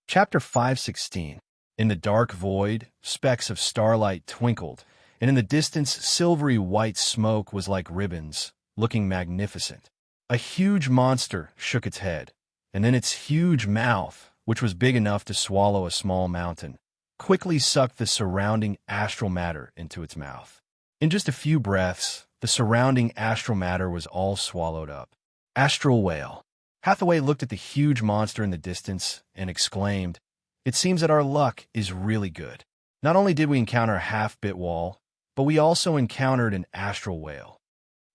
Chapter 516. In the dark void, specks of starlight twinkled, and in the distance silvery white smoke was like ribbons, looking magnificent. A huge monster shook its head, and then its huge mouth, which was big enough to swallow a small mountain, quickly sucked the surrounding astral matter into its mouth. In just a few breaths, the surrounding astral matter was all swallowed up. Astral whale. Hathaway looked at the huge monster in the distance and exclaimed, "It seems that our luck is really good. Not only did we encounter a half-bit wall, but we also encountered an astral whale."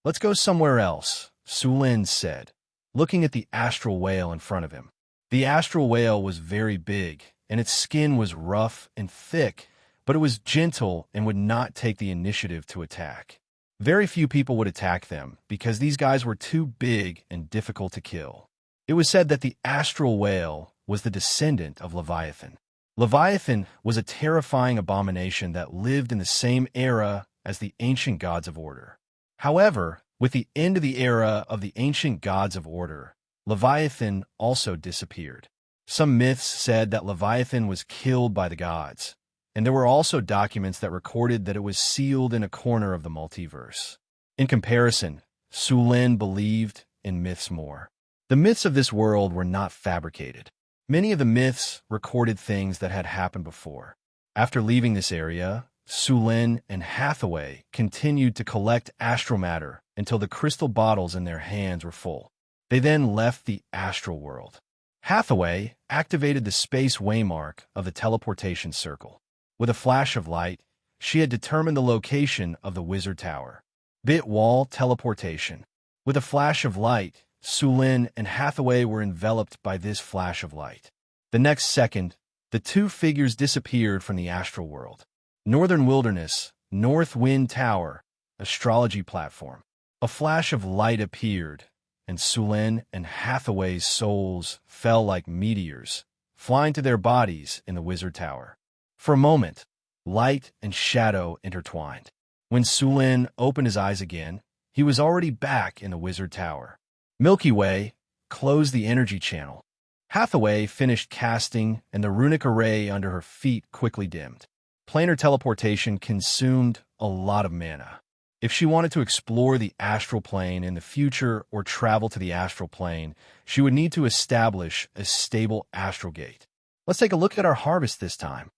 "Let's go somewhere else," Sulin said, looking at the astral whale in front of him. The astral whale was very big, and its skin was rough and thick, but it was gentle and would not take the initiative to attack. Very few people would attack them because these guys were too big and difficult to kill. It was said that the astral whale was the descendant of Leviathan. Leviathan was a terrifying abomination that lived in the same era as the ancient gods of order. However, with the end of the era of the ancient gods of order, Leviathan also disappeared. Some myths said that Leviathan was killed by the gods, and there were also documents that recorded that it was sealed in a corner of the multiverse. In comparison, Sulin believed in myths more. The myths of this world were not fabricated. Many of the myths recorded things that had happened before. After leaving this area, Sulin and Hathaway continued to collect astral matter until the crystal bottles in their hands were full. They then left the astral world. Hathaway activated the space waymark of the teleportation circle. With a flash of light, she had determined the location of the wizard tower. Bit wall teleportation. With a flash of light, Sulin and Hathaway were enveloped by this flash of light. The next second, the two figures disappeared from the astral world. Northern Wilderness, North Wind Tower, astrology platform. A flash of light appeared, and Sulin and Hathaway's souls fell like meteors, flying to their bodies in the wizard tower. For a moment, light and shadow intertwined. When Sulin opened his eyes again, he was already back in the wizard tower. Milky Way closed the energy channel. Hathaway finished casting, and the runic array under her feet quickly dimmed. Planar teleportation consumed a lot of mana. If she wanted to explore the astral plane in the future or travel to the astral plane, she would need to establish a stable astral gate. Let's take a look at our harvest this time.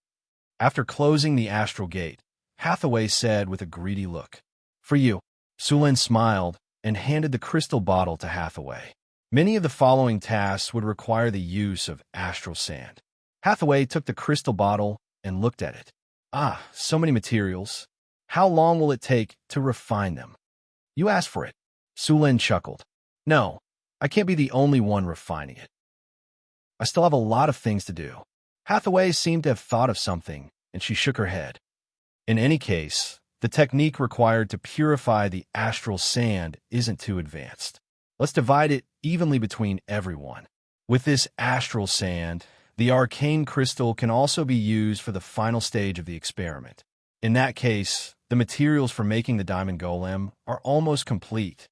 After closing the astral gate, Hathaway said with a greedy look, "For you." Sulin smiled and handed the crystal bottle to Hathaway. Many of the following tasks would require the use of astral sand. Hathaway took the crystal bottle and looked at it. "Ah, so many materials. How long will it take to refine them?" "You asked for it." Sulin chuckled. "No, I can't be the only one refining it. I still have a lot of things to do." Hathaway seemed to have thought of something, and she shook her head. In any case, the technique required to purify the astral sand isn't too advanced. Let's divide it evenly between everyone. With this astral sand, the arcane crystal can also be used for the final stage of the experiment. In that case, the materials for making the diamond golem are almost complete.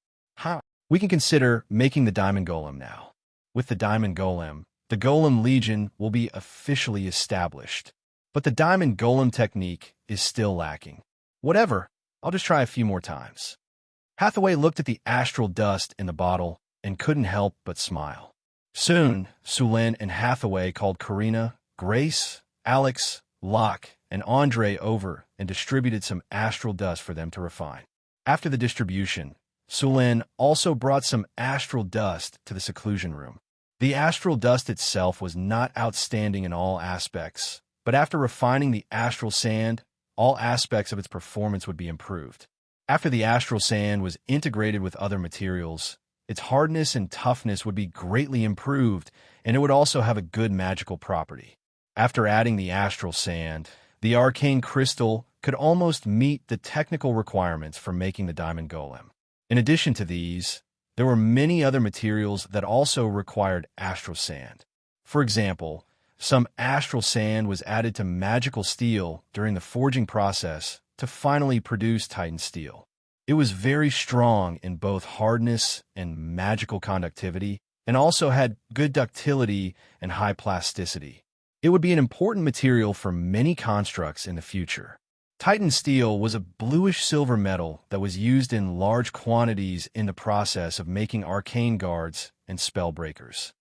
We can consider making the diamond golem now. With the diamond golem, the Golem Legion will be officially established. But the diamond golem technique is still lacking. Whatever, I'll just try a few more times. Hathaway looked at the astral dust in the bottle and couldn't help but smile. Soon, Sulin and Hathaway called Karina, Grace, Alex, Locke, and Andre over and distributed some astral dust for them to refine. After the distribution, Sulin also brought some astral dust to the seclusion room. The astral dust itself was not outstanding in all aspects, but after refining the astral sand, all aspects of its performance would be improved. After the astral sand was integrated with other materials, its hardness and toughness would be greatly improved, and it would also have a good magical property. After adding the astral sand, the arcane crystal could almost meet the technical requirements for making the diamond golem. In addition to these, there were many other materials that also required astral sand. For example, some astral sand was added to magical steel during the forging process to finally produce Titan steel. It was very strong in both hardness and magical conductivity, and also had good ductility and high plasticity. It would be an important material for many constructs in the future. Titan steel was a bluish-silver metal that was used in large quantities in the process of making arcane guards and spell breakers.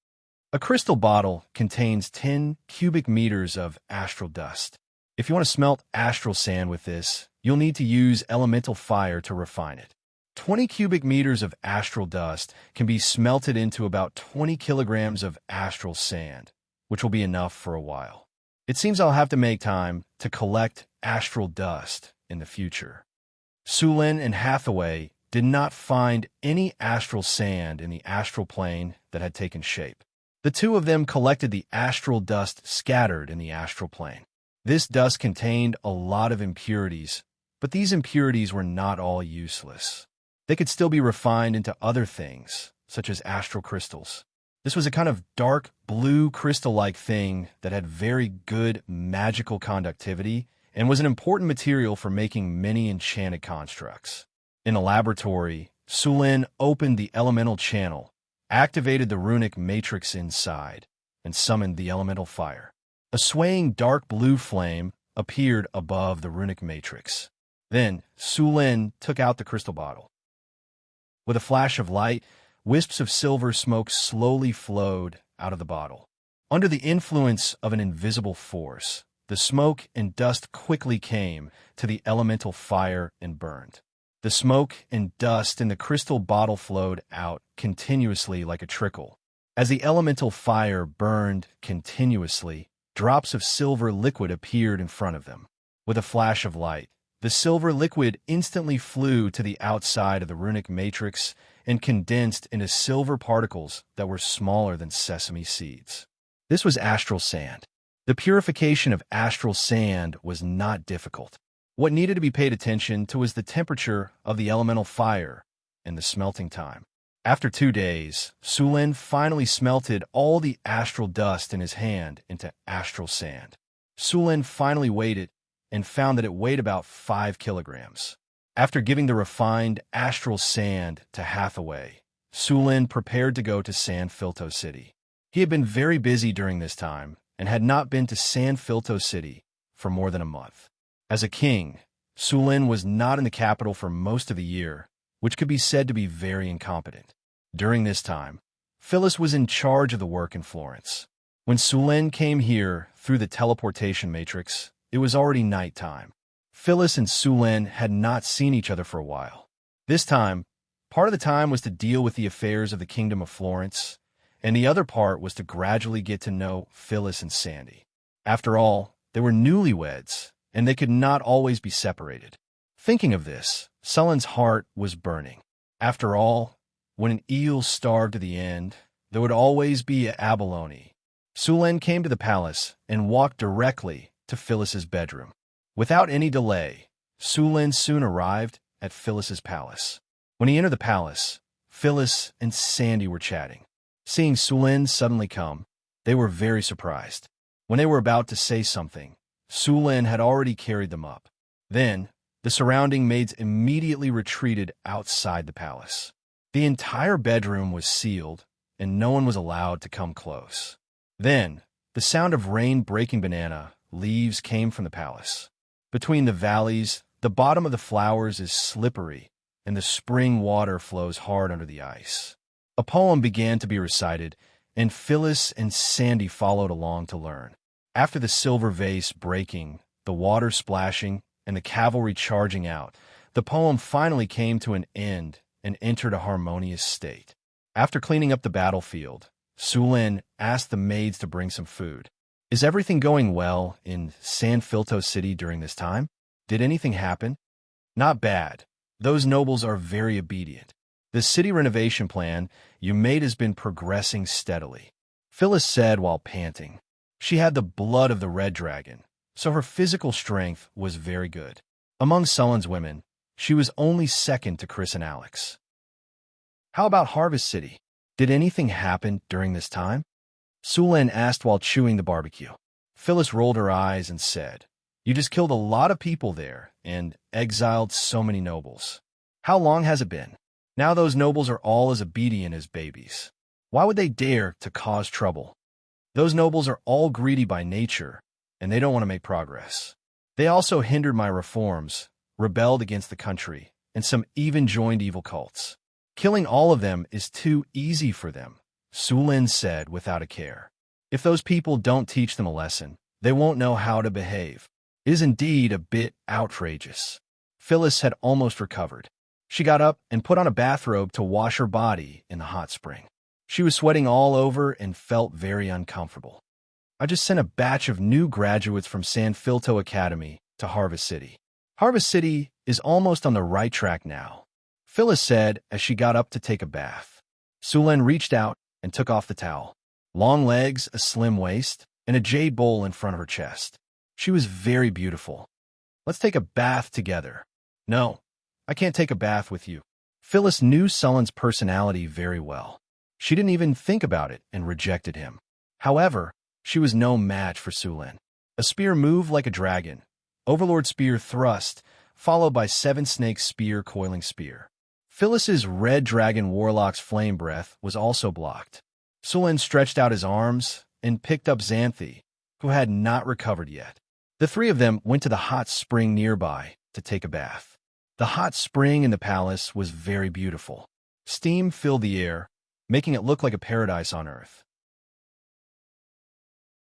A crystal bottle contains 10 cubic meters of astral dust. If you want to smelt astral sand with this, you'll need to use elemental fire to refine it. 20 cubic meters of astral dust can be smelted into about 20 kilograms of astral sand, which will be enough for a while. It seems I'll have to make time to collect astral dust in the future. Sulin and Hathaway did not find any astral sand in the astral plane that had taken shape. The two of them collected the astral dust scattered in the astral plane. This dust contained a lot of impurities, but these impurities were not all useless. They could still be refined into other things, such as astral crystals. This was a kind of dark blue crystal-like thing that had very good magical conductivity and was an important material for making many enchanted constructs. In the laboratory, Sulin opened the elemental channel, activated the runic matrix inside, and summoned the elemental fire. A swaying dark blue flame appeared above the runic matrix. Then, Sulin took out the crystal bottle. With a flash of light, wisps of silver smoke slowly flowed out of the bottle. Under the influence of an invisible force, the smoke and dust quickly came to the elemental fire and burned. The smoke and dust in the crystal bottle flowed out continuously like a trickle. As the elemental fire burned continuously, drops of silver liquid appeared in front of them. With a flash of light, the silver liquid instantly flew to the outside of the runic matrix and condensed into silver particles that were smaller than sesame seeds. This was astral sand. The purification of astral sand was not difficult. What needed to be paid attention to was the temperature of the elemental fire and the smelting time. After 2 days, Sulin finally smelted all the astral dust in his hand into astral sand. Sulin finally weighed it and found that it weighed about 5 kilograms. After giving the refined astral sand to Hathaway, Sulin prepared to go to San Filto City. He had been very busy during this time and had not been to San Filto City for more than a month. As a king, Sulin was not in the capital for most of the year, which could be said to be very incompetent. During this time, Phyllis was in charge of the work in Florence. When Sulin came here through the teleportation matrix, it was already nighttime. Phyllis and Sulin had not seen each other for a while. This time, part of the time was to deal with the affairs of the Kingdom of Florence, and the other part was to gradually get to know Phyllis and Sandy. After all, they were newlyweds, and they could not always be separated. Thinking of this, Sulin's heart was burning. After all, when an eel starved to the end, there would always be abalone. Sulin came to the palace and walked directly to Phyllis's bedroom. Without any delay, Sulin soon arrived at Phyllis's palace. When he entered the palace, Phyllis and Sandy were chatting. Seeing Sulin suddenly come, they were very surprised. When they were about to say something, Sulin had already carried them up. Then, the surrounding maids immediately retreated outside the palace. The entire bedroom was sealed, and no one was allowed to come close. Then, the sound of rain breaking banana leaves came from the palace. Between the valleys, the bottom of the flowers is slippery, and the spring water flows hard under the ice. A poem began to be recited, and Phyllis and Sandy followed along to learn. After the silver vase breaking, the water splashing, and the cavalry charging out, the poem finally came to an end and entered a harmonious state. After cleaning up the battlefield, Sulin asked the maids to bring some food. Is everything going well in San Filto City during this time? Did anything happen? Not bad. Those nobles are very obedient. The city renovation plan you made has been progressing steadily, Phyllis said while panting. She had the blood of the red dragon, so her physical strength was very good. Among Sulin's women, she was only second to Chris and Alex. How about Harvest City? Did anything happen during this time? Sulin asked while chewing the barbecue. Phyllis rolled her eyes and said, You just killed a lot of people there and exiled so many nobles. How long has it been? Now those nobles are all as obedient as babies. Why would they dare to cause trouble? Those nobles are all greedy by nature, and they don't want to make progress. They also hindered my reforms, rebelled against the country, and some even joined evil cults. Killing all of them is too easy for them, Sulin said without a care. If those people don't teach them a lesson, they won't know how to behave. It is indeed a bit outrageous. Phyllis had almost recovered. She got up and put on a bathrobe to wash her body in the hot spring. She was sweating all over and felt very uncomfortable. I just sent a batch of new graduates from San Filto Academy to Harvest City. Harvest City is almost on the right track now, Phyllis said as she got up to take a bath. Sulin reached out and took off the towel. Long legs, a slim waist, and a jade bowl in front of her chest. She was very beautiful. Let's take a bath together. No, I can't take a bath with you. Phyllis knew Sulin's personality very well. She didn't even think about it and rejected him. However, she was no match for Sulin. A spear moved like a dragon. Overlord spear thrust, followed by Seven Snakes spear coiling spear. Phyllis's red dragon warlock's flame breath was also blocked. Sulin stretched out his arms and picked up Xanthi, who had not recovered yet. The three of them went to the hot spring nearby to take a bath. The hot spring in the palace was very beautiful. Steam filled the air, making it look like a paradise on earth.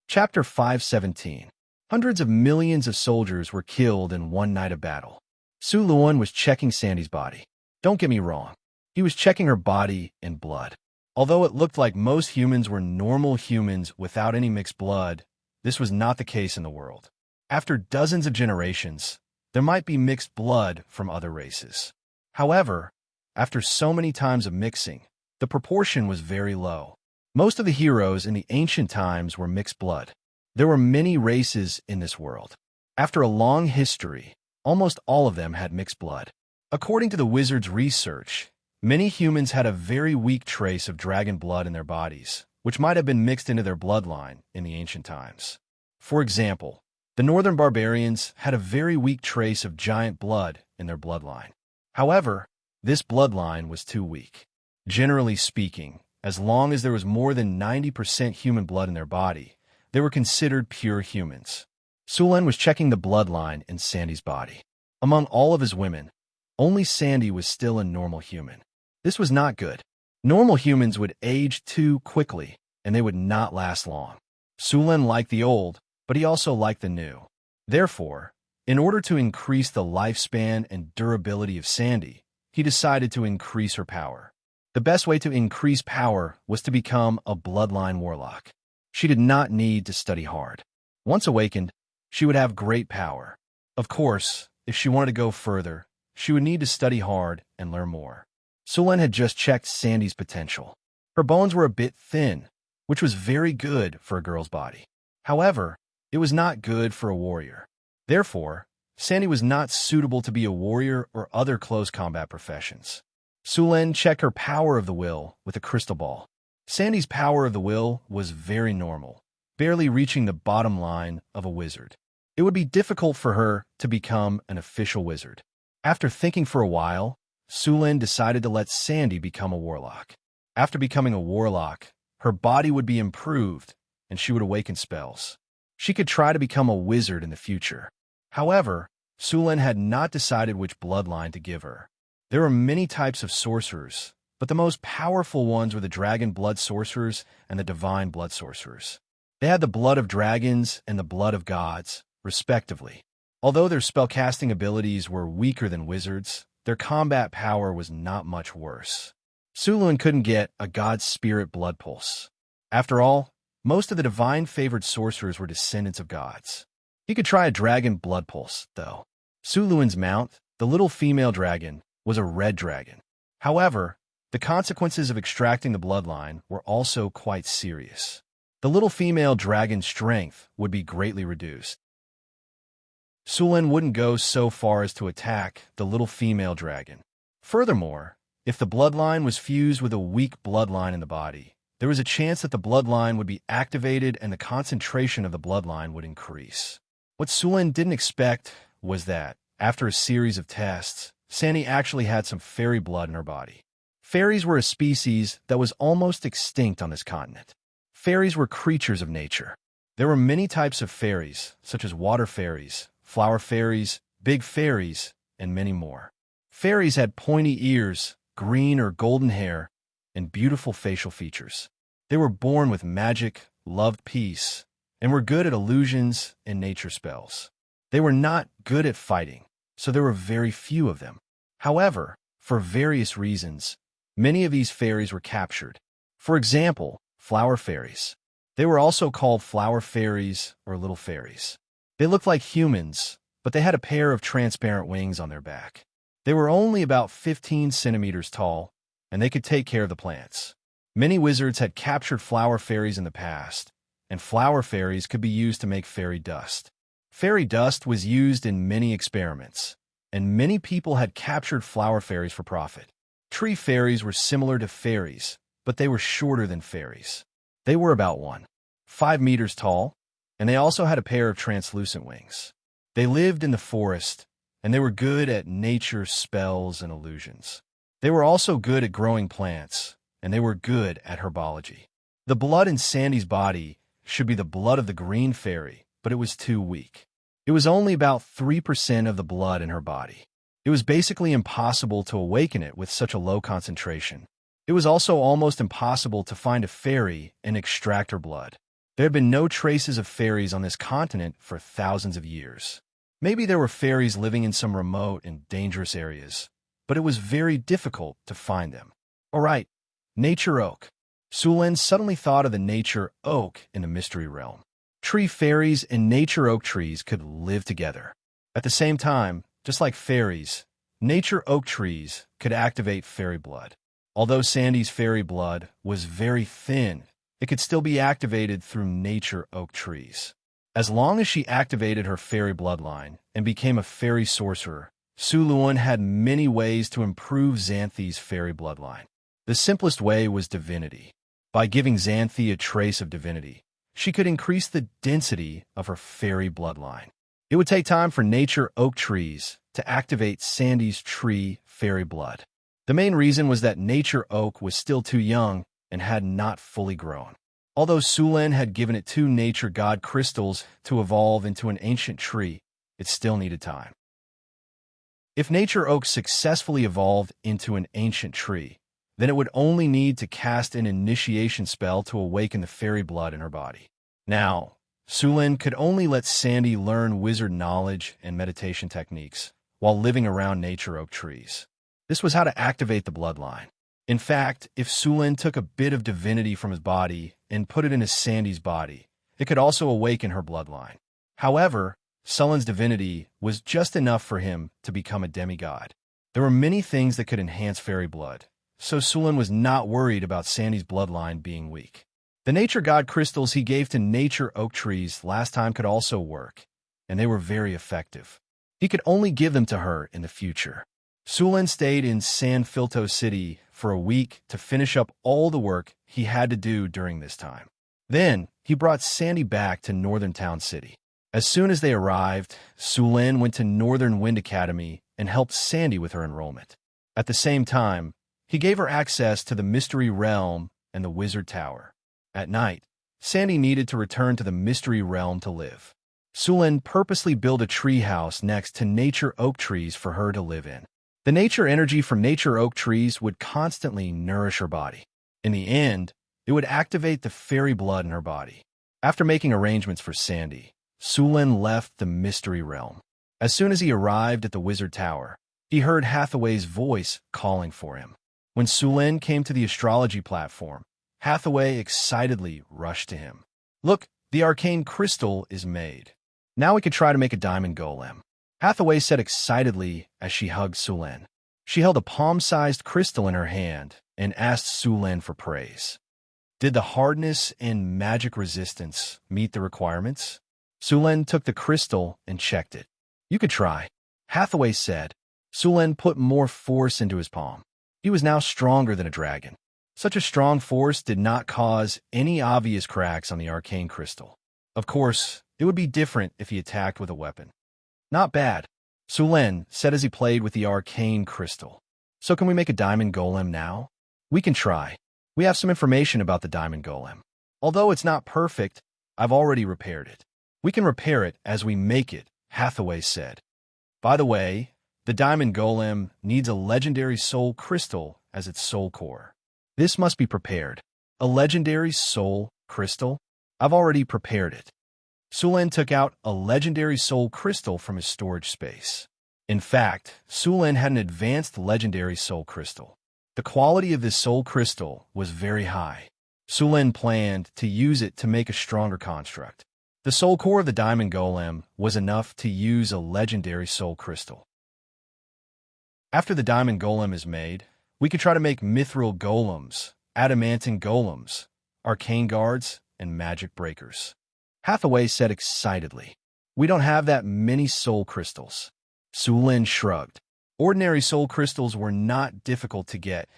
Chapter 517. Hundreds of millions of soldiers were killed in one night of battle. Su Luan was checking Sandy's body. Don't get me wrong, he was checking her body and blood. Although it looked like most humans were normal humans without any mixed blood, this was not the case in the world. After dozens of generations, there might be mixed blood from other races. However, after so many times of mixing, the proportion was very low. Most of the heroes in the ancient times were mixed blood. There were many races in this world. After a long history, almost all of them had mixed blood. According to the wizard's research, many humans had a very weak trace of dragon blood in their bodies, which might have been mixed into their bloodline in the ancient times. For example, the northern barbarians had a very weak trace of giant blood in their bloodline. However, this bloodline was too weak. Generally speaking, as long as there was more than 90% human blood in their body, they were considered pure humans. Sulin was checking the bloodline in Sandy's body. Among all of his women, only Sandy was still a normal human. This was not good. Normal humans would age too quickly, and they would not last long. Sulin liked the old, but he also liked the new. Therefore, in order to increase the lifespan and durability of Sandy, he decided to increase her power. The best way to increase power was to become a bloodline warlock. She did not need to study hard. Once awakened, she would have great power. Of course, if she wanted to go further, she would need to study hard and learn more. Sulin had just checked Sandy's potential. Her bones were a bit thin, which was very good for a girl's body. However, it was not good for a warrior. Therefore, Sandy was not suitable to be a warrior or other close combat professions. Sulin checked her power of the will with a crystal ball. Sandy's power of the will was very normal, barely reaching the bottom line of a wizard. It would be difficult for her to become an official wizard. After thinking for a while, Sulin decided to let Sandy become a warlock. After becoming a warlock, her body would be improved, and she would awaken spells. She could try to become a wizard in the future. However, Sulin had not decided which bloodline to give her. There were many types of sorcerers, but the most powerful ones were the dragon blood sorcerers and the divine blood sorcerers. They had the blood of dragons and the blood of gods, respectively. Although their spellcasting abilities were weaker than wizards, their combat power was not much worse. Sulin couldn't get a god spirit blood pulse. After all, most of the divine-favored sorcerers were descendants of gods. He could try a dragon blood pulse, though. Suluin's mount, the little female dragon, was a red dragon. However, the consequences of extracting the bloodline were also quite serious. The little female dragon's strength would be greatly reduced. Sulin wouldn't go so far as to attack the little female dragon. Furthermore, if the bloodline was fused with a weak bloodline in the body, there was a chance that the bloodline would be activated and the concentration of the bloodline would increase. What Sulin didn't expect was that, after a series of tests, Sandy actually had some fairy blood in her body. Fairies were a species that was almost extinct on this continent. Fairies were creatures of nature. There were many types of fairies, such as water fairies, flower fairies, big fairies, and many more. Fairies had pointy ears, green or golden hair, and beautiful facial features. They were born with magic, loved peace, and were good at illusions and nature spells. They were not good at fighting, so there were very few of them. However, for various reasons, many of these fairies were captured. For example, flower fairies. They were also called flower fairies or little fairies. They looked like humans, but they had a pair of transparent wings on their back. They were only about 15 centimeters tall, and they could take care of the plants. Many wizards had captured flower fairies in the past, and flower fairies could be used to make fairy dust. Fairy dust was used in many experiments, and many people had captured flower fairies for profit. Tree fairies were similar to fairies, but they were shorter than fairies. They were about 1.5 meters tall, and they also had a pair of translucent wings. They lived in the forest, and they were good at nature spells and illusions. They were also good at growing plants, and they were good at herbology. The blood in Sandy's body should be the blood of the green fairy, but it was too weak. It was only about 3% of the blood in her body. It was basically impossible to awaken it with such a low concentration. It was also almost impossible to find a fairy and extract her blood. There had been no traces of fairies on this continent for thousands of years. Maybe there were fairies living in some remote and dangerous areas, but it was very difficult to find them. All right, nature oak. Sulen suddenly thought of the nature oak in the mystery realm. Tree fairies and nature oak trees could live together. At the same time, just like fairies, nature oak trees could activate fairy blood. Although Sandy's fairy blood was very thin, it could still be activated through nature oak trees. As long as she activated her fairy bloodline and became a fairy sorcerer, Suluan had many ways to improve Xanthi's fairy bloodline. The simplest way was divinity. By giving Xanthi a trace of divinity, she could increase the density of her fairy bloodline. It would take time for nature oak trees to activate Sandy's tree fairy blood. The main reason was that nature oak was still too young and had not fully grown. Although Sulen had given it 2 nature god crystals to evolve into an ancient tree, it still needed time. If nature oak successfully evolved into an ancient tree, then it would only need to cast an initiation spell to awaken the fairy blood in her body. Now, Sulen could only let Sandy learn wizard knowledge and meditation techniques while living around nature oak trees. This was how to activate the bloodline. In fact, if Sulen took a bit of divinity from his body and put it into Sandy's body, it could also awaken her bloodline. However, Sulen's divinity was just enough for him to become a demigod. There were many things that could enhance fairy blood, so Sulen was not worried about Sandy's bloodline being weak. The nature god crystals he gave to nature oak trees last time could also work, and they were very effective. He could only give them to her in the future. Sulen stayed in San Filto City for a week to finish up all the work he had to do during this time. Then, he brought Sandy back to Northern Town City. As soon as they arrived, Sulen went to Northern Wind Academy and helped Sandy with her enrollment. At the same time, he gave her access to the Mystery Realm and the Wizard Tower. At night, Sandy needed to return to the Mystery Realm to live. Sulen purposely built a tree house next to nature oak trees for her to live in. The nature energy from nature oak trees would constantly nourish her body. In the end, it would activate the fairy blood in her body. After making arrangements for Sandy, Sulen left the Mystery Realm. As soon as he arrived at the Wizard Tower, he heard Hathaway's voice calling for him. When Sulen came to the astrology platform, Hathaway excitedly rushed to him. "Look, the arcane crystal is made. Now we could try to make a diamond golem," Hathaway said excitedly as she hugged Sulen. She held a palm-sized crystal in her hand and asked Sulen for praise. Did the hardness and magic resistance meet the requirements? Sulen took the crystal and checked it. "You could try," Hathaway said. Sulen put more force into his palm. He was now stronger than a dragon. Such a strong force did not cause any obvious cracks on the arcane crystal. Of course, it would be different if he attacked with a weapon. "Not bad," Sulen said as he played with the arcane crystal. "So can we make a diamond golem now?" "We can try. We have some information about the diamond golem." Although it's not perfect, I've already repaired it. We can repair it as we make it, Hathaway said. By the way, the diamond golem needs a legendary soul crystal as its soul core. This must be prepared. A legendary soul crystal? I've already prepared it. Sulen took out a legendary soul crystal from his storage space. In fact, Sulen had an advanced legendary soul crystal. The quality of this soul crystal was very high. Sulen planned to use it to make a stronger construct. The soul core of the diamond golem was enough to use a legendary soul crystal. After the diamond golem is made, we could try to make mithril golems, adamantine golems, arcane guards, and magic breakers. Hathaway said excitedly. We don't have that many soul crystals. Sulen shrugged. Ordinary soul crystals were not difficult to get,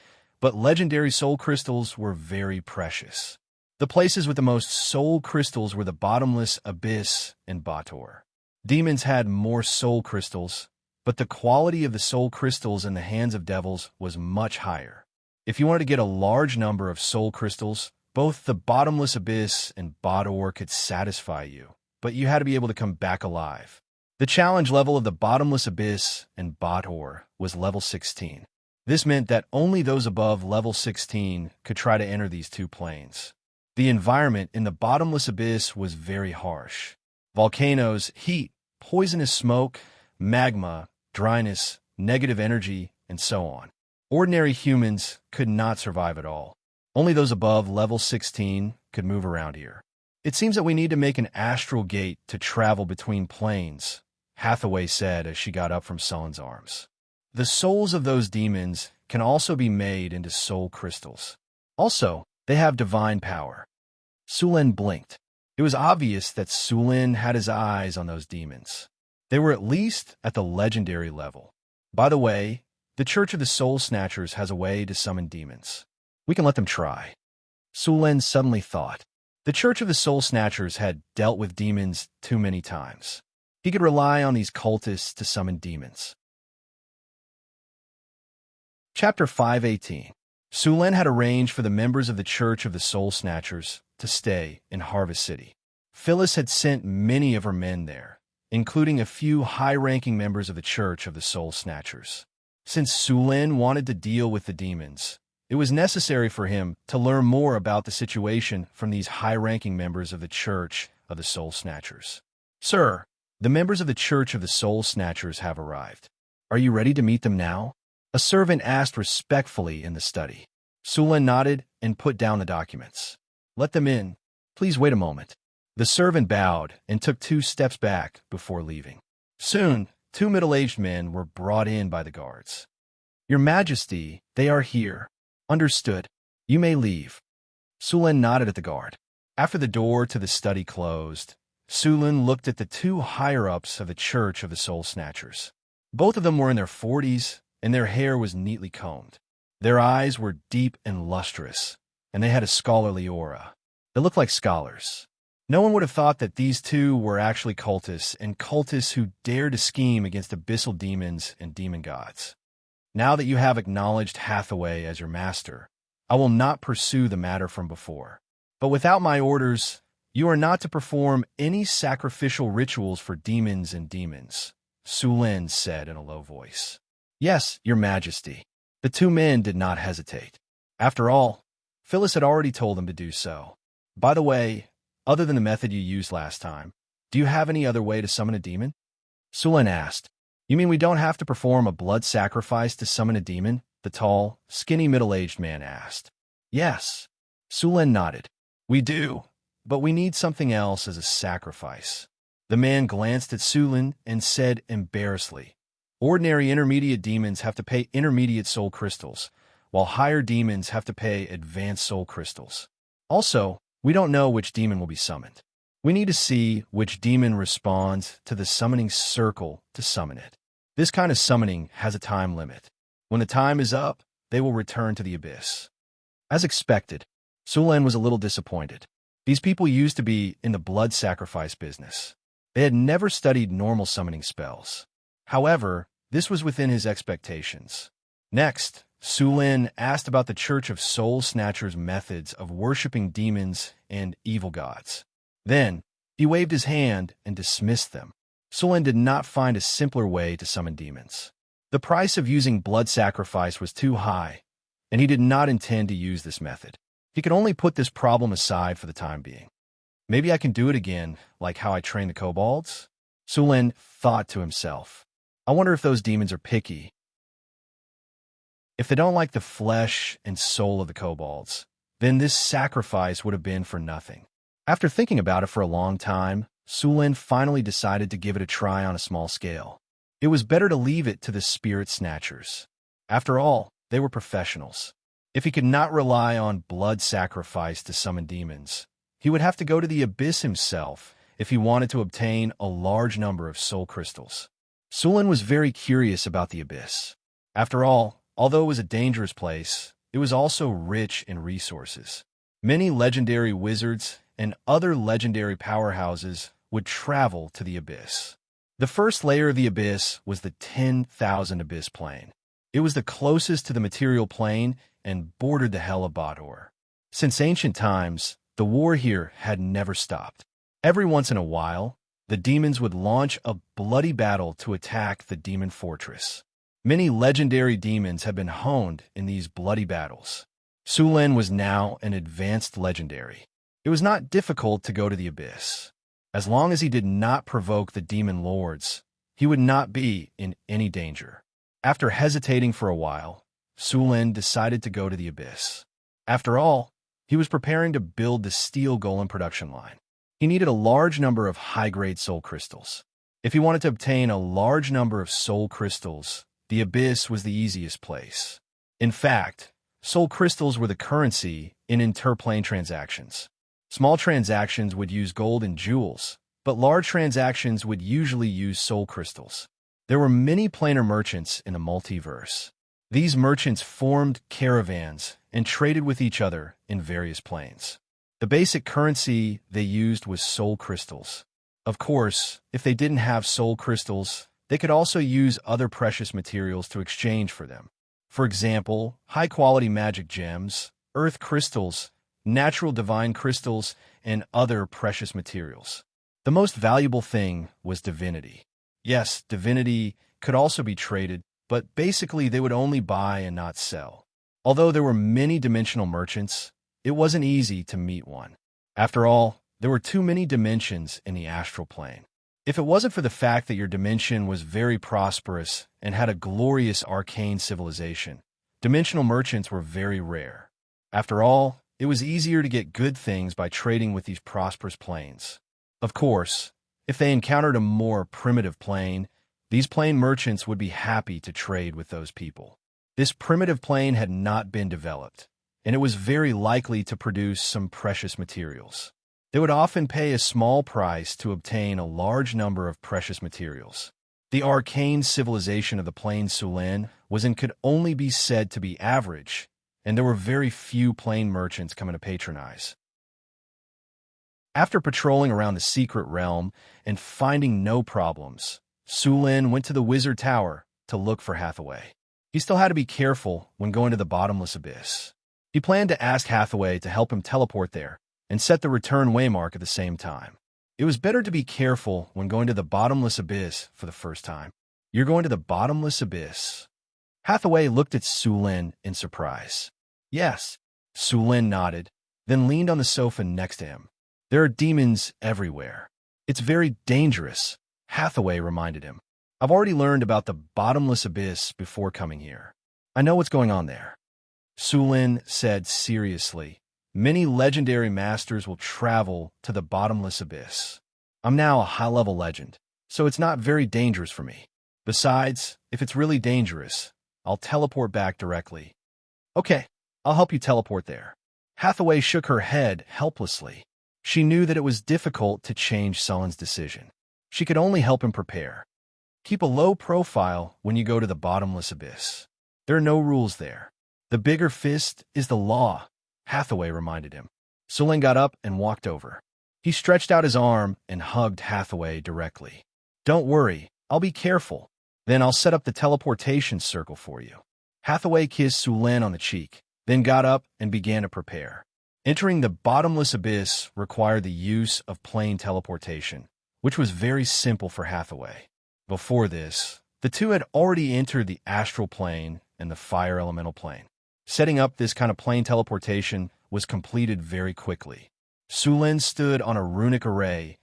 but legendary soul crystals were very precious. The places with the most soul crystals were the bottomless abyss and Bator. Demons had more soul crystals, but the quality of the soul crystals in the hands of devils was much higher. If you wanted to get a large number of soul crystals, both the bottomless abyss and Bator could satisfy you, but you had to be able to come back alive. The challenge level of the bottomless abyss and Bator was level 16. This meant that only those above level 16 could try to enter these two planes. The environment in the bottomless abyss was very harsh. Volcanoes, heat, poisonous smoke, magma, dryness, negative energy, and so on. Ordinary humans could not survive at all. Only those above level 16 could move around here. It seems that we need to make an astral gate to travel between planes, Hathaway said as she got up from Sullen's arms. The souls of those demons can also be made into soul crystals. Also, they have divine power. Sulen blinked. It was obvious that Sulen had his eyes on those demons. They were at least at the legendary level. By the way, the Church of the Soul Snatchers has a way to summon demons. We can let them try. Sulen suddenly thought. The Church of the Soul Snatchers had dealt with demons too many times. He could rely on these cultists to summon demons. Chapter 518. Sulen had arranged for the members of the Church of the Soul Snatchers to stay in Harvest City. Phyllis had sent many of her men there, including a few high-ranking members of the Church of the Soul Snatchers. Since Sulen wanted to deal with the demons, it was necessary for him to learn more about the situation from these high-ranking members of the Church of the Soul Snatchers. Sir, the members of the Church of the Soul Snatchers have arrived. Are you ready to meet them now? A servant asked respectfully in the study. Sulen nodded and put down the documents. Let them in. Please wait a moment. The servant bowed and took 2 steps back before leaving. Soon, 2 middle-aged men were brought in by the guards. Your Majesty, they are here. Understood. You may leave. Sulen nodded at the guard. After the door to the study closed, Sulen looked at the 2 higher-ups of the Church of the Soul Snatchers. Both of them were in their 40s, and their hair was neatly combed. Their eyes were deep and lustrous, and they had a scholarly aura. They looked like scholars. No one would have thought that these 2 were actually cultists, and cultists who dared to scheme against abyssal demons and demon gods. Now that you have acknowledged Hathaway as your master, I will not pursue the matter from before. But without my orders, you are not to perform any sacrificial rituals for demons and demons, Sulen said in a low voice. Yes, Your Majesty. The 2 men did not hesitate. After all, Phyllis had already told them to do so. By the way, other than the method you used last time, do you have any other way to summon a demon? Sulen asked. You mean we don't have to perform a blood sacrifice to summon a demon? The tall, skinny middle-aged man asked. Yes. Sulen nodded. We do, but we need something else as a sacrifice. The man glanced at Sulen and said embarrassedly, Ordinary intermediate demons have to pay intermediate soul crystals, while higher demons have to pay advanced soul crystals. Also, we don't know which demon will be summoned. We need to see which demon responds to the summoning circle to summon it. This kind of summoning has a time limit. When the time is up, they will return to the abyss. As expected, Sulen was a little disappointed. These people used to be in the blood sacrifice business. They had never studied normal summoning spells. However, this was within his expectations. Next, Sulin asked about the Church of Soul Snatchers' methods of worshipping demons and evil gods. Then, he waved his hand and dismissed them. Sulin did not find a simpler way to summon demons. The price of using blood sacrifice was too high, and he did not intend to use this method. He could only put this problem aside for the time being. Maybe I can do it again, like how I trained the kobolds? Sulin thought to himself. I wonder if those demons are picky. If they don't like the flesh and soul of the kobolds, then this sacrifice would have been for nothing. After thinking about it for a long time, Sulin finally decided to give it a try on a small scale. It was better to leave it to the spirit snatchers. After all, they were professionals. If he could not rely on blood sacrifice to summon demons, he would have to go to the abyss himself if he wanted to obtain a large number of soul crystals. Sulin was very curious about the abyss. After all, although it was a dangerous place, it was also rich in resources. Many legendary wizards and other legendary powerhouses would travel to the abyss. The first layer of the abyss was the 10,000 abyss plane. It was the closest to the material plane and bordered the hell of Bador. Since ancient times, the war here had never stopped. Every once in a while, the demons would launch a bloody battle to attack the demon fortress. Many legendary demons have been honed in these bloody battles. Sulin was now an advanced legendary. It was not difficult to go to the abyss. As long as he did not provoke the demon lords, he would not be in any danger. After hesitating for a while, Sulin decided to go to the abyss. After all, he was preparing to build the steel golem production line. He needed a large number of high-grade soul crystals. If he wanted to obtain a large number of soul crystals, the abyss was the easiest place. In fact, soul crystals were the currency in interplane transactions. Small transactions would use gold and jewels, but large transactions would usually use soul crystals. There were many planar merchants in the multiverse. These merchants formed caravans and traded with each other in various planes. The basic currency they used was soul crystals. Of course, if they didn't have soul crystals, they could also use other precious materials to exchange for them. For example, high-quality magic gems, earth crystals, natural divine crystals, and other precious materials. The most valuable thing was divinity. Yes, divinity could also be traded, but basically they would only buy and not sell. Although there were many dimensional merchants, it wasn't easy to meet one. After all, there were too many dimensions in the astral plane. If it wasn't for the fact that your dimension was very prosperous and had a glorious arcane civilization, dimensional merchants were very rare. After all, it was easier to get good things by trading with these prosperous planes. Of course, if they encountered a more primitive plane, these plane merchants would be happy to trade with those people. This primitive plane had not been developed, and it was very likely to produce some precious materials. They would often pay a small price to obtain a large number of precious materials. The arcane civilization of the plane Sulin was and could only be said to be average, and there were very few plane merchants coming to patronize. After patrolling around the secret realm and finding no problems, Sulin went to the wizard tower to look for Hathaway. He still had to be careful when going to the bottomless abyss. He planned to ask Hathaway to help him teleport there and set the return waymark at the same time. It was better to be careful when going to the bottomless abyss for the first time. You're going to the bottomless abyss? Hathaway looked at Sulin in surprise. Yes, Sulin nodded, then leaned on the sofa next to him. There are demons everywhere. It's very dangerous, Hathaway reminded him. I've already learned about the bottomless abyss before coming here. I know what's going on there. Sulin said seriously, many legendary masters will travel to the bottomless abyss. I'm now a high-level legend, so it's not very dangerous for me. Besides, if it's really dangerous, I'll teleport back directly. Okay, I'll help you teleport there. Hathaway shook her head helplessly. She knew that it was difficult to change Sulin's decision. She could only help him prepare. Keep a low profile when you go to the bottomless abyss. There are no rules there. The bigger fist is the law, Hathaway reminded him. Sulin got up and walked over. He stretched out his arm and hugged Hathaway directly. Don't worry, I'll be careful. Then I'll set up the teleportation circle for you. Hathaway kissed Sulen on the cheek, then got up and began to prepare. Entering the bottomless abyss required the use of plane teleportation, which was very simple for Hathaway. Before this, the two had already entered the astral plane and the fire elemental plane. Setting up this kind of plane teleportation was completed very quickly. Sulen stood on a runic array,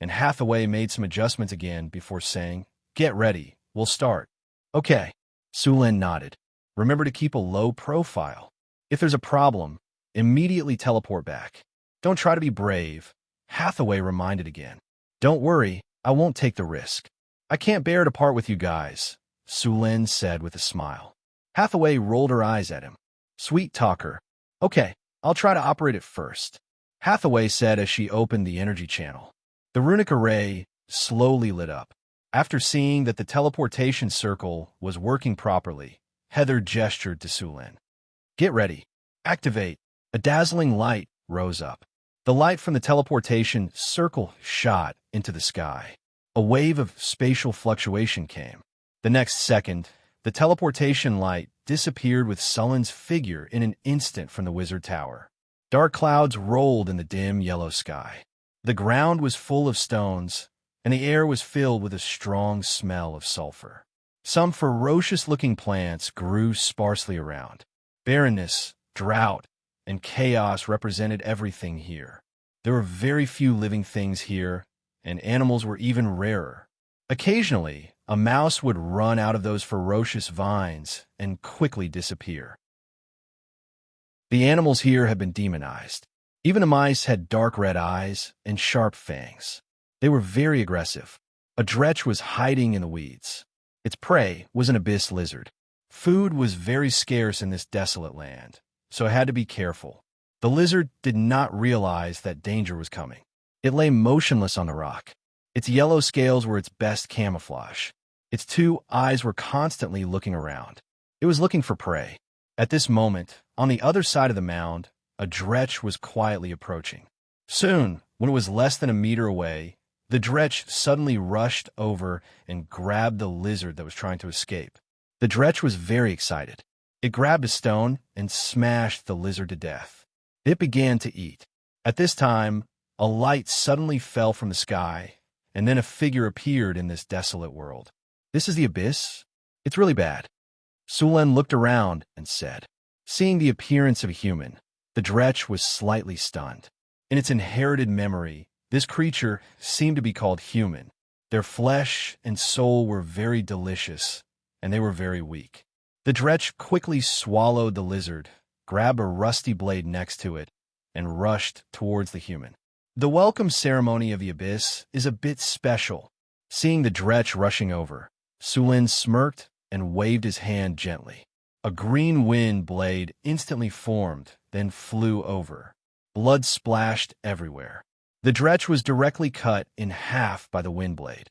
and Hathaway made some adjustments again before saying, "Get ready, we'll start." "Okay." Sulen nodded. "Remember to keep a low profile. If there's a problem, immediately teleport back. Don't try to be brave," Hathaway reminded again. "Don't worry, I won't take the risk. I can't bear to part with you guys," Sulen said with a smile. Hathaway rolled her eyes at him. "Sweet talker. Okay, I'll try to operate it first," Hathaway said as she opened the energy channel. The runic array slowly lit up. After seeing that the teleportation circle was working properly, Heather gestured to Sulen. "Get ready. Activate." A dazzling light rose up. The light from the teleportation circle shot into the sky. A wave of spatial fluctuation came. The next second, the teleportation light disappeared with Sullen's figure in an instant from the wizard tower. Dark clouds rolled in the dim yellow sky. The ground was full of stones, and the air was filled with a strong smell of sulfur. Some ferocious-looking plants grew sparsely around. Barrenness, drought, and chaos represented everything here. There were very few living things here, and animals were even rarer. Occasionally, a mouse would run out of those ferocious vines and quickly disappear. The animals here had been demonized. Even the mice had dark red eyes and sharp fangs. They were very aggressive. A dretch was hiding in the weeds. Its prey was an abyss lizard. Food was very scarce in this desolate land, so it had to be careful. The lizard did not realize that danger was coming. It lay motionless on the rock. Its yellow scales were its best camouflage. Its two eyes were constantly looking around. It was looking for prey. At this moment, on the other side of the mound, a dretch was quietly approaching. Soon, when it was less than a meter away, the dretch suddenly rushed over and grabbed the lizard that was trying to escape. The dretch was very excited. It grabbed a stone and smashed the lizard to death. It began to eat. At this time, a light suddenly fell from the sky, and then a figure appeared in this desolate world. "This is the abyss? It's really bad." Sulen looked around and said. Seeing the appearance of a human, the dretch was slightly stunned. In its inherited memory, this creature seemed to be called human. Their flesh and soul were very delicious, and they were very weak. The dretch quickly swallowed the lizard, grabbed a rusty blade next to it, and rushed towards the human. The welcome ceremony of the abyss is a bit special. Seeing the dretch rushing over, Sulen smirked and waved his hand gently. A green wind blade instantly formed, then flew over. Blood splashed everywhere. The dretch was directly cut in half by the wind blade.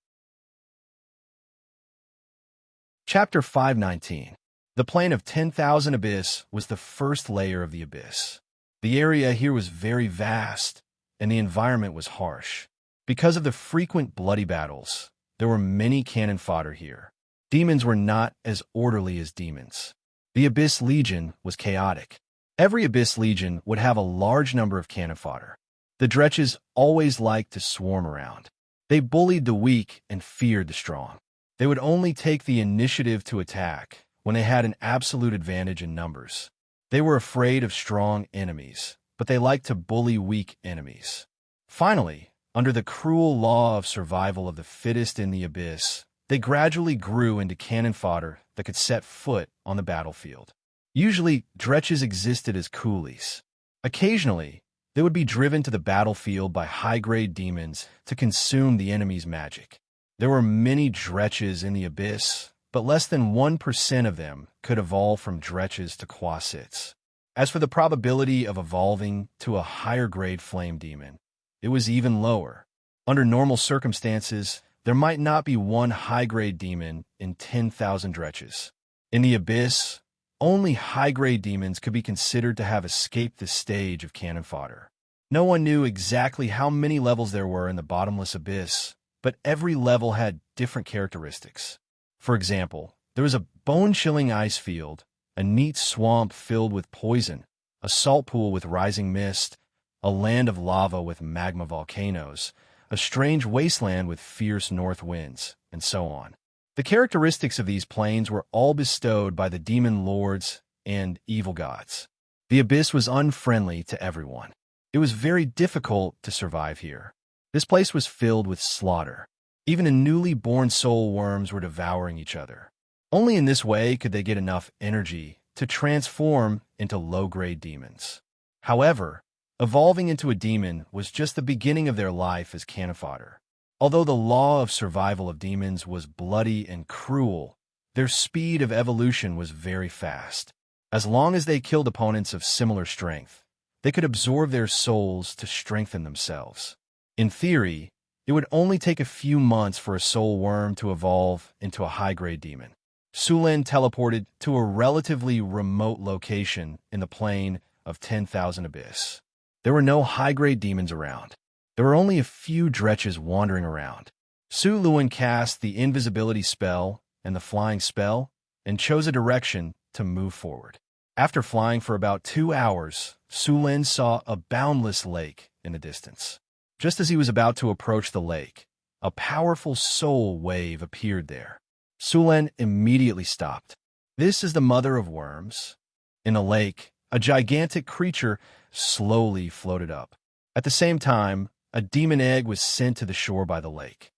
Chapter 519. The Plane of 10,000 Abyss was the first layer of the abyss. The area here was very vast, and the environment was harsh. Because of the frequent bloody battles, there were many cannon fodder here. Demons were not as orderly as demons. The Abyss Legion was chaotic. Every Abyss Legion would have a large number of cannon fodder. The dretches always liked to swarm around. They bullied the weak and feared the strong. They would only take the initiative to attack when they had an absolute advantage in numbers. They were afraid of strong enemies, but they liked to bully weak enemies. Finally, under the cruel law of survival of the fittest in the abyss, they gradually grew into cannon fodder that could set foot on the battlefield. Usually, dretches existed as coolies. Occasionally, they would be driven to the battlefield by high-grade demons to consume the enemy's magic. There were many dretches in the abyss, but less than 1% of them could evolve from dretches to quasits. As for the probability of evolving to a higher-grade flame demon, it was even lower. Under normal circumstances, there might not be one high-grade demon in 10,000 dretches. In the abyss, only high-grade demons could be considered to have escaped the stage of cannon fodder. No one knew exactly how many levels there were in the bottomless abyss, but every level had different characteristics. For example, there was a bone-chilling ice field, a neat swamp filled with poison, a salt pool with rising mist, a land of lava with magma volcanoes, a strange wasteland with fierce north winds, and so on. The characteristics of these planes were all bestowed by the demon lords and evil gods. The abyss was unfriendly to everyone. It was very difficult to survive here. This place was filled with slaughter. Even the newly born soul worms were devouring each other. Only in this way could they get enough energy to transform into low-grade demons. However, evolving into a demon was just the beginning of their life as cannon fodder. Although the law of survival of demons was bloody and cruel, their speed of evolution was very fast. As long as they killed opponents of similar strength, they could absorb their souls to strengthen themselves. In theory, it would only take a few months for a soul worm to evolve into a high-grade demon. Sulin teleported to a relatively remote location in the plane of 10,000 Abyss. There were no high-grade demons around. There were only a few dretches wandering around. Su Luan cast the invisibility spell and the flying spell and chose a direction to move forward. After flying for about 2 hours, Sulin saw a boundless lake in the distance. Just as he was about to approach the lake, a powerful soul wave appeared there. Sulin immediately stopped. This is the mother of worms. In the lake, a gigantic creature slowly floated up. At the same time, a demon egg was sent to the shore by the lake.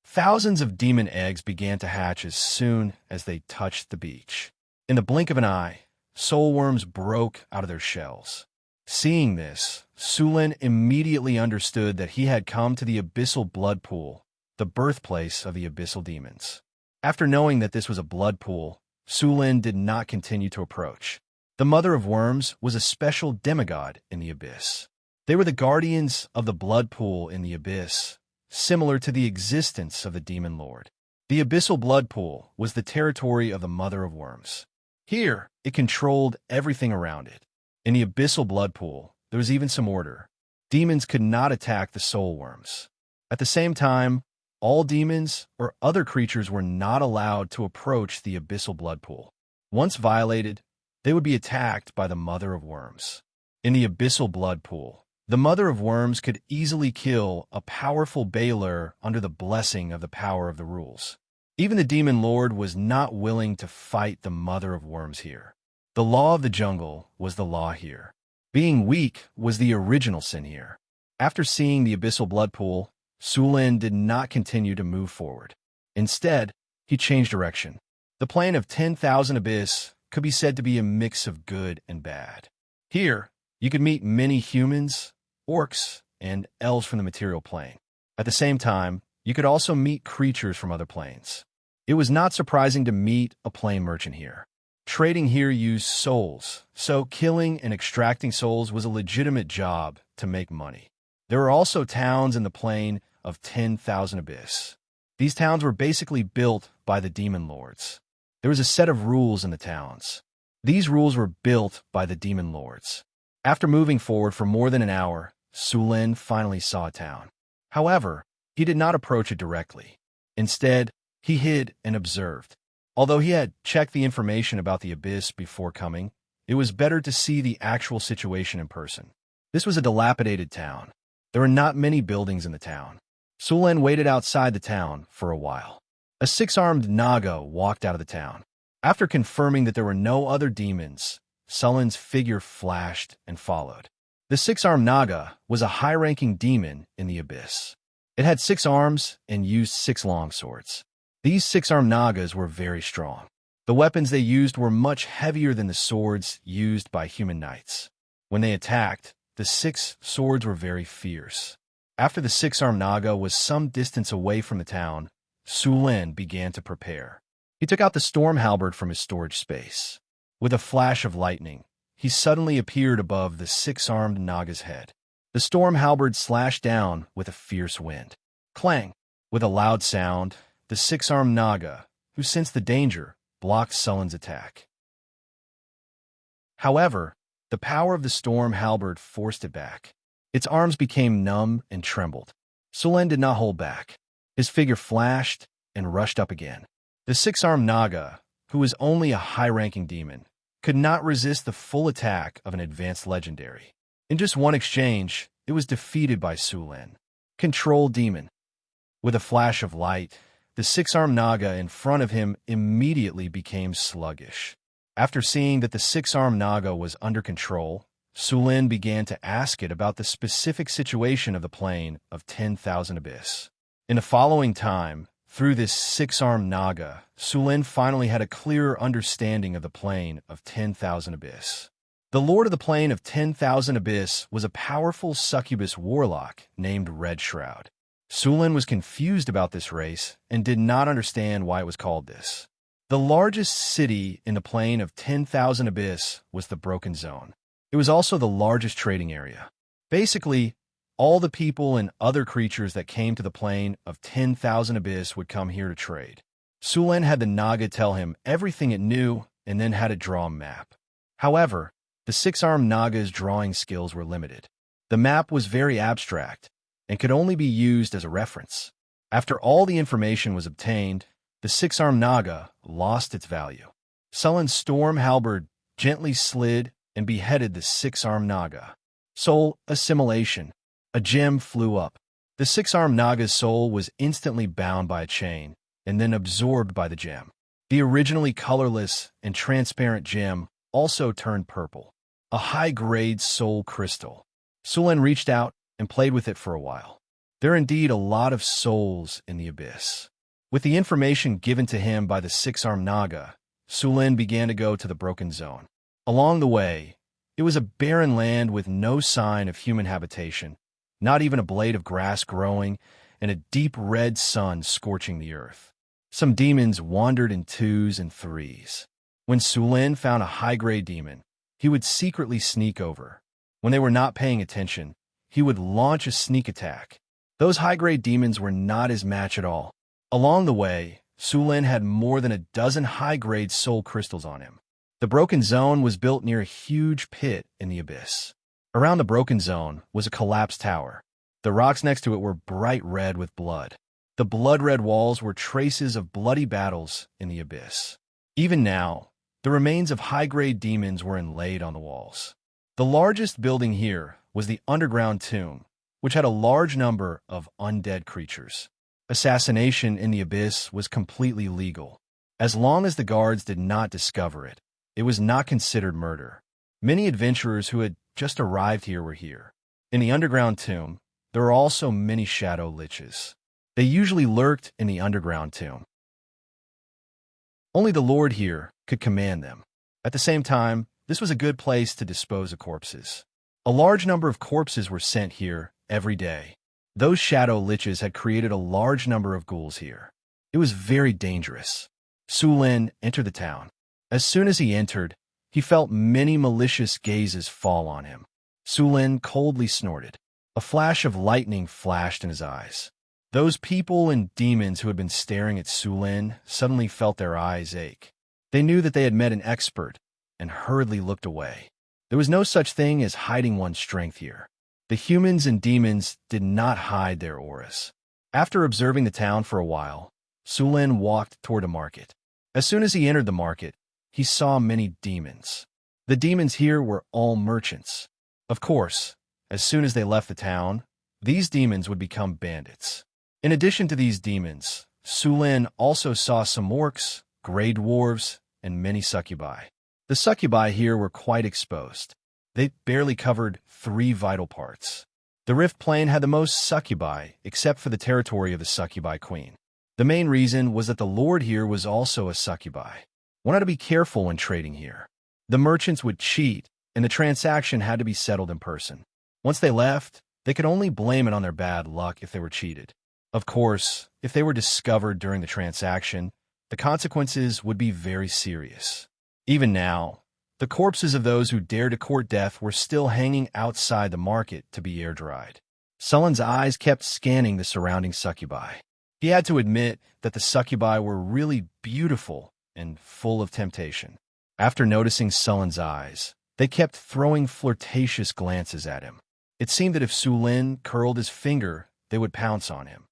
Thousands of demon eggs began to hatch as soon as they touched the beach. In the blink of an eye, soul worms broke out of their shells. Seeing this, Sulin immediately understood that he had come to the abyssal blood pool, the birthplace of the abyssal demons. After knowing that this was a blood pool, Sulin did not continue to approach. The mother of worms was a special demigod in the abyss. They were the guardians of the blood pool in the abyss, similar to the existence of the demon lord. The abyssal blood pool was the territory of the mother of worms. Here, it controlled everything around it. In the abyssal blood pool, there was even some order. Demons could not attack the soul worms. At the same time, all demons or other creatures were not allowed to approach the abyssal blood pool. Once violated, they would be attacked by the mother of worms. In the abyssal blood pool, the mother of worms could easily kill a powerful Baylor under the blessing of the power of the rules. Even the demon lord was not willing to fight the mother of worms here. The law of the jungle was the law here. Being weak was the original sin here. After seeing the abyssal blood pool, Sulin did not continue to move forward. Instead, he changed direction. The plane of 10,000 Abyss could be said to be a mix of good and bad. Here, you could meet many humans, orcs, and elves from the material plane. At the same time, you could also meet creatures from other planes. It was not surprising to meet a plane merchant here. Trading here used souls, so killing and extracting souls was a legitimate job to make money. There were also towns in the plane of 10,000 Abyss. These towns were basically built by the demon lords. There was a set of rules in the towns. These rules were built by the demon lords. After moving forward for more than an hour, Sulin finally saw a town. However, he did not approach it directly. Instead, he hid and observed. Although he had checked the information about the abyss before coming, it was better to see the actual situation in person. This was a dilapidated town. There were not many buildings in the town. Sulin waited outside the town for a while. A 6-armed Naga walked out of the town. After confirming that there were no other demons, Sulin's figure flashed and followed. The 6-armed Naga was a high-ranking demon in the abyss. It had 6 arms and used 6 longswords. These 6-armed Nagas were very strong. The weapons they used were much heavier than the swords used by human knights. When they attacked, the 6 swords were very fierce. After the 6-armed Naga was some distance away from the town, Sulin began to prepare. He took out the storm halberd from his storage space. With a flash of lightning, he suddenly appeared above the 6-armed Naga's head. The storm halberd slashed down with a fierce wind. Clang! With a loud sound, the 6-armed Naga, who sensed the danger, blocked Sulin's attack. However, the power of the storm halberd forced it back. Its arms became numb and trembled. Sulin did not hold back. His figure flashed and rushed up again. The 6-armed Naga, who was only a high-ranking demon, could not resist the full attack of an advanced legendary. In just one exchange, it was defeated by Sulin. Control Demon. With a flash of light, the six-armed Naga in front of him immediately became sluggish. After seeing that the six-armed Naga was under control, Sulin began to ask it about the specific situation of the plane of 10,000 Abyss. In the following time, through this six-armed Naga, Sulin finally had a clearer understanding of the plane of 10,000 Abyss. The Lord of the Plane of 10,000 Abyss was a powerful succubus warlock named Red Shroud. Sulin was confused about this race and did not understand why it was called this. The largest city in the Plane of 10,000 Abyss was the Broken Zone. It was also the largest trading area. Basically, all the people and other creatures that came to the Plane of 10,000 Abyss would come here to trade. Sulin had the Naga tell him everything it knew and then had it draw a map. However, the six-armed Naga's drawing skills were limited. The map was very abstract and could only be used as a reference. After all the information was obtained, the six-armed Naga lost its value. Sulin's storm halberd gently slid and beheaded the six-armed Naga. Soul assimilation. A gem flew up. The six-armed Naga's soul was instantly bound by a chain and then absorbed by the gem. The originally colorless and transparent gem also turned purple. A high-grade soul crystal. Sulin reached out and played with it for a while. There are indeed a lot of souls in the abyss. With the information given to him by the six-armed Naga, Sulin began to go to the Broken Zone. Along the way, it was a barren land with no sign of human habitation, not even a blade of grass growing, and a deep red sun scorching the earth. Some demons wandered in twos and threes. When Sulin found a high-grade demon, he would secretly sneak over. When they were not paying attention, he would launch a sneak attack. Those high-grade demons were not his match at all. Along the way, Sulin had more than a dozen high-grade soul crystals on him. The Broken Zone was built near a huge pit in the abyss. Around the Broken Zone was a collapsed tower. The rocks next to it were bright red with blood. The blood-red walls were traces of bloody battles in the abyss. Even now, the remains of high-grade demons were inlaid on the walls. The largest building here was the underground tomb, which had a large number of undead creatures. Assassination in the abyss was completely legal. As long as the guards did not discover it, it was not considered murder. Many adventurers who had just arrived here were here. In the underground tomb, there were also many shadow liches. They usually lurked in the underground tomb. Only the Lord here could command them. At the same time, this was a good place to dispose of corpses. A large number of corpses were sent here every day. Those shadow liches had created a large number of ghouls here. It was very dangerous. Sulin entered the town. As soon as he entered, he felt many malicious gazes fall on him. Sulin coldly snorted. A flash of lightning flashed in his eyes. Those people and demons who had been staring at Sulin suddenly felt their eyes ache. They knew that they had met an expert and hurriedly looked away. There was no such thing as hiding one's strength here. The humans and demons did not hide their auras. After observing the town for a while, Sulin walked toward a market. As soon as he entered the market, he saw many demons. The demons here were all merchants. Of course, as soon as they left the town, these demons would become bandits. In addition to these demons, Sulin also saw some orcs, gray dwarves, and many succubi. The succubi here were quite exposed. They barely covered 3 vital parts. The Rift Plane had the most succubi, except for the territory of the succubi queen. The main reason was that the lord here was also a succubi. One had to be careful when trading here. The merchants would cheat, and the transaction had to be settled in person. Once they left, they could only blame it on their bad luck if they were cheated. Of course, if they were discovered during the transaction, the consequences would be very serious. Even now, the corpses of those who dared to court death were still hanging outside the market to be air-dried. Sulin's eyes kept scanning the surrounding succubi. He had to admit that the succubi were really beautiful and full of temptation. After noticing Sulin's eyes, they kept throwing flirtatious glances at him. It seemed that if Sulin curled his finger, they would pounce on him.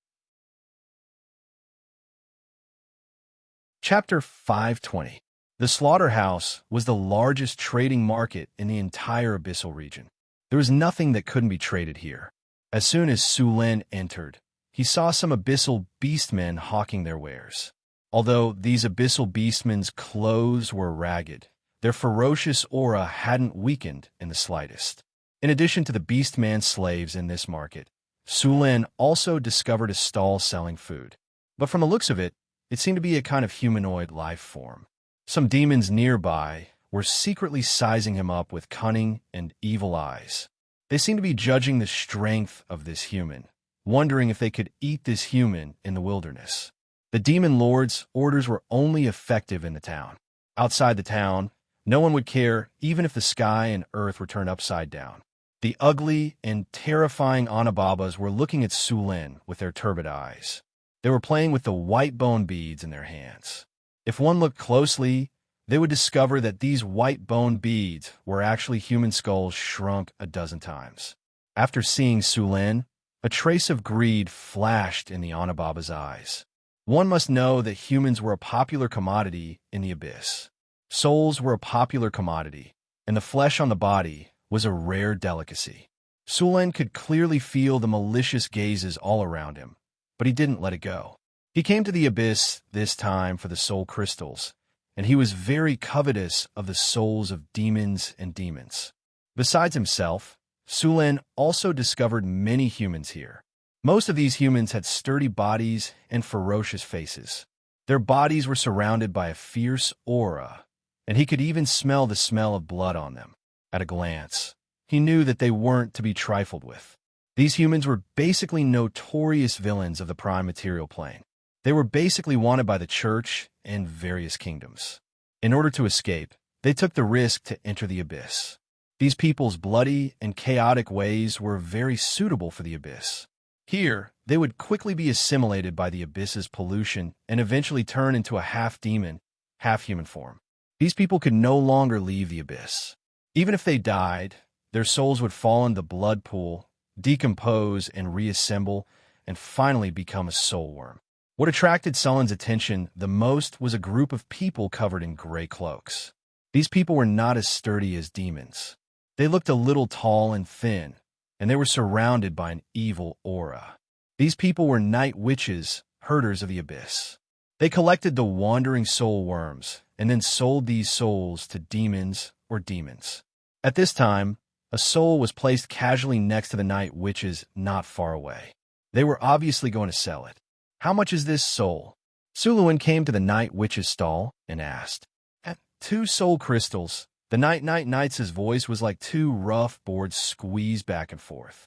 Chapter 520. The slaughterhouse was the largest trading market in the entire abyssal region. There was nothing that couldn't be traded here. As soon as Sulin entered, he saw some abyssal beastmen hawking their wares. Although these abyssal beastmen's clothes were ragged, their ferocious aura hadn't weakened in the slightest. In addition to the beastman slaves in this market, Sulin also discovered a stall selling food. But from the looks of it, it seemed to be a kind of humanoid life form. Some demons nearby were secretly sizing him up with cunning and evil eyes. They seemed to be judging the strength of this human, wondering if they could eat this human in the wilderness. The demon lord's orders were only effective in the town. Outside the town, no one would care even if the sky and earth were turned upside down. The ugly and terrifying Anababas were looking at Sulin with their turbid eyes. They were playing with the white bone beads in their hands. If one looked closely, they would discover that these white bone beads were actually human skulls shrunk a dozen times. After seeing Sulin, a trace of greed flashed in the Anababa's eyes. One must know that humans were a popular commodity in the abyss. Souls were a popular commodity, and the flesh on the body was a rare delicacy. Sulin could clearly feel the malicious gazes all around him, but he didn't let it go. He came to the abyss this time for the soul crystals, and he was very covetous of the souls of demons and demons. Besides himself, Sulin also discovered many humans here. Most of these humans had sturdy bodies and ferocious faces. Their bodies were surrounded by a fierce aura, and he could even smell the smell of blood on them. At a glance, he knew that they weren't to be trifled with. These humans were basically notorious villains of the prime material plane. They were basically wanted by the church and various kingdoms. In order to escape, they took the risk to enter the abyss. These people's bloody and chaotic ways were very suitable for the abyss. Here, they would quickly be assimilated by the abyss's pollution and eventually turn into a half-demon, half-human form. These people could no longer leave the abyss. Even if they died, their souls would fall in the blood pool, decompose and reassemble, and finally become a soul worm. What attracted Sulin's attention the most was a group of people covered in gray cloaks. These people were not as sturdy as demons. They looked a little tall and thin, and they were surrounded by an evil aura. These people were night witches, herders of the abyss. They collected the wandering soul worms and then sold these souls to demons or demons. At this time, a soul was placed casually next to the night witches not far away. They were obviously going to sell it. How much is this soul? Sulin came to the night witch's stall and asked. At 2 soul crystals. The knight's voice was like 2 rough boards squeezed back and forth.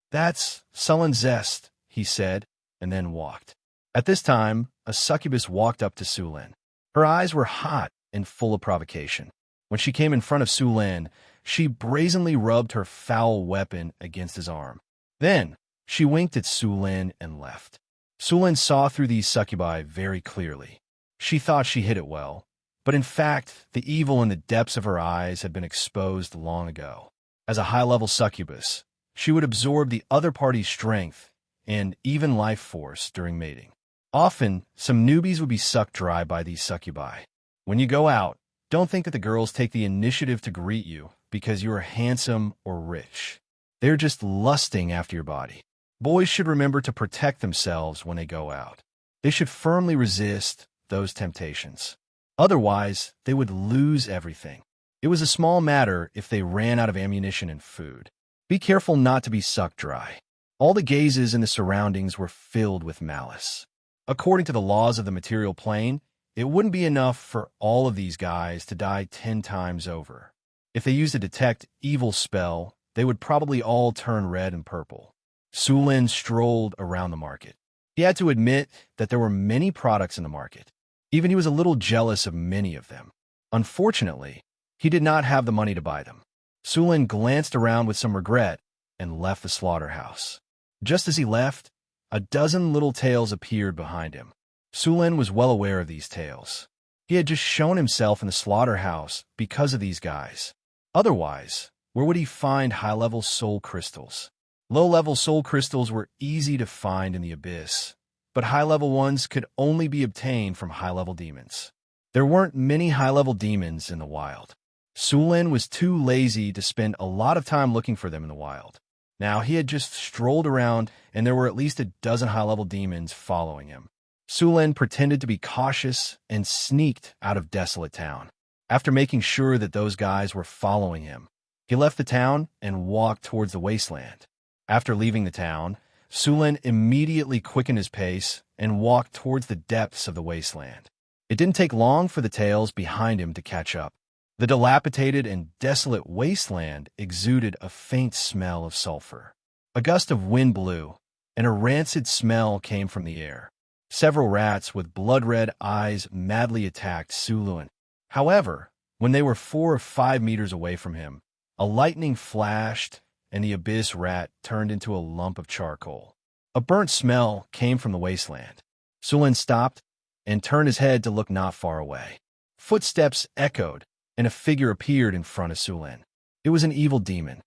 That's sullen zest, he said, and then walked. At this time, a succubus walked up to Sulin. Her eyes were hot and full of provocation. When she came in front of Sulin, she brazenly rubbed her foul weapon against his arm. Then, she winked at Sulin and left. Sulin saw through these succubi very clearly. She thought she hid it well, but in fact, the evil in the depths of her eyes had been exposed long ago. As a high-level succubus, she would absorb the other party's strength and even life force during mating. Often, some newbies would be sucked dry by these succubi. When you go out, don't think that the girls take the initiative to greet you because you are handsome or rich. They're just lusting after your body. Boys should remember to protect themselves when they go out. They should firmly resist those temptations. Otherwise, they would lose everything. It was a small matter if they ran out of ammunition and food. Be careful not to be sucked dry. All the gazes in the surroundings were filled with malice. According to the laws of the material plane, it wouldn't be enough for all of these guys to die 10 times over. If they used a detect evil spell, they would probably all turn red and purple. Sulin strolled around the market. He had to admit that there were many products in the market. Even he was a little jealous of many of them. Unfortunately, he did not have the money to buy them. Sulin glanced around with some regret and left the slaughterhouse. Just as he left, a dozen little tails appeared behind him. Sulin was well aware of these tails. He had just shown himself in the slaughterhouse because of these guys. Otherwise, where would he find high-level soul crystals? Low-level soul crystals were easy to find in the abyss, but high-level ones could only be obtained from high-level demons. There weren't many high-level demons in the wild. Sulin was too lazy to spend a lot of time looking for them in the wild. Now, he had just strolled around, and there were at least a dozen high-level demons following him. Sulin pretended to be cautious and sneaked out of Desolate Town. After making sure that those guys were following him, he left the town and walked towards the wasteland. After leaving the town, Sulin immediately quickened his pace and walked towards the depths of the wasteland. It didn't take long for the tails behind him to catch up. The dilapidated and desolate wasteland exuded a faint smell of sulfur. A gust of wind blew, and a rancid smell came from the air. Several rats with blood-red eyes madly attacked Sulin. However, when they were 4 or 5 meters away from him, a lightning flashed, and the abyss rat turned into a lump of charcoal. A burnt smell came from the wasteland. Sulin stopped and turned his head to look not far away. Footsteps echoed, and a figure appeared in front of Sulin. It was an evil demon.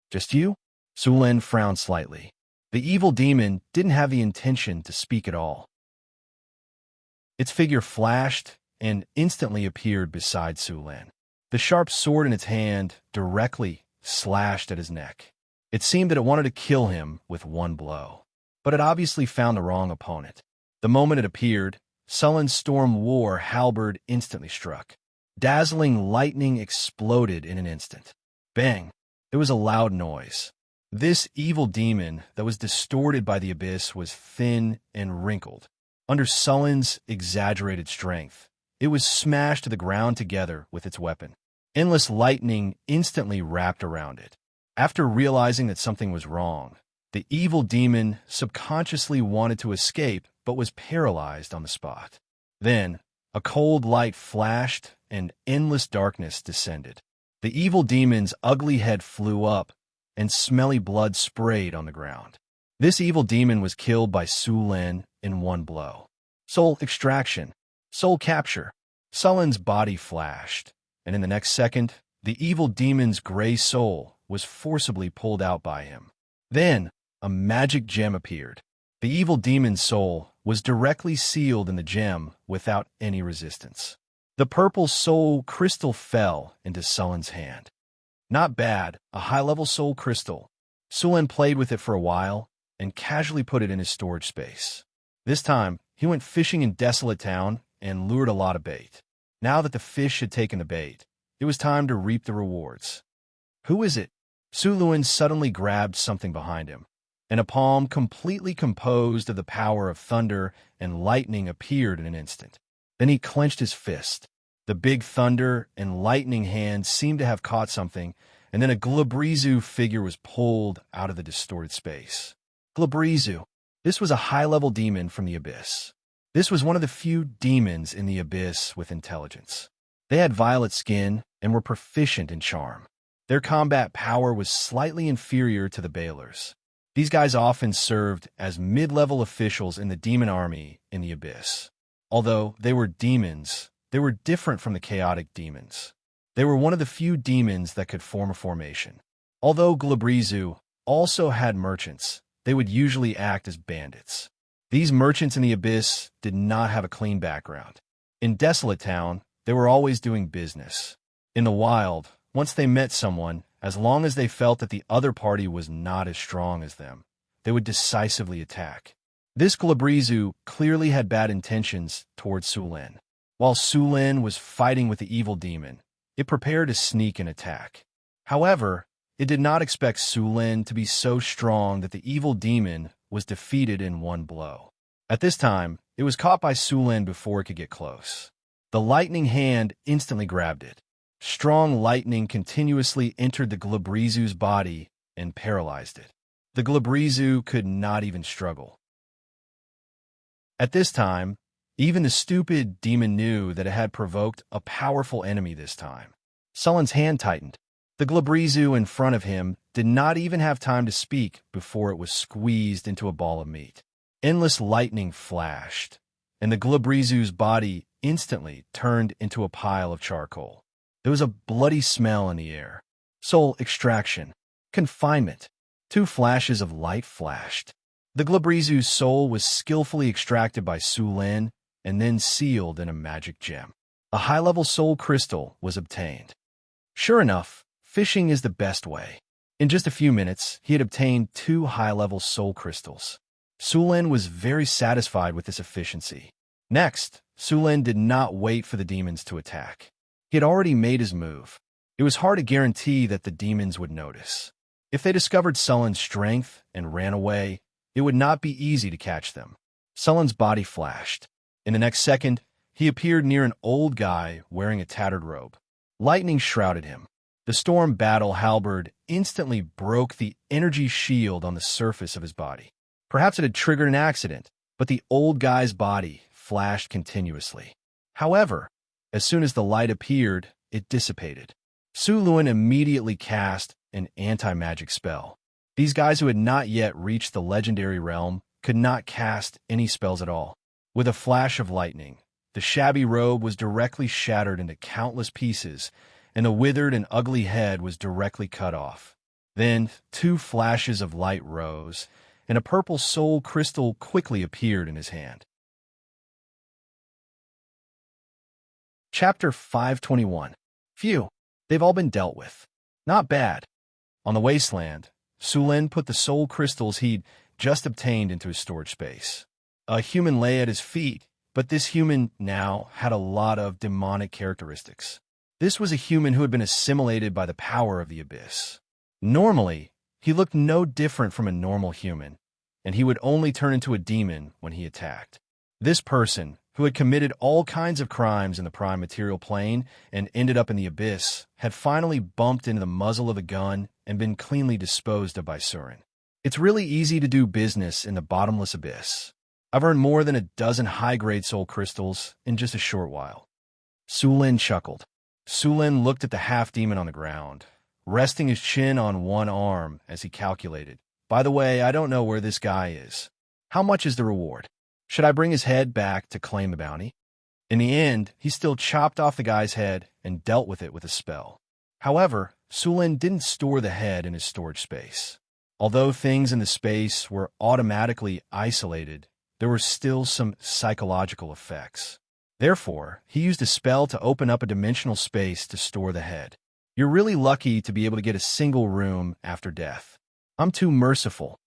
"Just you?" Sulin frowned slightly. The evil demon didn't have the intention to speak at all. Its figure flashed and instantly appeared beside Sulin. The sharp sword in its hand directly slashed at his neck. It seemed that it wanted to kill him with one blow, but it obviously found the wrong opponent. The moment it appeared, Sulin's Storm War halberd instantly struck. Dazzling lightning exploded in an instant. Bang! There was a loud noise. This evil demon that was distorted by the abyss was thin and wrinkled. Under Sulin's exaggerated strength, it was smashed to the ground together with its weapon. Endless lightning instantly wrapped around it. After realizing that something was wrong, the evil demon subconsciously wanted to escape but was paralyzed on the spot. Then, a cold light flashed and endless darkness descended. The evil demon's ugly head flew up, and smelly blood sprayed on the ground. This evil demon was killed by Sulin in one blow. Soul extraction. Soul capture. Sulin's body flashed, and in the next second, the evil demon's gray soul was forcibly pulled out by him. Then, a magic gem appeared. The evil demon's soul was directly sealed in the gem without any resistance. The purple soul crystal fell into Sulin's hand. Not bad, a high-level soul crystal. Sulin played with it for a while and casually put it in his storage space. This time, he went fishing in Desolate Town and lured a lot of bait. Now that the fish had taken the bait, it was time to reap the rewards. "Who is it?" Sulin suddenly grabbed something behind him, and a palm completely composed of the power of thunder and lightning appeared in an instant. Then he clenched his fist. The big thunder and lightning hand seemed to have caught something, and then a Glabrizu figure was pulled out of the distorted space. Glabrizu. This was a high-level demon from the abyss. This was one of the few demons in the abyss with intelligence. They had violet skin and were proficient in charm. Their combat power was slightly inferior to the Bailers. These guys often served as mid-level officials in the demon army in the abyss. Although they were demons, they were different from the chaotic demons. They were one of the few demons that could form a formation. Although Glabrizu also had merchants, they would usually act as bandits. These merchants in the abyss did not have a clean background. In Desolate Town, they were always doing business. In the wild, once they met someone, as long as they felt that the other party was not as strong as them, they would decisively attack. This Glabrizu clearly had bad intentions towards Sulin. While Sulin was fighting with the evil demon, it prepared to sneak and attack. However, it did not expect Sulin to be so strong that the evil demon was defeated in one blow. At this time, it was caught by Sulin before it could get close. The lightning hand instantly grabbed it. Strong lightning continuously entered the Glabrizu's body and paralyzed it. The Glabrizu could not even struggle. At this time, even the stupid demon knew that it had provoked a powerful enemy this time. Sulin's hand tightened. The Glabrizu in front of him did not even have time to speak before it was squeezed into a ball of meat. Endless lightning flashed, and the Glabrizu's body instantly turned into a pile of charcoal. There was a bloody smell in the air. Soul extraction. Confinement. 2 flashes of light flashed. The Glabrizu's soul was skillfully extracted by Sulin and then sealed in a magic gem. A high-level soul crystal was obtained. Sure enough, fishing is the best way. In just a few minutes, he had obtained 2 high-level soul crystals. Sulin was very satisfied with this efficiency. Next, Sulin did not wait for the demons to attack. He had already made his move. It was hard to guarantee that the demons would notice. If they discovered Sulin's strength and ran away, it would not be easy to catch them. Sulin's body flashed. In the next second, he appeared near an old guy wearing a tattered robe. Lightning shrouded him. The storm battle halberd instantly broke the energy shield on the surface of his body. Perhaps it had triggered an accident, but the old guy's body flashed continuously. However, as soon as the light appeared, it dissipated. Sulin immediately cast an anti-magic spell. These guys who had not yet reached the legendary realm could not cast any spells at all. With a flash of lightning, the shabby robe was directly shattered into countless pieces, and the withered and ugly head was directly cut off. Then 2 flashes of light rose, and a purple soul crystal quickly appeared in his hand. Chapter 521. Phew, they've all been dealt with. Not bad. On the wasteland, Sulin put the soul crystals he'd just obtained into his storage space. A human lay at his feet, but this human now had a lot of demonic characteristics. This was a human who had been assimilated by the power of the abyss. Normally, he looked no different from a normal human, and he would only turn into a demon when he attacked. This person, who had committed all kinds of crimes in the prime material plane and ended up in the abyss, had finally bumped into the muzzle of a gun and been cleanly disposed of by Surin. It's really easy to do business in the bottomless abyss. I've earned more than a dozen high-grade soul crystals in just a short while. Sulin chuckled. Sulin looked at the half-demon on the ground, resting his chin on one arm as he calculated. By the way, I don't know where this guy is. How much is the reward? Should I bring his head back to claim the bounty? In the end, he still chopped off the guy's head and dealt with it with a spell. However, Sulin didn't store the head in his storage space. Although things in the space were automatically isolated, there were still some psychological effects. Therefore, he used a spell to open up a dimensional space to store the head. You're really lucky to be able to get a single room after death. I'm too merciful.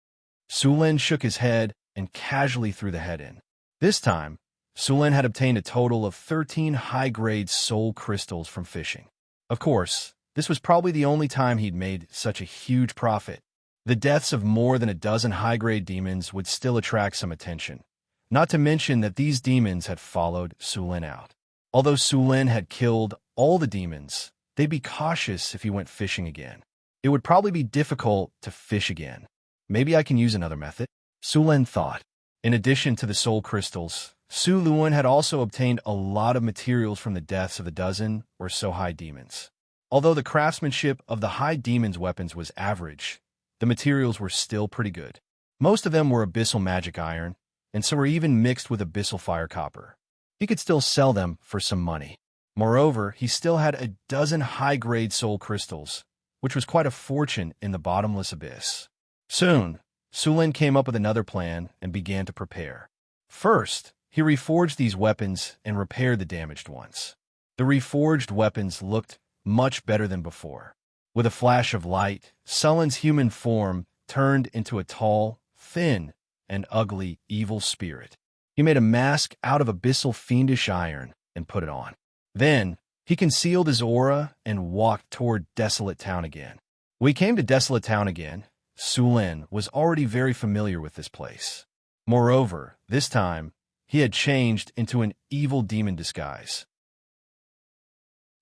Sulin shook his head and casually threw the head in. This time, Sulin had obtained a total of 13 high-grade soul crystals from fishing. Of course, this was probably the only time he'd made such a huge profit. The deaths of more than a dozen high-grade demons would still attract some attention. Not to mention that these demons had followed Sulin out. Although Sulin had killed all the demons, they'd be cautious if he went fishing again. It would probably be difficult to fish again. Maybe I can use another method, Sulin thought. In addition to the soul crystals, Sulin had also obtained a lot of materials from the deaths of a dozen or so high demons. Although the craftsmanship of the high demons' weapons was average, the materials were still pretty good. Most of them were abyssal magic iron, and some were even mixed with abyssal fire copper. He could still sell them for some money. Moreover, he still had a dozen high-grade soul crystals, which was quite a fortune in the bottomless abyss. Soon, Sulin came up with another plan and began to prepare. First, he reforged these weapons and repaired the damaged ones. The reforged weapons looked much better than before. With a flash of light, Sulin's human form turned into a tall, thin, and ugly evil spirit. He made a mask out of abyssal fiendish iron and put it on. Then, he concealed his aura and walked toward Desolate Town again. When he came to Desolate Town again, Sulin was already very familiar with this place. Moreover, this time, he had changed into an evil demon disguise.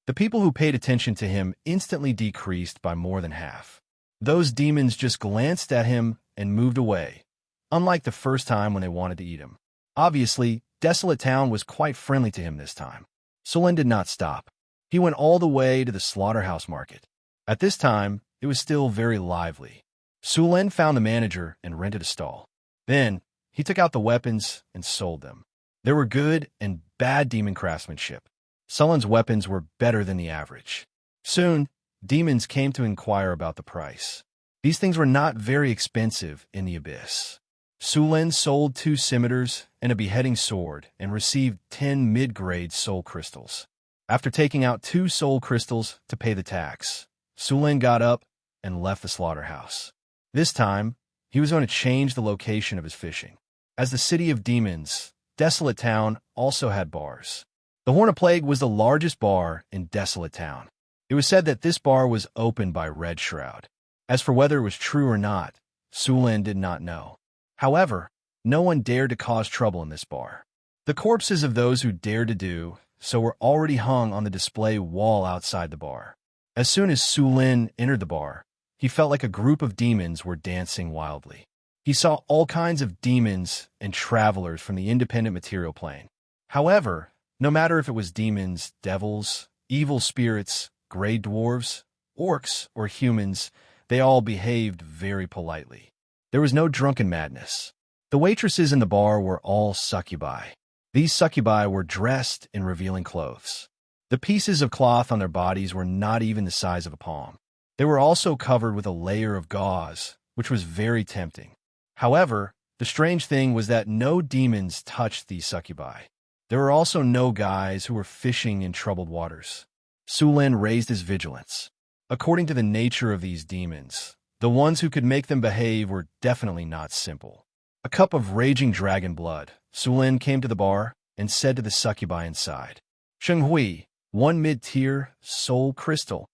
The people who paid attention to him instantly decreased by more than half. Those demons just glanced at him and moved away, unlike the first time when they wanted to eat him. Obviously, Desolate Town was quite friendly to him this time. Sulin did not stop. He went all the way to the slaughterhouse market. At this time, it was still very lively. Sulin found the manager and rented a stall. Then, he took out the weapons and sold them. There were good and bad demon craftsmanship. Sulin's weapons were better than the average. Soon, demons came to inquire about the price. These things were not very expensive in the abyss. Sulin sold 2 scimitars and a beheading sword and received 10 mid-grade soul crystals. After taking out 2 soul crystals to pay the tax, Sulin got up and left the slaughterhouse. This time, he was going to change the location of his fishing. As the city of demons, Desolate Town also had bars. The Horn of Plague was the largest bar in Desolate Town. It was said that this bar was opened by Red Shroud. As for whether it was true or not, Sulin did not know. However, no one dared to cause trouble in this bar. The corpses of those who dared to do so were already hung on the display wall outside the bar. As soon as Sulin entered the bar, he felt like a group of demons were dancing wildly. He saw all kinds of demons and travelers from the independent material plane. However, no matter if it was demons, devils, evil spirits, gray dwarves, orcs, or humans, they all behaved very politely. There was no drunken madness. The waitresses in the bar were all succubi. These succubi were dressed in revealing clothes. The pieces of cloth on their bodies were not even the size of a palm. They were also covered with a layer of gauze, which was very tempting. However, the strange thing was that no demons touched these succubi. There were also no guys who were fishing in troubled waters. Sulin raised his vigilance. According to the nature of these demons, the ones who could make them behave were definitely not simple. A cup of raging dragon blood, Sulin came to the bar and said to the succubi inside, "Shenghui, 1 mid-tier soul crystal."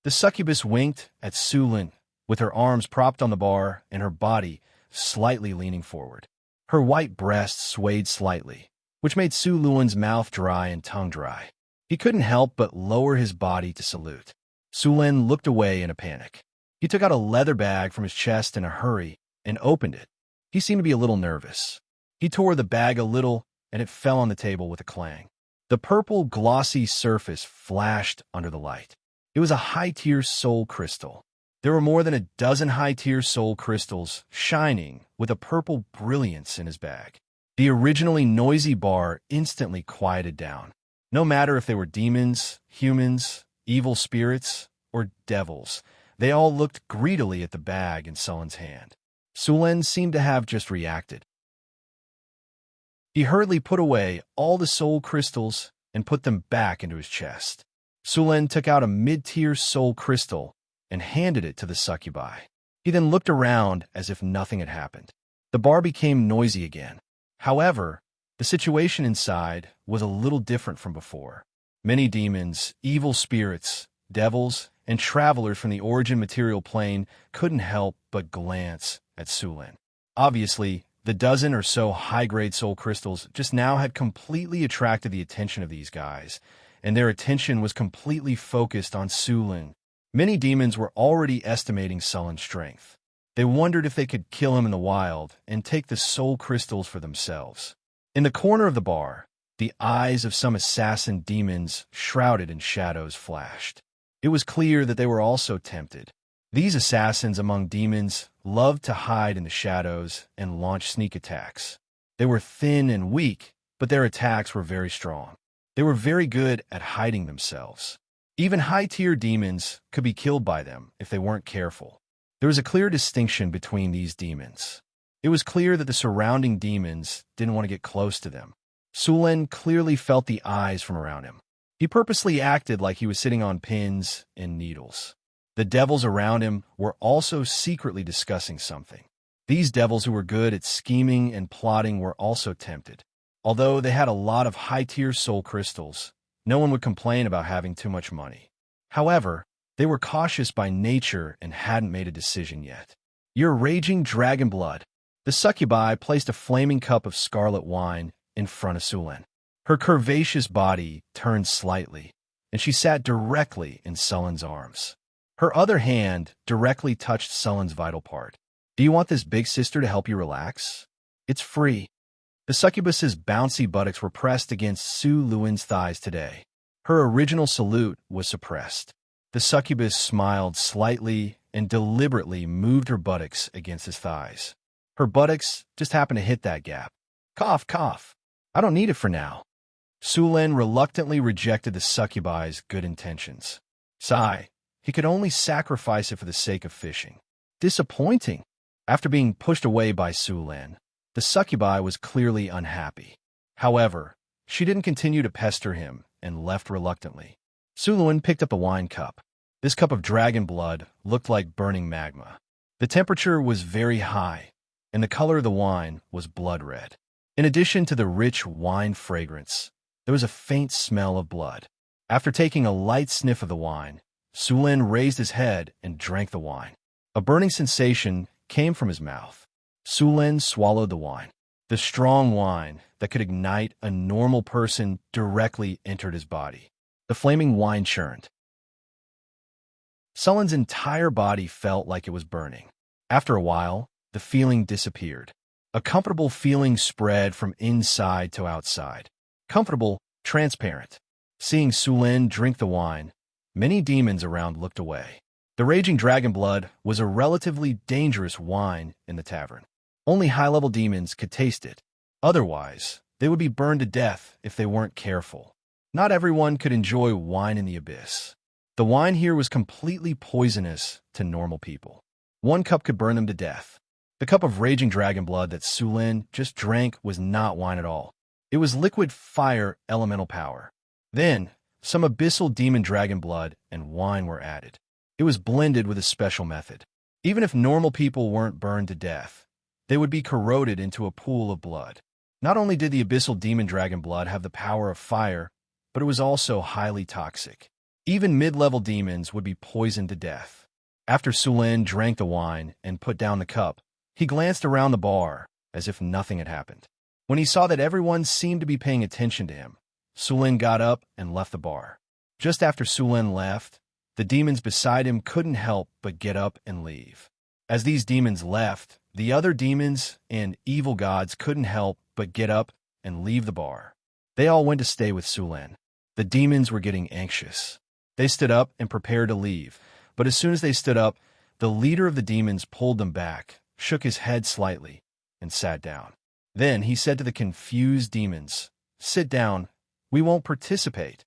The succubus winked at Sulin, with her arms propped on the bar and her body slightly leaning forward. Her white breast swayed slightly, which made Sulin's mouth dry and tongue dry. He couldn't help but lower his body to salute. Sulin looked away in a panic. He took out a leather bag from his chest in a hurry and opened it. He seemed to be a little nervous. He tore the bag a little, and it fell on the table with a clang. The purple, glossy surface flashed under the light. It was a high-tier soul crystal. There were more than a dozen high-tier soul crystals shining with a purple brilliance in his bag. The originally noisy bar instantly quieted down. No matter if they were demons, humans, evil spirits, or devils, they all looked greedily at the bag in Sulin's hand. Sulin seemed to have just reacted. He hurriedly put away all the soul crystals and put them back into his chest. Sulin took out a mid-tier soul crystal and handed it to the succubi. He then looked around as if nothing had happened. The bar became noisy again. However, the situation inside was a little different from before. Many demons, evil spirits, devils, and travelers from the origin material plane couldn't help but glance at Sulin. Obviously, the dozen or so high-grade soul crystals just now had completely attracted the attention of these guys, and their attention was completely focused on Sulin. Many demons were already estimating Sulin's strength. They wondered if they could kill him in the wild and take the soul crystals for themselves. In the corner of the bar, the eyes of some assassin demons shrouded in shadows flashed. It was clear that they were also tempted. These assassins among demons loved to hide in the shadows and launch sneak attacks. They were thin and weak, but their attacks were very strong. They were very good at hiding themselves. Even high-tier demons could be killed by them if they weren't careful. There was a clear distinction between these demons. It was clear that the surrounding demons didn't want to get close to them. Sulin clearly felt the eyes from around him. He purposely acted like he was sitting on pins and needles. The devils around him were also secretly discussing something. These devils who were good at scheming and plotting were also tempted. Although they had a lot of high-tier soul crystals, no one would complain about having too much money. However, they were cautious by nature and hadn't made a decision yet. "Your raging dragon blood." The succubi placed a flaming cup of scarlet wine in front of Sulin. Her curvaceous body turned slightly, and she sat directly in Sulin's arms. Her other hand directly touched Sulin's vital part. "Do you want this big sister to help you relax? It's free." The succubus's bouncy buttocks were pressed against Sulin's thighs today. Her original salute was suppressed. The succubus smiled slightly and deliberately moved her buttocks against his thighs. Her buttocks just happened to hit that gap. "Cough, cough. I don't need it for now." Sulin reluctantly rejected the succubi's good intentions. Sigh. He could only sacrifice it for the sake of fishing. Disappointing. After being pushed away by Sulin, the succubi was clearly unhappy. However, she didn't continue to pester him and left reluctantly. Sulin picked up the wine cup. This cup of dragon blood looked like burning magma. The temperature was very high, and the color of the wine was blood red. In addition to the rich wine fragrance, there was a faint smell of blood. After taking a light sniff of the wine, Sulin raised his head and drank the wine. A burning sensation came from his mouth. Sulin swallowed the wine. The strong wine that could ignite a normal person directly entered his body. The flaming wine churned. Sulin's entire body felt like it was burning. After a while, the feeling disappeared. A comfortable feeling spread from inside to outside. Comfortable, transparent. Seeing Sulin drink the wine, many demons around looked away. The raging dragon blood was a relatively dangerous wine in the tavern. Only high-level demons could taste it. Otherwise, they would be burned to death if they weren't careful. Not everyone could enjoy wine in the abyss. The wine here was completely poisonous to normal people. One cup could burn them to death. The cup of raging dragon blood that Sulin just drank was not wine at all. It was liquid fire elemental power. Then, some abyssal demon dragon blood and wine were added. It was blended with a special method. Even if normal people weren't burned to death, they would be corroded into a pool of blood. Not only did the abyssal demon dragon blood have the power of fire, but it was also highly toxic. Even mid-level demons would be poisoned to death. After Sulin drank the wine and put down the cup, he glanced around the bar as if nothing had happened. When he saw that everyone seemed to be paying attention to him, Sulin got up and left the bar. Just after Sulin left, the demons beside him couldn't help but get up and leave. As these demons left, the other demons and evil gods couldn't help but get up and leave the bar. They all went to stay with Sulin. The demons were getting anxious. They stood up and prepared to leave, but as soon as they stood up, the leader of the demons pulled them back, shook his head slightly, and sat down. Then he said to the confused demons, "Sit down, we won't participate."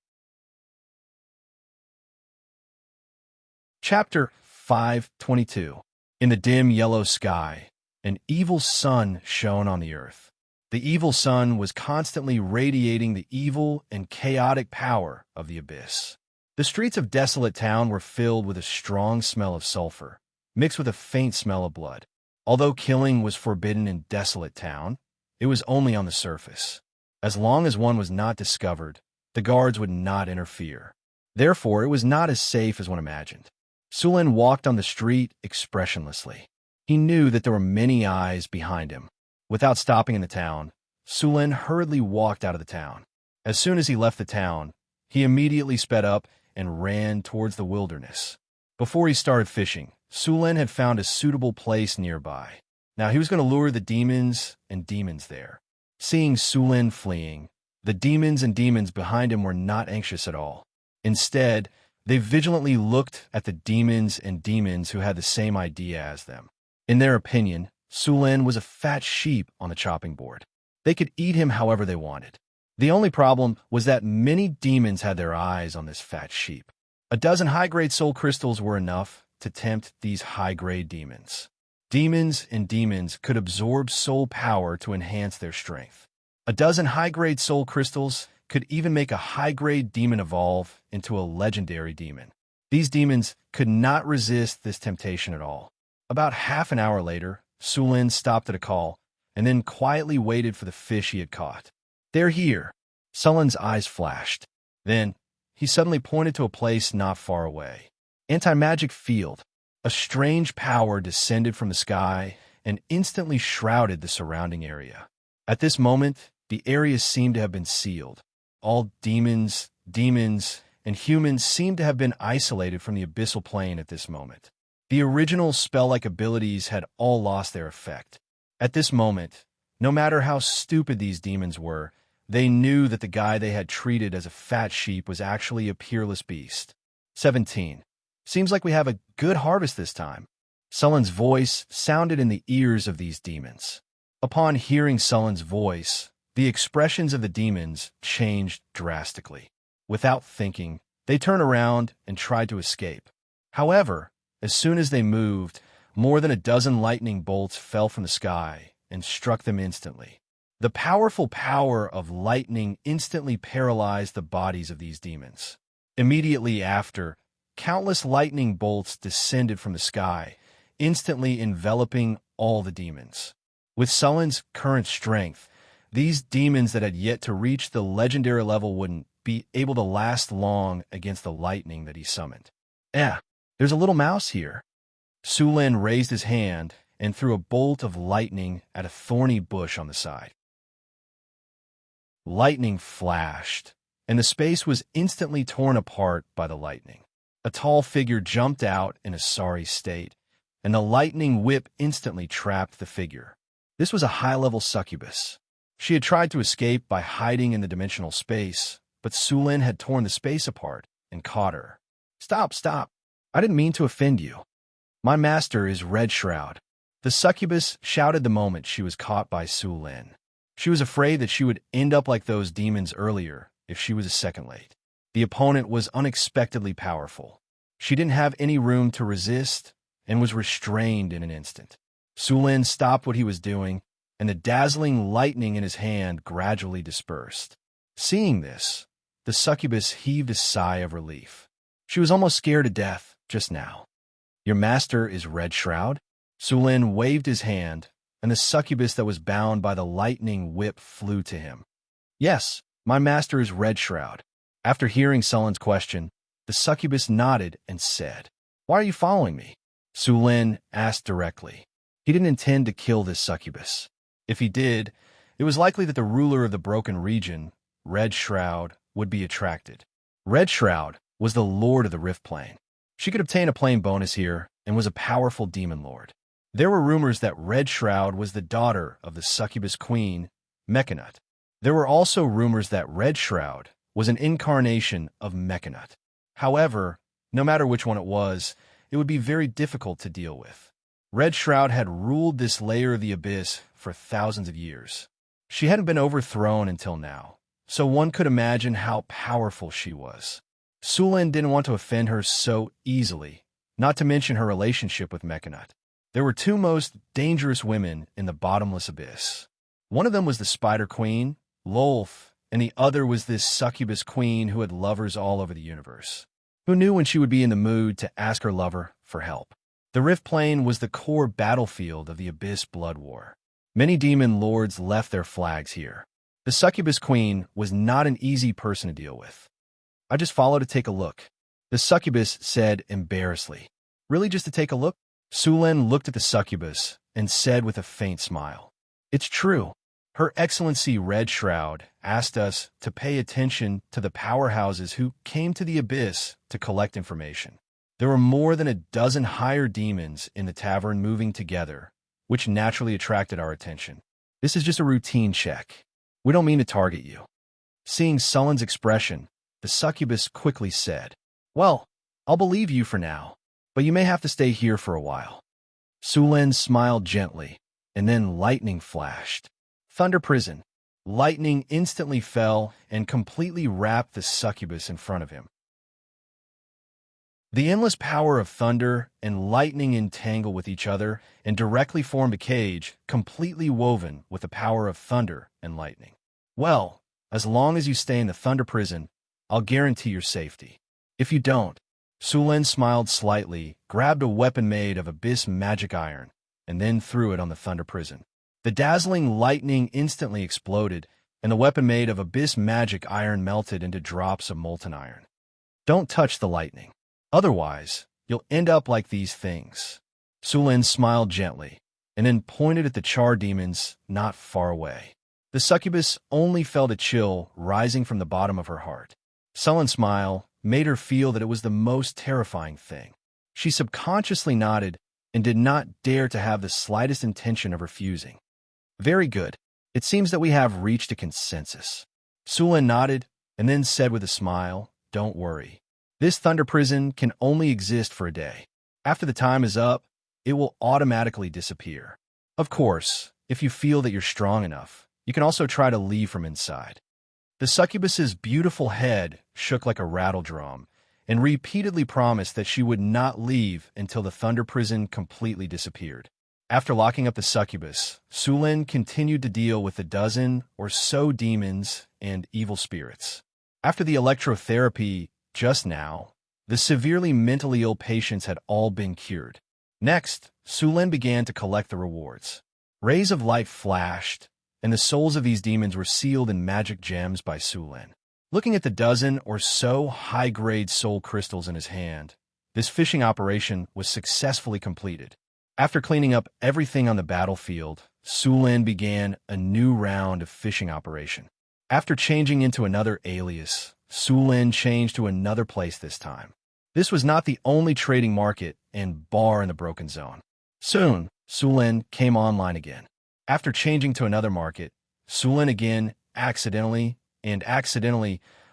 Chapter 5:22. In the dim yellow sky, an evil sun shone on the earth. The evil sun was constantly radiating the evil and chaotic power of the abyss. The streets of Desolate Town were filled with a strong smell of sulfur, mixed with a faint smell of blood. Although killing was forbidden in Desolate Town, it was only on the surface. As long as one was not discovered, the guards would not interfere. Therefore, it was not as safe as one imagined. Sulin walked on the street expressionlessly. He knew that there were many eyes behind him. Without stopping in the town, Sulin hurriedly walked out of the town. As soon as he left the town, he immediately sped up and ran towards the wilderness. Before he started fishing, Sulin had found a suitable place nearby. Now he was going to lure the demons and demons there. Seeing Sulin fleeing, the demons and demons behind him were not anxious at all. Instead, they vigilantly looked at the demons and demons who had the same idea as them. In their opinion, Sulin was a fat sheep on the chopping board. They could eat him however they wanted. The only problem was that many demons had their eyes on this fat sheep. A dozen high-grade soul crystals were enough to tempt these high-grade demons. Demons and demons could absorb soul power to enhance their strength. A dozen high-grade soul crystals could even make a high-grade demon evolve into a legendary demon. These demons could not resist this temptation at all. About half an hour later, Sulin stopped at a call and then quietly waited for the fish he had caught. "They're here." Sulin's eyes flashed. Then, he suddenly pointed to a place not far away. Anti-magic field. A strange power descended from the sky and instantly shrouded the surrounding area. At this moment, the area seemed to have been sealed. All demons, and humans seemed to have been isolated from the abyssal plane at this moment. The original spell-like abilities had all lost their effect. At this moment, no matter how stupid these demons were, they knew that the guy they had treated as a fat sheep was actually a peerless beast. 17. Seems like we have a good harvest this time. Sulin's voice sounded in the ears of these demons. Upon hearing Sulin's voice, the expressions of the demons changed drastically. Without thinking, they turned around and tried to escape. However, as soon as they moved, more than a dozen lightning bolts fell from the sky and struck them instantly. The powerful power of lightning instantly paralyzed the bodies of these demons. Immediately after, countless lightning bolts descended from the sky, instantly enveloping all the demons. With Sullen's current strength, these demons that had yet to reach the legendary level wouldn't be able to last long against the lightning that he summoned. There's a little mouse here. Sulin raised his hand and threw a bolt of lightning at a thorny bush on the side. Lightning flashed, and the space was instantly torn apart by the lightning. A tall figure jumped out in a sorry state, and the lightning whip instantly trapped the figure. This was a high-level succubus. She had tried to escape by hiding in the dimensional space, but Sulin had torn the space apart and caught her. Stop! I didn't mean to offend you. My master is Red Shroud. The succubus shouted the moment she was caught by Sulin. She was afraid that she would end up like those demons earlier if she was a second late. The opponent was unexpectedly powerful. She didn't have any room to resist and was restrained in an instant. Sulin stopped what he was doing, and the dazzling lightning in his hand gradually dispersed. Seeing this, the succubus heaved a sigh of relief. She was almost scared to death just now. Your master is Red Shroud? Sulin waved his hand, and the succubus that was bound by the lightning whip flew to him. Yes, my master is Red Shroud. After hearing Sullin's question, the succubus nodded and said, Why are you following me? Sulin asked directly. He didn't intend to kill this succubus. If he did, it was likely that the ruler of the broken region, Red Shroud, would be attracted. Red Shroud was the lord of the Rift Plane. She could obtain a plane bonus here and was a powerful demon lord. There were rumors that Red Shroud was the daughter of the succubus queen, Mechanut. There were also rumors that Red Shroud was an incarnation of Mechanut. However, no matter which one it would be very difficult to deal with. Red Shroud had ruled this layer of the abyss for thousands of years. She hadn't been overthrown until now, so one could imagine how powerful she was. Sulin didn't want to offend her so easily, not to mention her relationship with Mechanut. There were two most dangerous women in the bottomless abyss. One of them was the Spider Queen, Lolth, and the other was this succubus queen who had lovers all over the universe. Who knew when she would be in the mood to ask her lover for help? The Rift Plane was the core battlefield of the Abyss Blood War. Many demon lords left their flags here. The succubus queen was not an easy person to deal with. I just followed to take a look, the succubus said embarrassedly. Really, just to take a look? Sulin looked at the succubus and said with a faint smile. It's true. Her Excellency Red Shroud asked us to pay attention to the powerhouses who came to the abyss to collect information. There were more than a dozen higher demons in the tavern moving together, which naturally attracted our attention. This is just a routine check. We don't mean to target you. Seeing Sullin's expression, the succubus quickly said, Well, I'll believe you for now, but you may have to stay here for a while. Sulin smiled gently, and then lightning flashed. Thunder Prison. Lightning instantly fell and completely wrapped the succubus in front of him. The endless power of thunder and lightning entangle with each other and directly formed a cage completely woven with the power of thunder and lightning. Well, as long as you stay in the Thunder Prison, I'll guarantee your safety. If you don't, Sulin smiled slightly, grabbed a weapon made of abyss magic iron, and then threw it on the Thunder Prison. The dazzling lightning instantly exploded, and the weapon made of abyss magic iron melted into drops of molten iron. Don't touch the lightning. Otherwise, you'll end up like these things. Sulin smiled gently, and then pointed at the char demons not far away. The succubus only felt a chill rising from the bottom of her heart. Sullen's smile made her feel that it was the most terrifying thing. She subconsciously nodded and did not dare to have the slightest intention of refusing. Very good. It seems that we have reached a consensus. Sulin nodded and then said with a smile, Don't worry. This Thunder Prison can only exist for a day. After the time is up, it will automatically disappear. Of course, if you feel that you're strong enough, you can also try to leave from inside. The succubus's beautiful head shook like a rattle drum and repeatedly promised that she would not leave until the Thunder Prison completely disappeared. After locking up the succubus, Sulin continued to deal with a dozen or so demons and evil spirits. After the electrotherapy just now, the severely mentally ill patients had all been cured. Next, Sulin began to collect the rewards. Rays of light flashed, and the souls of these demons were sealed in magic gems by Sulin. Looking at the dozen or so high-grade soul crystals in his hand, this fishing operation was successfully completed. After cleaning up everything on the battlefield, Sulin began a new round of fishing operation. After changing into another alias, Sulin changed to another place this time. This was not the only trading market and bar in the Broken Zone. Soon, Sulin came online again. After changing to another market, Sulin again accidentally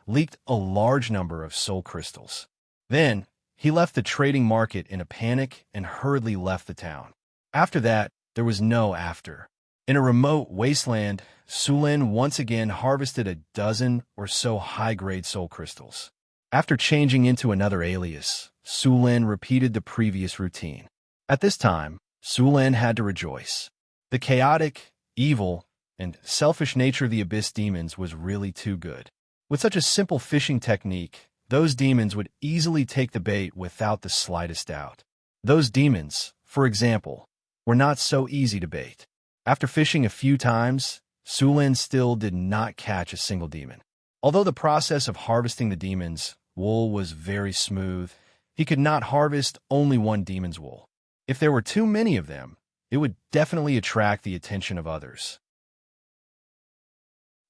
leaked a large number of soul crystals. Then, he left the trading market in a panic and hurriedly left the town. After that, there was no after. In a remote wasteland, Sulin once again harvested a dozen or so high-grade soul crystals. After changing into another alias, Sulin repeated the previous routine. At this time, Sulin had to rejoice. The chaotic, evil, and selfish nature of the Abyss demons was really too good. With such a simple fishing technique, those demons would easily take the bait without the slightest doubt. Those demons, for example, were not so easy to bait. After fishing a few times, Sulin still did not catch a single demon. Although the process of harvesting the demon's wool was very smooth, he could not harvest only one demon's wool. If there were too many of them, it would definitely attract the attention of others.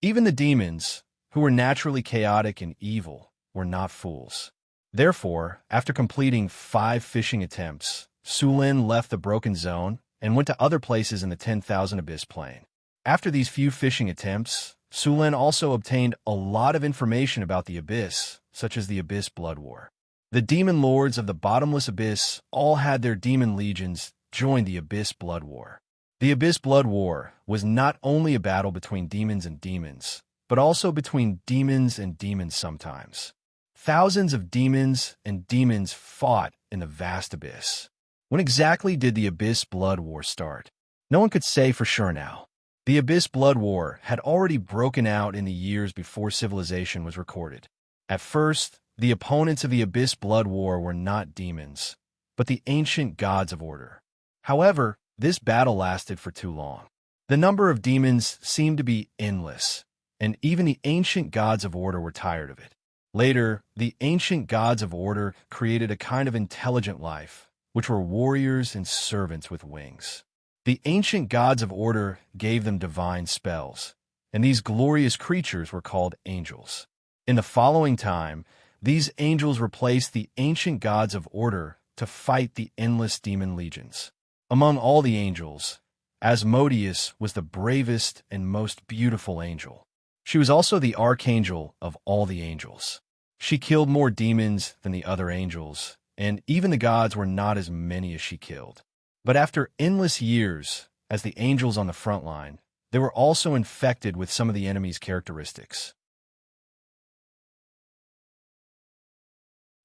Even the demons, who were naturally chaotic and evil, were not fools. Therefore, after completing 5 fishing attempts, Sulin left the Broken Zone and went to other places in the 10,000 Abyss Plain. After these few fishing attempts, Sulin also obtained a lot of information about the Abyss, such as the Abyss Blood War. The demon lords of the Bottomless Abyss all had their demon legions join the Abyss Blood War. The Abyss Blood War was not only a battle between demons and demons, but also between demons and demons sometimes. Thousands of demons and demons fought in the vast abyss. When exactly did the Abyss Blood War start? No one could say for sure now. The Abyss Blood War had already broken out in the years before civilization was recorded. At first, the opponents of the Abyss Blood War were not demons, but the ancient gods of order. However, this battle lasted for too long. The number of demons seemed to be endless, and even the ancient gods of order were tired of it. Later, the ancient gods of order created a kind of intelligent life, which were warriors and servants with wings. The ancient gods of order gave them divine spells, and these glorious creatures were called angels. In the following time, these angels replaced the ancient gods of order to fight the endless demon legions. Among all the angels, Asmodeus was the bravest and most beautiful angel. She was also the archangel of all the angels. She killed more demons than the other angels, and even the gods were not as many as she killed. But after endless years, as the angels on the front line, they were also infected with some of the enemy's characteristics.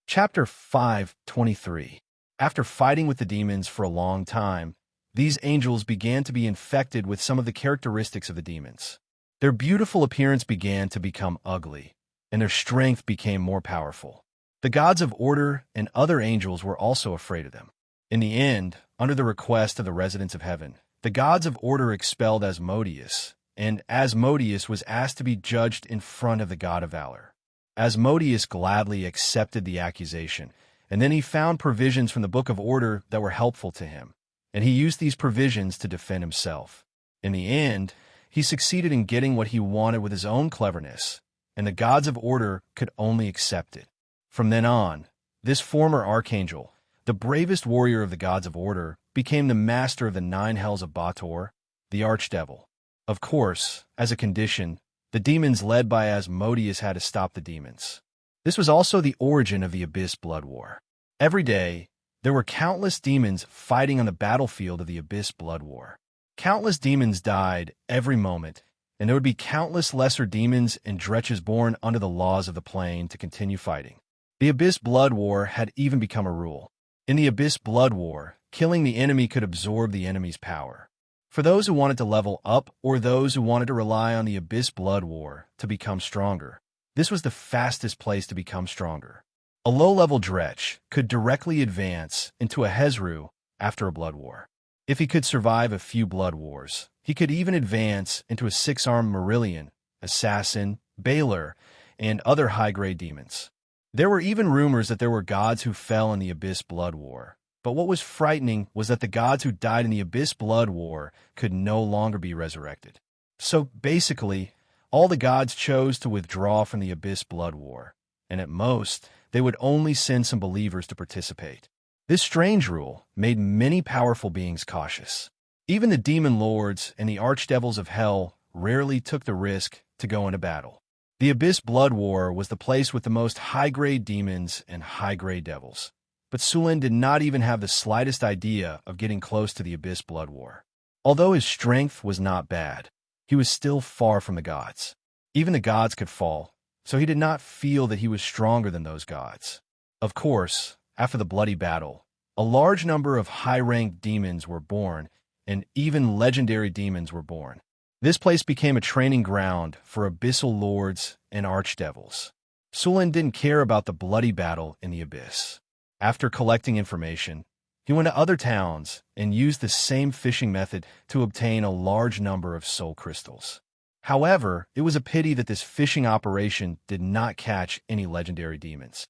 Chapter 5:23. After fighting with the demons for a long time, these angels began to be infected with some of the characteristics of the demons. Their beautiful appearance began to become ugly, and their strength became more powerful. The gods of order and other angels were also afraid of them. In the end, under the request of the residents of heaven, the gods of order expelled Asmodeus, and Asmodeus was asked to be judged in front of the god of valor. Asmodeus gladly accepted the accusation, and then he found provisions from the Book of Order that were helpful to him, and he used these provisions to defend himself. In the end, he succeeded in getting what he wanted with his own cleverness, and the gods of order could only accept it. From then on, this former archangel, the bravest warrior of the gods of order, became the master of the 9 hells of Bator, the archdevil. Of course, as a condition, the demons led by Asmodeus had to stop the demons. This was also the origin of the Abyss Blood War. Every day, there were countless demons fighting on the battlefield of the Abyss Blood War. Countless demons died every moment, and there would be countless lesser demons and dretches born under the laws of the plane to continue fighting. The Abyss Blood War had even become a rule. In the Abyss Blood War, killing the enemy could absorb the enemy's power. For those who wanted to level up or those who wanted to rely on the Abyss Blood War to become stronger, this was the fastest place to become stronger. A low-level Dretch could directly advance into a Hezru after a blood war. If he could survive a few blood wars, he could even advance into a 6-armed Marillion, Assassin, Baylor, and other high-grade demons. There were even rumors that there were gods who fell in the Abyss Blood War, but what was frightening was that the gods who died in the Abyss Blood War could no longer be resurrected. So basically, all the gods chose to withdraw from the Abyss Blood War, and at most, they would only send some believers to participate. This strange rule made many powerful beings cautious. Even the demon lords and the archdevils of hell rarely took the risk to go into battle. The Abyss Blood War was the place with the most high-grade demons and high-grade devils. But Sulin did not even have the slightest idea of getting close to the Abyss Blood War. Although his strength was not bad, he was still far from the gods. Even the gods could fall, so he did not feel that he was stronger than those gods. Of course, after the bloody battle, a large number of high-ranked demons were born, and even legendary demons were born. This place became a training ground for abyssal lords and archdevils. Sulin didn't care about the bloody battle in the abyss. After collecting information, he went to other towns and used the same fishing method to obtain a large number of soul crystals. However, it was a pity that this fishing operation did not catch any legendary demons.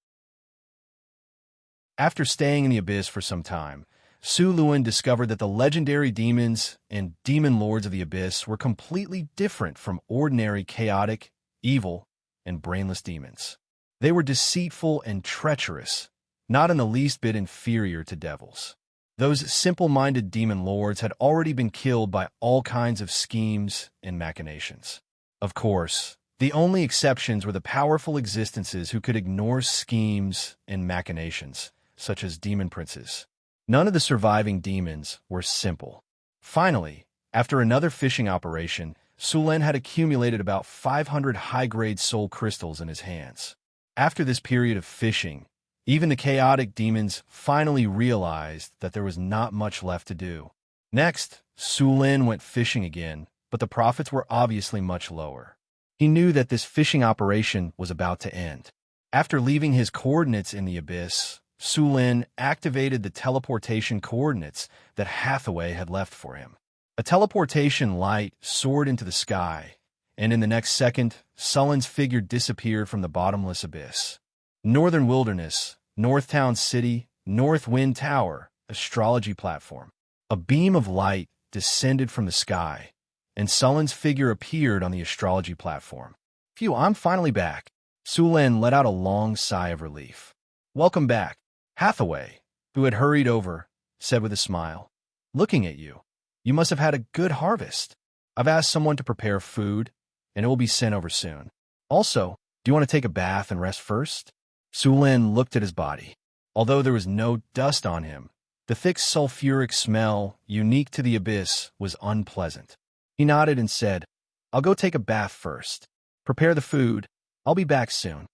After staying in the abyss for some time, Su Luin discovered that the legendary demons and demon lords of the abyss were completely different from ordinary chaotic, evil, and brainless demons. They were deceitful and treacherous, not in the least bit inferior to devils. Those simple-minded demon lords had already been killed by all kinds of schemes and machinations. Of course, the only exceptions were the powerful existences who could ignore schemes and machinations, such as demon princes. None of the surviving demons were simple. Finally, after another fishing operation, Sulin had accumulated about 500 high-grade soul crystals in his hands. After this period of fishing, even the chaotic demons finally realized that there was not much left to do. Next, Sulin went fishing again, but the profits were obviously much lower. He knew that this fishing operation was about to end. After leaving his coordinates in the abyss, Sulin activated the teleportation coordinates that Hathaway had left for him. A teleportation light soared into the sky, and in the next second, Sullin's figure disappeared from the bottomless abyss. Northern Wilderness, Northtown City, North Wind Tower, astrology platform. A beam of light descended from the sky, and Sullin's figure appeared on the astrology platform. Phew, I'm finally back. Sulin let out a long sigh of relief. Welcome back. Hathaway, who had hurried over, said with a smile, "Looking at you, you must have had a good harvest. I've asked someone to prepare food, and it will be sent over soon. Also, do you want to take a bath and rest first?" Sulin looked at his body. Although there was no dust on him, the thick sulfuric smell, unique to the abyss, was unpleasant. He nodded and said, "I'll go take a bath first. Prepare the food. I'll be back soon."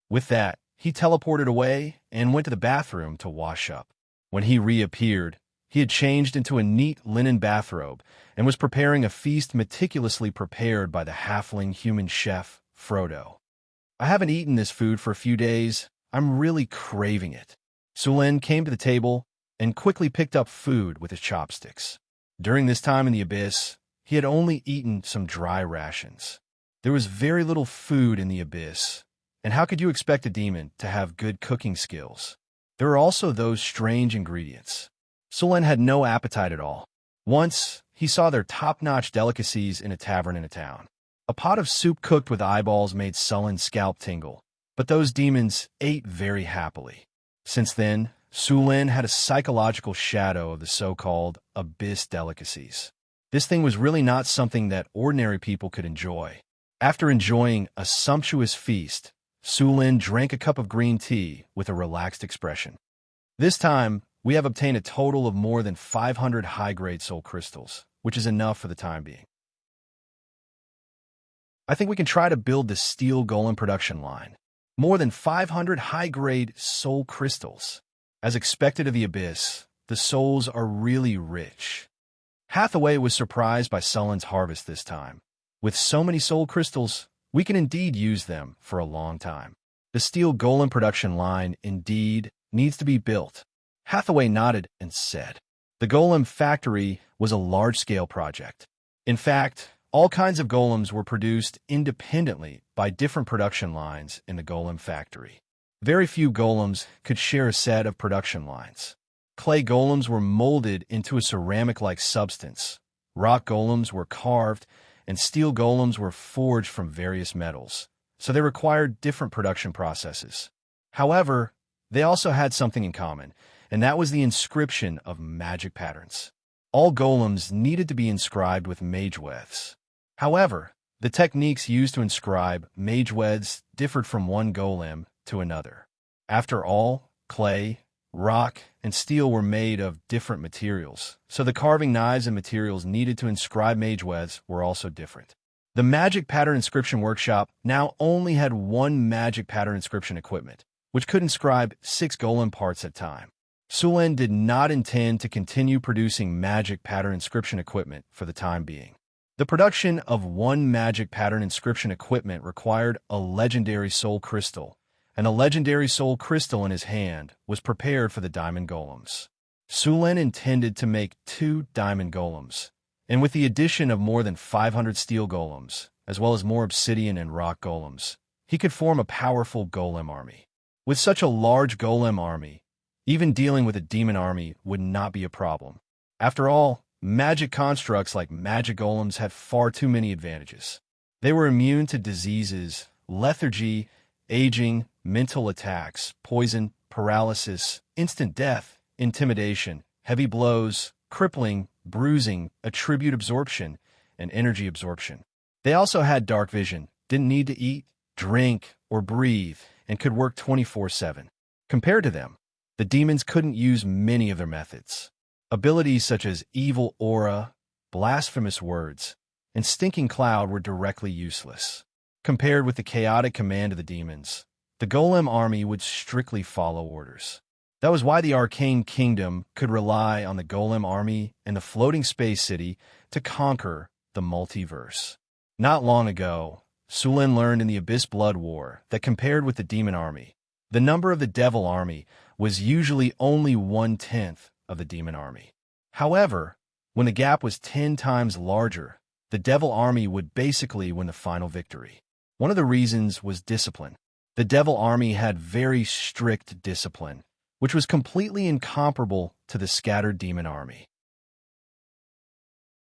With that, he teleported away and went to the bathroom to wash up. When he reappeared, he had changed into a neat linen bathrobe and was preparing a feast meticulously prepared by the halfling human chef, Frodo. "I haven't eaten this food for a few days. I'm really craving it." Sulin came to the table and quickly picked up food with his chopsticks. During this time in the abyss, he had only eaten some dry rations. There was very little food in the abyss, and how could you expect a demon to have good cooking skills? There were also those strange ingredients. Sulin had no appetite at all. Once, he saw their top-notch delicacies in a tavern in a town. A pot of soup cooked with eyeballs made Sulin's scalp tingle, but those demons ate very happily. Since then, Sulin had a psychological shadow of the so-called abyss delicacies. This thing was really not something that ordinary people could enjoy. After enjoying a sumptuous feast, Sulin drank a cup of green tea with a relaxed expression. This time, we have obtained a total of more than 500 high-grade soul crystals, which is enough for the time being. I think we can try to build the steel golem production line. More than 500 high-grade soul crystals. As expected of the Abyss, the souls are really rich. Hathaway was surprised by Sullen's harvest this time. With so many soul crystals, we can indeed use them for a long time. The steel golem production line, indeed, needs to be built. Hathaway nodded and said, the golem factory was a large-scale project. In fact, all kinds of golems were produced independently by different production lines in the golem factory. Very few golems could share a set of production lines. Clay golems were molded into a ceramic-like substance. Rock golems were carved, and steel golems were forged from various metals, so they required different production processes. However, they also had something in common, and that was the inscription of magic patterns. All golems needed to be inscribed with mage-weths. However, the techniques used to inscribe mage-weths differed from one golem to another. After all, clay, rock, and steel were made of different materials, so the carving knives and materials needed to inscribe mage-weths were also different. The Magic Pattern Inscription Workshop now only had one magic pattern inscription equipment, which could inscribe 6 golem parts at a time. Sullen did not intend to continue producing magic pattern inscription equipment for the time being. The production of one magic pattern inscription equipment required a legendary soul crystal, and a legendary soul crystal in his hand was prepared for the diamond golems. Sullen intended to make 2 diamond golems, and with the addition of more than 500 steel golems, as well as more obsidian and rock golems, he could form a powerful golem army. With such a large golem army, even dealing with a demon army would not be a problem. After all, magic constructs like magic golems had far too many advantages. They were immune to diseases, lethargy, aging, mental attacks, poison, paralysis, instant death, intimidation, heavy blows, crippling, bruising, attribute absorption, and energy absorption. They also had dark vision, didn't need to eat, drink, or breathe, and could work 24/7. Compared to them, the demons couldn't use many of their methods. Abilities such as Evil Aura, Blasphemous Words, and Stinking Cloud were directly useless. Compared with the chaotic command of the demons, the Golem army would strictly follow orders. That was why the Arcane Kingdom could rely on the Golem army and the Floating Space City to conquer the multiverse. Not long ago, Sullen learned in the Abyss Blood War that compared with the Demon army, the number of the Devil army was usually only 1/10 of the Demon army. However, when the gap was 10 times larger, the Devil army would basically win the final victory. One of the reasons was discipline. The Devil army had very strict discipline, which was completely incomparable to the scattered Demon army.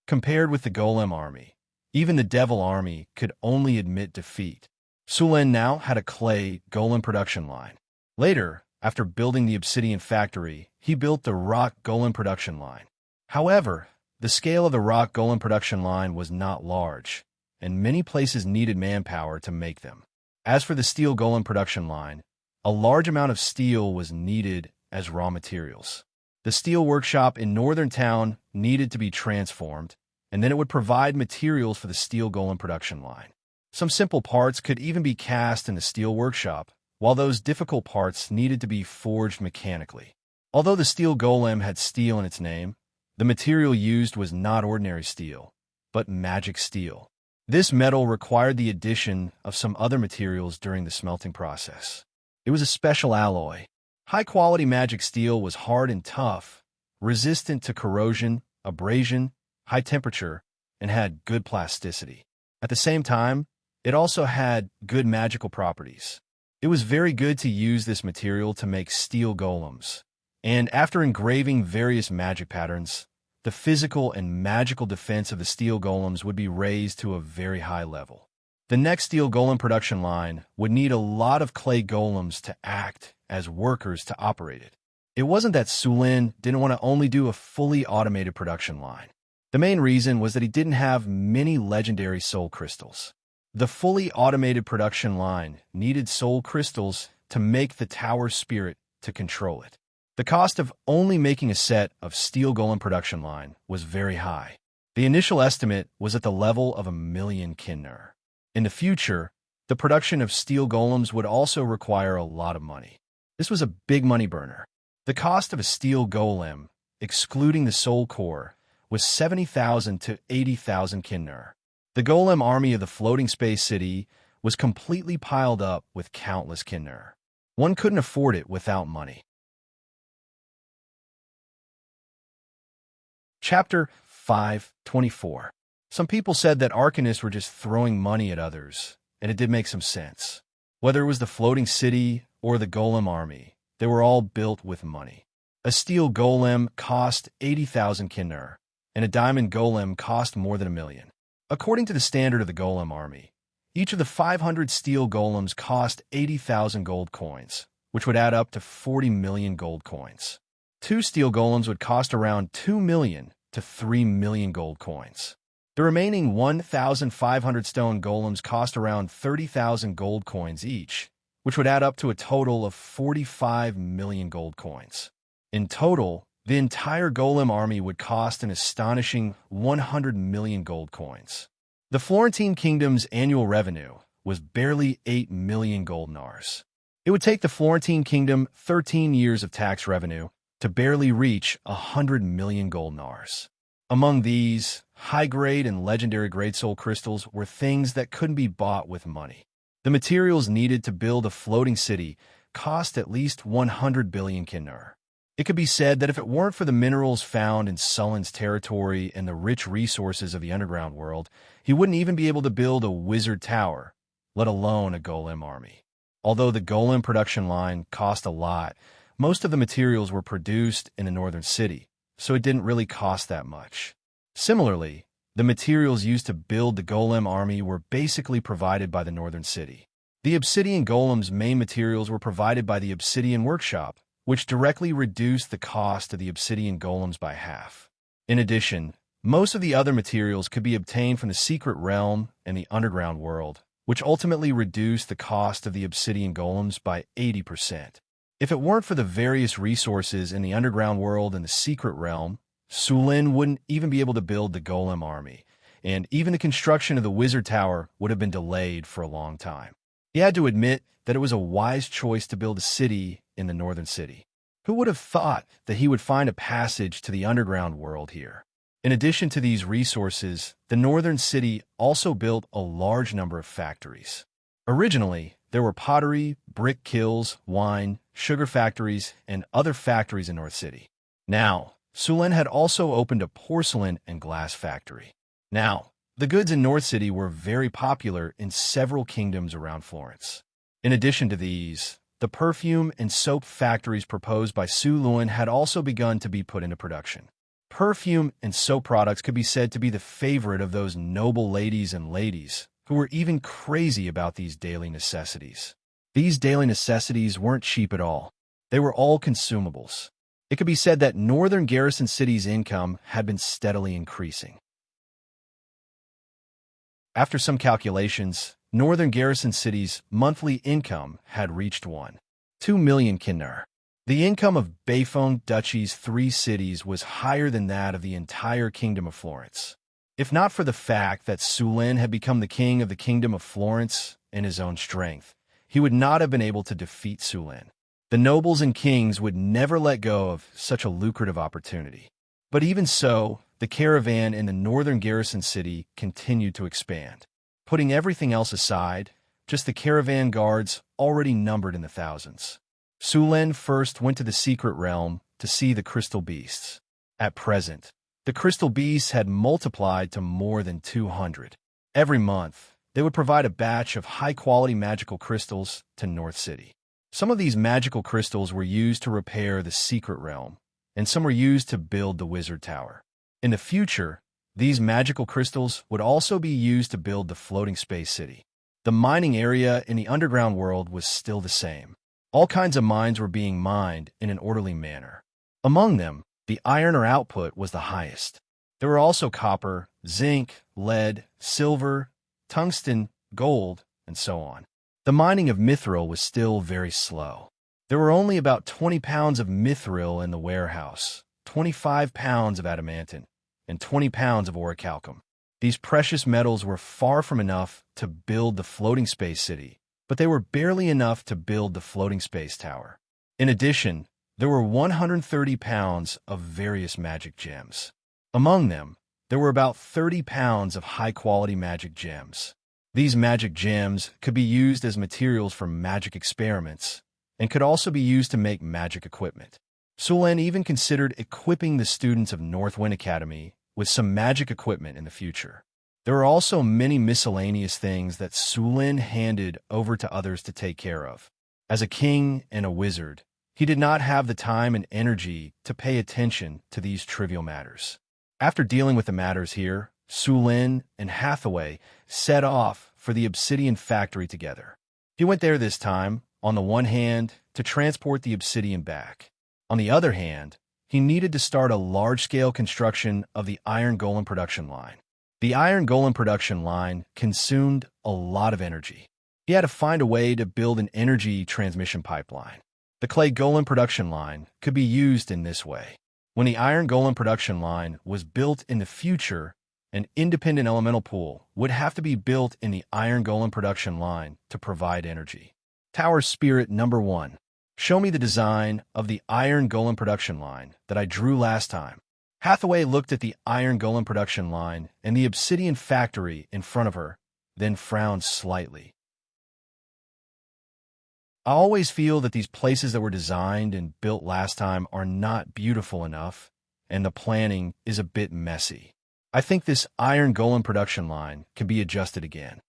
Compared with the Golem army, even the Devil army could only admit defeat. Sullen now had a clay golem production line. Later, after building the obsidian factory, he built the rock golem production line. However, the scale of the rock golem production line was not large, and many places needed manpower to make them. As for the steel golem production line, a large amount of steel was needed as raw materials. The steel workshop in Northern Town needed to be transformed, and then it would provide materials for the steel golem production line. Some simple parts could even be cast in the steel workshop, while those difficult parts needed to be forged mechanically. Although the steel golem had steel in its name, the material used was not ordinary steel, but magic steel. This metal required the addition of some other materials during the smelting process. It was a special alloy. High-quality magic steel was hard and tough, resistant to corrosion, abrasion, high temperature, and had good plasticity. At the same time, it also had good magical properties. It was very good to use this material to make steel golems, and after engraving various magic patterns, the physical and magical defense of the steel golems would be raised to a very high level. The next steel golem production line would need a lot of clay golems to act as workers to operate it. It wasn't that Sullen didn't want to only do a fully automated production line. The main reason was that he didn't have many legendary soul crystals. The fully automated production line needed soul crystals to make the tower spirit to control it. The cost of only making a set of steel golem production line was very high. The initial estimate was at the level of 1,000,000 kinner. In the future, the production of steel golems would also require a lot of money. This was a big money burner. The cost of a steel golem, excluding the soul core, was 70,000 to 80,000 kinner. The golem army of the floating space city was completely piled up with countless kinner. One couldn't afford it without money. Chapter 5:24. Some people said that arcanists were just throwing money at others, and it did make some sense. Whether it was the floating city or the golem army, they were all built with money. A steel golem cost 80,000 kinner, and a diamond golem cost more than 1,000,000. According to the standard of the golem army, each of the 500 steel golems cost 80,000 gold coins, which would add up to 40 million gold coins. 2 steel golems would cost around 2 million to 3 million gold coins. The remaining 1,500 stone golems cost around 30,000 gold coins each, which would add up to a total of 45 million gold coins. In total, the entire golem army would cost an astonishing 100 million gold coins. The Florentine kingdom's annual revenue was barely 8 million gold nars. It would take the Florentine kingdom 13 years of tax revenue to barely reach 100 million gold nars. Among these, high-grade and legendary great soul crystals were things that couldn't be bought with money. The materials needed to build a floating city cost at least 100 billion kinnar. It could be said that if it weren't for the minerals found in Sullen's territory and the rich resources of the underground world, he wouldn't even be able to build a wizard tower, let alone a golem army. Although the golem production line cost a lot, most of the materials were produced in the northern city, so it didn't really cost that much. Similarly, the materials used to build the golem army were basically provided by the northern city. The obsidian golem's main materials were provided by the obsidian workshop, which directly reduced the cost of the obsidian golems by half. In addition, most of the other materials could be obtained from the secret realm and the underground world, which ultimately reduced the cost of the obsidian golems by 80%. If it weren't for the various resources in the underground world and the secret realm, Sulin wouldn't even be able to build the golem army, and even the construction of the wizard tower would have been delayed for a long time. He had to admit that it was a wise choice to build a city in the northern city. Who would have thought that he would find a passage to the underground world here? In addition to these resources, the northern city also built a large number of factories. Originally, there were pottery, brick kilns, wine, sugar factories, and other factories in North City. Now, Sulin had also opened a porcelain and glass factory. Now, the goods in North City were very popular in several kingdoms around Florence. In addition to these, the perfume and soap factories proposed by Sulin had also begun to be put into production. Perfume and soap products could be said to be the favorite of those noble ladies and ladies who were even crazy about these daily necessities. These daily necessities weren't cheap at all. They were all consumables. It could be said that northern garrison cities' income had been steadily increasing. After some calculations, northern garrison cities' monthly income had reached 1.2 million kinnar. The income of Bayfong Duchy's 3 cities was higher than that of the entire Kingdom of Florence. If not for the fact that Sulin had become the king of the Kingdom of Florence in his own strength, he would not have been able to defeat Sulin. The nobles and kings would never let go of such a lucrative opportunity. But even so, the caravan in the northern garrison city continued to expand. Putting everything else aside, just the caravan guards already numbered in the thousands. Sulin first went to the secret realm to see the crystal beasts. At present, the crystal beasts had multiplied to more than 200. Every month, they would provide a batch of high-quality magical crystals to North City. Some of these magical crystals were used to repair the secret realm, and some were used to build the wizard tower. In the future, these magical crystals would also be used to build the floating space city. The mining area in the underground world was still the same. All kinds of mines were being mined in an orderly manner. Among them, the iron ore output was the highest. There were also copper, zinc, lead, silver, tungsten, gold, and so on. The mining of mithril was still very slow. There were only about 20 pounds of mithril in the warehouse, 25 pounds of adamantine, and 20 pounds of orichalcum. These precious metals were far from enough to build the floating space city, but they were barely enough to build the floating space tower. In addition, There were 130 pounds of various magic gems. Among them, there were about 30 pounds of high-quality magic gems. These magic gems could be used as materials for magic experiments and could also be used to make magic equipment. Sulan even considered equipping the students of Northwind Academy with some magic equipment in the future. There were also many miscellaneous things that Sulan handed over to others to take care of. As a king and a wizard, he did not have the time and energy to pay attention to these trivial matters. After dealing with the matters here, Sulan and Hathaway set off for the obsidian factory together. He went there this time, on the one hand, to transport the obsidian back. On the other hand, he needed to start a large-scale construction of the iron golem production line. The iron golem production line consumed a lot of energy. He had to find a way to build an energy transmission pipeline. The clay golem production line could be used in this way. When the iron golem production line was built in the future, an independent elemental pool would have to be built in the iron golem production line to provide energy. Tower Spirit number 1. Show me the design of the iron golem production line that I drew last time. Hathaway looked at the iron golem production line and the obsidian factory in front of her, then frowned slightly. I always feel that these places that were designed and built last time are not beautiful enough, and the planning is a bit messy. I think this iron golem production line can be adjusted again.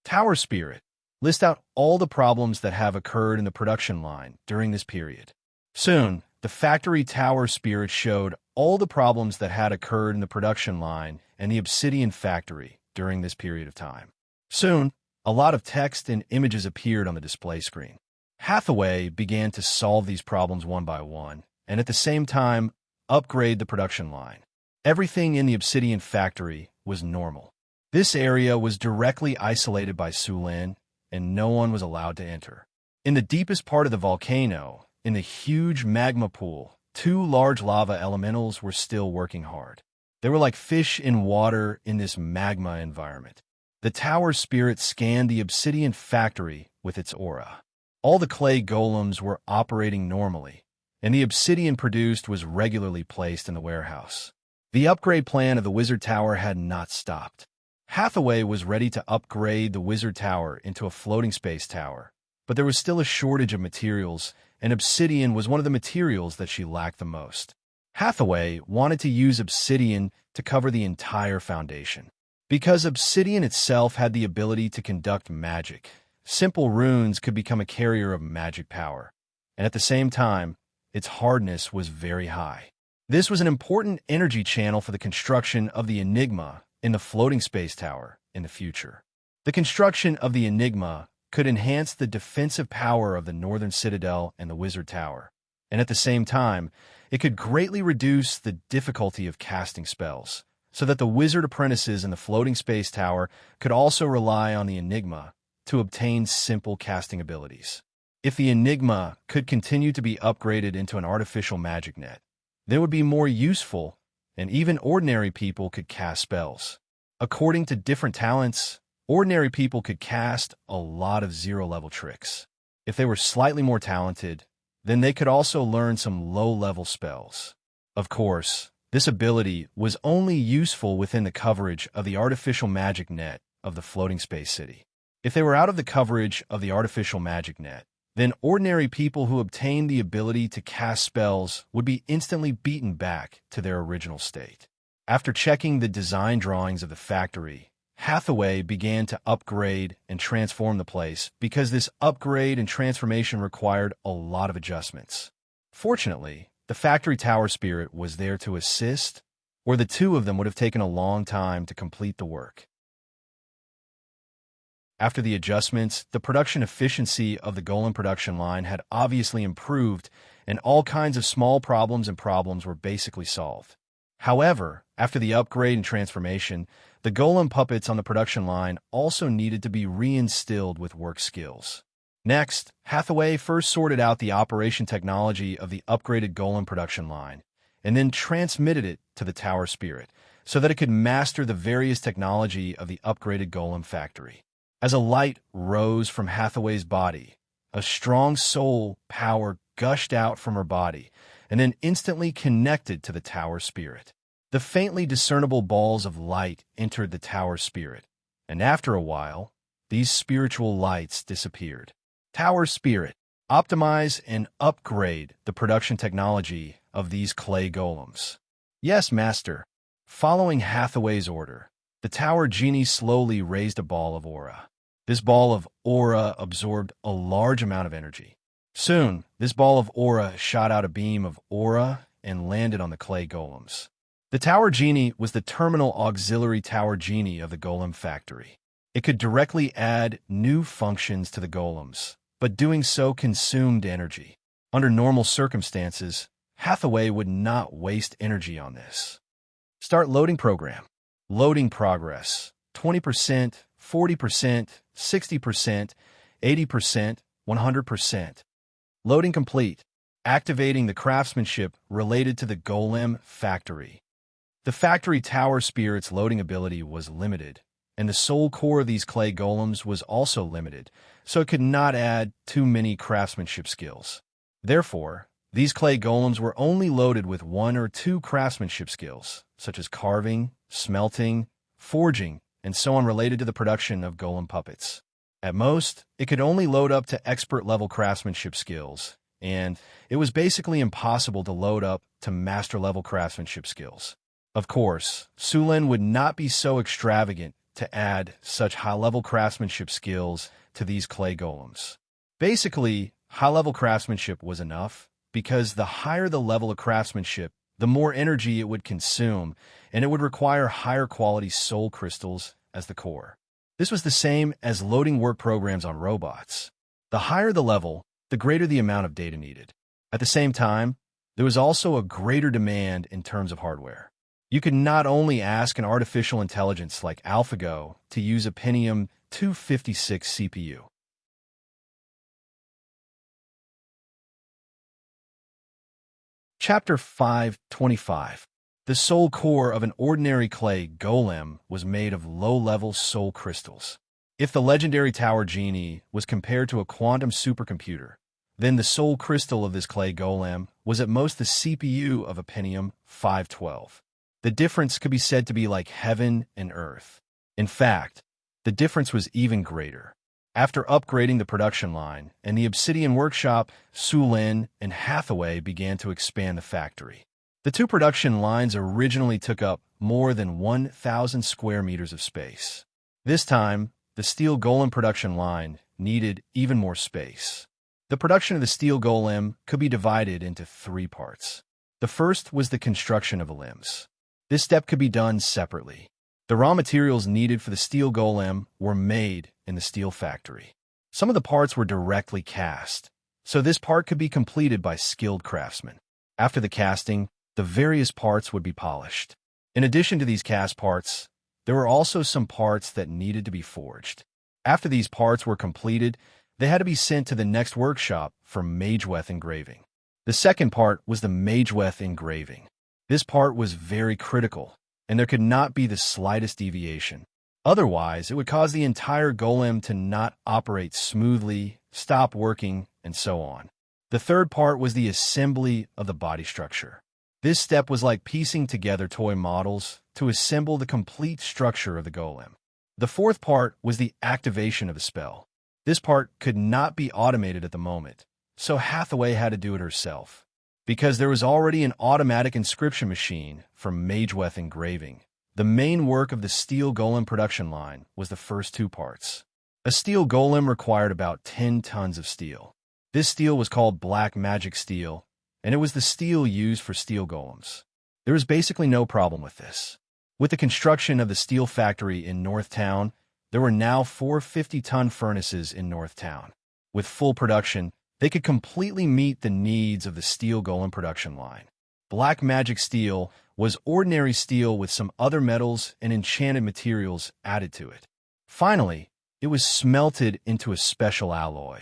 Tower Spirit. List out all the problems that have occurred in the production line during this period. Soon, the factory Tower Spirit showed all the problems that had occurred in the production line and the obsidian factory during this period of time. Soon, a lot of text and images appeared on the display screen. Hathaway began to solve these problems one by one, and at the same time, upgrade the production line. Everything in the obsidian factory was normal. This area was directly isolated by Sulan, and no one was allowed to enter. In the deepest part of the volcano, in the huge magma pool, 2 large lava elementals were still working hard. They were like fish in water in this magma environment. The Tower Spirit scanned the obsidian factory with its aura. All the clay golems were operating normally, and the obsidian produced was regularly placed in the warehouse. The upgrade plan of the Wizard Tower had not stopped. Hathaway was ready to upgrade the Wizard Tower into a floating space tower, but there was still a shortage of materials, and obsidian was one of the materials that she lacked the most. Hathaway wanted to use obsidian to cover the entire foundation. Because obsidian itself had the ability to conduct magic, simple runes could become a carrier of magic power, and at the same time, its hardness was very high. This was an important energy channel for the construction of the Enigma in the floating space tower in the future. The construction of the Enigma could enhance the defensive power of the Northern Citadel and the Wizard Tower, and at the same time, it could greatly reduce the difficulty of casting spells, so that the wizard apprentices in the floating space tower could also rely on the Enigma to obtain simple casting abilities. If the Enigma could continue to be upgraded into an artificial magic net, then it would be more useful, and even ordinary people could cast spells. According to different talents, ordinary people could cast a lot of zero-level tricks. If they were slightly more talented, then they could also learn some low-level spells. Of course, this ability was only useful within the coverage of the artificial magic net of the floating space city. If they were out of the coverage of the artificial magic net, then ordinary people who obtained the ability to cast spells would be instantly beaten back to their original state. After checking the design drawings of the factory, Hathaway began to upgrade and transform the place because this upgrade and transformation required a lot of adjustments. Fortunately, the factory Tower Spirit was there to assist, or the two of them would have taken a long time to complete the work. After the adjustments, the production efficiency of the golem production line had obviously improved, and all kinds of small problems were basically solved. However, after the upgrade and transformation, the golem puppets on the production line also needed to be reinstilled with work skills. Next, Hathaway first sorted out the operation technology of the upgraded golem production line, and then transmitted it to the Tower Spirit, so that it could master the various technology of the upgraded golem factory. As a light rose from Hathaway's body, a strong soul power gushed out from her body and then instantly connected to the tower spirit. The faintly discernible balls of light entered the tower spirit, and after a while, these spiritual lights disappeared. Tower spirit. Optimize and upgrade the production technology of these clay golems. Yes, master. Following Hathaway's order, the tower genie slowly raised a ball of aura. This ball of aura absorbed a large amount of energy. Soon, this ball of aura shot out a beam of aura and landed on the clay golems. The tower genie was the terminal auxiliary tower genie of the golem factory. It could directly add new functions to the golems, but doing so consumed energy. Under normal circumstances, Hathaway would not waste energy on this. Start loading program. Loading progress. 20%, 40%, 60%, 80%, 100%. Loading complete. Activating the craftsmanship related to the golem factory. The factory tower spirit's loading ability was limited, and the soul core of these clay golems was also limited, so it could not add too many craftsmanship skills. Therefore, these clay golems were only loaded with 1 or 2 craftsmanship skills, such as carving, smelting, forging, and so on related to the production of golem puppets. At most, it could only load up to expert-level craftsmanship skills, and it was basically impossible to load up to master-level craftsmanship skills. Of course, Sulen would not be so extravagant to add such high-level craftsmanship skills to these clay golems. Basically, high-level craftsmanship was enough, because the higher the level of craftsmanship, the more energy it would consume, and it would require higher quality soul crystals as the core. This was the same as loading work programs on robots. The higher the level, the greater the amount of data needed. At the same time, there was also a greater demand in terms of hardware. You could not only ask an artificial intelligence like AlphaGo to use a Pentium 256 CPU. Chapter 525. The soul core of an ordinary clay golem was made of low-level soul crystals. If the legendary Tower Genie was compared to a quantum supercomputer, then the soul crystal of this clay golem was at most the CPU of a Pentium 512. The difference could be said to be like heaven and earth. In fact, the difference was even greater. After upgrading the production line and the Obsidian Workshop, Sulen and Hathaway began to expand the factory. The 2 production lines originally took up more than 1,000 square meters of space. This time, the steel golem production line needed even more space. The production of the steel golem could be divided into 3 parts. The first was the construction of the limbs. This step could be done separately. The raw materials needed for the steel golem were made in the steel factory. Some of the parts were directly cast, so this part could be completed by skilled craftsmen. After the casting, the various parts would be polished. In addition to these cast parts, there were also some parts that needed to be forged. After these parts were completed, they had to be sent to the next workshop for Mageweth engraving. The second part was the Mageweth engraving. This part was very critical, and there could not be the slightest deviation. Otherwise, it would cause the entire golem to not operate smoothly, stop working, and so on. The third part was the assembly of the body structure. This step was like piecing together toy models to assemble the complete structure of the golem. The fourth part was the activation of the spell. This part could not be automated at the moment, so Hathaway had to do it herself. Because there was already an automatic inscription machine for Mageweth engraving, the main work of the steel golem production line was the first 2 parts. A steel golem required about 10 tons of steel. This steel was called black magic steel, and it was the steel used for steel golems. There was basically no problem with this. With the construction of the steel factory in Northtown, there were now 4 50-ton furnaces in Northtown. With full production, they could completely meet the needs of the steel golem production line. Black magic steel was ordinary steel with some other metals and enchanted materials added to it. Finally, it was smelted into a special alloy.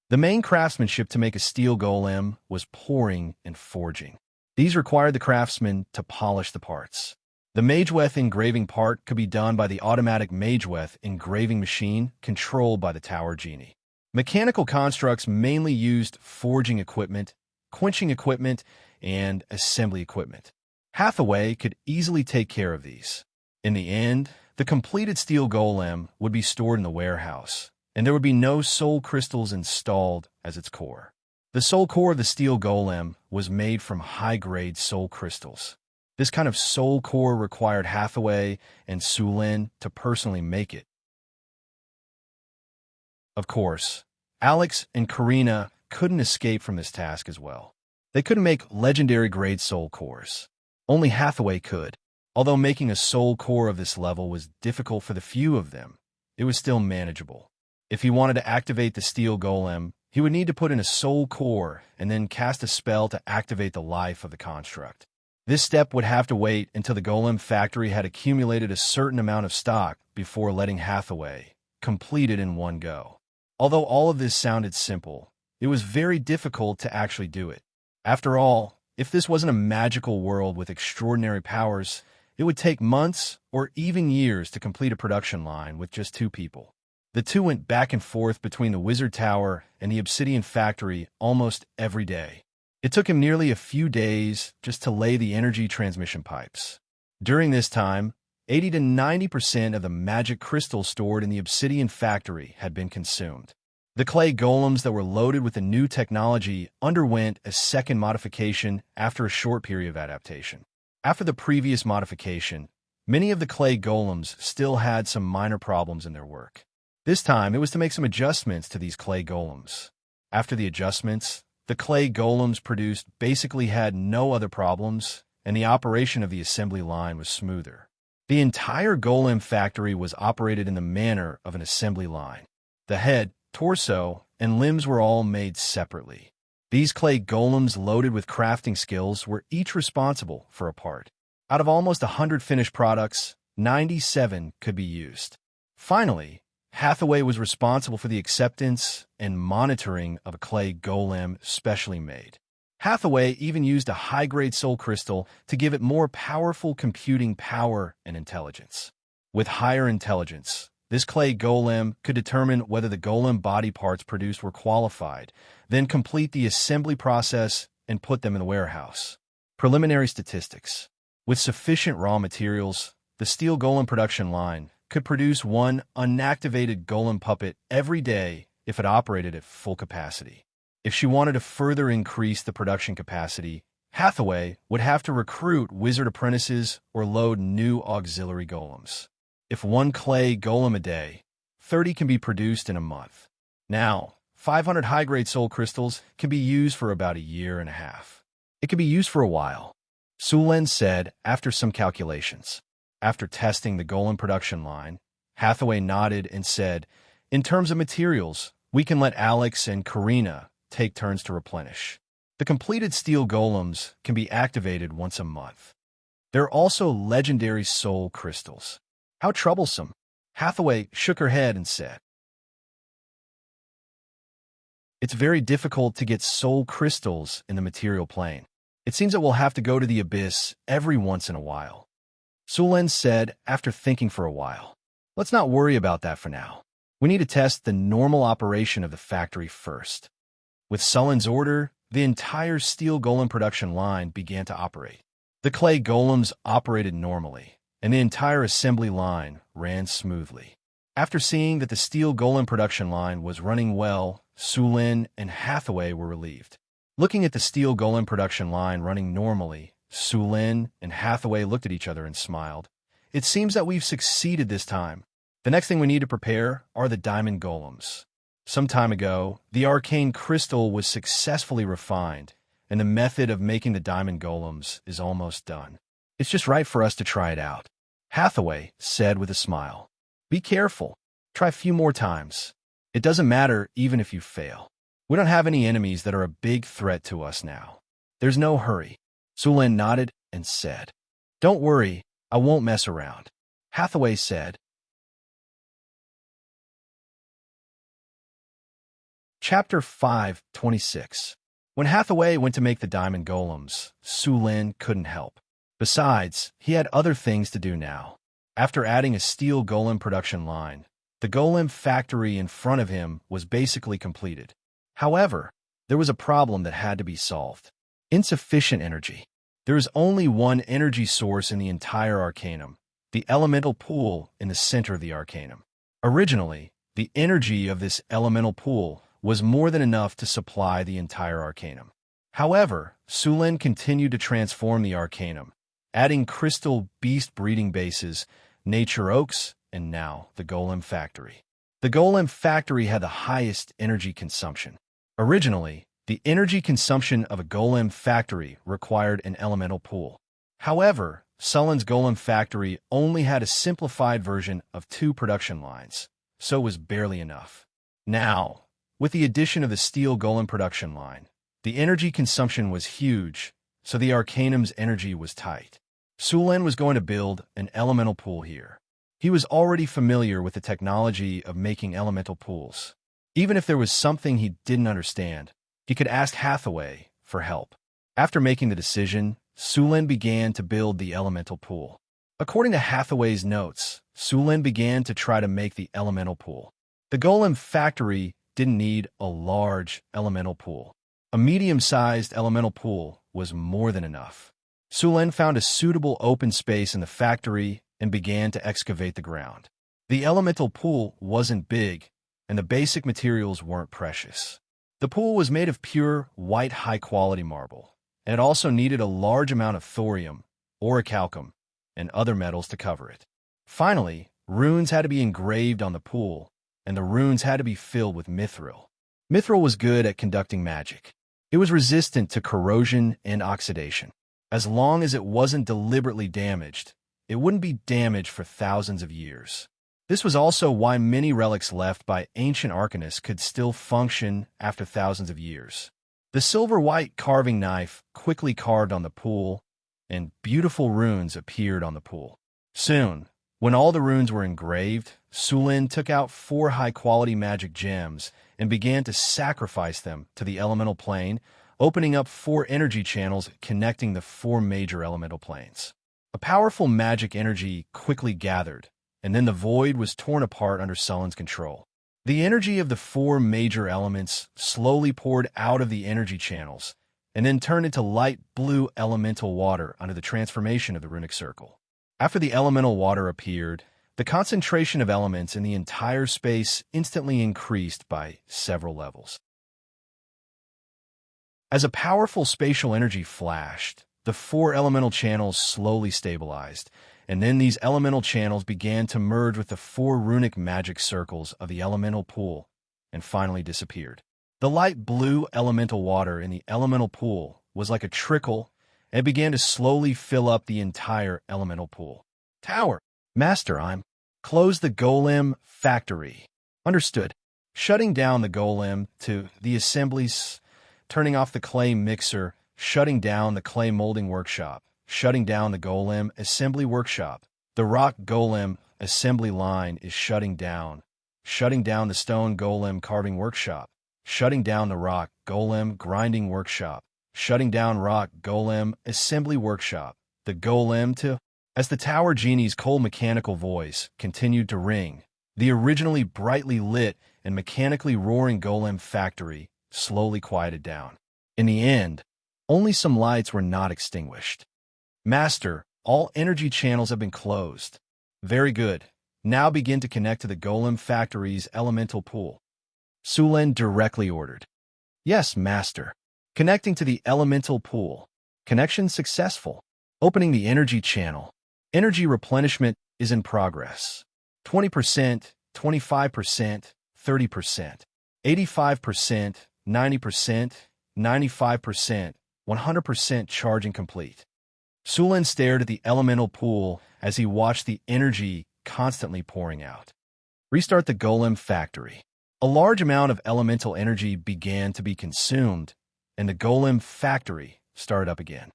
The main craftsmanship to make a steel golem was pouring and forging. These required the craftsman to polish the parts. The Mageweth engraving part could be done by the automatic Mageweth engraving machine controlled by the Tower Genie. Mechanical constructs mainly used forging equipment quenching equipment, and assembly equipment. Hathaway could easily take care of these. In the end, the completed steel golem would be stored in the warehouse, and there would be no soul crystals installed as its core. The soul core of the steel golem was made from high-grade soul crystals. This kind of soul core required Hathaway and Sulin to personally make it. Of course, Alex and Karina couldn't escape from this task as well. They couldn't make legendary-grade soul cores. Only Hathaway could. Although making a soul core of this level was difficult for the few of them, it was still manageable. If he wanted to activate the steel golem, he would need to put in a soul core and then cast a spell to activate the life of the construct. This step would have to wait until the golem factory had accumulated a certain amount of stock before letting Hathaway complete it in one go. Although all of this sounded simple, it was very difficult to actually do it. After all, if this wasn't a magical world with extraordinary powers, it would take months or even years to complete a production line with just 2 people. The two went back and forth between the Wizard Tower and the Obsidian Factory almost every day. It took him nearly a few days just to lay the energy transmission pipes. During this time, 80 to 90% of the magic crystals stored in the Obsidian Factory had been consumed. The clay golems that were loaded with the new technology underwent a second modification after a short period of adaptation. After the previous modification, many of the clay golems still had some minor problems in their work. This time, it was to make some adjustments to these clay golems. After the adjustments, the clay golems produced basically had no other problems, and the operation of the assembly line was smoother. The entire golem factory was operated in the manner of an assembly line. The head, torso, and limbs were all made separately. These clay golems loaded with crafting skills were each responsible for a part. Out of almost 100 finished products, 97 could be used. Finally, Hathaway was responsible for the acceptance and monitoring of a clay golem specially made. Hathaway even used a high-grade soul crystal to give it more powerful computing power and intelligence. With higher intelligence, this clay golem could determine whether the golem body parts produced were qualified, then complete the assembly process and put them in the warehouse. Preliminary statistics. With sufficient raw materials, the steel golem production line could produce 1 unactivated golem puppet every day if it operated at full capacity. If she wanted to further increase the production capacity, Hathaway would have to recruit wizard apprentices or load new auxiliary golems. If 1 clay golem a day, 30 can be produced in a month. Now, 500 high-grade soul crystals can be used for about a year and a half. It can be used for a while, Sulin said after some calculations. After testing the golem production line, Hathaway nodded and said, "In terms of materials, we can let Alex and Karina take turns to replenish. The completed steel golems can be activated once a month. There are also legendary soul crystals." How troublesome. Hathaway shook her head and said, "It's very difficult to get soul crystals in the material plane. It seems that we'll have to go to the abyss every once in a while." Sulin said after thinking for a while, "Let's not worry about that for now. We need to test the normal operation of the factory first." With Sulin's order, the entire steel golem production line began to operate. The clay golems operated normally, and the entire assembly line ran smoothly. After seeing that the steel golem production line was running well, Sulin and Hathaway were relieved. Looking at the steel golem production line running normally, Sulin and Hathaway looked at each other and smiled. "It seems that we've succeeded this time. The next thing we need to prepare are the diamond golems." Some time ago, the arcane crystal was successfully refined, and the method of making the diamond golems is almost done. "It's just right for us to try it out," Hathaway said with a smile. "Be careful. Try a few more times. It doesn't matter even if you fail. We don't have any enemies that are a big threat to us now. There's no hurry." Sulin nodded and said, "Don't worry, I won't mess around." Hathaway said. Chapter 5:26. When Hathaway went to make the diamond golems, Sulin couldn't help. Besides, he had other things to do now. After adding a steel golem production line, the golem factory in front of him was basically completed. However, there was a problem that had to be solved. Insufficient energy. There is only one energy source in the entire arcanum, the elemental pool in the center of the arcanum. Originally, the energy of this elemental pool was more than enough to supply the entire arcanum. However, Sulin continued to transform the arcanum, adding crystal beast breeding bases, nature oaks, and now the Golem Factory. The Golem Factory had the highest energy consumption. Originally, the energy consumption of a Golem Factory required an elemental pool. However, Sulin's Golem Factory only had a simplified version of 2 production lines, so it was barely enough. Now, with the addition of the steel Golem production line, the energy consumption was huge, so the Arcanum's energy was tight. Sulin was going to build an elemental pool here. He was already familiar with the technology of making elemental pools. Even if there was something he didn't understand, he could ask Hathaway for help. After making the decision, Sulin began to build the elemental pool. According to Hathaway's notes, Sulin began to try to make the elemental pool. The Golem Factory didn't need a large elemental pool. A medium-sized elemental pool was more than enough. Sulin found a suitable open space in the factory and began to excavate the ground. The elemental pool wasn't big, and the basic materials weren't precious. The pool was made of pure, white, high-quality marble, and it also needed a large amount of thorium, orichalcum, and other metals to cover it. Finally, runes had to be engraved on the pool, and the runes had to be filled with mithril. Mithril was good at conducting magic. It was resistant to corrosion and oxidation. As long as it wasn't deliberately damaged, it wouldn't be damaged for thousands of years. This was also why many relics left by ancient arcanists could still function after thousands of years. The silver-white carving knife quickly carved on the pool, and beautiful runes appeared on the pool. Soon, when all the runes were engraved, Sulin took out 4 high-quality magic gems and began to sacrifice them to the elemental plane, opening up 4 energy channels connecting the 4 major elemental planes. A powerful magic energy quickly gathered, and then the void was torn apart under Sulin's control. The energy of the 4 major elements slowly poured out of the energy channels, and then turned into light blue elemental water under the transformation of the runic circle. After the elemental water appeared, the concentration of elements in the entire space instantly increased by several levels. As a powerful spatial energy flashed, the 4 elemental channels slowly stabilized, and then these elemental channels began to merge with the 4 runic magic circles of the elemental pool and finally disappeared. The light blue elemental water in the elemental pool was like a trickle and began to slowly fill up the entire elemental pool. Tower. Master, close the Golem Factory. Understood. Shutting down the Golem to the assemblies, turning off the clay mixer, shutting down the clay molding workshop, shutting down the Golem assembly workshop. The rock Golem assembly line is shutting down the stone Golem carving workshop, shutting down the rock Golem grinding workshop, shutting down rock Golem assembly workshop. The Golem to... As the Tower Genie's cold mechanical voice continued to ring, the originally brightly lit and mechanically roaring Golem Factory slowly quieted down. In the end, only some lights were not extinguished. Master, all energy channels have been closed. Very good. Now begin to connect to the Golem Factory's elemental pool. Sulin directly ordered. Yes, Master. Connecting to the elemental pool. Connection successful. Opening the energy channel. Energy replenishment is in progress. 20%, 25%, 30%, 85%, 90%, 95%, 100% charging complete. Sulin stared at the elemental pool as he watched the energy constantly pouring out. Restart the Golem Factory. A large amount of elemental energy began to be consumed, and the Golem Factory started up again.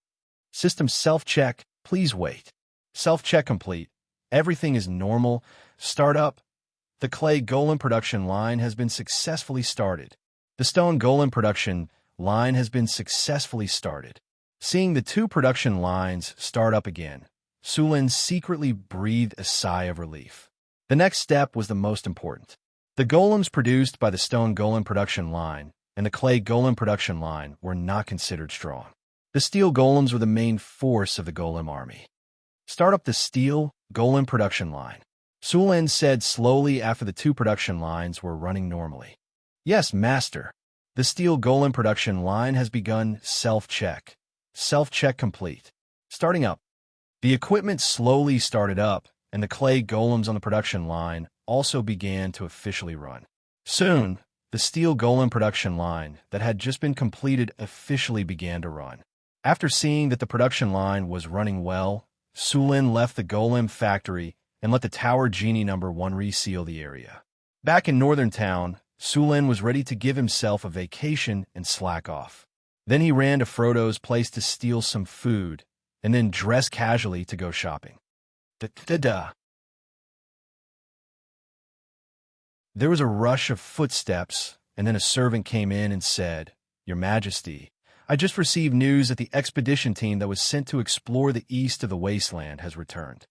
System self-check, please wait. Self-check complete. Everything is normal. Startup. The clay Golem production line has been successfully started. The stone Golem production line has been successfully started. Seeing the 2 production lines start up again, Sulin secretly breathed a sigh of relief. The next step was the most important. The golems produced by the stone Golem production line and the clay golem production line were not considered strong. The steel golems were the main force of the golem army. Start up the steel golem production line, Sulen said slowly after the two production lines were running normally. Yes, master. The steel golem production line has begun self-check. Self-check complete. Starting up. The equipment slowly started up, and the clay golems on the production line also began to officially run. Soon, the steel golem production line that had just been completed officially began to run. After seeing that the production line was running well, Sulen left the golem factory and let the Tower Genie number 1 reseal the area. Back in Northern Town, Sulen was ready to give himself a vacation and slack off. Then he ran to Frodo's place to steal some food, and then dress casually to go shopping. Da-da-da. There was a rush of footsteps, and then a servant came in and said, "Your Majesty, I just received news that the expedition team that was sent to explore the east of the wasteland has returned."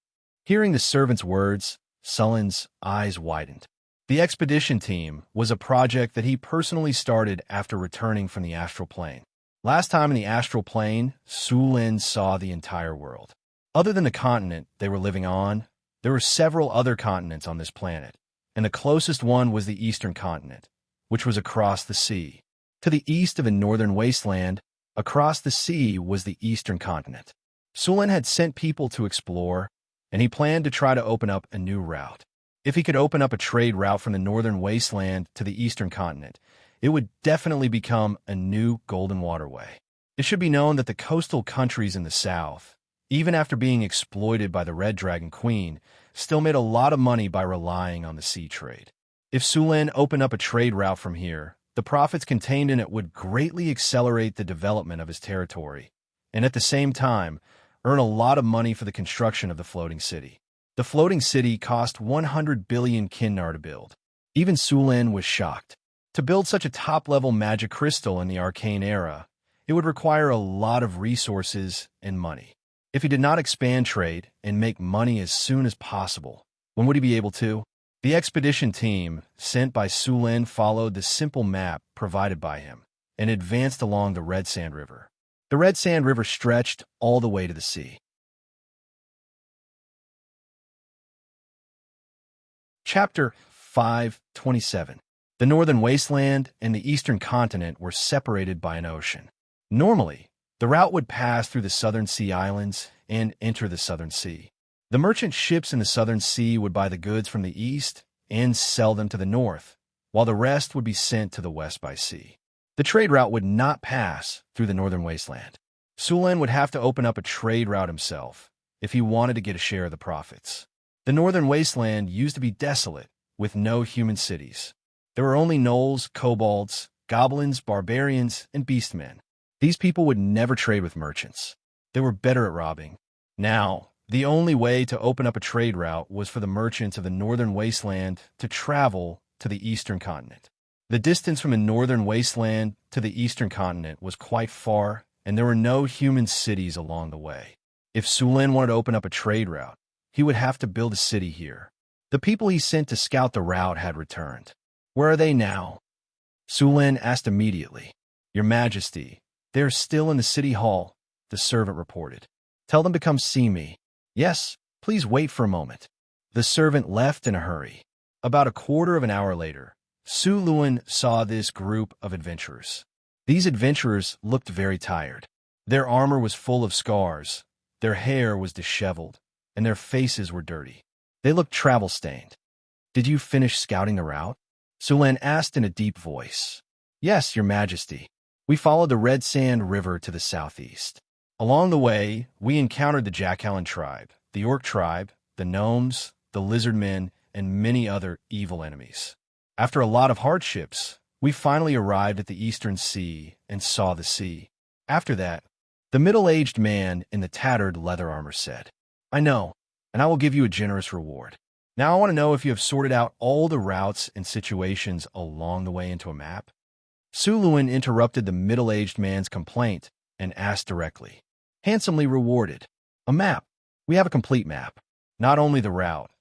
Hearing the servant's words, Sulen's eyes widened. The expedition team was a project that he personally started after returning from the astral plane. Last time in the astral plane, Sulen saw the entire world. Other than the continent they were living on, there were several other continents on this planet, and the closest one was the eastern continent, which was across the sea. To the east of a northern wasteland, across the sea was the eastern continent. Sulen had sent people to explore, and he planned to try to open up a new route. If he could open up a trade route from the northern wasteland to the eastern continent, it would definitely become a new golden waterway. It should be known that the coastal countries in the south, even after being exploited by the Red Dragon Queen, still made a lot of money by relying on the sea trade. If Sulen opened up a trade route from here, the profits contained in it would greatly accelerate the development of his territory, and at the same time, earn a lot of money for the construction of the floating city. The floating city cost 100 billion Kinnar to build. Even Sulen was shocked. To build such a top-level magic crystal in the arcane era, it would require a lot of resources and money. If he did not expand trade and make money as soon as possible, when would he be able to? The expedition team sent by Sulen followed the simple map provided by him and advanced along the Red Sand River. The Red Sand River stretched all the way to the sea. Chapter 5:27. The northern wasteland and the eastern continent were separated by an ocean. Normally, the route would pass through the southern sea islands and enter the southern sea. The merchant ships in the southern sea would buy the goods from the east and sell them to the north, while the rest would be sent to the west by sea. The trade route would not pass through the northern wasteland. Sulen would have to open up a trade route himself if he wanted to get a share of the profits. The northern wasteland used to be desolate, with no human cities. There were only gnolls, kobolds, goblins, barbarians, and beastmen. These people would never trade with merchants. They were better at robbing. Now, the only way to open up a trade route was for the merchants of the northern wasteland to travel to the eastern continent. The distance from the northern wasteland to the eastern continent was quite far, and there were no human cities along the way. If Sulen wanted to open up a trade route, he would have to build a city here. The people he sent to scout the route had returned. Where are they now? Sulen asked immediately. Your Majesty, they are still in the city hall, the servant reported. Tell them to come see me. Yes, please wait for a moment. The servant left in a hurry. About a quarter of an hour later, Sulen saw this group of adventurers. These adventurers looked very tired. Their armor was full of scars, their hair was disheveled, and their faces were dirty. They looked travel-stained. Did you finish scouting the route? Sulen asked in a deep voice. Yes, Your Majesty. We followed the Red Sand River to the southeast. Along the way, we encountered the Jackalan tribe, the Orc tribe, the gnomes, the lizardmen, and many other evil enemies. After a lot of hardships, we finally arrived at the eastern sea and saw the sea. After that, the middle-aged man in the tattered leather armor said, I know, and I will give you a generous reward. Now I want to know if you have sorted out all the routes and situations along the way into a map. Sulen interrupted the middle-aged man's complaint and asked directly. Handsomely rewarded. A map. We have a complete map. Not only the route,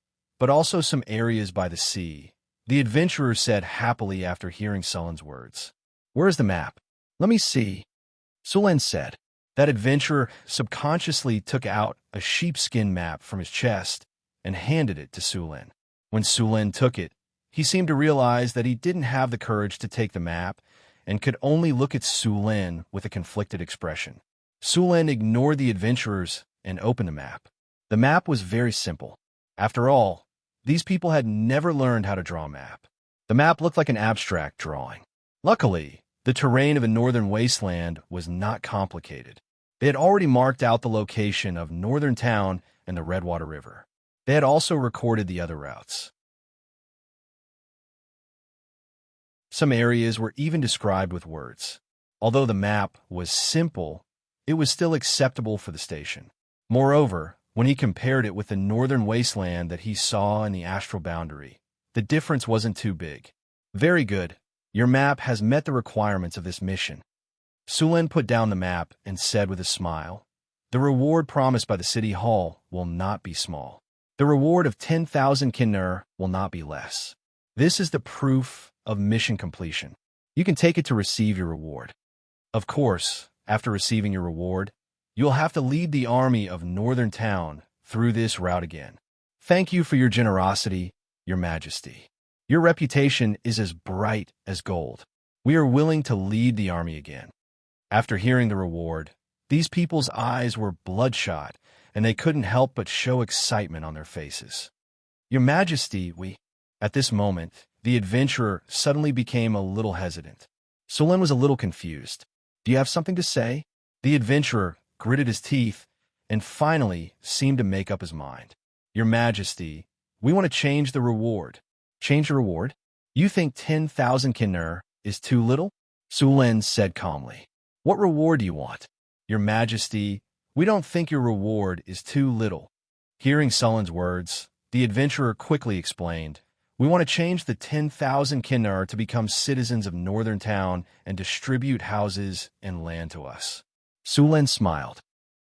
but also some areas by the sea, the adventurer said happily after hearing Sulen's words. Where's the map? Let me see, Sulen said. That adventurer subconsciously took out a sheepskin map from his chest and handed it to Sulen. When Sulen took it, he seemed to realize that he didn't have the courage to take the map and could only look at Sulen with a conflicted expression. Sulen ignored the adventurers and opened the map. The map was very simple. After all, these people had never learned how to draw a map. The map looked like an abstract drawing. Luckily, the terrain of a northern wasteland was not complicated. They had already marked out the location of Northern Town and the Redwater River. They had also recorded the other routes. Some areas were even described with words. Although the map was simple, it was still acceptable for the station. Moreover, when he compared it with the northern wasteland that he saw in the astral boundary, the difference wasn't too big. Very good. Your map has met the requirements of this mission. Sulen put down the map and said with a smile, the reward promised by the city hall will not be small. The reward of 10,000 kinnur will not be less. This is the proof of mission completion. You can take it to receive your reward. Of course, after receiving your reward, you'll have to lead the army of Northern Town through this route again. Thank you for your generosity, Your Majesty. Your reputation is as bright as gold. We are willing to lead the army again. After hearing the reward, these people's eyes were bloodshot, and they couldn't help but show excitement on their faces. Your Majesty, At this moment, the adventurer suddenly became a little hesitant. Sulen was a little confused. Do you have something to say? The adventurer gritted his teeth and finally seemed to make up his mind. Your Majesty, we want to change the reward. Change the reward? You think 10,000 kinnur is too little? Sulen said calmly. What reward do you want? Your Majesty, we don't think your reward is too little. Hearing Sulen's words, the adventurer quickly explained, we want to change the 10,000 kinnur to become citizens of Northern Town and distribute houses and land to us. Sulen smiled.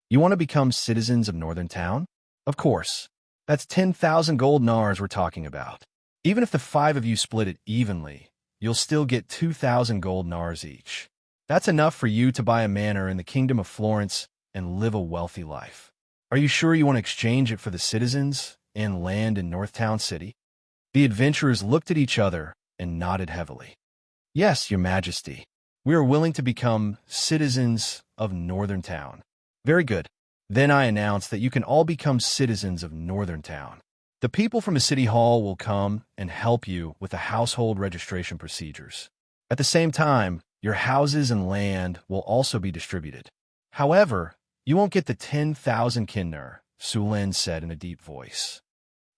You want to become citizens of Northern Town? Of course. That's 10,000 gold nars we're talking about. Even if the 5 of you split it evenly, you'll still get 2,000 gold nars each. That's enough for you to buy a manor in the Kingdom of Florence and live a wealthy life. Are you sure you want to exchange it for the citizens and land in Northtown City? The adventurers looked at each other and nodded heavily. Yes, Your Majesty. We are willing to become citizens of Northern Town. Very good. Then I announce that you can all become citizens of Northern Town. The people from the City Hall will come and help you with the household registration procedures. At the same time, your houses and land will also be distributed. However, you won't get the 10,000 kinnur, Sulen said in a deep voice.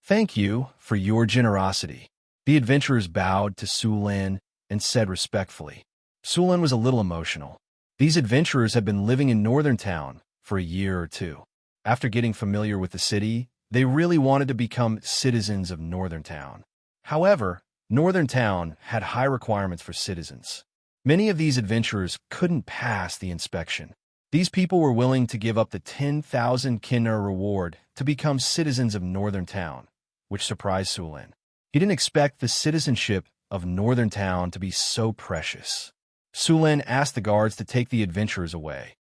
Thank you for your generosity. The adventurers bowed to Sulen and said respectfully. Sulen was a little emotional. These adventurers had been living in Northern Town for a year or two. After getting familiar with the city, they really wanted to become citizens of Northern Town. However, Northern Town had high requirements for citizens. Many of these adventurers couldn't pass the inspection. These people were willing to give up the 10,000 kinnur reward to become citizens of Northern Town, which surprised Sulen. He didn't expect the citizenship of Northern Town to be so precious. Sulen asked the guards to take the adventurers away.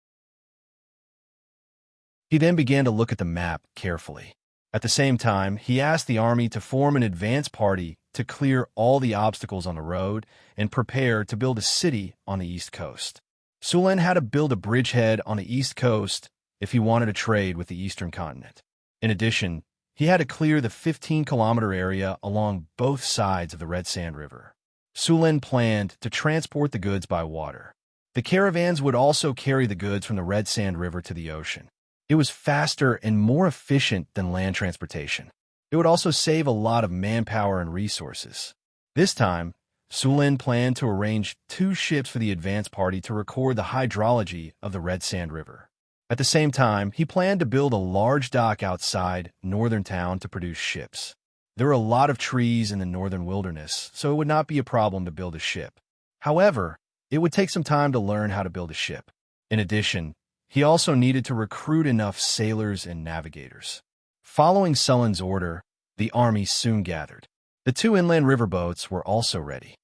He then began to look at the map carefully. At the same time, he asked the army to form an advance party to clear all the obstacles on the road and prepare to build a city on the East Coast. Sulen had to build a bridgehead on the East Coast if he wanted to trade with the Eastern continent. In addition, he had to clear the 15-kilometer area along both sides of the Red Sand River. Sulen planned to transport the goods by water. The caravans would also carry the goods from the Red Sand River to the ocean. It was faster and more efficient than land transportation. It would also save a lot of manpower and resources. This time, Sulen planned to arrange 2 ships for the advance party to record the hydrology of the Red Sand River. At the same time, he planned to build a large dock outside Northern Town to produce ships. There were a lot of trees in the northern wilderness, so it would not be a problem to build a ship. However, it would take some time to learn how to build a ship. In addition, he also needed to recruit enough sailors and navigators. Following Sulen's order, the army soon gathered. The 2 inland riverboats were also ready.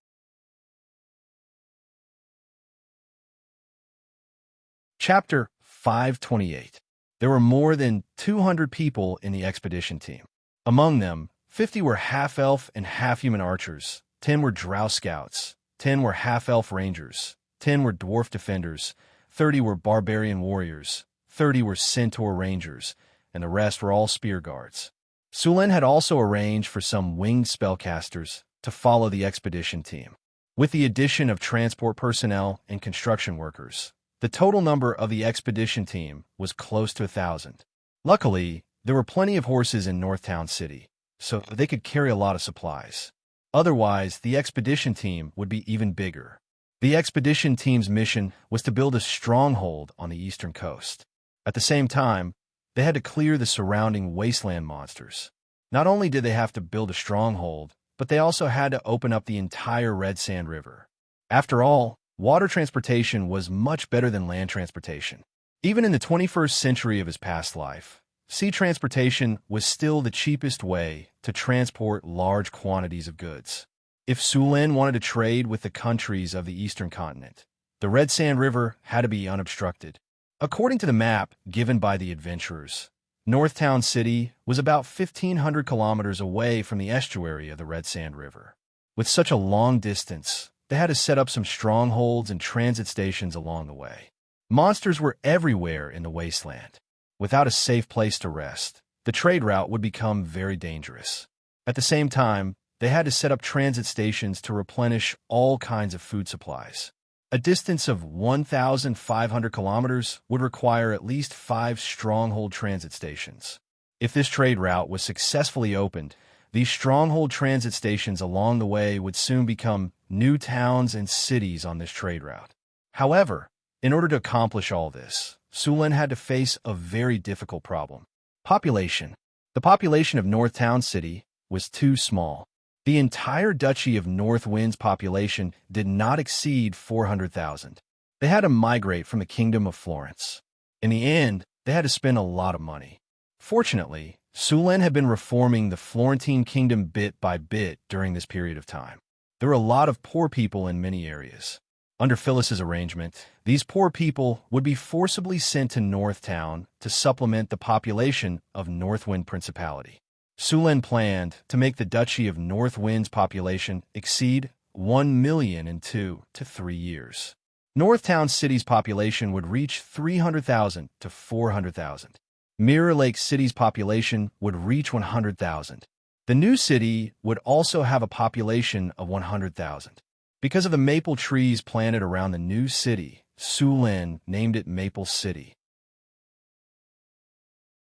Chapter 528. There were more than 200 people in the expedition team. Among them, 50 were half-elf and half-human archers, 10 were drow scouts, 10 were half-elf rangers, 10 were dwarf defenders, 30 were barbarian warriors, 30 were centaur rangers, and the rest were all spear guards. Sulen had also arranged for some winged spellcasters to follow the expedition team. With the addition of transport personnel and construction workers, the total number of the expedition team was close to 1,000. Luckily, there were plenty of horses in Northtown City, so they could carry a lot of supplies. Otherwise, the expedition team would be even bigger. The expedition team's mission was to build a stronghold on the eastern coast. At the same time, they had to clear the surrounding wasteland monsters. Not only did they have to build a stronghold, but they also had to open up the entire Red Sand River. After all, water transportation was much better than land transportation. Even in the 21st century of his past life, sea transportation was still the cheapest way to transport large quantities of goods. If Sulen wanted to trade with the countries of the eastern continent, the Red Sand River had to be unobstructed. According to the map given by the adventurers, Northtown City was about 1,500 kilometers away from the estuary of the Red Sand River. With such a long distance, they had to set up some strongholds and transit stations along the way. Monsters were everywhere in the wasteland. Without a safe place to rest, the trade route would become very dangerous. At the same time, they had to set up transit stations to replenish all kinds of food supplies. A distance of 1,500 kilometers would require at least 5 stronghold transit stations. If this trade route was successfully opened, these stronghold transit stations along the way would soon become new towns and cities on this trade route. However, in order to accomplish all this, Sulen had to face a very difficult problem. Population. The population of Northtown City was too small. The entire Duchy of North Wind's population did not exceed 400,000. They had to migrate from the Kingdom of Florence. In the end, they had to spend a lot of money. Fortunately, Sulen had been reforming the Florentine kingdom bit by bit during this period of time. There were a lot of poor people in many areas. Under Phyllis's arrangement, these poor people would be forcibly sent to Northtown to supplement the population of Northwind Principality. Sulen planned to make the Duchy of North Wind's population exceed 1 million in 2 to 3 years. Northtown City's population would reach 300,000 to 400,000. Mirror Lake City's population would reach 100,000. The new city would also have a population of 100,000. Because of the maple trees planted around the new city, Sulen named it Maple City.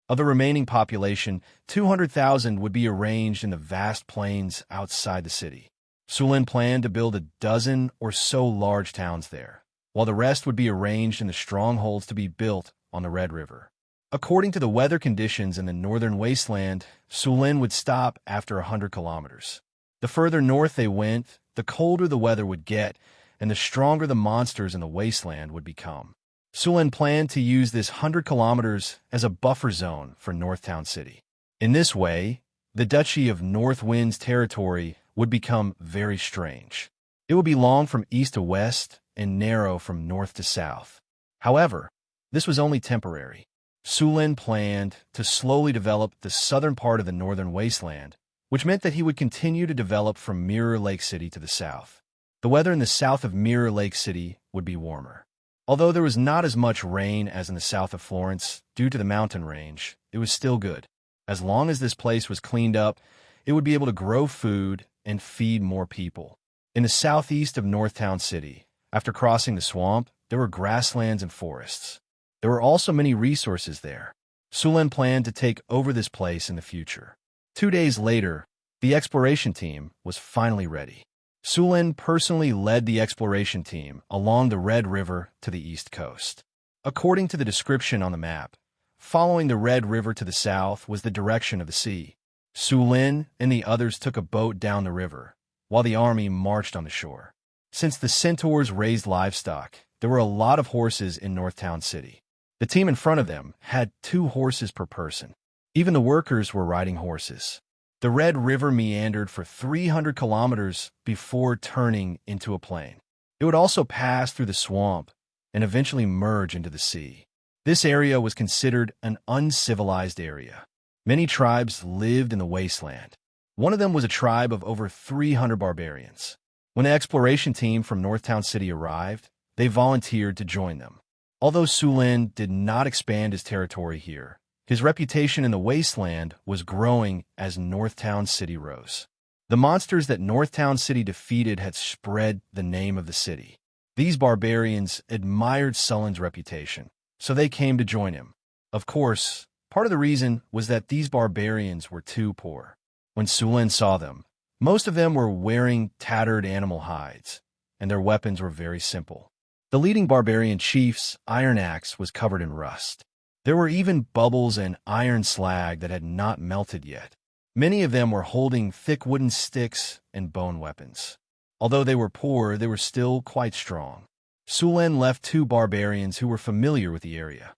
Of the remaining population, 200,000 would be arranged in the vast plains outside the city. Sulen planned to build a dozen or so large towns there, while the rest would be arranged in the strongholds to be built on the Red River. According to the weather conditions in the northern wasteland, Sulen would stop after 100 kilometers. The further north they went, the colder the weather would get, and the stronger the monsters in the wasteland would become. Sulen planned to use this 100 kilometers as a buffer zone for Northtown City. In this way, the Duchy of North Wind's territory would become very strange. It would be long from east to west and narrow from north to south. However, this was only temporary. Sulen planned to slowly develop the southern part of the northern wasteland, which meant that he would continue to develop from Mirror Lake City to the south. The weather in the south of Mirror Lake City would be warmer. Although there was not as much rain as in the south of Florence due to the mountain range, it was still good. As long as this place was cleaned up, it would be able to grow food and feed more people. In the southeast of Northtown City, after crossing the swamp, there were grasslands and forests. There were also many resources there. Sulen planned to take over this place in the future. 2 days later, the exploration team was finally ready. Sulen personally led the exploration team along the Red River to the east coast. According to the description on the map, following the Red River to the south was the direction of the sea. Sulen and the others took a boat down the river, while the army marched on the shore. Since the centaurs raised livestock, there were a lot of horses in Northtown City. The team in front of them had 2 horses per person. Even the workers were riding horses. The Red River meandered for 300 kilometers before turning into a plain. It would also pass through the swamp and eventually merge into the sea. This area was considered an uncivilized area. Many tribes lived in the wasteland. One of them was a tribe of over 300 barbarians. When the exploration team from Northtown City arrived, they volunteered to join them. Although Sulin did not expand his territory here, his reputation in the wasteland was growing as Northtown City rose. The monsters that Northtown City defeated had spread the name of the city. These barbarians admired Sulin's reputation, so they came to join him. Of course, part of the reason was that these barbarians were too poor. When Sulin saw them, most of them were wearing tattered animal hides, and their weapons were very simple. The leading barbarian chief's iron axe was covered in rust. There were even bubbles and iron slag that had not melted yet. Many of them were holding thick wooden sticks and bone weapons. Although they were poor, they were still quite strong. Sulin left 2 barbarians who were familiar with the area.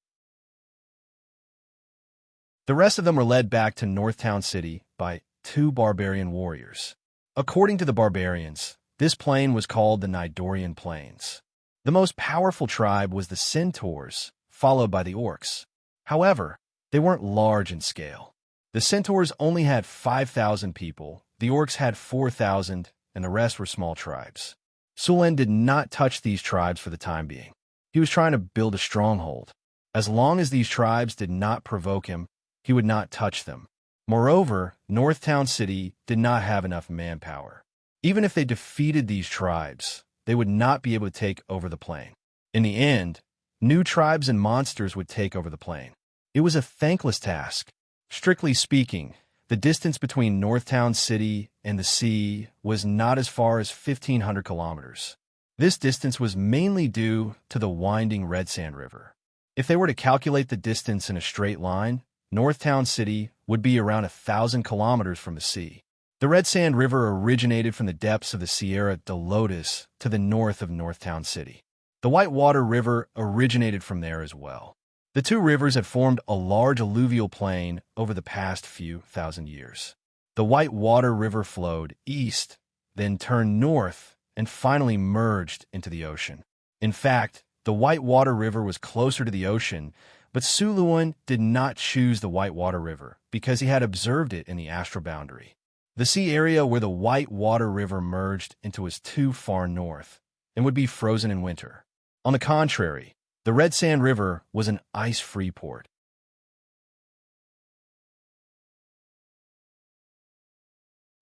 The rest of them were led back to Northtown City by 2 barbarian warriors. According to the barbarians, this plain was called the Nidorian Plains. The most powerful tribe was the Centaurs, followed by the Orcs. However, they weren't large in scale. The Centaurs only had 5,000 people, the Orcs had 4,000, and the rest were small tribes. Sulin did not touch these tribes for the time being. He was trying to build a stronghold. As long as these tribes did not provoke him, he would not touch them. Moreover, Northtown City did not have enough manpower. Even if they defeated these tribes, they would not be able to take over the plain. In the end, new tribes and monsters would take over the plain. It was a thankless task. Strictly speaking, the distance between Northtown City and the sea was not as far as 1,500 kilometers. This distance was mainly due to the winding Red Sand River. If they were to calculate the distance in a straight line, Northtown City would be around 1,000 kilometers from the sea. The Red Sand River originated from the depths of the Sierra de Lotus to the north of Northtown City. The Whitewater River originated from there as well. The 2 rivers had formed a large alluvial plain over the past few thousand years. The Whitewater River flowed east, then turned north, and finally merged into the ocean. In fact, the Whitewater River was closer to the ocean, but Sulin did not choose the Whitewater River because he had observed it in the astral boundary. The sea area where the Whitewater River merged into was too far north and would be frozen in winter. On the contrary, the Red Sand River was an ice-free port.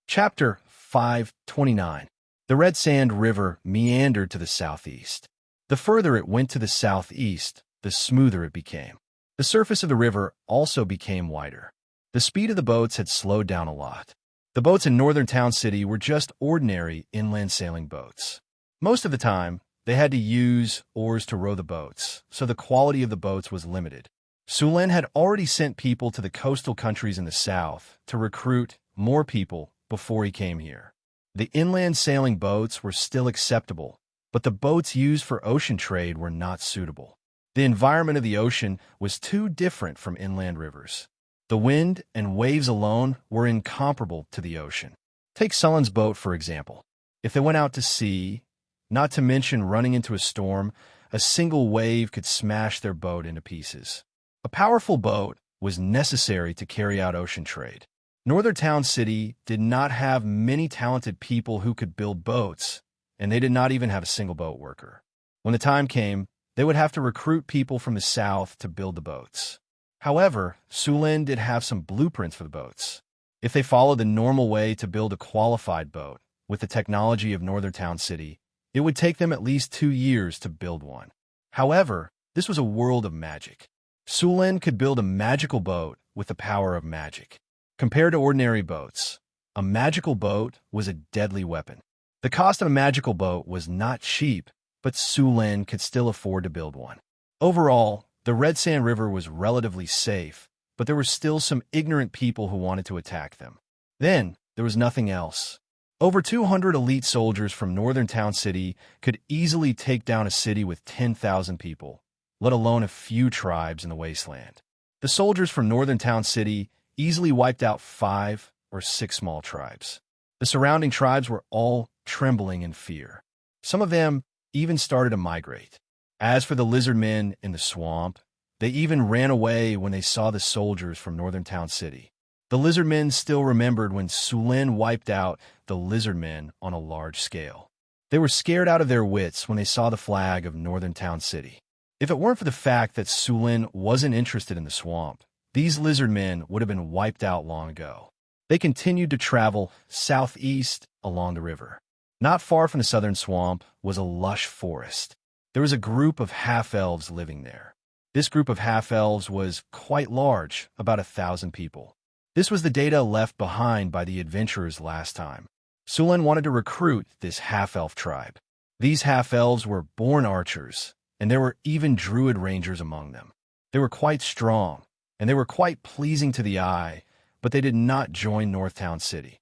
Chapter 529. The Red Sand River meandered to the southeast. The further it went to the southeast, the smoother it became. The surface of the river also became wider. The speed of the boats had slowed down a lot. The boats in Northern Town City were just ordinary inland sailing boats. Most of the time, they had to use oars to row the boats, so the quality of the boats was limited. Sulin had already sent people to the coastal countries in the south to recruit more people before he came here. The inland sailing boats were still acceptable, but the boats used for ocean trade were not suitable. The environment of the ocean was too different from inland rivers. The wind and waves alone were incomparable to the ocean. Take Sulin's boat, for example. If they went out to sea, not to mention running into a storm, a single wave could smash their boat into pieces. A powerful boat was necessary to carry out ocean trade. Northern Town City did not have many talented people who could build boats, and they did not even have a single boat worker. When the time came, they would have to recruit people from the south to build the boats. However, Sulin did have some blueprints for the boats. If they followed the normal way to build a qualified boat with the technology of Northern Town City, it would take them at least 2 years to build one. However, this was a world of magic. Sulin could build a magical boat with the power of magic. Compared to ordinary boats, a magical boat was a deadly weapon. The cost of a magical boat was not cheap, but Sulin could still afford to build one. Overall, the Red Sand River was relatively safe, but there were still some ignorant people who wanted to attack them. Then, there was nothing else. Over 200 elite soldiers from Northern Town City could easily take down a city with 10,000 people, let alone a few tribes in the wasteland. The soldiers from Northern Town City easily wiped out 5 or 6 small tribes. The surrounding tribes were all trembling in fear. Some of them even started to migrate. As for the lizard men in the swamp, they even ran away when they saw the soldiers from Northern Town City. The lizard men still remembered when Sulin wiped out the lizard men on a large scale. They were scared out of their wits when they saw the flag of Northern Town City. If it weren't for the fact that Sulin wasn't interested in the swamp, these lizard men would have been wiped out long ago. They continued to travel southeast along the river. Not far from the southern swamp was a lush forest. There was a group of half-elves living there. This group of half-elves was quite large, about 1,000 people. This was the data left behind by the adventurers last time. Sulin wanted to recruit this half-elf tribe. These half-elves were born archers, and there were even druid rangers among them. They were quite strong, and they were quite pleasing to the eye, but they did not join Northtown City.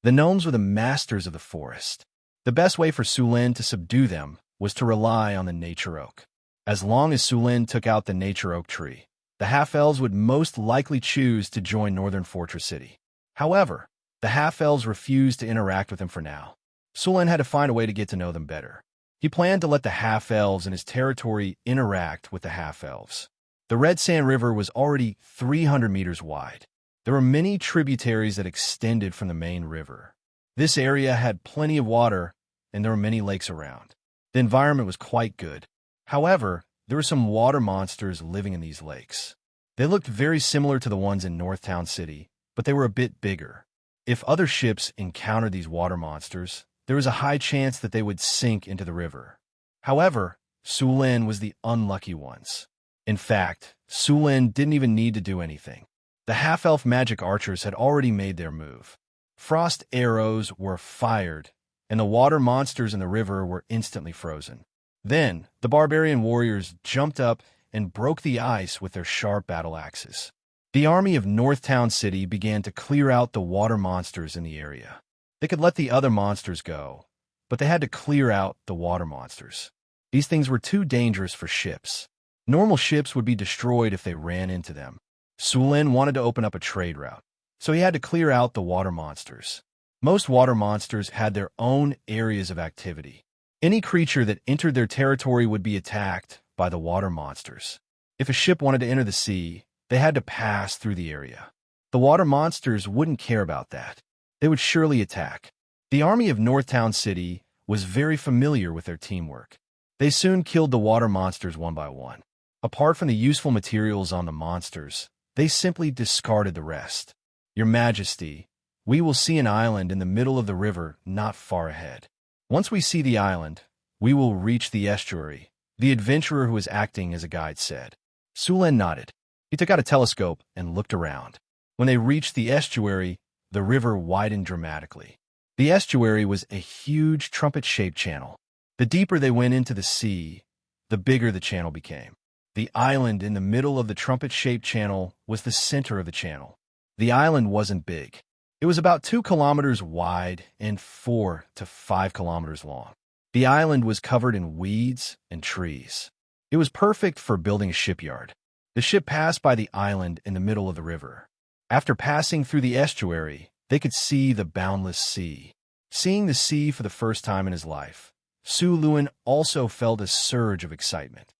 The gnomes were the masters of the forest. The best way for Sulin to subdue them was to rely on the nature oak. As long as Sulin took out the nature oak tree, the half-elves would most likely choose to join Northern Fortress City. However, the half-elves refused to interact with him for now. Sulin had to find a way to get to know them better. He planned to let the half-elves in his territory interact with the half-elves. The Red Sand River was already 300 meters wide. There were many tributaries that extended from the main river. This area had plenty of water, and there were many lakes around. The environment was quite good. However, there were some water monsters living in these lakes. They looked very similar to the ones in Northtown City, but they were a bit bigger. If other ships encountered these water monsters, there was a high chance that they would sink into the river. However, Sulin was the unlucky ones. In fact, Sulin didn't even need to do anything. The half-elf magic archers had already made their move. Frost arrows were fired, and the water monsters in the river were instantly frozen. Then, the barbarian warriors jumped up and broke the ice with their sharp battle axes. The army of Northtown City began to clear out the water monsters in the area. They could let the other monsters go, but they had to clear out the water monsters. These things were too dangerous for ships. Normal ships would be destroyed if they ran into them. Sulin wanted to open up a trade route, so he had to clear out the water monsters. Most water monsters had their own areas of activity. Any creature that entered their territory would be attacked by the water monsters. If a ship wanted to enter the sea, they had to pass through the area. The water monsters wouldn't care about that. They would surely attack. The army of Northtown City was very familiar with their teamwork. They soon killed the water monsters one by one. Apart from the useful materials on the monsters, they simply discarded the rest. Your Majesty, we will see an island in the middle of the river not far ahead. Once we see the island, we will reach the estuary, the adventurer who was acting as a guide said. Sulin nodded. He took out a telescope and looked around. When they reached the estuary, the river widened dramatically. The estuary was a huge trumpet-shaped channel. The deeper they went into the sea, the bigger the channel became. The island in the middle of the trumpet-shaped channel was the center of the channel. The island wasn't big. It was about 2 kilometers wide and 4 to 5 kilometers long. The island was covered in weeds and trees. It was perfect for building a shipyard. The ship passed by the island in the middle of the river. After passing through the estuary, they could see the boundless sea. Seeing the sea for the first time in his life, Sulin also felt a surge of excitement.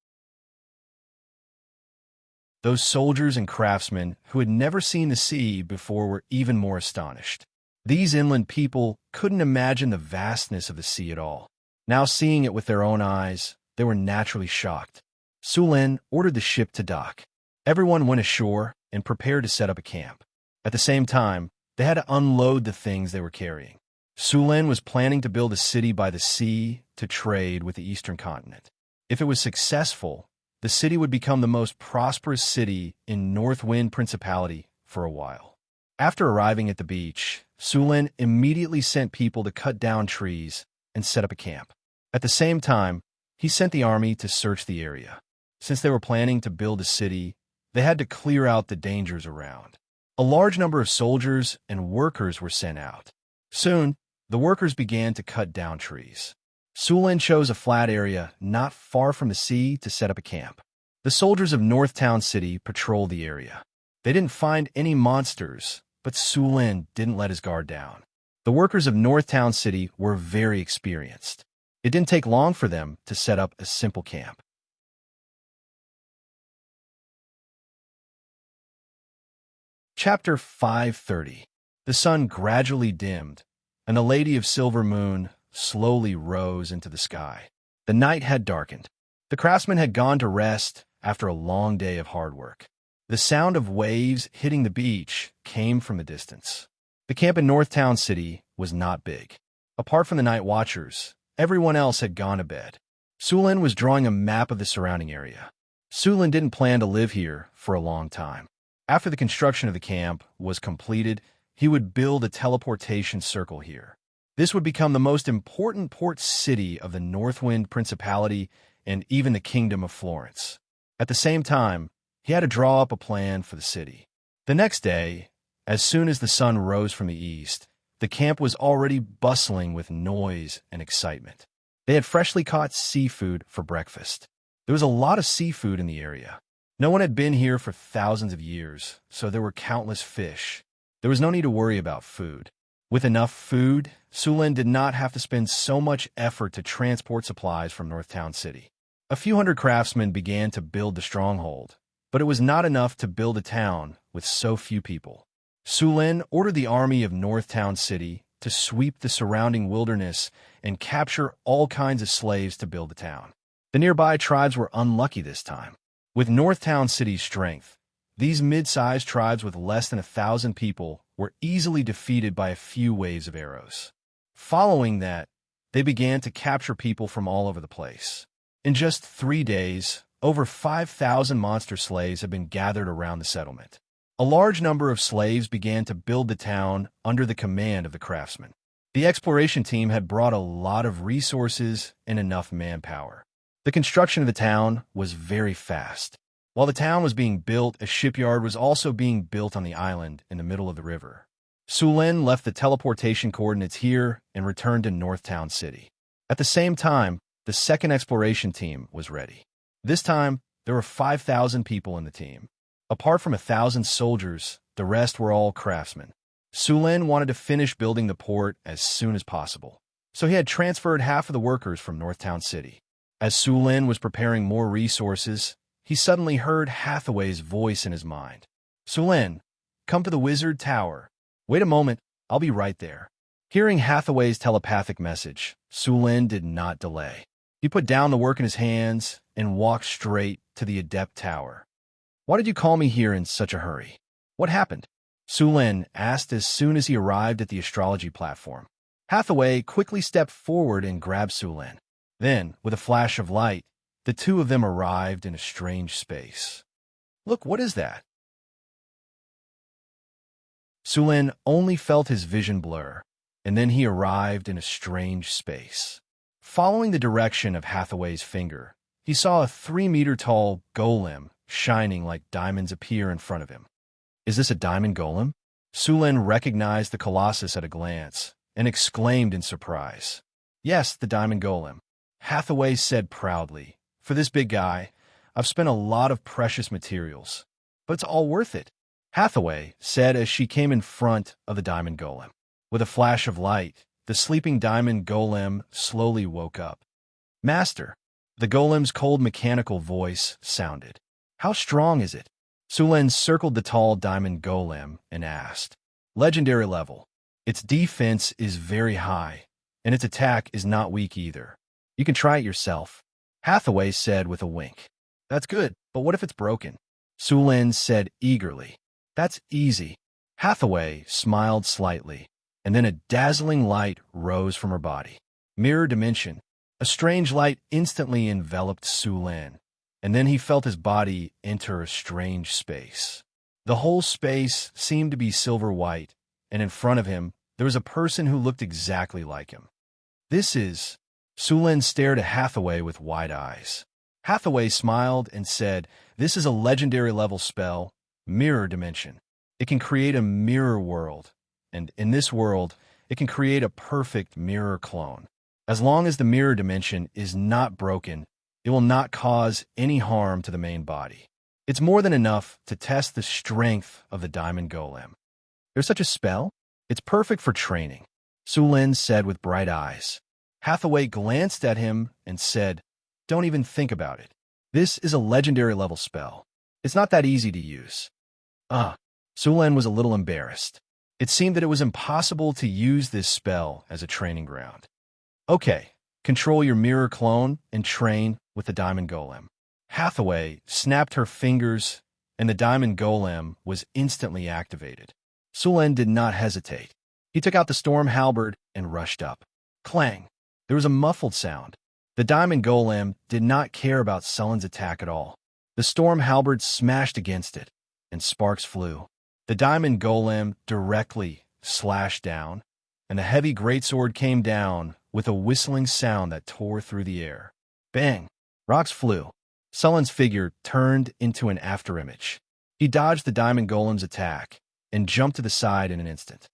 Those soldiers and craftsmen who had never seen the sea before were even more astonished. These inland people couldn't imagine the vastness of the sea at all. Now seeing it with their own eyes, they were naturally shocked. Sulin ordered the ship to dock. Everyone went ashore and prepared to set up a camp. At the same time, they had to unload the things they were carrying. Sulin was planning to build a city by the sea to trade with the eastern continent. If it was successful, the city would become the most prosperous city in Northwind Principality for a while. After arriving at the beach, Sulin immediately sent people to cut down trees and set up a camp. At the same time, he sent the army to search the area. Since they were planning to build a city, they had to clear out the dangers around. A large number of soldiers and workers were sent out. Soon, the workers began to cut down trees. Sulin chose a flat area not far from the sea to set up a camp. The soldiers of Northtown City patrolled the area. They didn't find any monsters, but Sulin didn't let his guard down. The workers of Northtown City were very experienced. It didn't take long for them to set up a simple camp. Chapter 530. The sun gradually dimmed, and the Lady of Silver Moon slowly rose into the sky. The night had darkened. The craftsmen had gone to rest after a long day of hard work. The sound of waves hitting the beach came from a distance. The camp in Northtown City was not big. Apart from the night watchers, everyone else had gone to bed. Sulin was drawing a map of the surrounding area. Sulin didn't plan to live here for a long time. After the construction of the camp was completed, he would build a teleportation circle here. This would become the most important port city of the Northwind Principality and even the Kingdom of Florence. At the same time, he had to draw up a plan for the city. The next day, as soon as the sun rose from the east, the camp was already bustling with noise and excitement. They had freshly caught seafood for breakfast. There was a lot of seafood in the area. No one had been here for thousands of years, so there were countless fish. There was no need to worry about food. With enough food, Sulin did not have to spend so much effort to transport supplies from Northtown City. A few hundred craftsmen began to build the stronghold, but it was not enough to build a town with so few people. Sulin ordered the army of Northtown City to sweep the surrounding wilderness and capture all kinds of slaves to build the town. The nearby tribes were unlucky this time. With Northtown City's strength, these mid-sized tribes with less than 1,000 people were easily defeated by a few waves of arrows. Following that, they began to capture people from all over the place. In just 3 days, over 5,000 monster slaves had been gathered around the settlement. A large number of slaves began to build the town under the command of the craftsmen. The exploration team had brought a lot of resources and enough manpower. The construction of the town was very fast. While the town was being built, a shipyard was also being built on the island in the middle of the river. Sulin left the teleportation coordinates here and returned to Northtown City. At the same time, the second exploration team was ready. This time, there were 5,000 people in the team. Apart from 1,000 soldiers, the rest were all craftsmen. Sulin wanted to finish building the port as soon as possible, so he had transferred half of the workers from Northtown City. As Sulin was preparing more resources, he suddenly heard Hathaway's voice in his mind. "Sulin, come to the Wizard Tower. Wait a moment, I'll be right there." Hearing Hathaway's telepathic message, Sulin did not delay. He put down the work in his hands and walked straight to the Adept Tower. "Why did you call me here in such a hurry? What happened?" Sulin asked as soon as he arrived at the astrology platform. Hathaway quickly stepped forward and grabbed Sulin. Then, with a flash of light, the two of them arrived in a strange space. "Look, what is that?" Sulin only felt his vision blur, and then he arrived in a strange space. Following the direction of Hathaway's finger, he saw a 3-meter-tall golem shining like diamonds appear in front of him. "Is this a diamond golem?" Sulin recognized the colossus at a glance and exclaimed in surprise. "Yes, the diamond golem," Hathaway said proudly. "For this big guy, I've spent a lot of precious materials, but it's all worth it," Hathaway said as she came in front of the diamond golem. With a flash of light, the sleeping diamond golem slowly woke up. "Master," the golem's cold mechanical voice sounded. "How strong is it?" Sulin circled the tall diamond golem and asked. "Legendary level. Its defense is very high, and its attack is not weak either. You can try it yourself," Hathaway said with a wink. "That's good, but what if it's broken?" Sulin said eagerly. "That's easy." Hathaway smiled slightly, and then a dazzling light rose from her body. Mirror dimension. A strange light instantly enveloped Sulin, and then he felt his body enter a strange space. The whole space seemed to be silver white, and in front of him, there was a person who looked exactly like him. "This is..." Sulin stared at Hathaway with wide eyes. Hathaway smiled and said, "This is a legendary level spell, Mirror Dimension. It can create a mirror world, and in this world, it can create a perfect mirror clone. As long as the mirror dimension is not broken, it will not cause any harm to the main body. It's more than enough to test the strength of the diamond golem." "There's such a spell? It's perfect for training," Sulin said with bright eyes. Hathaway glanced at him and said, "Don't even think about it. This is a legendary level spell. It's not that easy to use." Sulen was a little embarrassed. It seemed that it was impossible to use this spell as a training ground. "Okay, control your mirror clone and train with the Diamond Golem." Hathaway snapped her fingers, and the Diamond Golem was instantly activated. Sulen did not hesitate. He took out the Storm Halberd and rushed up. Clang! There was a muffled sound. The Diamond Golem did not care about Sulen's attack at all. The Storm Halberd smashed against it, and sparks flew. The Diamond Golem directly slashed down, and the heavy greatsword came down with a whistling sound that tore through the air. Bang! Rocks flew. Sulen's figure turned into an afterimage. He dodged the Diamond Golem's attack and jumped to the side in an instant.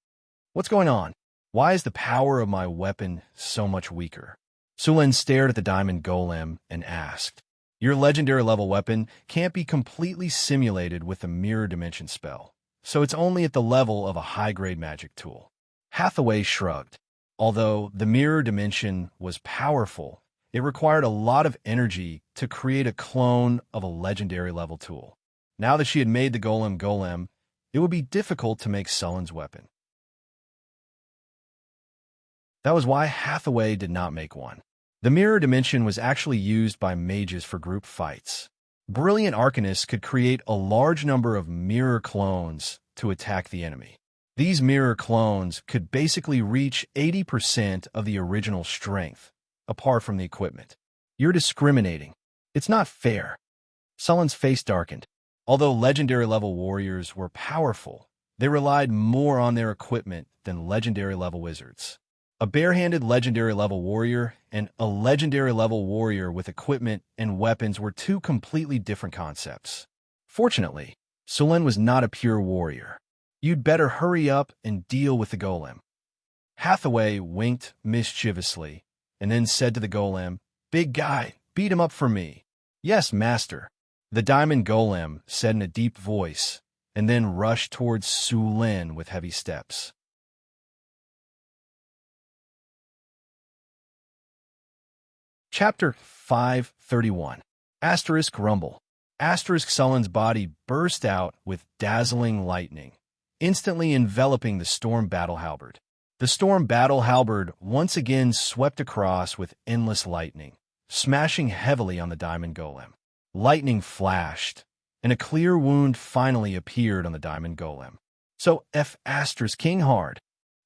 "What's going on? Why is the power of my weapon so much weaker?" Sulen stared at the Diamond Golem and asked, "Your legendary level weapon can't be completely simulated with a mirror dimension spell, so it's only at the level of a high-grade magic tool." Hathaway shrugged. Although the mirror dimension was powerful, it required a lot of energy to create a clone of a legendary level tool. Now that she had made the Golem, it would be difficult to make Sulen's weapon. That was why Hathaway did not make one. The mirror dimension was actually used by mages for group fights. Brilliant arcanists could create a large number of mirror clones to attack the enemy. These mirror clones could basically reach 80% of the original strength, apart from the equipment. "You're discriminating. It's not fair." Sulen's face darkened. Although legendary level warriors were powerful, they relied more on their equipment than legendary level wizards. A barehanded legendary level warrior and a legendary level warrior with equipment and weapons were two completely different concepts. Fortunately, Sulen was not a pure warrior. "You'd better hurry up and deal with the Golem." Hathaway winked mischievously and then said to the Golem, "Big guy, beat him up for me." "Yes, master," the Diamond Golem said in a deep voice, and then rushed towards Sulen with heavy steps. Chapter 531. Asterisk Rumble. Sulen's body burst out with dazzling lightning, instantly enveloping the Storm Battle Halberd. The Storm Battle Halberd once again swept across with endless lightning, smashing heavily on the Diamond Golem. Lightning flashed, and a clear wound finally appeared on the Diamond Golem. "So F*** King hard."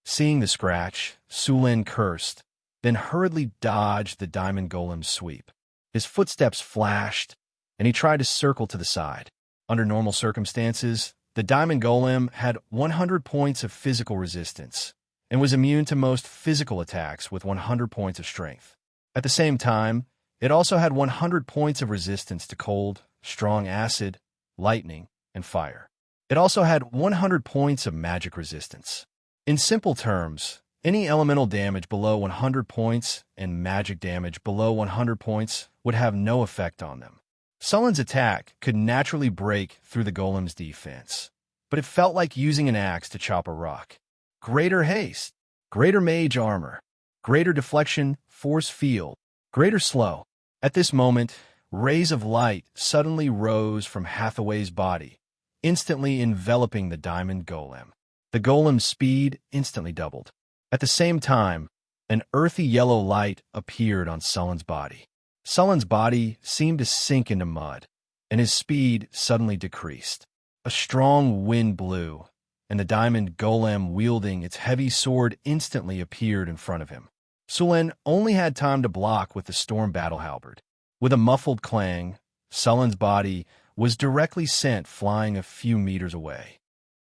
Seeing the scratch, Sulen cursed, then hurriedly dodged the Diamond Golem's sweep. His footsteps flashed, and he tried to circle to the side. Under normal circumstances, the Diamond Golem had 100 points of physical resistance and was immune to most physical attacks with 100 points of strength. At the same time, it also had 100 points of resistance to cold, strong acid, lightning, and fire. It also had 100 points of magic resistance. In simple terms, any elemental damage below 100 points and magic damage below 100 points would have no effect on them. Sulen's attack could naturally break through the Golem's defense, but it felt like using an axe to chop a rock. Greater haste, greater mage armor, greater deflection, force field, greater slow. At this moment, rays of light suddenly rose from Hathaway's body, instantly enveloping the Diamond Golem. The Golem's speed instantly doubled. At the same time, an earthy yellow light appeared on Sulen's body. Sulen's body seemed to sink into mud, and his speed suddenly decreased. A strong wind blew, and the Diamond Golem wielding its heavy sword instantly appeared in front of him. Sulen only had time to block with the Storm Battle Halberd. With a muffled clang, Sulen's body was directly sent flying a few meters away.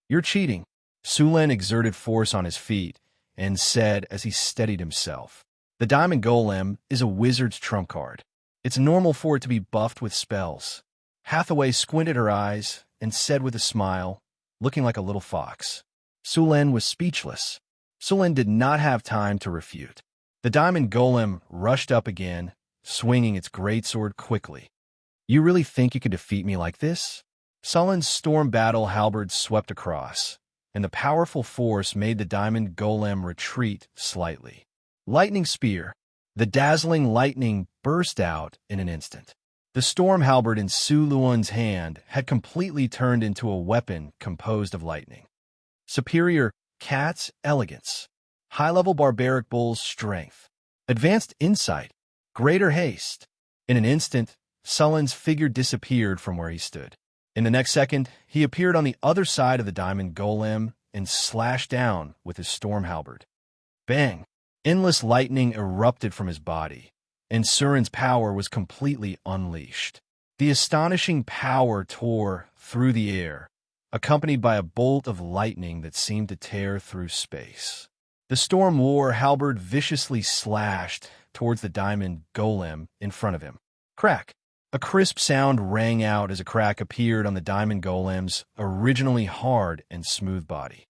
"You're cheating." Sulen exerted force on his feet and said as he steadied himself, "The Diamond Golem is a wizard's trump card. It's normal for it to be buffed with spells." Hathaway squinted her eyes and said with a smile, looking like a little fox. Sulen was speechless. Sulen did not have time to refute. The Diamond Golem rushed up again, swinging its greatsword quickly. "You really think you could defeat me like this?" Sulen's Storm Battle Halberd swept across, and the powerful force made the Diamond Golem retreat slightly. Lightning Spear. The dazzling lightning burst out in an instant. The storm halberd in Su Luan's hand had completely turned into a weapon composed of lightning. Superior cat's elegance, high-level barbaric bull's strength, advanced insight, greater haste. In an instant, Sullen's figure disappeared from where he stood. In the next second, he appeared on the other side of the diamond golem and slashed down with his storm halberd. Bang! Endless lightning erupted from his body, and Surin's power was completely unleashed. The astonishing power tore through the air, accompanied by a bolt of lightning that seemed to tear through space. The storm war halberd viciously slashed towards the diamond golem in front of him. Crack! A crisp sound rang out as a crack appeared on the diamond golem's originally hard and smooth body.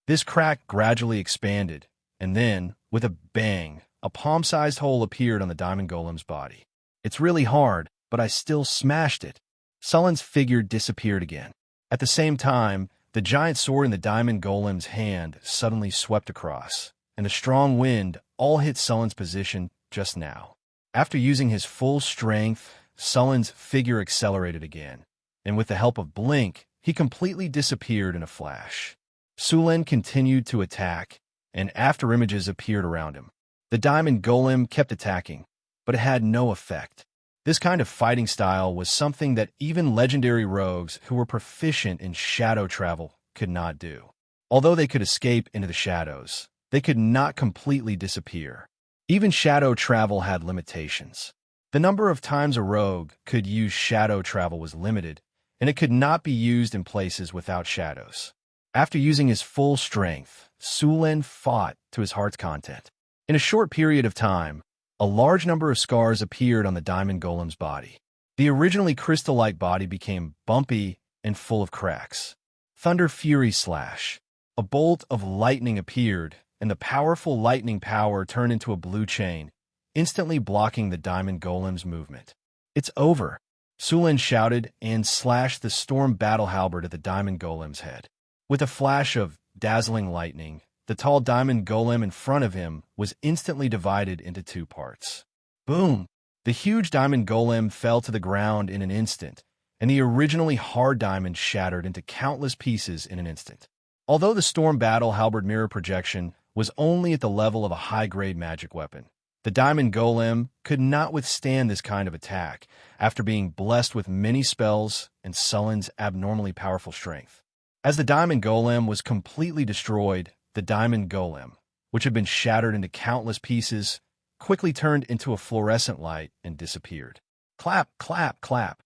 This crack gradually expanded, and then, with a bang, a palm-sized hole appeared on the diamond golem's body. It's really hard, but I still smashed it. Sullen's figure disappeared again. At the same time, the giant sword in the diamond golem's hand suddenly swept across, and the strong wind all hit Sullen's position just now. After using his full strength, Sullen's figure accelerated again, and with the help of Blink, he completely disappeared in a flash. Sulen continued to attack, and afterimages appeared around him. The diamond golem kept attacking, but it had no effect. This kind of fighting style was something that even legendary rogues who were proficient in shadow travel could not do. Although they could escape into the shadows, they could not completely disappear. Even shadow travel had limitations. The number of times a rogue could use shadow travel was limited, and it could not be used in places without shadows. After using his full strength, Sulen fought to his heart's content. In a short period of time, a large number of scars appeared on the diamond golem's body. The originally crystal-like body became bumpy and full of cracks. Thunder Fury Slash. A bolt of lightning appeared, and the powerful lightning power turned into a blue chain, instantly blocking the diamond golem's movement. It's over, Sulen shouted and slashed the storm battle halberd at the diamond golem's head. With a flash of dazzling lightning, the tall diamond golem in front of him was instantly divided into two parts. Boom! The huge diamond golem fell to the ground in an instant, and the originally hard diamond shattered into countless pieces in an instant. Although the storm battle halberd mirror projection was only at the level of a high-grade magic weapon, the diamond golem could not withstand this kind of attack after being blessed with many spells and Sullen's abnormally powerful strength. As the diamond golem was completely destroyed, the diamond golem, which had been shattered into countless pieces, quickly turned into a fluorescent light and disappeared. Clap, clap, clap.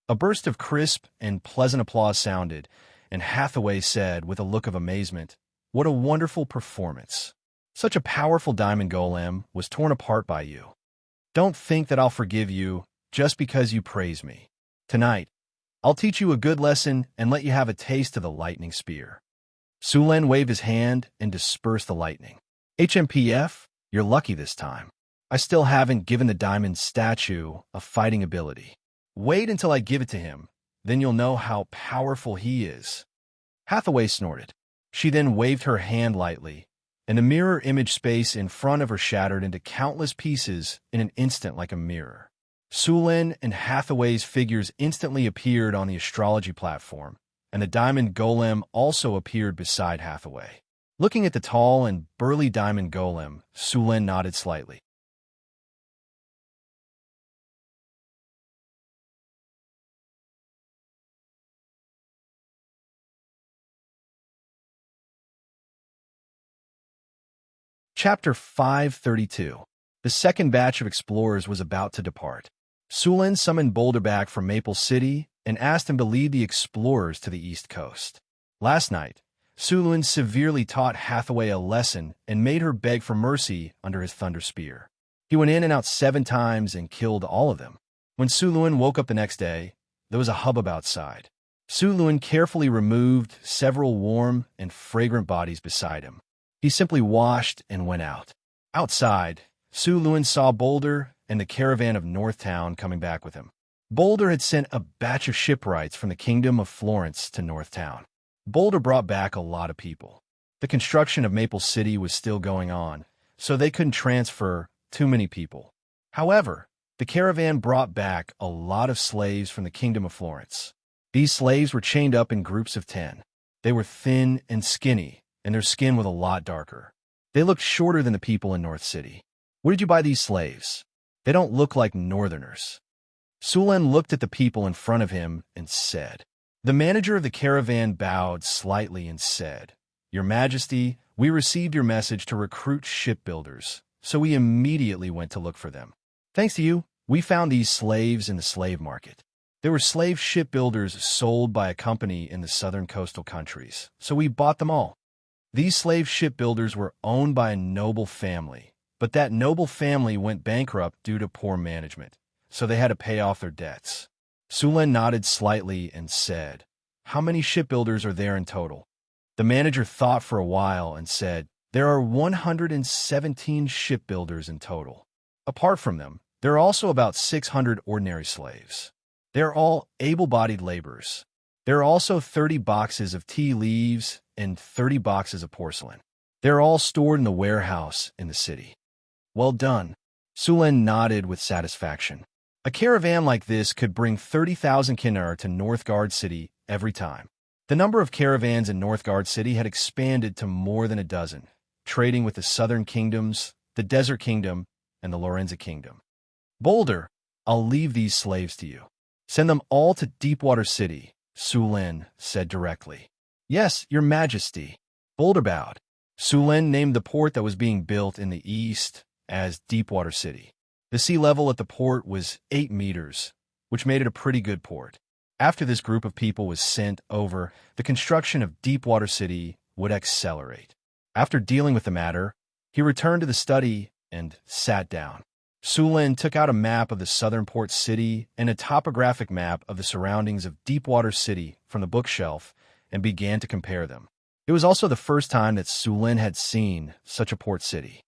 A burst of crisp and pleasant applause sounded, and Hathaway said with a look of amazement, "What a wonderful performance. Such a powerful diamond golem was torn apart by you. Don't think that I'll forgive you just because you praise me. Tonight, I'll teach you a good lesson and let you have a taste of the lightning spear." Sulen waved his hand and dispersed the lightning. HMPF, you're lucky this time. I still haven't given the diamond statue a fighting ability. Wait until I give it to him, then you'll know how powerful he is. Hathaway snorted. She then waved her hand lightly, and the mirror image space in front of her shattered into countless pieces in an instant like a mirror. Sulen and Hathaway's figures instantly appeared on the astrology platform, and the diamond golem also appeared beside Hathaway. Looking at the tall and burly diamond golem, Sulen nodded slightly. Chapter 532. The second batch of explorers was about to depart. Sulen summoned Boulder back from Maple City and asked him to lead the explorers to the East Coast. Last night, Sulen severely taught Hathaway a lesson and made her beg for mercy under his thunder spear. He went in and out 7 times and killed all of them. When Sulen woke up the next day, there was a hubbub outside. Sulen carefully removed several warm and fragrant bodies beside him. He simply washed and went out. Outside, Sulen saw Boulder and the caravan of Northtown coming back with him. Boulder had sent a batch of shipwrights from the Kingdom of Florence to Northtown. Boulder brought back a lot of people. The construction of Maple City was still going on, so they couldn't transfer too many people. However, the caravan brought back a lot of slaves from the Kingdom of Florence. These slaves were chained up in groups of 10. They were thin and skinny, and their skin was a lot darker. They looked shorter than the people in North City. Where did you buy these slaves? They don't look like northerners. Sulen looked at the people in front of him and said. The manager of the caravan bowed slightly and said, Your Majesty, we received your message to recruit shipbuilders, so we immediately went to look for them. Thanks to you, we found these slaves in the slave market. They were slave shipbuilders sold by a company in the southern coastal countries, so we bought them all. These slave shipbuilders were owned by a noble family, but that noble family went bankrupt due to poor management, so they had to pay off their debts. Sulen nodded slightly and said, How many shipbuilders are there in total? The manager thought for a while and said, There are 117 shipbuilders in total. Apart from them, there are also about 600 ordinary slaves. They are all able-bodied laborers. There are also 30 boxes of tea leaves and 30 boxes of porcelain. They are all stored in the warehouse in the city. Well done. Sulen nodded with satisfaction. A caravan like this could bring 30,000 kinar to Northgard City every time. The number of caravans in Northgard City had expanded to more than a dozen, trading with the southern kingdoms, the Desert Kingdom, and the Lorenza Kingdom. Boulder, I'll leave these slaves to you. Send them all to Deepwater City, Sulen said directly. Yes, Your Majesty. Boulder bowed. Sulen named the port that was being built in the east as Deepwater City. The sea level at the port was 8 meters, which made it a pretty good port. After this group of people was sent over, the construction of Deepwater City would accelerate. After dealing with the matter, he returned to the study and sat down. Sulen took out a map of the southern port city and a topographic map of the surroundings of Deepwater City from the bookshelf and began to compare them. It was also the first time that Sulen had seen such a port city.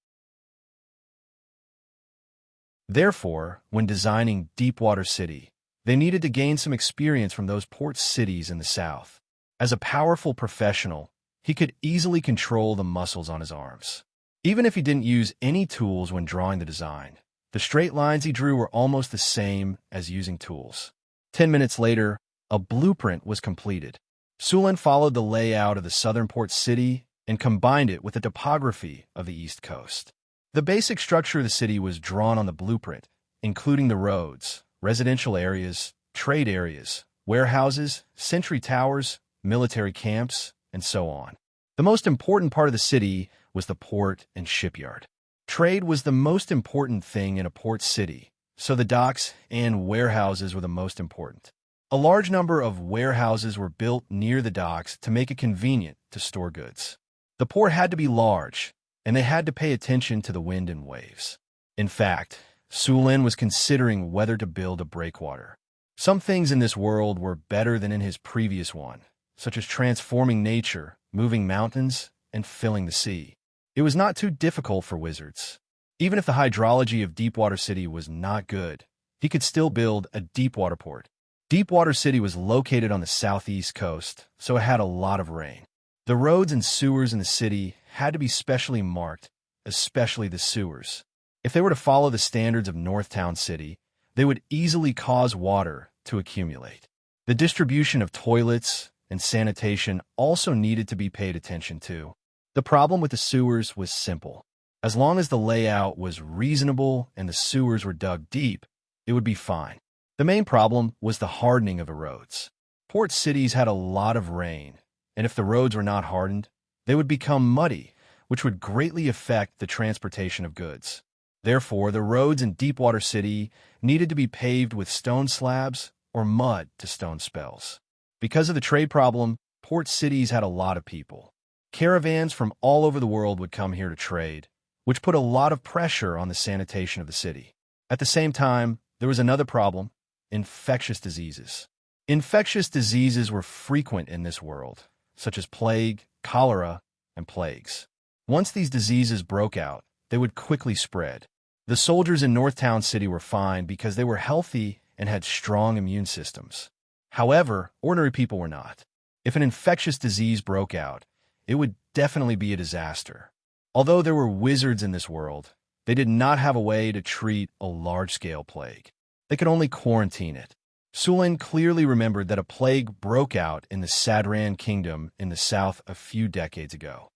Therefore, when designing Deepwater City, they needed to gain some experience from those port cities in the south. As a powerful professional, he could easily control the muscles on his arms. Even if he didn't use any tools when drawing the design, the straight lines he drew were almost the same as using tools. 10 minutes later, a blueprint was completed. Sulen followed the layout of the southern port city and combined it with the topography of the east coast. The basic structure of the city was drawn on the blueprint, including the roads, residential areas, trade areas, warehouses, sentry towers, military camps, and so on. The most important part of the city was the port and shipyard. Trade was the most important thing in a port city, so the docks and warehouses were the most important. A large number of warehouses were built near the docks to make it convenient to store goods. The port had to be large, and they had to pay attention to the wind and waves. In fact, Sulen was considering whether to build a breakwater. Some things in this world were better than in his previous one, such as transforming nature, moving mountains, and filling the sea. It was not too difficult for wizards. Even if the hydrology of Deepwater City was not good, he could still build a deepwater port. Deepwater City was located on the southeast coast, so it had a lot of rain. The roads and sewers in the city had to be specially marked, especially the sewers. If they were to follow the standards of Northtown City, they would easily cause water to accumulate. The distribution of toilets and sanitation also needed to be paid attention to. The problem with the sewers was simple. As long as the layout was reasonable and the sewers were dug deep, it would be fine. The main problem was the hardening of the roads. Port cities had a lot of rain, and if the roads were not hardened, they would become muddy, which would greatly affect the transportation of goods. Therefore, the roads in Deepwater City needed to be paved with stone slabs or mud to stone spells. Because of the trade problem, port cities had a lot of people. Caravans from all over the world would come here to trade, which put a lot of pressure on the sanitation of the city. At the same time, there was another problem: infectious diseases. Infectious diseases were frequent in this world, such as plague, cholera, and plagues. Once these diseases broke out, they would quickly spread. The soldiers in Northtown City were fine because they were healthy and had strong immune systems. However, ordinary people were not. If an infectious disease broke out, it would definitely be a disaster. Although there were wizards in this world, they did not have a way to treat a large-scale plague. They could only quarantine it. Sulin clearly remembered that a plague broke out in the Sadran kingdom in the south a few decades ago.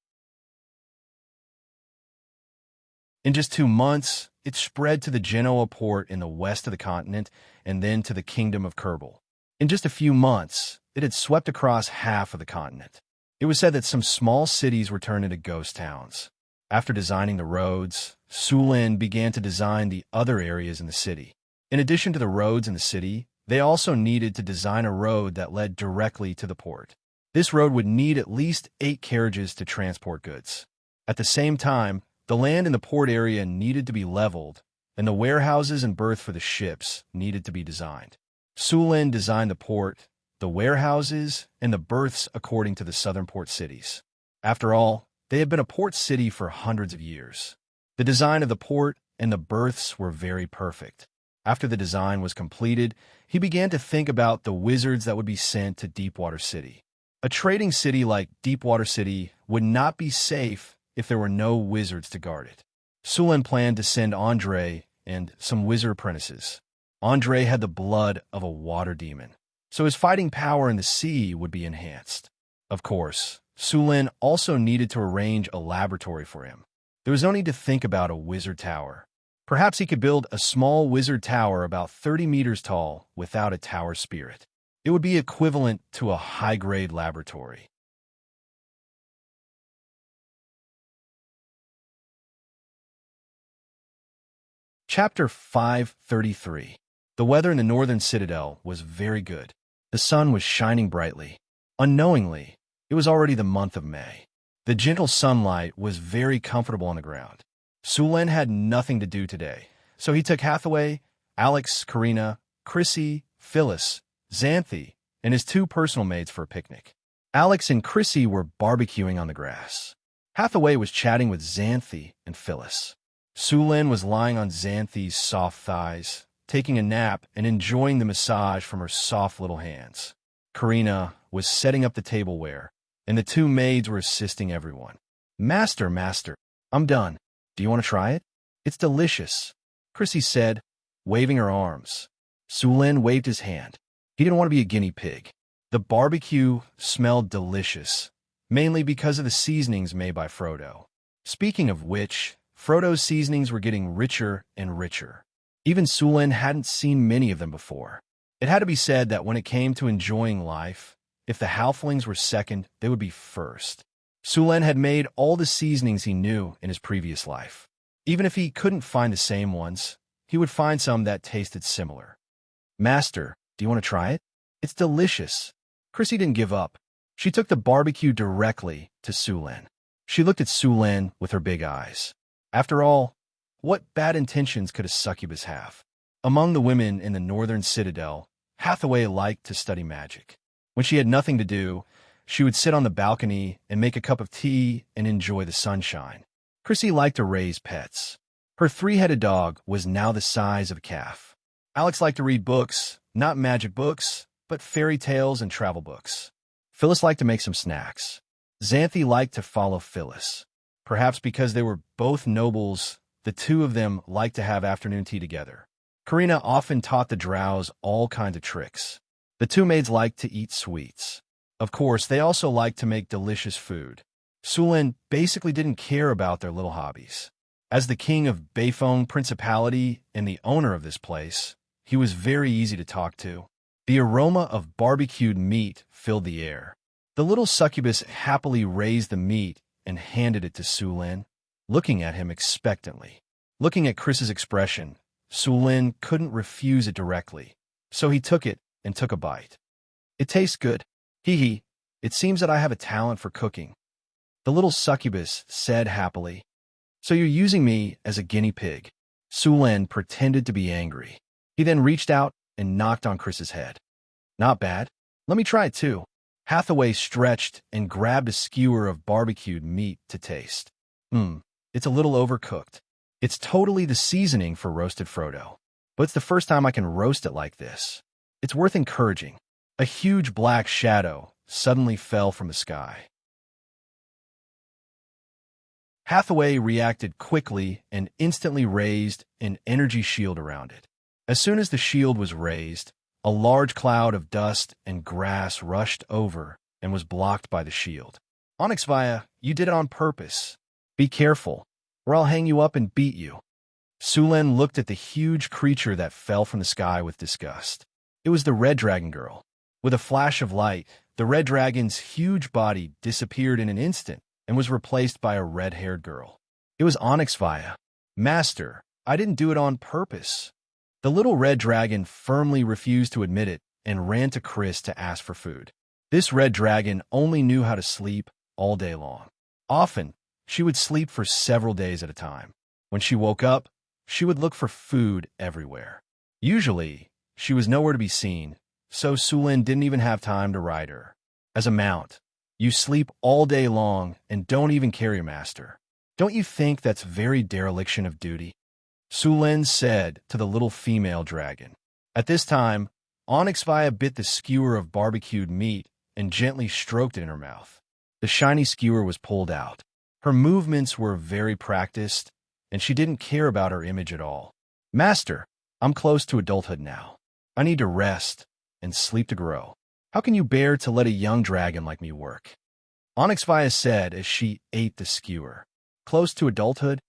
In just 2 months, it spread to the Genoa port in the west of the continent and then to the kingdom of Kerbal. In just a few months, it had swept across half of the continent. It was said that some small cities were turned into ghost towns. After designing the roads, Sulin began to design the other areas in the city. In addition to the roads in the city, they also needed to design a road that led directly to the port. This road would need at least 8 carriages to transport goods. At the same time, the land in the port area needed to be leveled, and the warehouses and berth for the ships needed to be designed. Sulin designed the port, the warehouses, and the berths according to the southern port cities. After all, they had been a port city for hundreds of years. The design of the port and the berths were very perfect. After the design was completed, he began to think about the wizards that would be sent to Deepwater City. A trading city like Deepwater City would not be safe if there were no wizards to guard it. Sulin planned to send Andre and some wizard apprentices. Andre had the blood of a water demon, so his fighting power in the sea would be enhanced. Of course, Sulin also needed to arrange a laboratory for him. There was no need to think about a wizard tower. Perhaps he could build a small wizard tower about 30 meters tall without a tower spirit. It would be equivalent to a high-grade laboratory. Chapter 533. The weather in the northern citadel was very good. The sun was shining brightly. Unknowingly, it was already the month of May. The gentle sunlight was very comfortable on the ground. Sulin had nothing to do today, so he took Hathaway, Alex, Karina, Chrissy, Phyllis, Xanthi, and his 2 personal maids for a picnic. Alex and Chrissy were barbecuing on the grass. Hathaway was chatting with Xanthi and Phyllis. Sulin was lying on Xanthi's soft thighs, taking a nap and enjoying the massage from her soft little hands. Karina was setting up the tableware, and the 2 maids were assisting everyone. Master, I'm done. Do you want to try it? It's delicious, Chrissy said, waving her arms. Sulin waved his hand. He didn't want to be a guinea pig. The barbecue smelled delicious, mainly because of the seasonings made by Frodo. Speaking of which, Frodo's seasonings were getting richer and richer. Even Sulin hadn't seen many of them before. It had to be said that when it came to enjoying life, if the halflings were second, they would be first. Sulin had made all the seasonings he knew in his previous life. Even if he couldn't find the same ones, he would find some that tasted similar. Master, do you want to try it? It's delicious. Chrissy didn't give up. She took the barbecue directly to Sulin. She looked at Sulin with her big eyes. After all, what bad intentions could a succubus have? Among the women in the northern citadel, Hathaway liked to study magic. When she had nothing to do, she would sit on the balcony and make a cup of tea and enjoy the sunshine. Chrissy liked to raise pets. Her 3-headed dog was now the size of a calf. Alex liked to read books, not magic books, but fairy tales and travel books. Phyllis liked to make some snacks. Xanthi liked to follow Phyllis. Perhaps because they were both nobles, the 2 of them liked to have afternoon tea together. Karina often taught the drows all kinds of tricks. The 2 maids liked to eat sweets. Of course, they also liked to make delicious food. Sulin basically didn't care about their little hobbies. As the king of Bayfong Principality and the owner of this place, he was very easy to talk to. The aroma of barbecued meat filled the air. The little succubus happily raised the meat and handed it to Sulin, looking at him expectantly. Looking at Chris's expression, Sulin couldn't refuse it directly, so he took it and took a bite. It tastes good. Hee. It seems that I have a talent for cooking. The little succubus said happily. So you're using me as a guinea pig. Sulin pretended to be angry. He then reached out and knocked on Chris's head. Not bad. Let me try it too. Hathaway stretched and grabbed a skewer of barbecued meat to taste. It's a little overcooked. It's totally the seasoning for roasted Frodo. But it's the first time I can roast it like this. It's worth encouraging. A huge black shadow suddenly fell from the sky. Hathaway reacted quickly and instantly raised an energy shield around it. As soon as the shield was raised, a large cloud of dust and grass rushed over and was blocked by the shield. Onyxvia, you did it on purpose. Be careful, or I'll hang you up and beat you. Sulen looked at the huge creature that fell from the sky with disgust. It was the Red Dragon Girl. With a flash of light, the Red Dragon's huge body disappeared in an instant and was replaced by a red-haired girl. It was Onyxvia. Master, I didn't do it on purpose. The little red dragon firmly refused to admit it and ran to Chris to ask for food. This red dragon only knew how to sleep all day long. Often, she would sleep for several days at a time. When she woke up, she would look for food everywhere. Usually, she was nowhere to be seen, so Sulen didn't even have time to ride her. As a mount, you sleep all day long and don't even care your master. Don't you think that's very dereliction of duty? Sulen said to the little female dragon. At this time, Onyxvia bit the skewer of barbecued meat and gently stroked it in her mouth. The shiny skewer was pulled out. Her movements were very practiced, and she didn't care about her image at all. Master, I'm close to adulthood now. I need to rest and sleep to grow. How can you bear to let a young dragon like me work? Onyxvia said as she ate the skewer. Close to adulthood?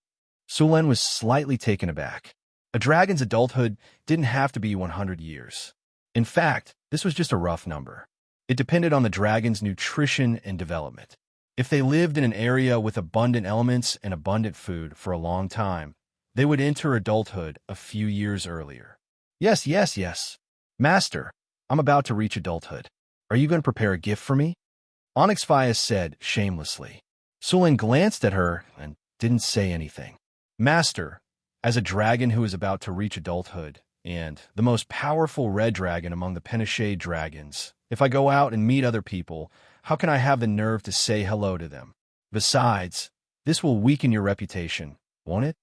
Sulen was slightly taken aback. A dragon's adulthood didn't have to be 100 years. In fact, this was just a rough number. It depended on the dragon's nutrition and development. If they lived in an area with abundant elements and abundant food for a long time, they would enter adulthood a few years earlier. Yes. Master, I'm about to reach adulthood. Are you going to prepare a gift for me? Onyxvia said shamelessly. Sulen glanced at her and didn't say anything. Master, as a dragon who is about to reach adulthood, and the most powerful red dragon among the Penishade dragons, if I go out and meet other people, how can I have the nerve to say hello to them? Besides, this will weaken your reputation, won't it?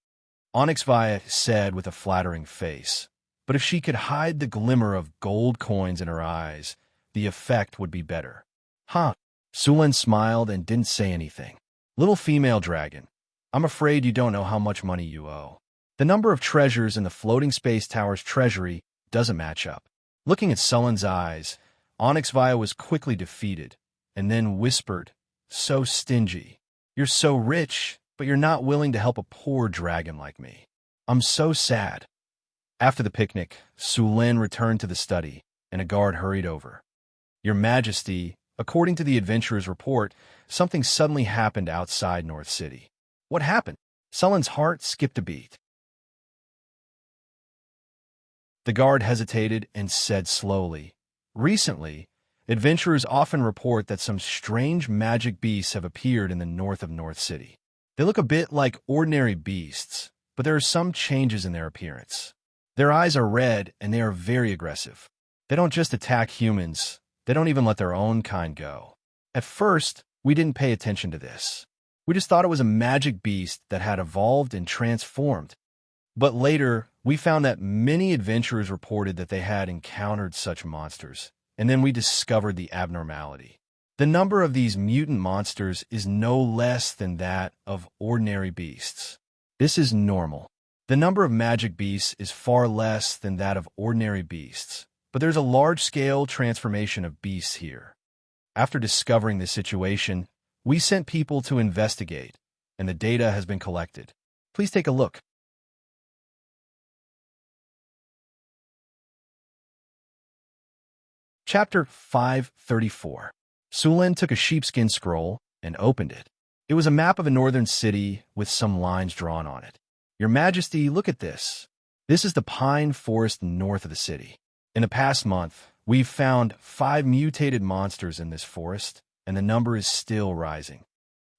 Onyxvia said with a flattering face. But if she could hide the glimmer of gold coins in her eyes, the effect would be better. Huh. Sulen smiled and didn't say anything. Little female dragon, I'm afraid you don't know how much money you owe. The number of treasures in the floating space tower's treasury doesn't match up. Looking at Sulen's eyes, Onyxvia was quickly defeated, and then whispered, so stingy. You're so rich, but you're not willing to help a poor dragon like me. I'm so sad. After the picnic, Sulen returned to the study, and a guard hurried over. Your Majesty, according to the adventurer's report, something suddenly happened outside North City. What happened? Sulen's heart skipped a beat. The guard hesitated and said slowly, recently, adventurers often report that some strange magic beasts have appeared in the north of North City. They look a bit like ordinary beasts, but there are some changes in their appearance. Their eyes are red and they are very aggressive. They don't just attack humans, they don't even let their own kind go. At first, we didn't pay attention to this. We just thought it was a magic beast that had evolved and transformed. But later, we found that many adventurers reported that they had encountered such monsters, and then we discovered the abnormality. The number of these mutant monsters is no less than that of ordinary beasts. This is normal. The number of magic beasts is far less than that of ordinary beasts, but there's a large-scale transformation of beasts here. After discovering this situation, we sent people to investigate, and the data has been collected. Please take a look. Chapter 534. Sulen took a sheepskin scroll and opened it. It was a map of a northern city with some lines drawn on it. Your Majesty, look at this. This is the pine forest north of the city. In the past month, we've found 5 mutated monsters in this forest, and the number is still rising.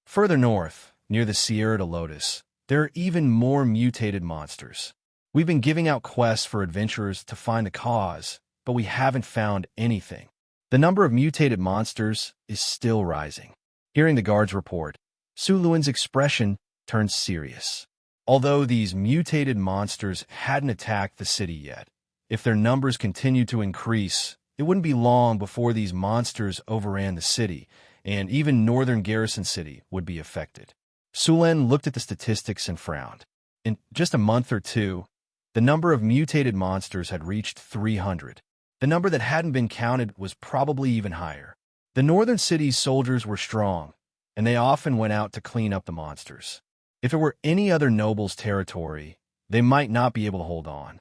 Further north, near the Sierra de Lotus, there are even more mutated monsters. We've been giving out quests for adventurers to find the cause, but we haven't found anything. The number of mutated monsters is still rising. Hearing the guard's report, Sulen's expression turned serious. Although these mutated monsters hadn't attacked the city yet, if their numbers continued to increase, it wouldn't be long before these monsters overran the city, and even northern Garrison City would be affected. Sulen looked at the statistics and frowned. In just a month or two, the number of mutated monsters had reached 300. The number that hadn't been counted was probably even higher. The northern city's soldiers were strong, and they often went out to clean up the monsters. If it were any other noble's territory, they might not be able to hold on.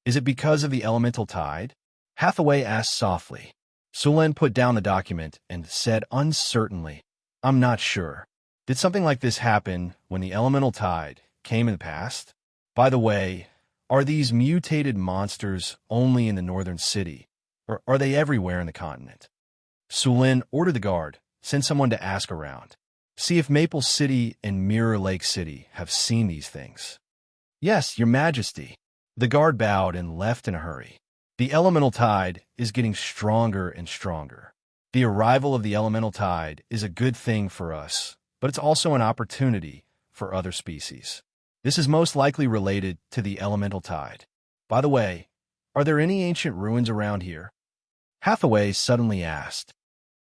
Is it because of the elemental tide? Hathaway asked softly. Sulen put down the document and said uncertainly, I'm not sure. Did something like this happen when the elemental tide came in the past? By the way, are these mutated monsters only in the northern city, or are they everywhere in the continent? Sulen ordered the guard, send someone to ask around. See if Maple City and Mirror Lake City have seen these things. Yes, Your Majesty. The guard bowed and left in a hurry. The elemental tide is getting stronger and stronger. The arrival of the elemental tide is a good thing for us, but it's also an opportunity for other species. This is most likely related to the elemental tide. By the way, are there any ancient ruins around here? Hathaway suddenly asked.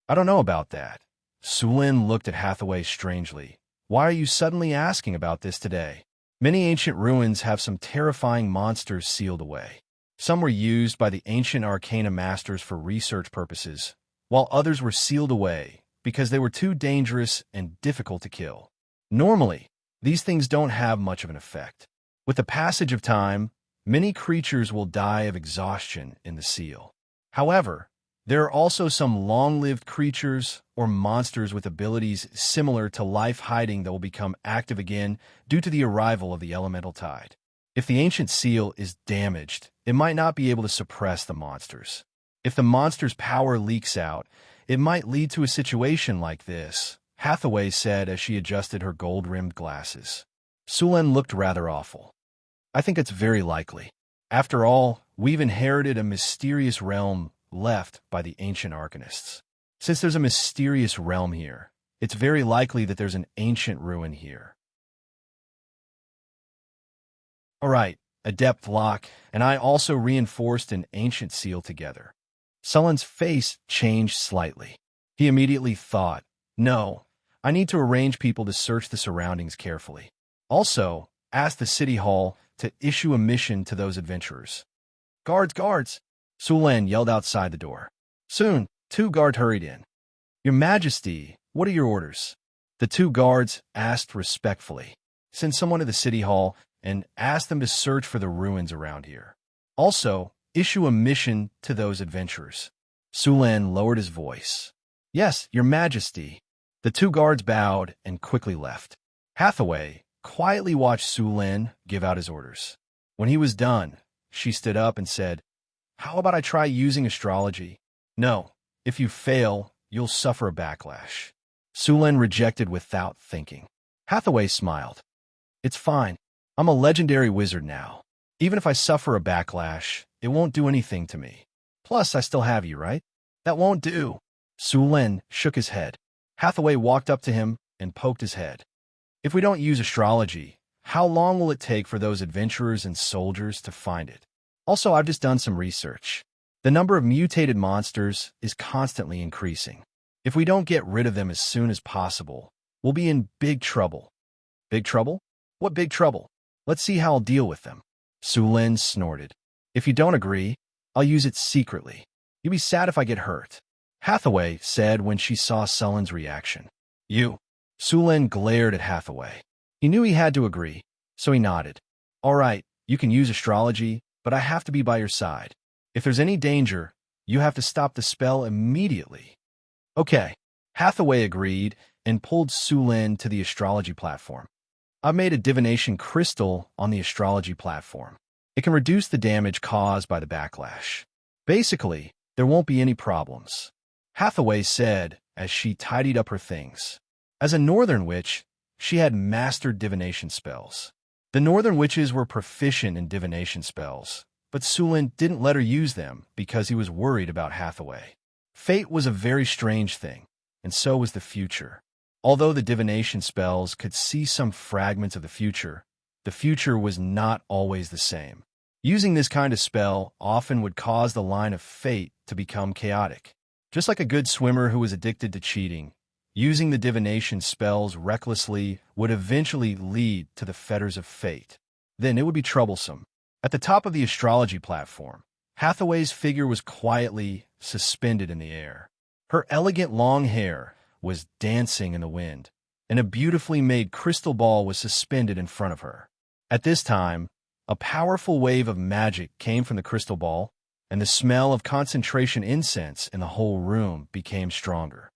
I don't know about that. Sulen looked at Hathaway strangely. Why are you suddenly asking about this today? Many ancient ruins have some terrifying monsters sealed away. Some were used by the ancient arcana masters for research purposes, while others were sealed away because they were too dangerous and difficult to kill. Normally, these things don't have much of an effect. With the passage of time, many creatures will die of exhaustion in the seal. However, there are also some long-lived creatures or monsters with abilities similar to life hiding that will become active again due to the arrival of the elemental tide. If the ancient seal is damaged, it might not be able to suppress the monsters. If the monster's power leaks out, it might lead to a situation like this, Hathaway said as she adjusted her gold-rimmed glasses. Sulen looked rather awful. I think it's very likely. After all, we've inherited a mysterious realm left by the ancient arcanists. Since there's a mysterious realm here, it's very likely that there's an ancient ruin here. All right, Adept Locke and I also reinforced an ancient seal together. Sulen's face changed slightly. He immediately thought, no, I need to arrange people to search the surroundings carefully. Also, ask the city hall to issue a mission to those adventurers. Guards, guards! Sulen yelled outside the door. Soon, 2 guards hurried in. Your Majesty, what are your orders? The 2 guards asked respectfully. Send someone to the city hall and ask them to search for the ruins around here. Also, issue a mission to those adventurers. Sulen lowered his voice. Yes, Your Majesty. The 2 guards bowed and quickly left. Hathaway quietly watched Sulen give out his orders. When he was done, she stood up and said, How about I try using astrology? No, if you fail, you'll suffer a backlash. Sulen rejected without thinking. Hathaway smiled. It's fine. I'm a legendary wizard now. Even if I suffer a backlash, it won't do anything to me. Plus, I still have you, right? That won't do. Sulen shook his head. Hathaway walked up to him and poked his head. If we don't use astrology, how long will it take for those adventurers and soldiers to find it? Also, I've just done some research. The number of mutated monsters is constantly increasing. If we don't get rid of them as soon as possible, we'll be in big trouble. Big trouble? What big trouble? Let's see how I'll deal with them. Sulen snorted. If you don't agree, I'll use it secretly. You'll be sad if I get hurt. Hathaway said when she saw Sulen's reaction. You. Sulen glared at Hathaway. He knew he had to agree, so he nodded. All right, you can use astrology, but I have to be by your side. If there's any danger, you have to stop the spell immediately. Okay. Hathaway agreed and pulled Sulen to the astrology platform. I've made a divination crystal on the astrology platform. It can reduce the damage caused by the backlash. Basically, there won't be any problems. Hathaway said as she tidied up her things. As a northern witch, she had mastered divination spells. The northern witches were proficient in divination spells, but Sulen didn't let her use them because he was worried about Hathaway. Fate was a very strange thing, and so was the future. Although the divination spells could see some fragments of the future was not always the same. Using this kind of spell often would cause the line of fate to become chaotic. Just like a good swimmer who was addicted to cheating, Using the divination spells recklessly would eventually lead to the fetters of fate. Then it would be troublesome. At the top of the astrology platform, Hathaway's figure was quietly suspended in the air. Her elegant long hair was dancing in the wind, and a beautifully made crystal ball was suspended in front of her. At this time, a powerful wave of magic came from the crystal ball, and the smell of concentration incense in the whole room became stronger.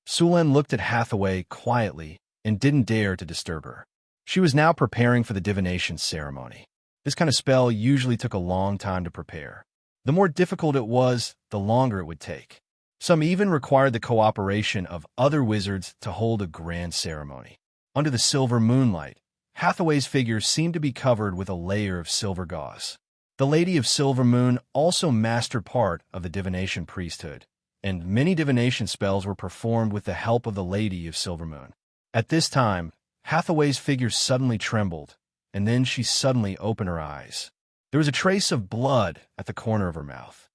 Sulen looked at Hathaway quietly and didn't dare to disturb her. She was now preparing for the divination ceremony. This kind of spell usually took a long time to prepare. The more difficult it was, the longer it would take. Some even required the cooperation of other wizards to hold a grand ceremony. Under the silver moonlight, Hathaway's figure seemed to be covered with a layer of silver gauze. The Lady of Silver Moon also mastered part of the divination priesthood, and many divination spells were performed with the help of the Lady of Silver Moon. At this time, Hathaway's figure suddenly trembled, and then she suddenly opened her eyes. There was a trace of blood at the corner of her mouth.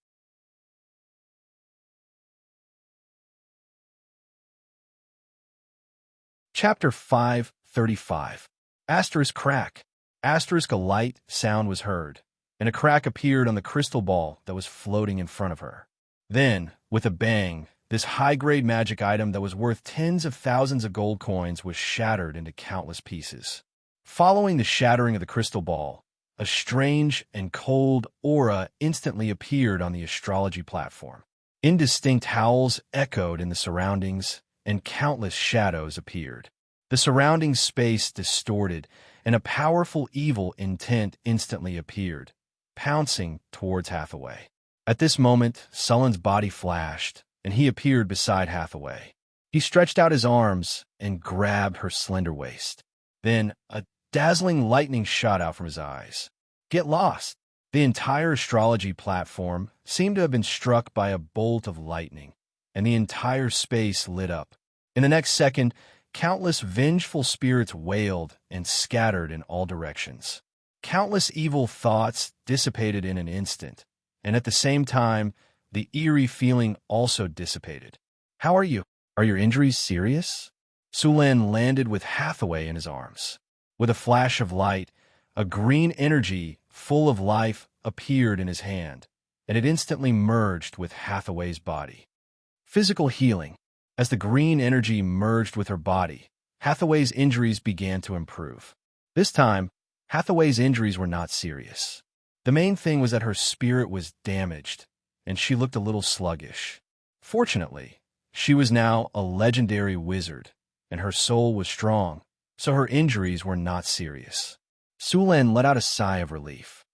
Chapter 535. Asterisk crack. Asterisk a light sound was heard, and a crack appeared on the crystal ball that was floating in front of her. Then, with a bang, this high-grade magic item that was worth tens of thousands of gold coins was shattered into countless pieces. Following the shattering of the crystal ball, a strange and cold aura instantly appeared on the astrology platform. Indistinct howls echoed in the surroundings, and countless shadows appeared. The surrounding space distorted, and a powerful evil intent instantly appeared, pouncing towards Hathaway. At this moment, Sullen's body flashed, and he appeared beside Hathaway. He stretched out his arms and grabbed her slender waist. Then, a dazzling lightning shot out from his eyes. Get lost! The entire astrology platform seemed to have been struck by a bolt of lightning, and the entire space lit up. In the next second, countless vengeful spirits wailed and scattered in all directions. Countless evil thoughts dissipated in an instant, and at the same time, the eerie feeling also dissipated. How are you? Are your injuries serious? Sulen landed with Hathaway in his arms. With a flash of light, a green energy full of life appeared in his hand, and it instantly merged with Hathaway's body. Physical healing. As the green energy merged with her body, Hathaway's injuries began to improve. This time, Hathaway's injuries were not serious. The main thing was that her spirit was damaged, and she looked a little sluggish. Fortunately, she was now a legendary wizard, and her soul was strong, so her injuries were not serious. Sulen let out a sigh of relief.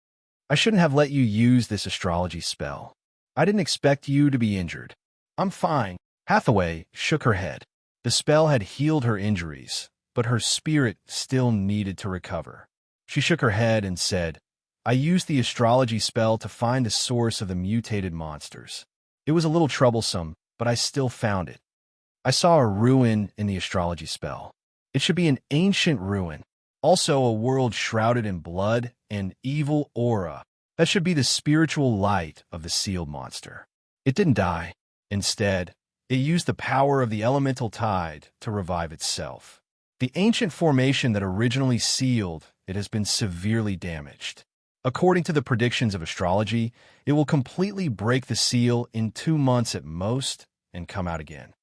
I shouldn't have let you use this astrology spell. I didn't expect you to be injured. I'm fine. Hathaway shook her head. The spell had healed her injuries, but her spirit still needed to recover. She shook her head and said, I used the astrology spell to find the source of the mutated monsters. It was a little troublesome, but I still found it. I saw a ruin in the astrology spell. It should be an ancient ruin. Also a world shrouded in blood and evil aura. That should be the spiritual light of the sealed monster. It didn't die. Instead, it used the power of the elemental tide to revive itself. The ancient formation that originally sealed it has been severely damaged. According to the predictions of astrology, it will completely break the seal in 2 months at most and come out again.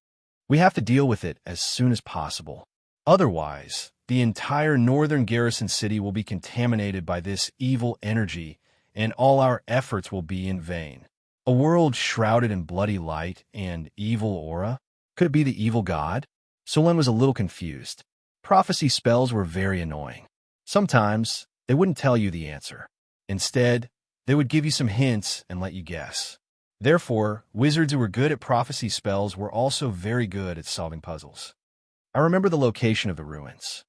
We have to deal with it as soon as possible. Otherwise, the entire northern garrison city will be contaminated by this evil energy, and all our efforts will be in vain. A world shrouded in bloody light and evil aura? Could it be the evil god? Sulen was a little confused. Prophecy spells were very annoying. Sometimes, they wouldn't tell you the answer. Instead, they would give you some hints and let you guess. Therefore, wizards who were good at prophecy spells were also very good at solving puzzles. I remember the location of the ruins.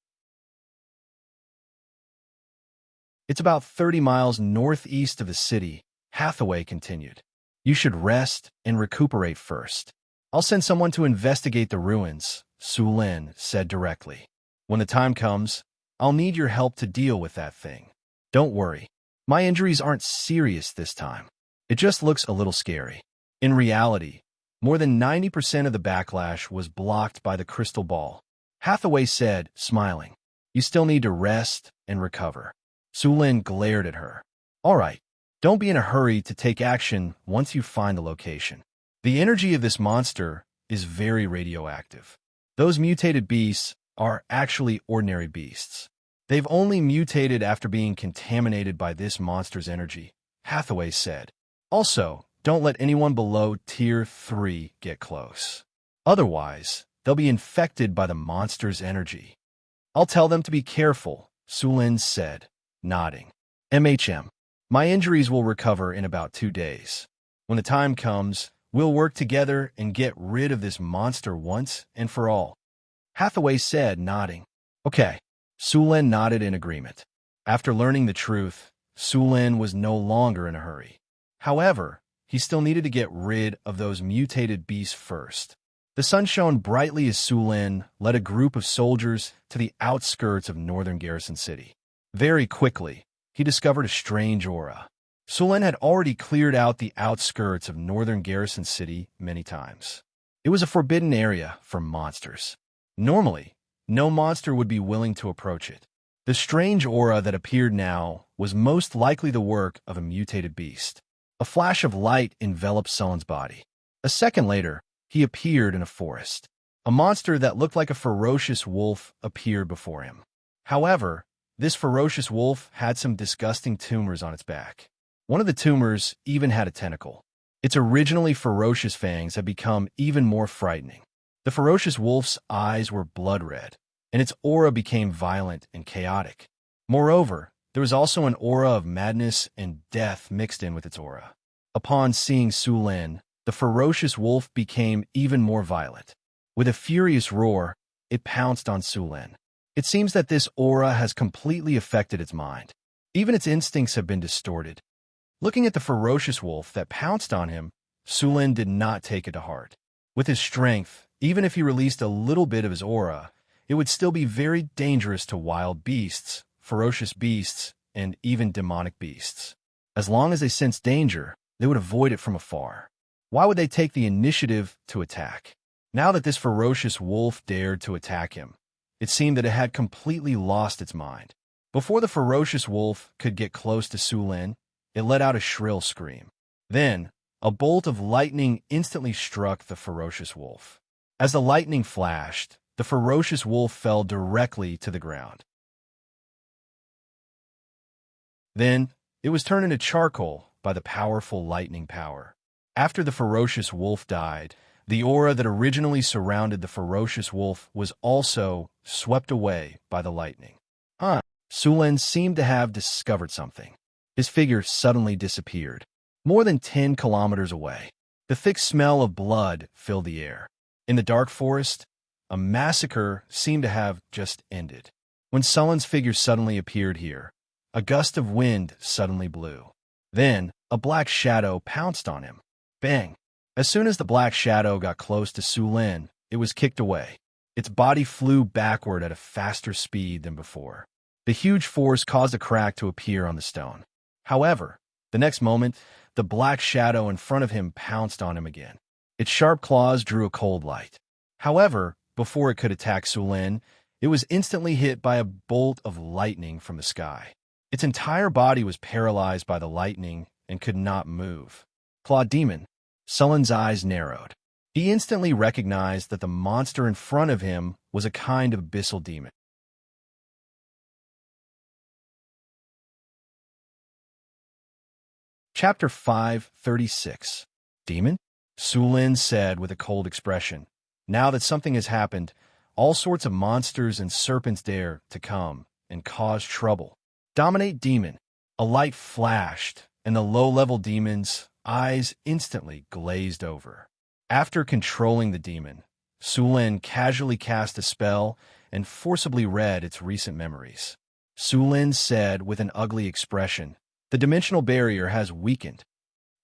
It's about 30 miles northeast of the city, Hathaway continued. You should rest and recuperate first. I'll send someone to investigate the ruins, Sulen said directly. When the time comes, I'll need your help to deal with that thing. Don't worry. My injuries aren't serious this time. It just looks a little scary. In reality, more than 90% of the backlash was blocked by the crystal ball. Hathaway said, smiling, "You still need to rest and recover." Sulin glared at her. "All right, don't be in a hurry to take action once you find the location. The energy of this monster is very radioactive. Those mutated beasts are actually ordinary beasts. They've only mutated after being contaminated by this monster's energy," Hathaway said. "Also, don't let anyone below Tier 3 get close. Otherwise, they'll be infected by the monster's energy." "I'll tell them to be careful," Sulin said, nodding. My injuries will recover in about 2 days. When the time comes, we'll work together and get rid of this monster once and for all," Hathaway said, nodding. "Okay." Sulin nodded in agreement. After learning the truth, Sulin was no longer in a hurry. However, he still needed to get rid of those mutated beasts first. The sun shone brightly as Sulin led a group of soldiers to the outskirts of northern Garrison City. Very quickly, he discovered a strange aura. Sulin had already cleared out the outskirts of northern Garrison City many times. It was a forbidden area for monsters. Normally, no monster would be willing to approach it. The strange aura that appeared now was most likely the work of a mutated beast. A flash of light enveloped Sulin's body. A second later, he appeared in a forest. A monster that looked like a ferocious wolf appeared before him. However, this ferocious wolf had some disgusting tumors on its back. One of the tumors even had a tentacle. Its originally ferocious fangs had become even more frightening. The ferocious wolf's eyes were blood red, and its aura became violent and chaotic. Moreover, there was also an aura of madness and death mixed in with its aura. Upon seeing Sulin, the ferocious wolf became even more violent. With a furious roar, it pounced on Sulin. It seems that this aura has completely affected its mind. Even its instincts have been distorted. Looking at the ferocious wolf that pounced on him, Sulin did not take it to heart. With his strength, even if he released a little bit of his aura, it would still be very dangerous to wild beasts, ferocious beasts, and even demonic beasts. As long as they sensed danger, they would avoid it from afar. Why would they take the initiative to attack? Now that this ferocious wolf dared to attack him, it seemed that it had completely lost its mind. Before the ferocious wolf could get close to Sulin, it let out a shrill scream. Then, a bolt of lightning instantly struck the ferocious wolf. As the lightning flashed, the ferocious wolf fell directly to the ground. Then, it was turned into charcoal by the powerful lightning power. After the ferocious wolf died, the aura that originally surrounded the ferocious wolf was also swept away by the lightning. Sulin seemed to have discovered something. His figure suddenly disappeared, more than 10 kilometers away. The thick smell of blood filled the air. In the dark forest, a massacre seemed to have just ended. When Sulin's figure suddenly appeared here, a gust of wind suddenly blew. Then, a black shadow pounced on him. Bang! As soon as the black shadow got close to Sulin, it was kicked away. Its body flew backward at a faster speed than before. The huge force caused a crack to appear on the stone. However, the next moment, the black shadow in front of him pounced on him again. Its sharp claws drew a cold light. However, before it could attack Sulin, it was instantly hit by a bolt of lightning from the sky. Its entire body was paralyzed by the lightning and could not move. Clawed demon. Sulin's eyes narrowed. He instantly recognized that the monster in front of him was a kind of abyssal demon. Chapter 536. Demon? Sulin said with a cold expression. Now that something has happened, all sorts of monsters and serpents dare to come and cause trouble. Dominate demon. A light flashed, and the low-level demon's eyes instantly glazed over. After controlling the demon, Sulin casually cast a spell and forcibly read its recent memories. Sulin said with an ugly expression, "The dimensional barrier has weakened."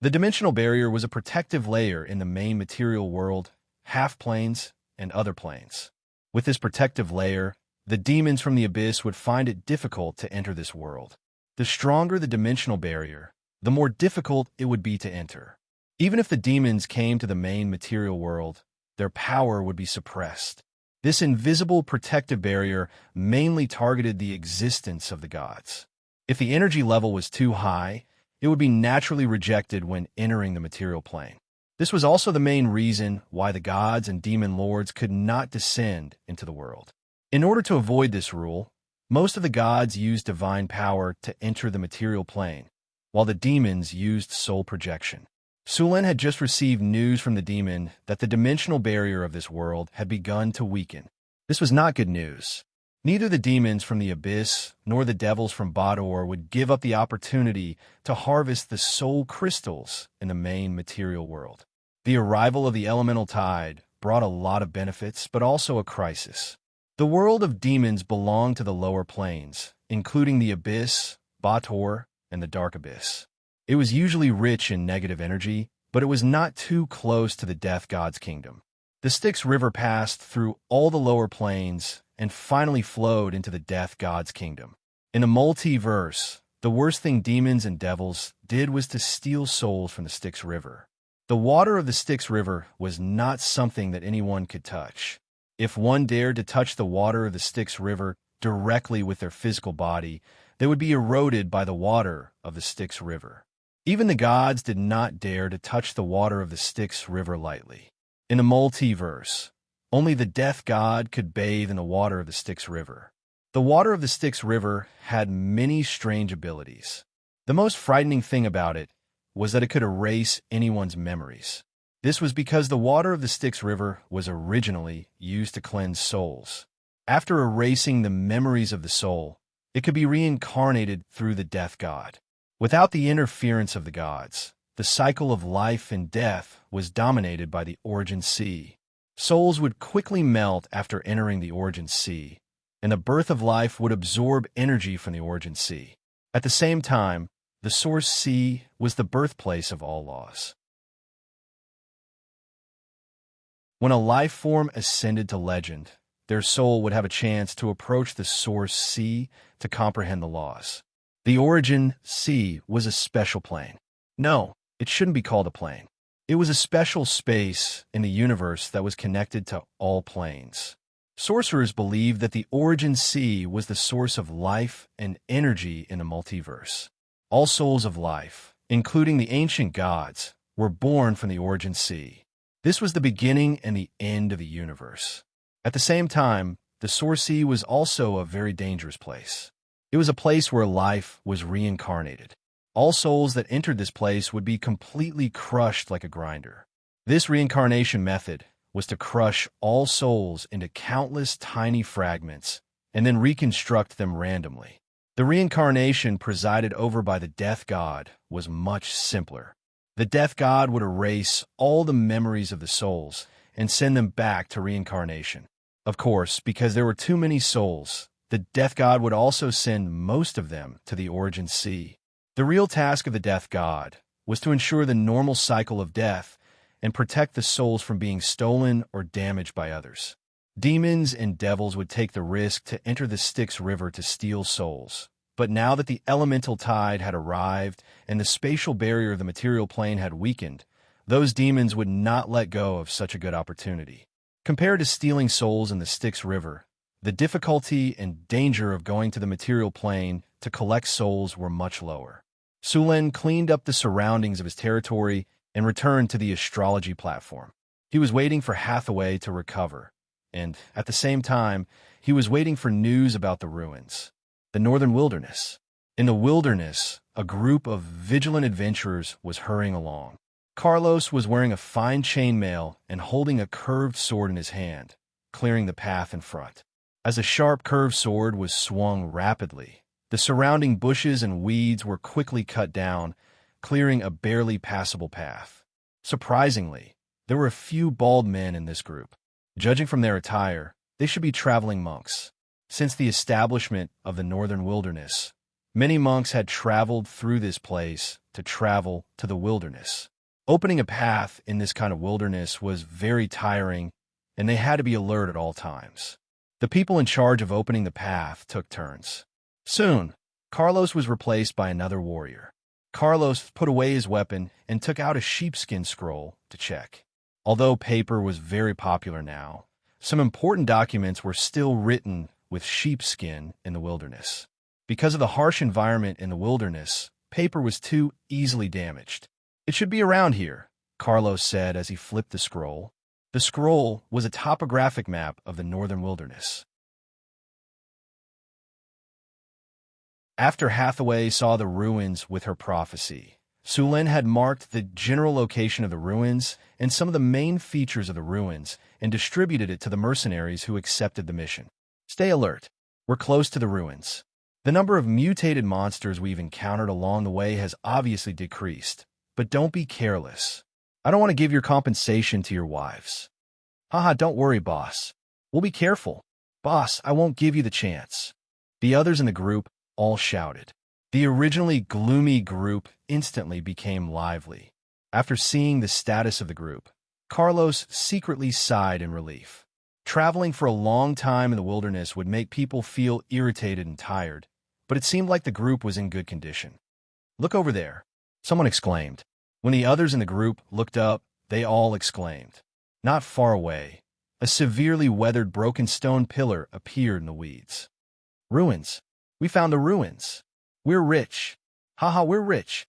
The dimensional barrier was a protective layer in the main material world, half-planes, and other planes. With this protective layer, the demons from the abyss would find it difficult to enter this world. The stronger the dimensional barrier, the more difficult it would be to enter. Even if the demons came to the main material world, their power would be suppressed. This invisible protective barrier mainly targeted the existence of the gods. If the energy level was too high, it would be naturally rejected when entering the material plane. This was also the main reason why the gods and demon lords could not descend into the world. In order to avoid this rule, most of the gods used divine power to enter the material plane, while the demons used soul projection. Sulen had just received news from the demon that the dimensional barrier of this world had begun to weaken. This was not good news. Neither the demons from the abyss nor the devils from Bador would give up the opportunity to harvest the soul crystals in the main material world. The arrival of the elemental tide brought a lot of benefits, but also a crisis. The world of demons belonged to the lower planes, including the abyss, Bator, and the dark abyss. It was usually rich in negative energy, but it was not too close to the death god's kingdom. The Styx River passed through all the lower planes and finally flowed into the death god's kingdom. In the multiverse, the worst thing demons and devils did was to steal souls from the Styx River. The water of the Styx River was not something that anyone could touch. If one dared to touch the water of the Styx River directly with their physical body, they would be eroded by the water of the Styx River. Even the gods did not dare to touch the water of the Styx River lightly. In the multiverse, only the death god could bathe in the water of the Styx River. The water of the Styx River had many strange abilities. The most frightening thing about it was that it could erase anyone's memories. This was because the water of the Styx River was originally used to cleanse souls. After erasing the memories of the soul, it could be reincarnated through the death god. Without the interference of the gods, the cycle of life and death was dominated by the origin sea. Souls would quickly melt after entering the origin sea, and the birth of life would absorb energy from the origin sea. At the same time, the source sea was the birthplace of all laws. When a life form ascended to legend, their soul would have a chance to approach the source sea to comprehend the laws. The origin sea was a special plane. No, it shouldn't be called a plane. It was a special space in the universe that was connected to all planes. Sorcerers believed that the origin sea was the source of life and energy in the multiverse. All souls of life, including the ancient gods, were born from the origin sea. This was the beginning and the end of the universe. At the same time, the source sea was also a very dangerous place. It was a place where life was reincarnated. All souls that entered this place would be completely crushed like a grinder. This reincarnation method was to crush all souls into countless tiny fragments and then reconstruct them randomly. The reincarnation presided over by the death god was much simpler. The death god would erase all the memories of the souls and send them back to reincarnation. Of course, because there were too many souls, the death god would also send most of them to the origin sea. The real task of the death god was to ensure the normal cycle of death and protect the souls from being stolen or damaged by others. Demons and devils would take the risk to enter the Styx River to steal souls. But now that the elemental tide had arrived and the spatial barrier of the material plane had weakened, those demons would not let go of such a good opportunity. Compared to stealing souls in the Styx River, the difficulty and danger of going to the material plane to collect souls were much lower. Sulen cleaned up the surroundings of his territory and returned to the astrology platform. He was waiting for Hathaway to recover, and at the same time, he was waiting for news about the ruins. The northern wilderness. In the wilderness, a group of vigilant adventurers was hurrying along. Carlos was wearing a fine chainmail and holding a curved sword in his hand, clearing the path in front. As a sharp curved sword was swung rapidly, the surrounding bushes and weeds were quickly cut down, clearing a barely passable path. Surprisingly, there were a few bald men in this group. Judging from their attire, they should be traveling monks. Since the establishment of the northern wilderness, many monks had traveled through this place to travel to the wilderness. Opening a path in this kind of wilderness was very tiring, and they had to be alert at all times. The people in charge of opening the path took turns. Soon, Carlos was replaced by another warrior. Carlos put away his weapon and took out a sheepskin scroll to check. Although paper was very popular now, some important documents were still written with sheepskin in the wilderness. Because of the harsh environment in the wilderness, paper was too easily damaged. "It should be around here," Carlos said as he flipped the scroll. The scroll was a topographic map of the northern wilderness. After Hathaway saw the ruins with her prophecy, Sulin had marked the general location of the ruins and some of the main features of the ruins and distributed it to the mercenaries who accepted the mission. "Stay alert. We're close to the ruins. The number of mutated monsters we've encountered along the way has obviously decreased, but don't be careless. I don't want to give your compensation to your wives." "Haha, don't worry, boss. We'll be careful." "Boss, I won't give you the chance." The others in the group all shouted. The originally gloomy group instantly became lively. After seeing the status of the group, Carlos secretly sighed in relief. Traveling for a long time in the wilderness would make people feel irritated and tired, but it seemed like the group was in good condition. "Look over there," someone exclaimed. When the others in the group looked up, they all exclaimed. Not far away, a severely weathered broken stone pillar appeared in the weeds. "Ruins. We found the ruins. We're rich. Haha, we're rich.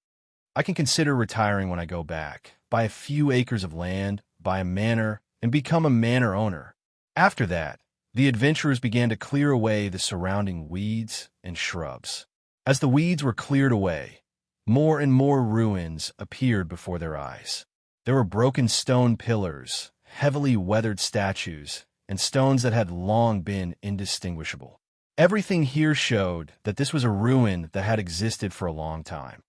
I can consider retiring when I go back, buy a few acres of land, buy a manor, and become a manor owner." After that, the adventurers began to clear away the surrounding weeds and shrubs. As the weeds were cleared away, more and more ruins appeared before their eyes. There were broken stone pillars, heavily weathered statues, and stones that had long been indistinguishable. Everything here showed that this was a ruin that had existed for a long time.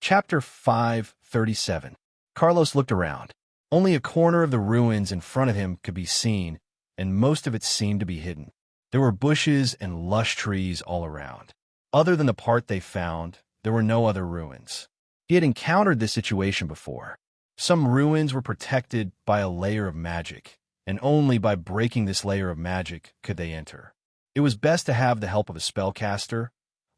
Chapter 537. Carlos looked around. Only a corner of the ruins in front of him could be seen, and most of it seemed to be hidden. There were bushes and lush trees all around. Other than the part they found, there were no other ruins. He had encountered this situation before. Some ruins were protected by a layer of magic, and only by breaking this layer of magic could they enter. It was best to have the help of a spellcaster,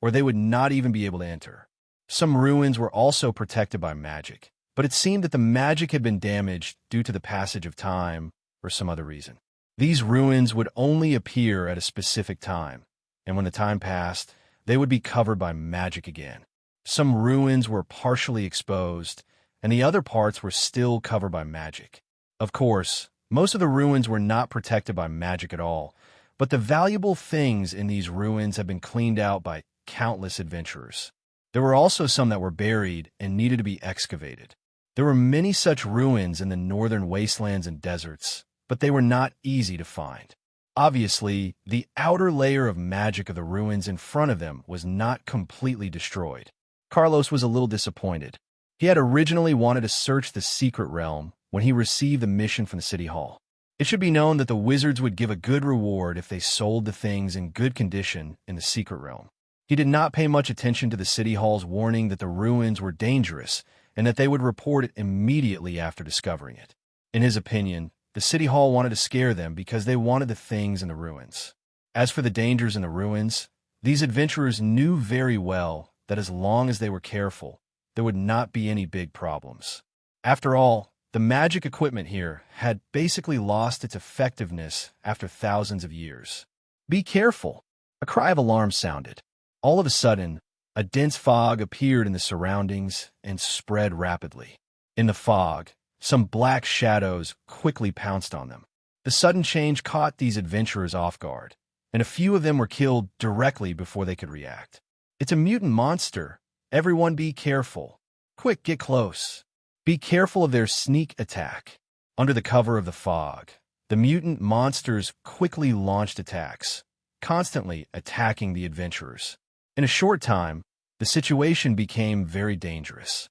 or they would not even be able to enter. Some ruins were also protected by magic, but it seemed that the magic had been damaged due to the passage of time or some other reason. These ruins would only appear at a specific time, and when the time passed, they would be covered by magic again. Some ruins were partially exposed, and the other parts were still covered by magic. Of course, most of the ruins were not protected by magic at all, but the valuable things in these ruins had been cleaned out by countless adventurers. There were also some that were buried and needed to be excavated. There were many such ruins in the northern wastelands and deserts, but they were not easy to find. Obviously, the outer layer of magic of the ruins in front of them was not completely destroyed. Carlos was a little disappointed. He had originally wanted to search the secret realm when he received the mission from the city hall. It should be known that the wizards would give a good reward if they sold the things in good condition in the secret realm. He did not pay much attention to the city hall's warning that the ruins were dangerous and that they would report it immediately after discovering it. In his opinion, the city hall wanted to scare them because they wanted the things in the ruins. As for the dangers in the ruins, these adventurers knew very well that as long as they were careful, there would not be any big problems. After all, the magic equipment here had basically lost its effectiveness after thousands of years. "Be careful!" A cry of alarm sounded. All of a sudden, a dense fog appeared in the surroundings and spread rapidly. In the fog, some black shadows quickly pounced on them. The sudden change caught these adventurers off guard, and a few of them were killed directly before they could react. "It's a mutant monster. Everyone be careful. Quick, get close." Be careful of their sneak attack. Under the cover of the fog, the mutant monsters quickly launched attacks, constantly attacking the adventurers. In a short time, the situation became very dangerous.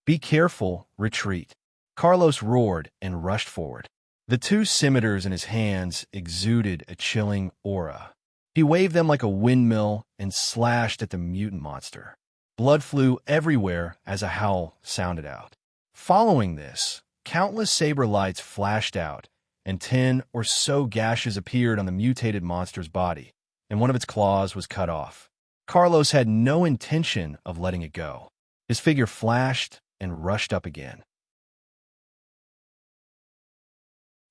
"Be careful, retreat." Carlos roared and rushed forward. The two scimitars in his hands exuded a chilling aura. He waved them like a windmill and slashed at the mutant monster. Blood flew everywhere as a howl sounded out. Following this, countless saber lights flashed out, and 10 or so gashes appeared on the mutated monster's body, and one of its claws was cut off. Carlos had no intention of letting it go. His figure flashed and rushed up again.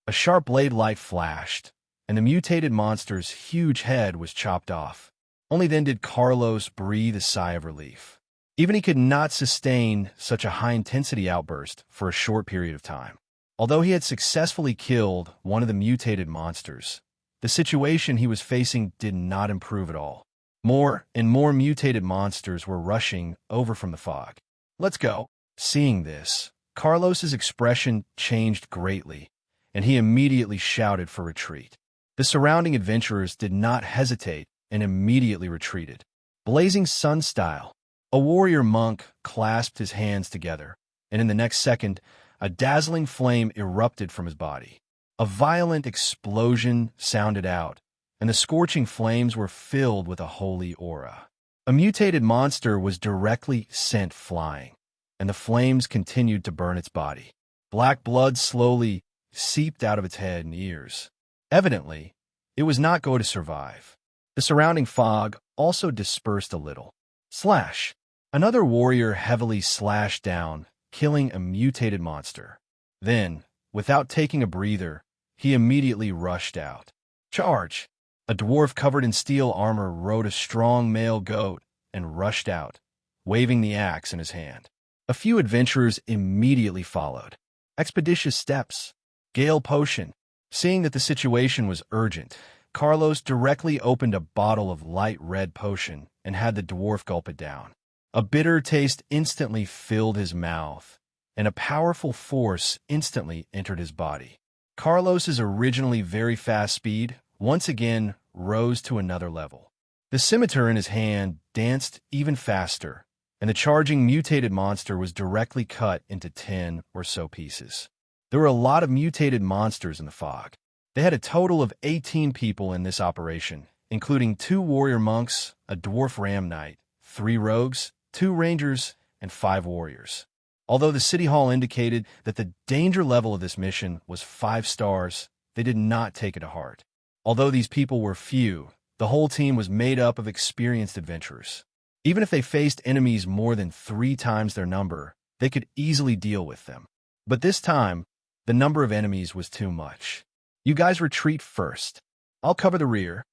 A sharp blade light flashed, and the mutated monster's huge head was chopped off. Only then did Carlos breathe a sigh of relief. Even he could not sustain such a high-intensity outburst for a short period of time. Although he had successfully killed one of the mutated monsters, the situation he was facing did not improve at all. More and more mutated monsters were rushing over from the fog. "Let's go." Seeing this, Carlos's expression changed greatly, and he immediately shouted for retreat. The surrounding adventurers did not hesitate and immediately retreated. Blazing sun style, a warrior monk clasped his hands together, and in the next second, a dazzling flame erupted from his body. A violent explosion sounded out, and the scorching flames were filled with a holy aura. A mutated monster was directly sent flying, and the flames continued to burn its body. Black blood slowly seeped out of its head and ears. Evidently, it was not going to survive. The surrounding fog also dispersed a little. Slash! Another warrior heavily slashed down, killing a mutated monster. Then, without taking a breather, he immediately rushed out. Charge! A dwarf covered in steel armor rode a strong male goat and rushed out, waving the axe in his hand. A few adventurers immediately followed. Expeditious steps. Gale potion. Seeing that the situation was urgent, Carlos directly opened a bottle of light red potion and had the dwarf gulp it down. A bitter taste instantly filled his mouth, and a powerful force instantly entered his body. Carlos's originally very fast speed once again rose to another level. The scimitar in his hand danced even faster, and the charging mutated monster was directly cut into 10 or so pieces. There were a lot of mutated monsters in the fog. They had a total of 18 people in this operation, including 2 warrior monks, a dwarf ram knight, 3 rogues, 2 rangers, and 5 warriors. Although the city hall indicated that the danger level of this mission was 5 stars, they did not take it to heart. Although these people were few, the whole team was made up of experienced adventurers. Even if they faced enemies more than 3 times their number, they could easily deal with them. But this time, the number of enemies was too much. "You guys retreat first. I'll cover the rear."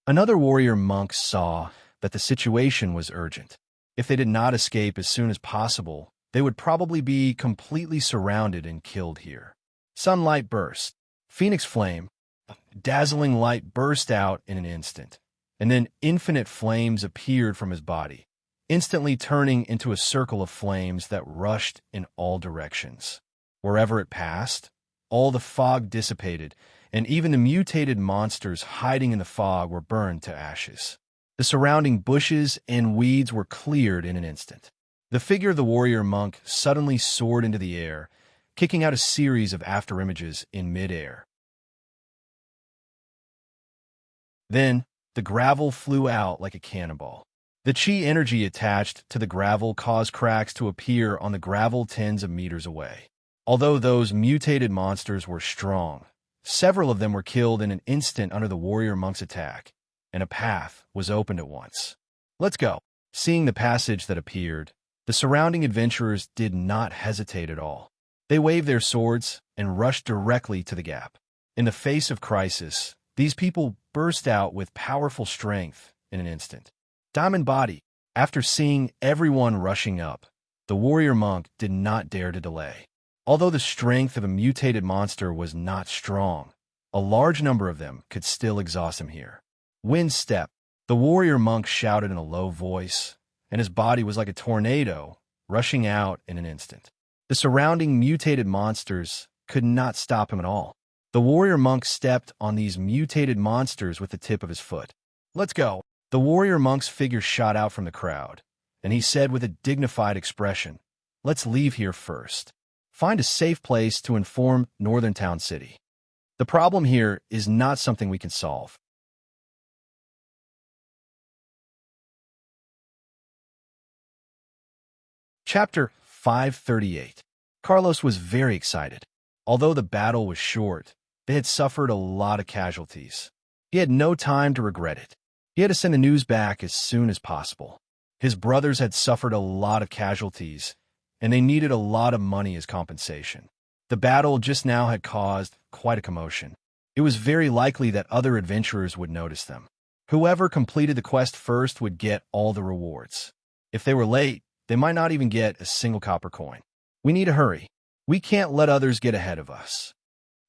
Another warrior monk saw that the situation was urgent. If they did not escape as soon as possible, they would probably be completely surrounded and killed here. Sunlight burst. Phoenix flame. Dazzling light burst out in an instant, and then infinite flames appeared from his body, instantly turning into a circle of flames that rushed in all directions. Wherever it passed, all the fog dissipated, and even the mutated monsters hiding in the fog were burned to ashes. The surrounding bushes and weeds were cleared in an instant. The figure of the warrior monk suddenly soared into the air, kicking out a series of afterimages in midair. Then, the gravel flew out like a cannonball. The chi energy attached to the gravel caused cracks to appear on the gravel tens of meters away. Although those mutated monsters were strong, several of them were killed in an instant under the warrior monk's attack, and a path was opened at once. "Let's go." Seeing the passage that appeared, the surrounding adventurers did not hesitate at all. They waved their swords and rushed directly to the gap. In the face of crisis, these people burst out with powerful strength in an instant. Diamond Body. After seeing everyone rushing up, the warrior monk did not dare to delay. Although the strength of a mutated monster was not strong, a large number of them could still exhaust him here. Wind Step. The warrior monk shouted in a low voice, and his body was like a tornado, rushing out in an instant. The surrounding mutated monsters could not stop him at all. The warrior monk stepped on these mutated monsters with the tip of his foot. "Let's go." The warrior monk's figure shot out from the crowd, and he said with a dignified expression, "Let's leave here first. Find a safe place to inform Northern Town City. The problem here is not something we can solve." Chapter 538. Carlos was very excited. Although the battle was short, They had suffered a lot of casualties. He had no time to regret it. He had to send the news back as soon as possible. His brothers had suffered a lot of casualties, and they needed a lot of money as compensation. The battle just now had caused quite a commotion. It was very likely that other adventurers would notice them. Whoever completed the quest first would get all the rewards. If they were late, they might not even get a single copper coin. We need to hurry. We can't let others get ahead of us,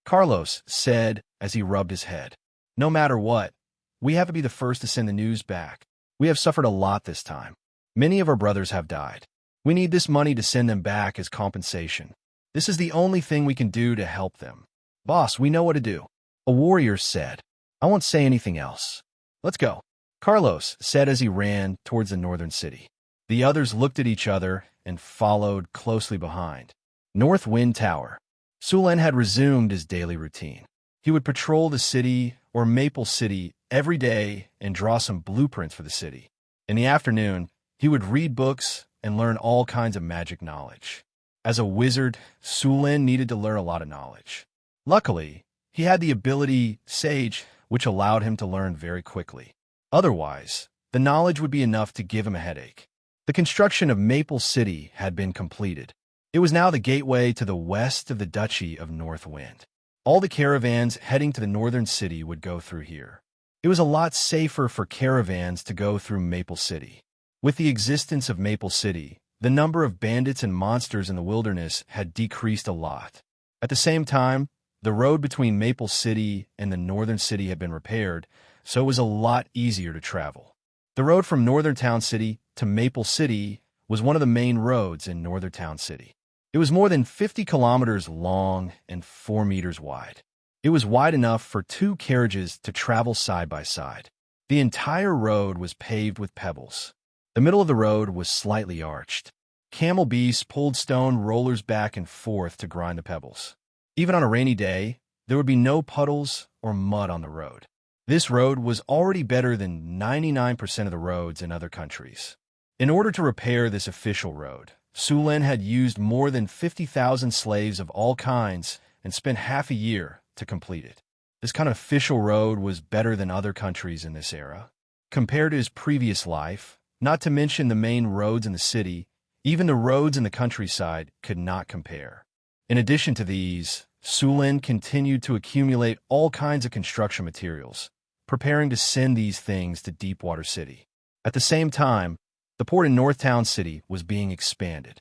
Carlos said as he rubbed his head. No matter what, we have to be the first to send the news back. We have suffered a lot this time. Many of our brothers have died. We need this money to send them back as compensation. This is the only thing we can do to help them. Boss, we know what to do, a warrior said. I won't say anything else. Let's go, Carlos said as he ran towards the northern city. The others looked at each other and followed closely behind. North Wind Tower. Sulen had resumed his daily routine. He would patrol the city or Maple City every day and draw some blueprints for the city. In the afternoon, he would read books and learn all kinds of magic knowledge. As a wizard, Sulen needed to learn a lot of knowledge. Luckily, he had the ability Sage, which allowed him to learn very quickly. Otherwise, the knowledge would be enough to give him a headache. The construction of Maple City had been completed. It was now the gateway to the west of the Duchy of Northwind. All the caravans heading to the northern city would go through here. It was a lot safer for caravans to go through Maple City. With the existence of Maple City, the number of bandits and monsters in the wilderness had decreased a lot. At the same time, the road between Maple City and the northern city had been repaired, so it was a lot easier to travel. The road from Northern Town City to Maple City was one of the main roads in Northern Town City. It was more than 50 kilometers long and 4 meters wide. It was wide enough for 2 carriages to travel side by side. The entire road was paved with pebbles. The middle of the road was slightly arched. Camel beasts pulled stone rollers back and forth to grind the pebbles. Even on a rainy day, there would be no puddles or mud on the road. This road was already better than 99% of the roads in other countries. In order to repair this official road, Sulen had used more than 50,000 slaves of all kinds and spent half a year to complete it. This kind of official road was better than other countries in this era. Compared to his previous life, not to mention the main roads in the city, even the roads in the countryside could not compare. In addition to these, Sulen continued to accumulate all kinds of construction materials, preparing to send these things to Deepwater City. At the same time, the port in Northtown City was being expanded.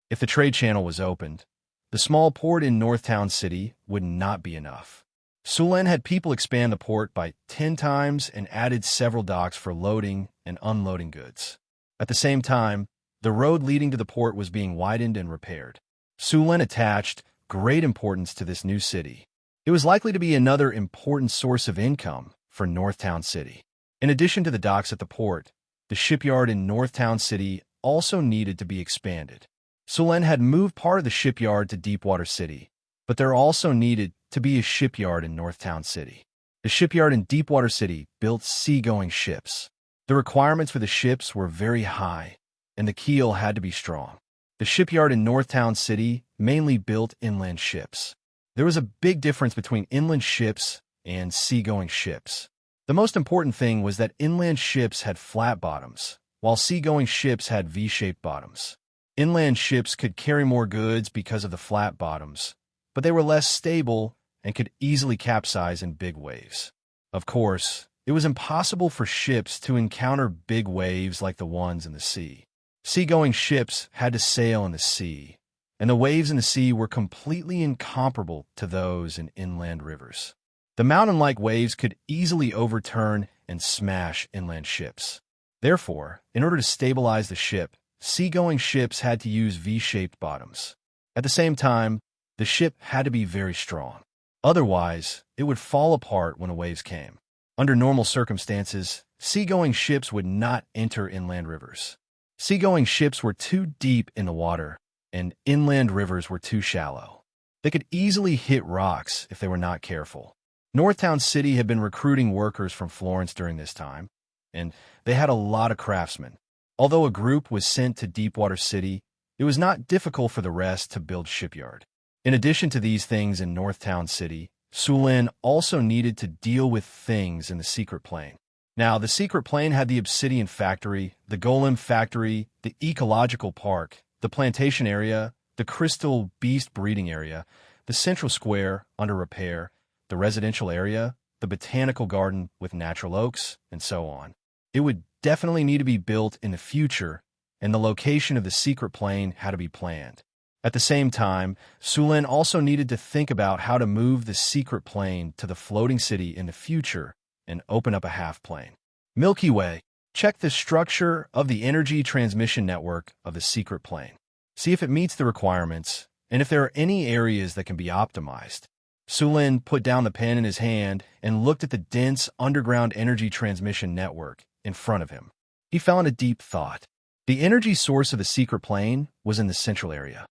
If the trade channel was opened, the small port in Northtown City would not be enough. Sulen had people expand the port by 10 times and added several docks for loading and unloading goods. At the same time, the road leading to the port was being widened and repaired. Sulen attached great importance to this new city. It was likely to be another important source of income for Northtown City. In addition to the docks at the port, the shipyard in Northtown City also needed to be expanded. Sulen had moved part of the shipyard to Deepwater City, but there also needed to be a shipyard in Northtown City. The shipyard in Deepwater City built seagoing ships. The requirements for the ships were very high, and the keel had to be strong. The shipyard in Northtown City mainly built inland ships. There was a big difference between inland ships and seagoing ships. The most important thing was that inland ships had flat bottoms, while seagoing ships had V-shaped bottoms. Inland ships could carry more goods because of the flat bottoms, but they were less stable and could easily capsize in big waves. Of course, it was impossible for ships to encounter big waves like the ones in the sea. Seagoing ships had to sail in the sea, and the waves in the sea were completely incomparable to those in inland rivers. The mountain-like waves could easily overturn and smash inland ships. Therefore, in order to stabilize the ship, seagoing ships had to use V-shaped bottoms. At the same time, the ship had to be very strong. Otherwise, it would fall apart when the waves came. Under normal circumstances, seagoing ships would not enter inland rivers. Seagoing ships were too deep in the water, and inland rivers were too shallow. They could easily hit rocks if they were not careful. Northtown City had been recruiting workers from Florence during this time, and they had a lot of craftsmen. Although a group was sent to Deepwater City, it was not difficult for the rest to build shipyard. In addition to these things in Northtown City, Sulin also needed to deal with things in the secret plane. Now, the secret plane had the obsidian factory, the golem factory, the ecological park, the plantation area, the crystal beast breeding area, the central square under repair, the residential area, the botanical garden with natural oaks, and so on. It would definitely need to be built in the future, and the location of the secret plane had to be planned. At the same time, Sulin also needed to think about how to move the secret plane to the floating city in the future and open up a half-plane. Milky Way. Check the structure of the energy transmission network of the secret plane. See if it meets the requirements, and if there are any areas that can be optimized. Sulin put down the pen in his hand and looked at the dense underground energy transmission network in front of him. He fell into deep thought. The energy source of the secret plane was in the central area.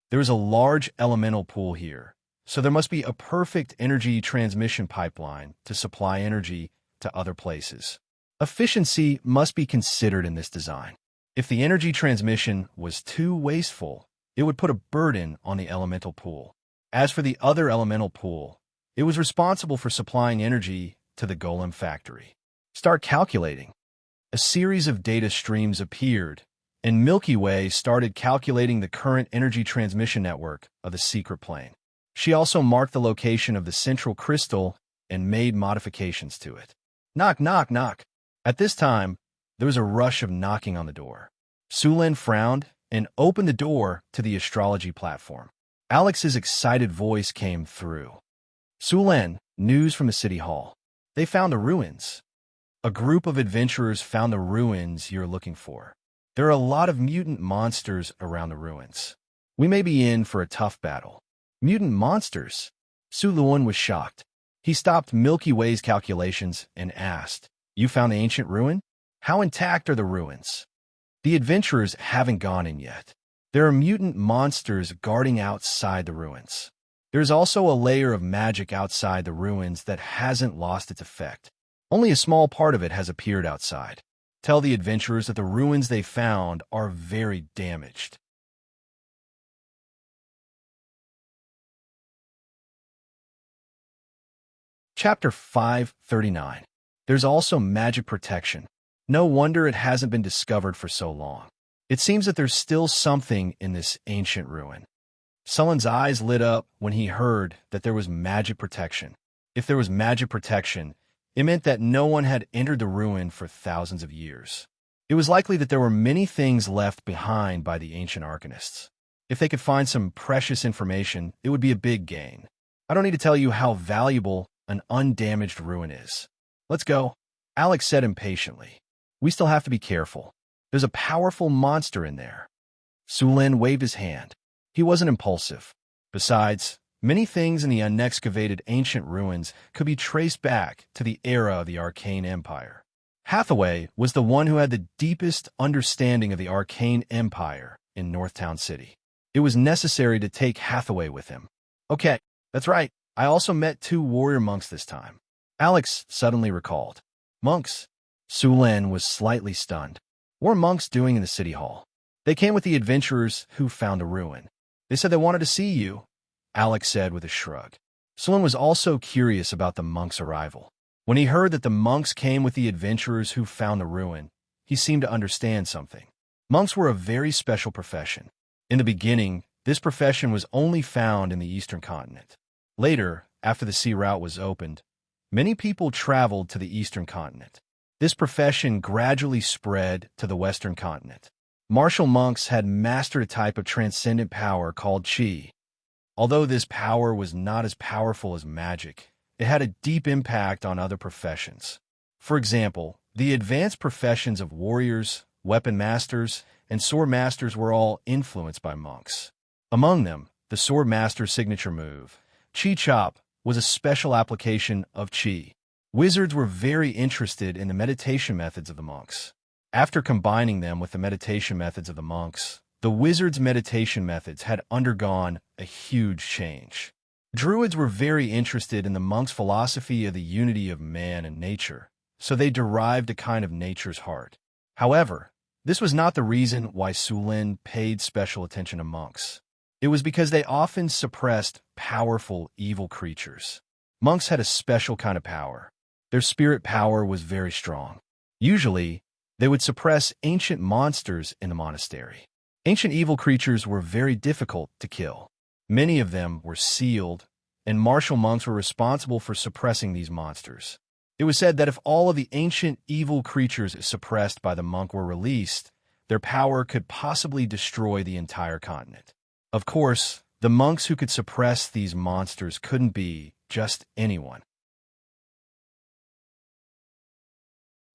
There is a large elemental pool here, so there must be a perfect energy transmission pipeline to supply energy to other places. Efficiency must be considered in this design. If the energy transmission was too wasteful, it would put a burden on the elemental pool. As for the other elemental pool, it was responsible for supplying energy to the golem factory. Start calculating. A series of data streams appeared, and Milky Way started calculating the current energy transmission network of the secret plane. She also marked the location of the central crystal and made modifications to it. Knock, knock, knock. At this time, there was a rush of knocking on the door. Sulin frowned and opened the door to the astrology platform. Alex's excited voice came through. Sulin, news from the city hall. They found the ruins. A group of adventurers found the ruins you're looking for. There are a lot of mutant monsters around the ruins. We may be in for a tough battle. Mutant monsters? Sulin was shocked. He stopped Milky Way's calculations and asked, "You found the ancient ruin? How intact are the ruins?" The adventurers haven't gone in yet. There are mutant monsters guarding outside the ruins. There's also a layer of magic outside the ruins that hasn't lost its effect. Only a small part of it has appeared outside. Tell the adventurers that the ruins they found are very damaged. Chapter 539. There's also magic protection. No wonder it hasn't been discovered for so long. It seems that there's still something in this ancient ruin. Sulin's eyes lit up when he heard that there was magic protection. If there was magic protection, it meant that no one had entered the ruin for thousands of years. It was likely that there were many things left behind by the ancient arcanists. If they could find some precious information, it would be a big gain. I don't need to tell you how valuable an undamaged ruin is. Let's go, Alex said impatiently. We still have to be careful. There's a powerful monster in there. Sulin waved his hand. He wasn't impulsive. Besides, many things in the unexcavated ancient ruins could be traced back to the era of the Arcane Empire. Hathaway was the one who had the deepest understanding of the Arcane Empire in Northtown City. It was necessary to take Hathaway with him. Okay, that's right. I also met 2 warrior monks this time. Alex suddenly recalled. Monks? Sulin was slightly stunned. What are monks doing in the city hall? They came with the adventurers who found the ruin. They said they wanted to see you, Alex said with a shrug. Sulin was also curious about the monks' arrival. When he heard that the monks came with the adventurers who found the ruin, he seemed to understand something. Monks were a very special profession. In the beginning, this profession was only found in the eastern continent. Later, after the sea route was opened, many people traveled to the eastern continent. This profession gradually spread to the western continent. Martial monks had mastered a type of transcendent power called Qi. Although this power was not as powerful as magic, it had a deep impact on other professions. For example, the advanced professions of warriors, weapon masters, and sword masters were all influenced by monks. Among them, the sword master's signature move, Qi Chop, was a special application of Qi. Wizards were very interested in the meditation methods of the monks. After combining them with the meditation methods of the monks, the wizards' meditation methods had undergone a huge change. Druids were very interested in the monks' philosophy of the unity of man and nature, so they derived a kind of nature's heart. However, This was not the reason why Sulin paid special attention to monks. It was because they often suppressed powerful, evil creatures. Monks had a special kind of power. Their spirit power was very strong. Usually, they would suppress ancient monsters in the monastery. Ancient evil creatures were very difficult to kill. Many of them were sealed, and martial monks were responsible for suppressing these monsters. It was said that if all of the ancient evil creatures suppressed by the monk were released, their power could possibly destroy the entire continent. Of course, the monks who could suppress these monsters couldn't be just anyone.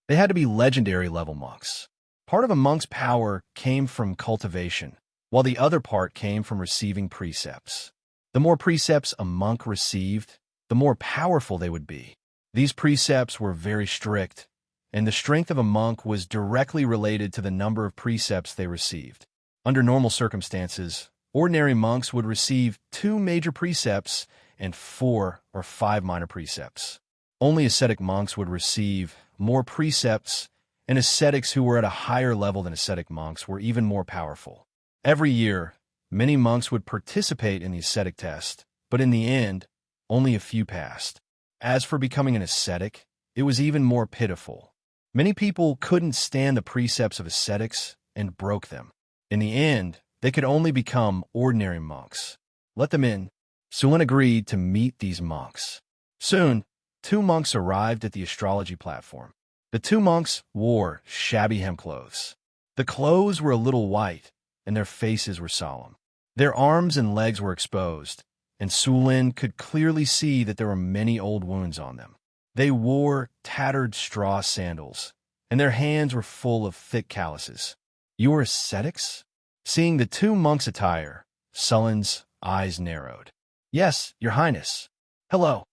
They had to be legendary level monks. Part of a monk's power came from cultivation, while the other part came from receiving precepts. The more precepts a monk received, the more powerful they would be. These precepts were very strict, and the strength of a monk was directly related to the number of precepts they received. Under normal circumstances, ordinary monks would receive 2 major precepts and 4 or 5 minor precepts. Only ascetic monks would receive more precepts, and ascetics who were at a higher level than ascetic monks were even more powerful. Every year, many monks would participate in the ascetic test, but in the end, only a few passed. As for becoming an ascetic, it was even more pitiful. Many people couldn't stand the precepts of ascetics and broke them. In the end, they could only become ordinary monks. Let them in. Sulin agreed to meet these monks. Soon, 2 monks arrived at the astrology platform. The 2 monks wore shabby hemclothes. The clothes were a little white, and their faces were solemn. Their arms and legs were exposed, and Sulin could clearly see that there were many old wounds on them. They wore tattered straw sandals, and their hands were full of thick calluses. "You are ascetics?" Seeing the 2 monks' attire, Sulin's eyes narrowed. "Yes, your highness." "Hello."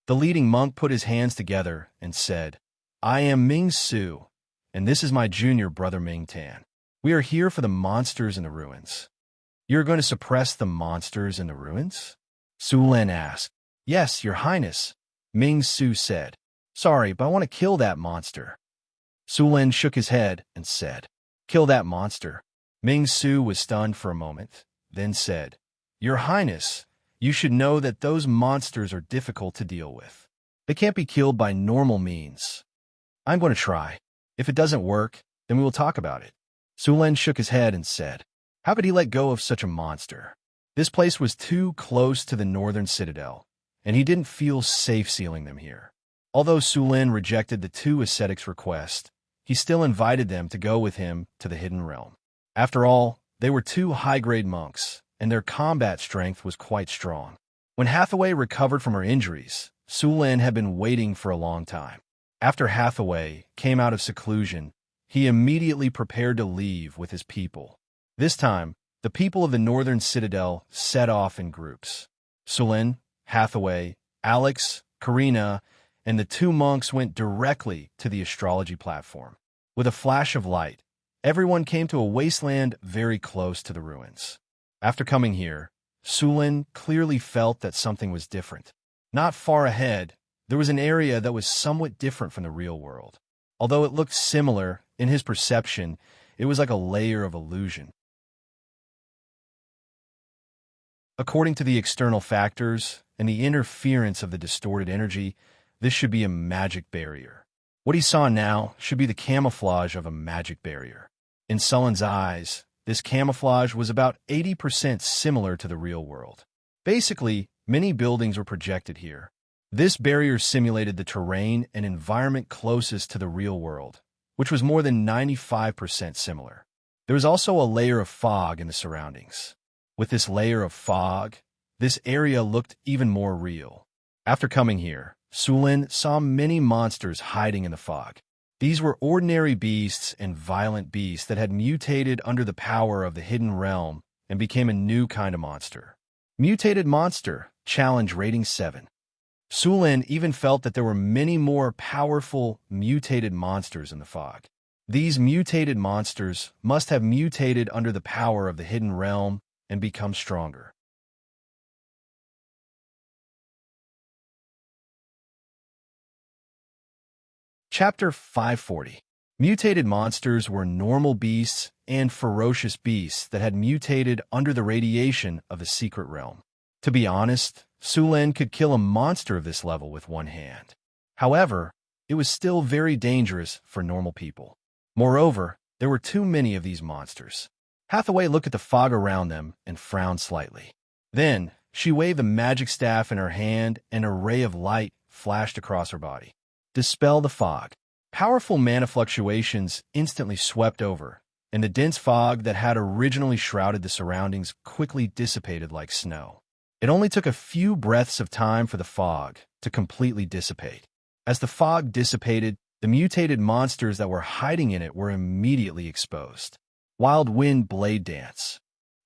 The leading monk put his hands together and said, "I am Ming Su, and this is my junior brother Ming Tan. We are here for the monsters in the ruins." "You are going to suppress the monsters in the ruins?" Sulin asked. "Yes, your highness," Ming Su said. "Sorry, but I want to kill that monster." Sulin shook his head and said, "Kill that monster." Ming Su was stunned for a moment, then said, "Your highness, you should know that those monsters are difficult to deal with. They can't be killed by normal means." "I'm going to try. If it doesn't work, then we will talk about it." Sulin shook his head and said, "How could he let go of such a monster?" This place was too close to the northern citadel, and he didn't feel safe sealing them here. Although Sulin rejected the 2 ascetics' request, he still invited them to go with him to the hidden realm. After all, they were 2 high-grade monks, and their combat strength was quite strong. When Hathaway recovered from her injuries, Sulin had been waiting for a long time. After Hathaway came out of seclusion, he immediately prepared to leave with his people. This time, the people of the northern citadel set off in groups. Sulin, Hathaway, Alex, Karina, and the 2 monks went directly to the astrology platform. With a flash of light, everyone came to a wasteland very close to the ruins. After coming here, Sulin clearly felt that something was different. Not far ahead, there was an area that was somewhat different from the real world. Although it looked similar, in his perception, it was like a layer of illusion. According to the external factors and the interference of the distorted energy, this should be a magic barrier. What he saw now should be the camouflage of a magic barrier. In Sulin's eyes, this camouflage was about 80% similar to the real world. Basically, many buildings were projected here. This barrier simulated the terrain and environment closest to the real world, which was more than 95% similar. There was also a layer of fog in the surroundings. With this layer of fog, this area looked even more real. After coming here, Sulin saw many monsters hiding in the fog. These were ordinary beasts and violent beasts that had mutated under the power of the hidden realm and became a new kind of monster. Mutated monster, challenge rating 7. Sulin even felt that there were many more powerful mutated monsters in the fog. These mutated monsters must have mutated under the power of the hidden realm and become stronger. Chapter 540. Mutated monsters were normal beasts and ferocious beasts that had mutated under the radiation of the secret realm. To be honest, Sulen could kill a monster of this level with one hand. However, it was still very dangerous for normal people. Moreover, there were too many of these monsters. Hathaway looked at the fog around them and frowned slightly. Then, she waved the magic staff in her hand and a ray of light flashed across her body. Dispel the fog. Powerful mana fluctuations instantly swept over, and the dense fog that had originally shrouded the surroundings quickly dissipated like snow. It only took a few breaths of time for the fog to completely dissipate. As the fog dissipated, the mutated monsters that were hiding in it were immediately exposed. Wild Wind Blade Dance.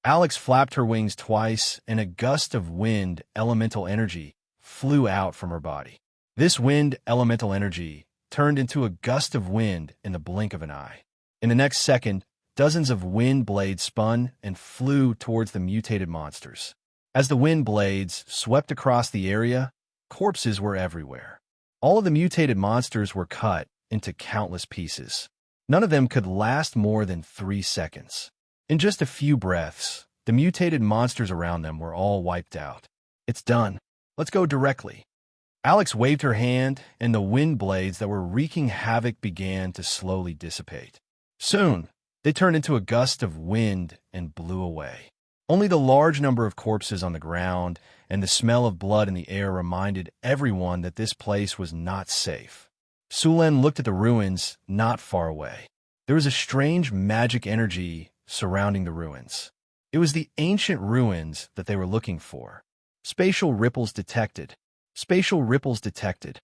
Alex flapped her wings twice, and a gust of wind elemental energy flew out from her body. This wind elemental energy turned into a gust of wind in the blink of an eye. In the next second, dozens of wind blades spun and flew towards the mutated monsters. As the wind blades swept across the area, corpses were everywhere. All of the mutated monsters were cut into countless pieces. None of them could last more than 3 seconds. In just a few breaths, the mutated monsters around them were all wiped out. It's done. Let's go directly. Alex waved her hand, and the wind blades that were wreaking havoc began to slowly dissipate. Soon, they turned into a gust of wind and blew away. Only the large number of corpses on the ground and the smell of blood in the air reminded everyone that this place was not safe. Sulen looked at the ruins not far away. There was a strange magic energy surrounding the ruins. It was the ancient ruins that they were looking for. Spatial ripples detected. Spatial ripples detected.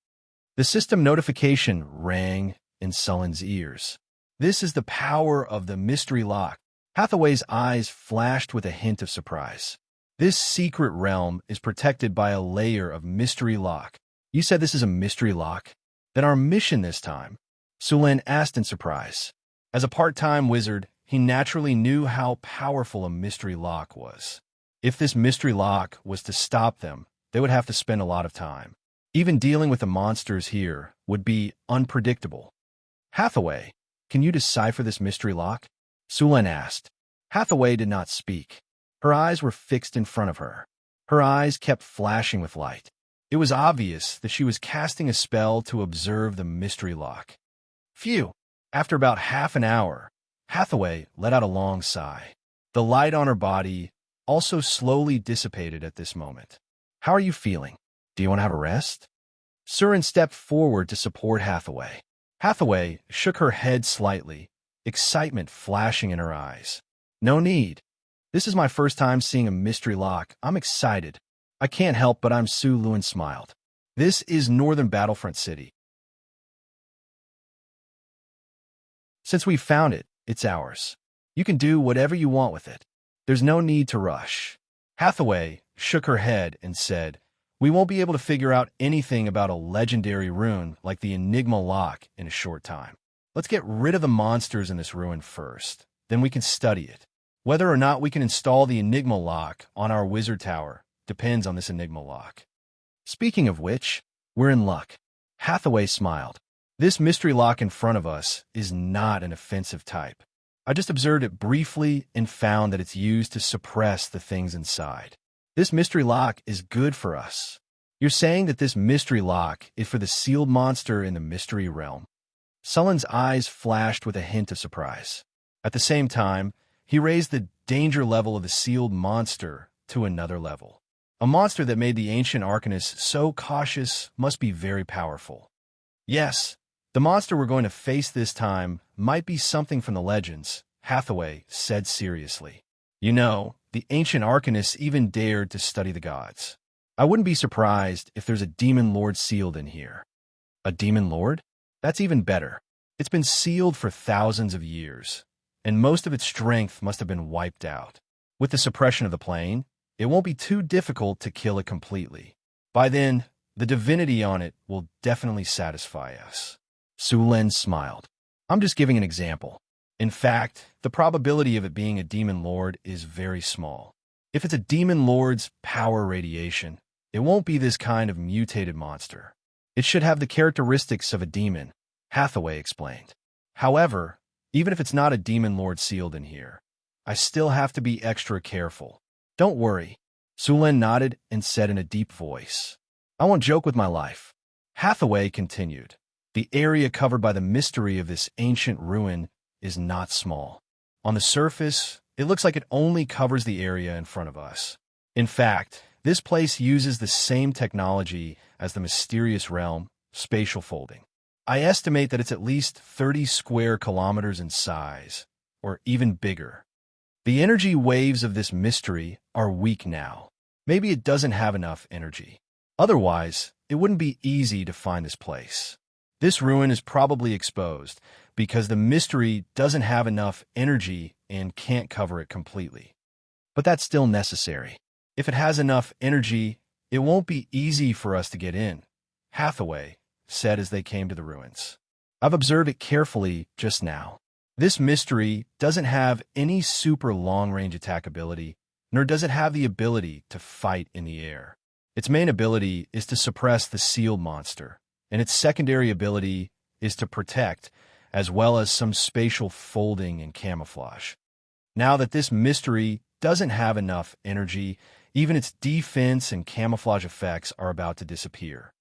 The system notification rang in Sullen's ears. This is the power of the mystery lock. Hathaway's eyes flashed with a hint of surprise. This secret realm is protected by a layer of mystery lock. You said this is a mystery lock? Then our mission this time? Sulen asked in surprise. As a part-time wizard, he naturally knew how powerful a mystery lock was. If this mystery lock was to stop them, they would have to spend a lot of time. Even dealing with the monsters here would be unpredictable. Hathaway, can you decipher this mystery lock? Sulen asked. Hathaway did not speak. Her eyes were fixed in front of her. Her eyes kept flashing with light. It was obvious that she was casting a spell to observe the mystery lock. Phew! After about half an hour, Hathaway let out a long sigh. The light on her body also slowly dissipated at this moment. How are you feeling? Do you want to have a rest? Suren stepped forward to support Hathaway. Hathaway shook her head slightly, excitement flashing in her eyes. No need. This is my first time seeing a mystery lock. I'm excited. I can't help but I'm Su Luen smiled. This is Northern Battlefront City. Since we found it, it's ours. You can do whatever you want with it. There's no need to rush. Hathaway shook her head and said, we won't be able to figure out anything about a legendary rune like the Enigma Lock in a short time. Let's get rid of the monsters in this ruin first. Then we can study it. Whether or not we can install the Enigma Lock on our wizard tower depends on this Enigma Lock. Speaking of which, we're in luck. Hathaway smiled. This mystery lock in front of us is not an offensive type. I just observed it briefly and found that it's used to suppress the things inside. This mystery lock is good for us. You're saying that this mystery lock is for the sealed monster in the mystery realm. Sullen's eyes flashed with a hint of surprise. At the same time, he raised the danger level of the sealed monster to another level. A monster that made the ancient arcanist so cautious must be very powerful. Yes, the monster we're going to face this time might be something from the legends, Hathaway said seriously. You know, the ancient arcanists even dared to study the gods. I wouldn't be surprised if there's a demon lord sealed in here. A demon lord? That's even better. It's been sealed for thousands of years, and most of its strength must have been wiped out. With the suppression of the plane, it won't be too difficult to kill it completely. By then, the divinity on it will definitely satisfy us. Sulen smiled. I'm just giving an example. In fact, the probability of it being a demon lord is very small. If it's a demon lord's power radiation, it won't be this kind of mutated monster. It should have the characteristics of a demon, Hathaway explained. However, even if it's not a demon lord sealed in here, I still have to be extra careful. Don't worry. Sulen nodded and said in a deep voice, I won't joke with my life. Hathaway continued, the area covered by the mystery of this ancient ruin is not small. On the surface, it looks like it only covers the area in front of us. In fact, this place uses the same technology as the mysterious realm, spatial folding. I estimate that it's at least 30 square kilometers in size, or even bigger. The energy waves of this mystery are weak now. Maybe it doesn't have enough energy. Otherwise, it wouldn't be easy to find this place. This ruin is probably exposed because the mystery doesn't have enough energy and can't cover it completely. But that's still necessary. If it has enough energy, it won't be easy for us to get in, Hathaway said as they came to the ruins. I've observed it carefully just now. This mystery doesn't have any super long-range attack ability, nor does it have the ability to fight in the air. Its main ability is to suppress the sealed monster, and its secondary ability is to protect, as well as some spatial folding and camouflage. Now that this mystery doesn't have enough energy, even its defense and camouflage effects are about to disappear.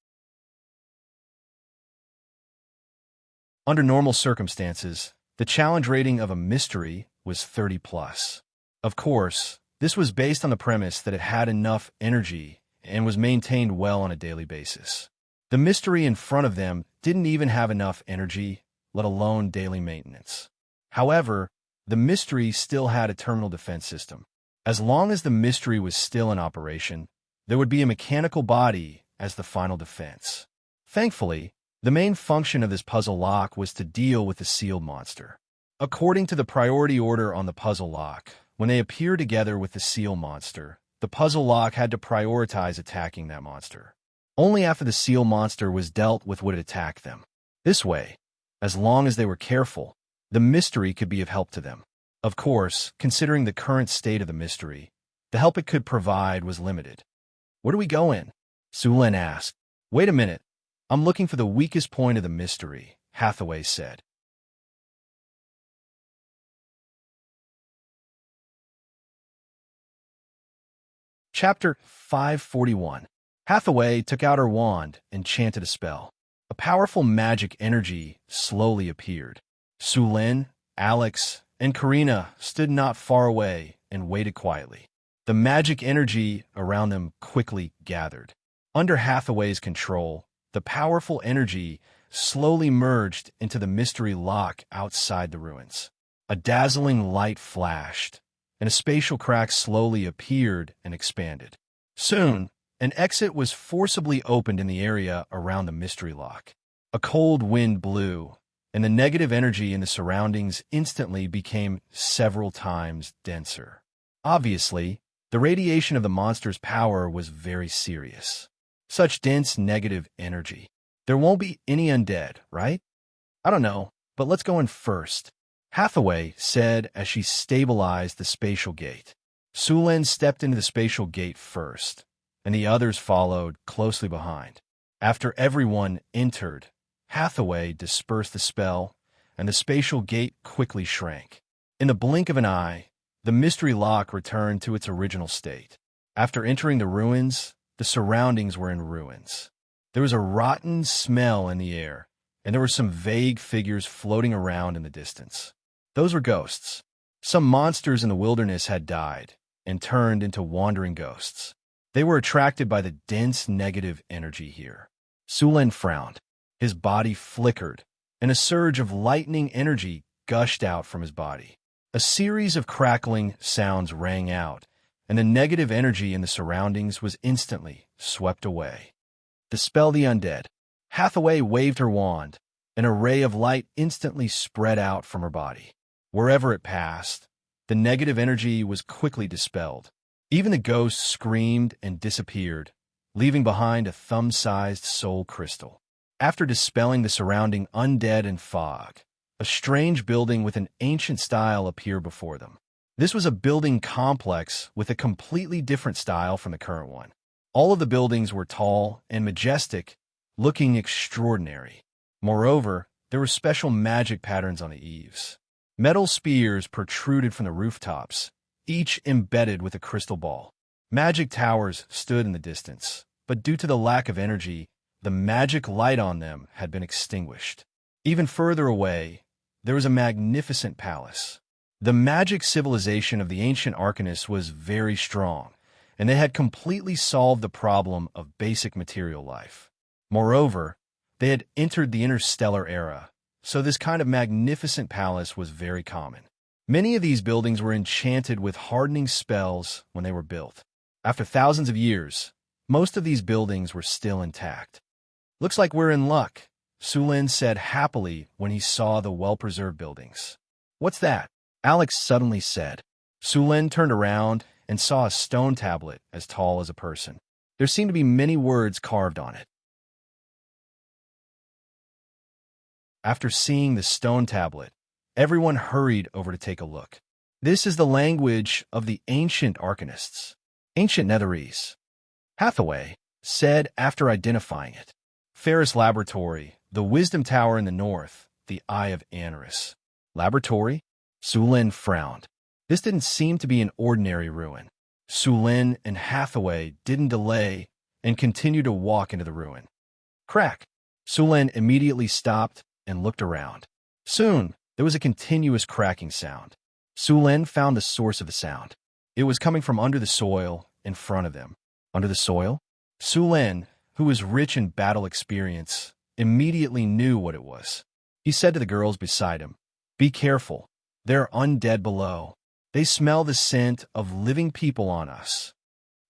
Under normal circumstances, the challenge rating of a mystery was 30+. Of course, this was based on the premise that it had enough energy and was maintained well on a daily basis. The mystery in front of them didn't even have enough energy, let alone daily maintenance. However, the mystery still had a terminal defense system. As long as the mystery was still in operation, there would be a mechanical body as the final defense. Thankfully, the main function of this puzzle lock was to deal with the sealed monster. According to the priority order on the puzzle lock, when they appear together with the seal monster, the puzzle lock had to prioritize attacking that monster. Only after the seal monster was dealt with would it attack them. This way, as long as they were careful, the mystery could be of help to them. Of course, considering the current state of the mystery, the help it could provide was limited. Where do we go in? Sulen asked. Wait a minute. I'm looking for the weakest point of the mystery, Hathaway said. Chapter 541. Hathaway took out her wand and chanted a spell. A powerful magic energy slowly appeared. Sulen, Alex, and Karina stood not far away and waited quietly. The magic energy around them quickly gathered. Under Hathaway's control, the powerful energy slowly merged into the mystery lock outside the ruins. A dazzling light flashed, and a spatial crack slowly appeared and expanded. Soon, an exit was forcibly opened in the area around the mystery lock. A cold wind blew, and the negative energy in the surroundings instantly became several times denser. Obviously, the radiation of the monster's power was very serious. Such dense negative energy. There won't be any undead, right? I don't know, but let's go in first, Hathaway said as she stabilized the spatial gate. Sulen stepped into the spatial gate first, and the others followed closely behind. After everyone entered, Hathaway dispersed the spell, and the spatial gate quickly shrank. In the blink of an eye, the mystery lock returned to its original state. After entering the ruins, the surroundings were in ruins. There was a rotten smell in the air, and there were some vague figures floating around in the distance. Those were ghosts. Some monsters in the wilderness had died and turned into wandering ghosts. They were attracted by the dense negative energy here. Sulen frowned. His body flickered, and a surge of lightning energy gushed out from his body. A series of crackling sounds rang out, and the negative energy in the surroundings was instantly swept away. Dispel the undead. Hathaway waved her wand. An array of light instantly spread out from her body. Wherever it passed, the negative energy was quickly dispelled. Even the ghosts screamed and disappeared, leaving behind a thumb-sized soul crystal. After dispelling the surrounding undead and fog, a strange building with an ancient style appeared before them. This was a building complex with a completely different style from the current one. All of the buildings were tall and majestic, looking extraordinary. Moreover, There were special magic patterns on the eaves. Metal spears protruded from the rooftops, each embedded with a crystal ball. Magic towers stood in the distance, but due to the lack of energy, the magic light on them had been extinguished. Even further away, there was a magnificent palace. The magic civilization of the ancient Arcanists was very strong, and they had completely solved the problem of basic material life. Moreover, they had entered the interstellar era, so this kind of magnificent palace was very common. Many of these buildings were enchanted with hardening spells when they were built. After thousands of years, most of these buildings were still intact. "Looks like we're in luck," Sulin said happily when he saw the well-preserved buildings. "What's that?" Alex suddenly said. Sulin turned around and saw a stone tablet as tall as a person. There seemed to be many words carved on it. After seeing the stone tablet, everyone hurried over to take a look. "This is the language of the ancient Arcanists, ancient Netherese," Hathaway said after identifying it. "Ferris Laboratory, the Wisdom Tower in the north, the Eye of Enrich." "Laboratory?" Sulin frowned. This didn't seem to be an ordinary ruin. Sulin and Hathaway didn't delay and continued to walk into the ruin. Crack! Sulin immediately stopped and looked around. Soon, there was a continuous cracking sound. Sulin found the source of the sound. It was coming from under the soil in front of them. Under the soil? Sulin, who was rich in battle experience, immediately knew what it was. He said to the girls beside him, "Be careful. There are undead below. They smell the scent of living people on us."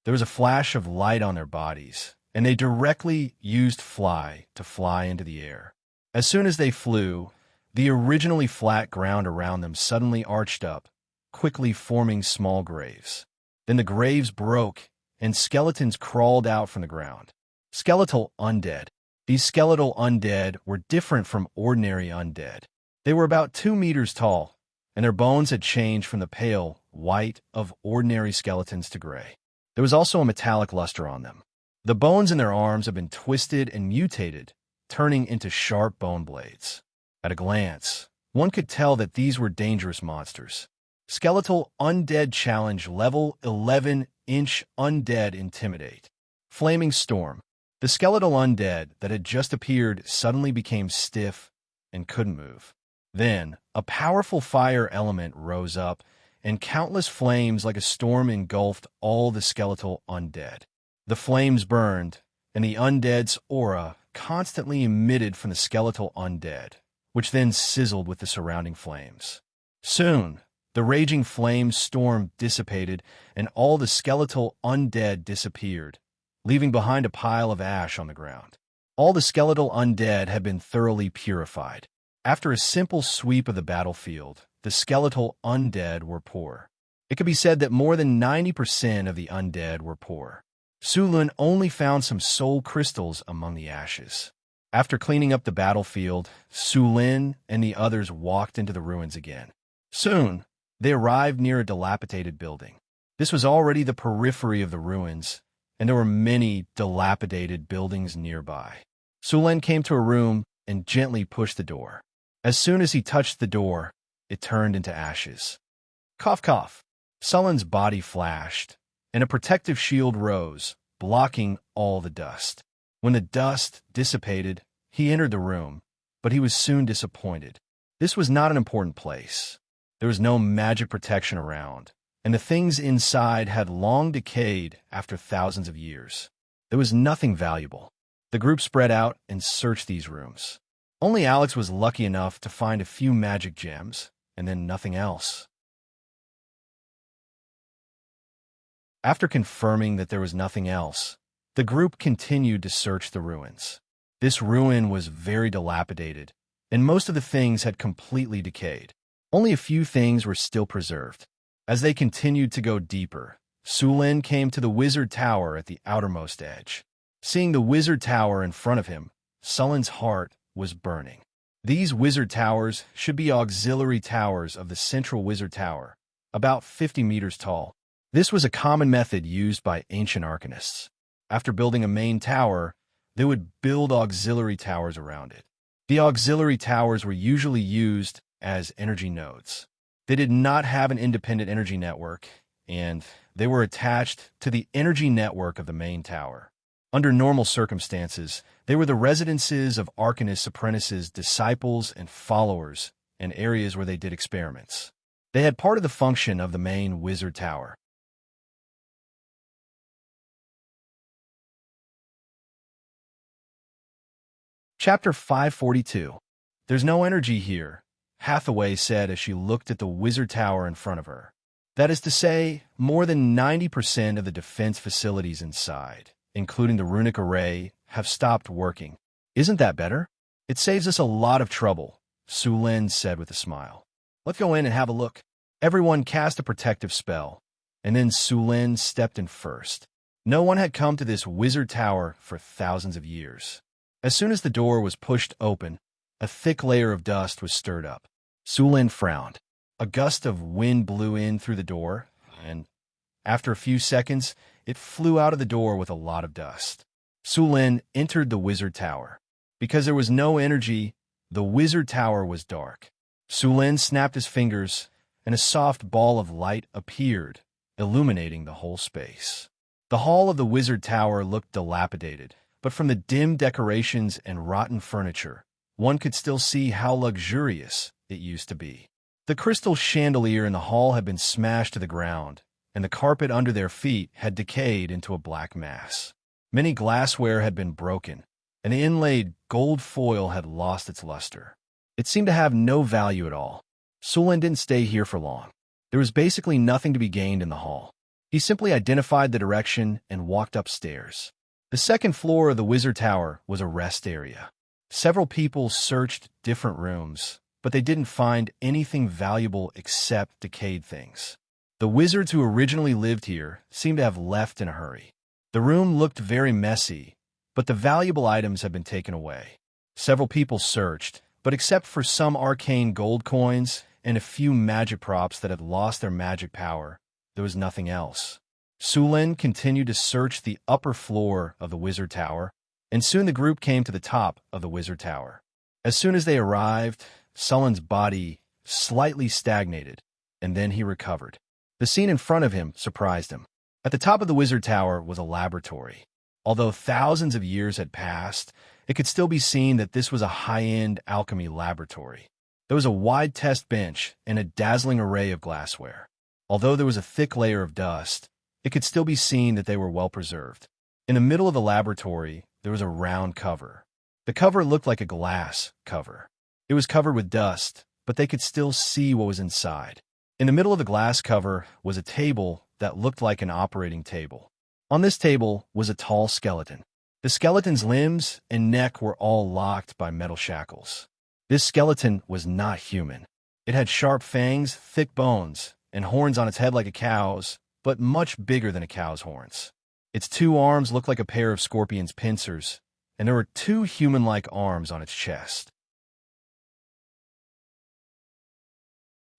There was a flash of light on their bodies, and they directly used fly to fly into the air. As soon as they flew, the originally flat ground around them suddenly arched up, quickly forming small graves. Then the graves broke, and skeletons crawled out from the ground. Skeletal undead. These skeletal undead were different from ordinary undead. They were about 2 meters tall, and their bones had changed from the pale white of ordinary skeletons to gray. There was also a metallic luster on them. The bones in their arms had been twisted and mutated, turning into sharp bone blades. At a glance, one could tell that these were dangerous monsters. Skeletal Undead Challenge Level 11 Inch Undead Intimidate. Flaming Storm. The skeletal undead that had just appeared suddenly became stiff and couldn't move. Then, a powerful fire element rose up, and countless flames like a storm engulfed all the skeletal undead. The flames burned, and the undead's aura constantly emitted from the skeletal undead, which then sizzled with the surrounding flames. Soon, the raging flame storm dissipated, and all the skeletal undead disappeared, leaving behind a pile of ash on the ground. All the skeletal undead had been thoroughly purified. After a simple sweep of the battlefield, the skeletal undead were poor. It could be said that more than 90% of the undead were poor. Sulin only found some soul crystals among the ashes. After cleaning up the battlefield, Sulin and the others walked into the ruins again. Soon, they arrived near a dilapidated building. This was already the periphery of the ruins, and there were many dilapidated buildings nearby. Sulin came to a room and gently pushed the door. As soon as he touched the door, it turned into ashes. Cough, cough. Sulin's body flashed, and a protective shield rose, blocking all the dust. When the dust dissipated, he entered the room, but he was soon disappointed. This was not an important place. There was no magic protection around, and the things inside had long decayed after thousands of years. There was nothing valuable. The group spread out and searched these rooms. Only Alex was lucky enough to find a few magic gems, and then nothing else. After confirming that there was nothing else, the group continued to search the ruins. This ruin was very dilapidated, and most of the things had completely decayed. Only a few things were still preserved. As they continued to go deeper, Sulin came to the wizard tower at the outermost edge. Seeing the wizard tower in front of him, Sulin's heart was burning. These wizard towers should be auxiliary towers of the central wizard tower, about 50 meters tall. This was a common method used by ancient Arcanists. After building a main tower, they would build auxiliary towers around it. The auxiliary towers were usually used as energy nodes. They did not have an independent energy network, and they were attached to the energy network of the main tower. Under normal circumstances, they were the residences of Arcanist's apprentices, disciples, and followers, and areas where they did experiments. They had part of the function of the main wizard tower. Chapter 542. There's no energy here, Hathaway said as she looked at the wizard tower in front of her. That is to say, more than 90% of the defense facilities inside, including the runic array, have stopped working. Isn't that better? It saves us a lot of trouble, Su Lin said with a smile. Let's go in and have a look. Everyone cast a protective spell, and then Su Lin stepped in first. No one had come to this wizard tower for thousands of years. As soon as the door was pushed open, a thick layer of dust was stirred up. Su Lin frowned. A gust of wind blew in through the door, and after a few seconds, it flew out of the door with a lot of dust. Su Lin entered the wizard tower. Because there was no energy, the wizard tower was dark. Su Lin snapped his fingers, and a soft ball of light appeared, illuminating the whole space. The hall of the wizard tower looked dilapidated, but from the dim decorations and rotten furniture, one could still see how luxurious it used to be. The crystal chandelier in the hall had been smashed to the ground, and the carpet under their feet had decayed into a black mass. Many glassware had been broken, and the inlaid gold foil had lost its luster. It seemed to have no value at all. Su Lin didn't stay here for long. There was basically nothing to be gained in the hall. He simply identified the direction and walked upstairs. The second floor of the wizard tower was a rest area. Several people searched different rooms, but they didn't find anything valuable except decayed things. The wizards who originally lived here seemed to have left in a hurry. The room looked very messy, but the valuable items had been taken away. Several people searched, but except for some arcane gold coins and a few magic props that had lost their magic power, there was nothing else. Su Lin continued to search the upper floor of the wizard tower, and soon the group came to the top of the wizard tower. As soon as they arrived, Sullen's body slightly stagnated, and then he recovered. The scene in front of him surprised him. At the top of the wizard tower was a laboratory. Although thousands of years had passed, it could still be seen that this was a high-end alchemy laboratory. There was a wide test bench and a dazzling array of glassware. Although there was a thick layer of dust, it could still be seen that they were well preserved. In the middle of the laboratory, there was a round cover. The cover looked like a glass cover. It was covered with dust, but they could still see what was inside. In the middle of the glass cover was a table that looked like an operating table. On this table was a tall skeleton. The skeleton's limbs and neck were all locked by metal shackles. This skeleton was not human. It had sharp fangs, thick bones, and horns on its head like a cow's, but much bigger than a cow's horns. Its two arms looked like a pair of scorpion's pincers, and there were two human-like arms on its chest.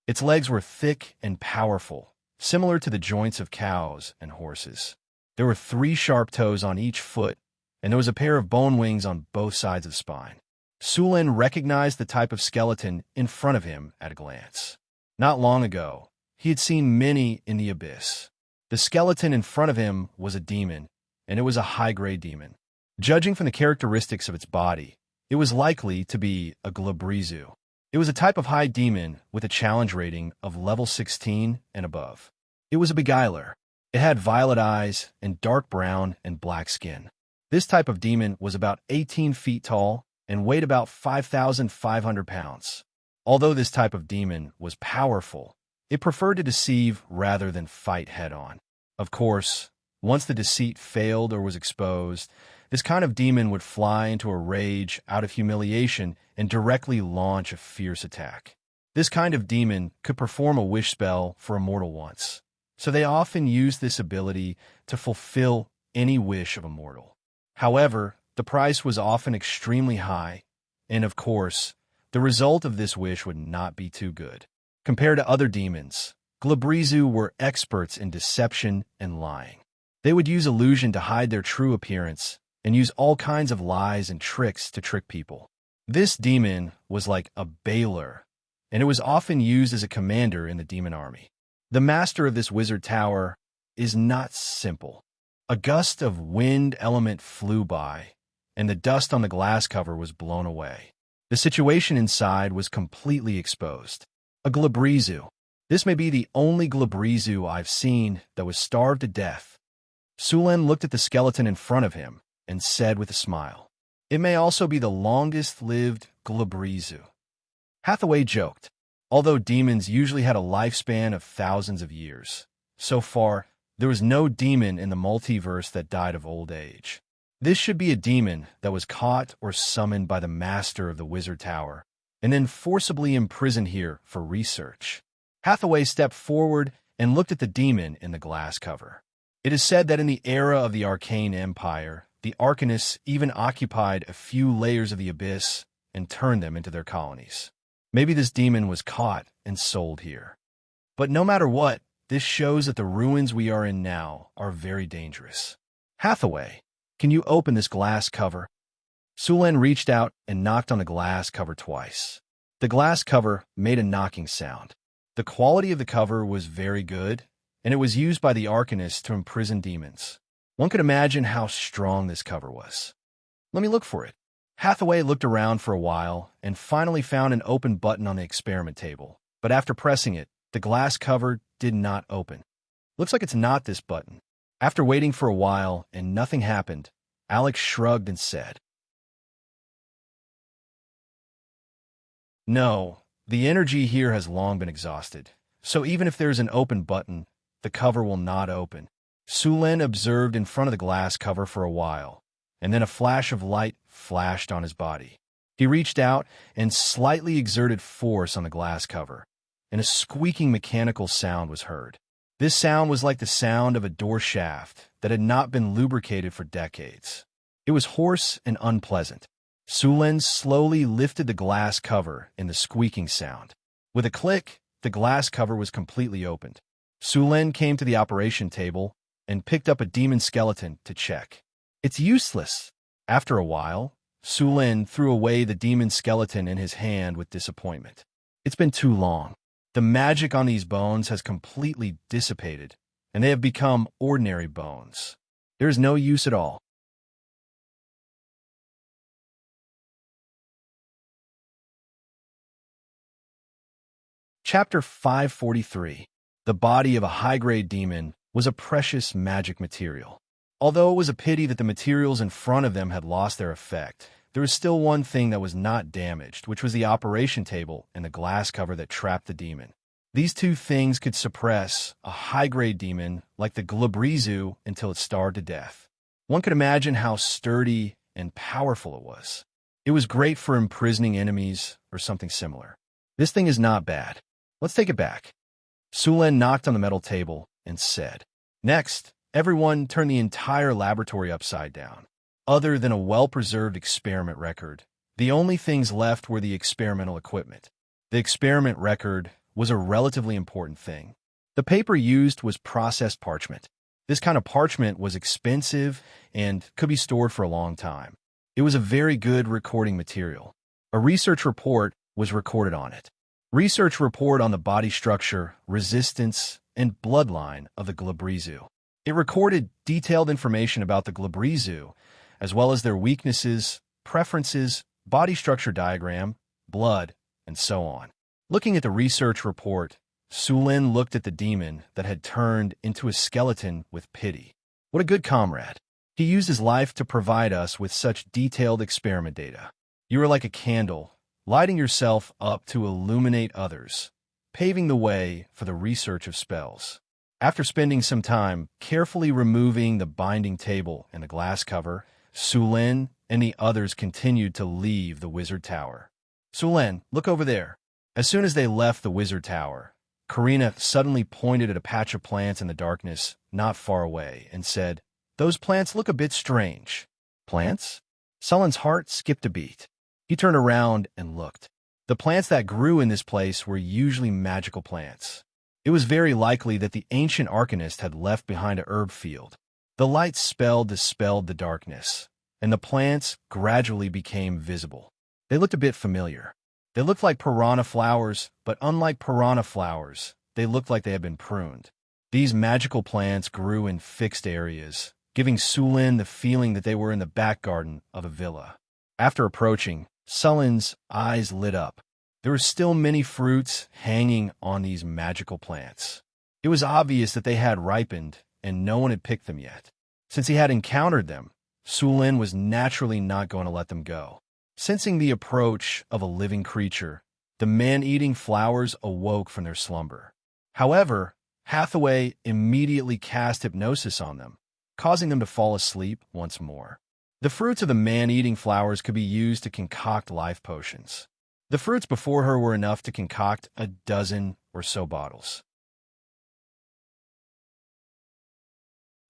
Its legs were thick and powerful, similar to the joints of cows and horses. There were 3 sharp toes on each foot, and there was a pair of bone wings on both sides of the spine. Su Lin recognized the type of skeleton in front of him at a glance. Not long ago, he had seen many in the abyss. The skeleton in front of him was a demon, and it was a high-grade demon. Judging from the characteristics of its body, it was likely to be a Glabrizu. It was a type of high demon with a challenge rating of level 16 and above. It was a beguiler. It had violet eyes and dark brown and black skin. This type of demon was about 18 feet tall and weighed about 5,500 pounds. Although this type of demon was powerful, it preferred to deceive rather than fight head-on. Of course, once the deceit failed or was exposed, this kind of demon would fly into a rage out of humiliation and directly launch a fierce attack. This kind of demon could perform a wish spell for a mortal once, so they often used this ability to fulfill any wish of a mortal. However, the price was often extremely high, and of course, the result of this wish would not be too good. Compared to other demons, Glabrizu were experts in deception and lying. They would use illusion to hide their true appearance and use all kinds of lies and tricks to trick people. This demon was like a bailer, and it was often used as a commander in the demon army. The master of this wizard tower is not simple. A gust of wind element flew by, and the dust on the glass cover was blown away. The situation inside was completely exposed. A Glabrezu. This may be the only Glabrezu I've seen that was starved to death. Sulen looked at the skeleton in front of him and said with a smile, "It may also be the longest-lived Glabrezu." Hathaway joked, although demons usually had a lifespan of thousands of years. So far, there was no demon in the multiverse that died of old age. This should be a demon that was caught or summoned by the master of the wizard tower, and then forcibly imprisoned here for research. Hathaway stepped forward and looked at the demon in the glass cover. It is said that in the era of the Arcane Empire, the Arcanists even occupied a few layers of the abyss and turned them into their colonies. Maybe this demon was caught and sold here. But no matter what, this shows that the ruins we are in now are very dangerous. Hathaway, can you open this glass cover? Sulen reached out and knocked on the glass cover twice. The glass cover made a knocking sound. The quality of the cover was very good, and it was used by the Arcanists to imprison demons. One could imagine how strong this cover was. Let me look for it. Hathaway looked around for a while and finally found an open button on the experiment table, but after pressing it, the glass cover did not open. Looks like it's not this button. After waiting for a while and nothing happened, Alex shrugged and said, "No, the energy here has long been exhausted, so even if there's an open button, the cover will not open." Sulen observed in front of the glass cover for a while, and then a flash of light flashed on his body. He reached out and slightly exerted force on the glass cover, and a squeaking mechanical sound was heard. This sound was like the sound of a door shaft that had not been lubricated for decades. It was hoarse and unpleasant. Sulen slowly lifted the glass cover in the squeaking sound. With a click, the glass cover was completely opened. Sulen came to the operation table and picked up a demon skeleton to check. "It's useless." After a while, Sulen threw away the demon skeleton in his hand with disappointment. "It's been too long. The magic on these bones has completely dissipated, and they have become ordinary bones. There is no use at all." Chapter 543. The body of a high-grade demon was a precious magic material. Although it was a pity that the materials in front of them had lost their effect, there was still one thing that was not damaged, which was the operation table and the glass cover that trapped the demon. These two things could suppress a high-grade demon like the Glabrezu until it starved to death. One could imagine how sturdy and powerful it was. It was great for imprisoning enemies or something similar. "This thing is not bad. Let's take it back." Sulen knocked on the metal table and said, "Next, everyone turn the entire laboratory upside down." Other than a well-preserved experiment record, the only things left were the experimental equipment. The experiment record was a relatively important thing. The paper used was processed parchment. This kind of parchment was expensive and could be stored for a long time. It was a very good recording material. A research report was recorded on it. Research report on the body structure, resistance, and bloodline of the Glabrezu. It recorded detailed information about the Glabrezu, as well as their weaknesses, preferences, body structure diagram, blood, and so on. Looking at the research report, Sulen looked at the demon that had turned into a skeleton with pity. What a good comrade. He used his life to provide us with such detailed experiment data. You are like a candle, lighting yourself up to illuminate others, paving the way for the research of spells. After spending some time carefully removing the binding table and the glass cover, Sulen and the others continued to leave the wizard tower. "Sulen, look over there." As soon as they left the wizard tower, Karina suddenly pointed at a patch of plants in the darkness not far away and said, "Those plants look a bit strange." "Plants?" Sulen's heart skipped a beat. He turned around and looked. The plants that grew in this place were usually magical plants. It was very likely that the ancient arcanist had left behind a herb field. The light spell dispelled the darkness, and the plants gradually became visible. They looked a bit familiar. They looked like piranha flowers, but unlike piranha flowers, they looked like they had been pruned. These magical plants grew in fixed areas, giving Sulin the feeling that they were in the back garden of a villa. After approaching, Sulin's eyes lit up. There were still many fruits hanging on these magical plants. It was obvious that they had ripened, and no one had picked them yet. Since he had encountered them, Sulin was naturally not going to let them go. Sensing the approach of a living creature, the man-eating flowers awoke from their slumber. However, Hathaway immediately cast hypnosis on them, causing them to fall asleep once more. The fruits of the man-eating flowers could be used to concoct life potions. The fruits before her were enough to concoct a dozen or so bottles.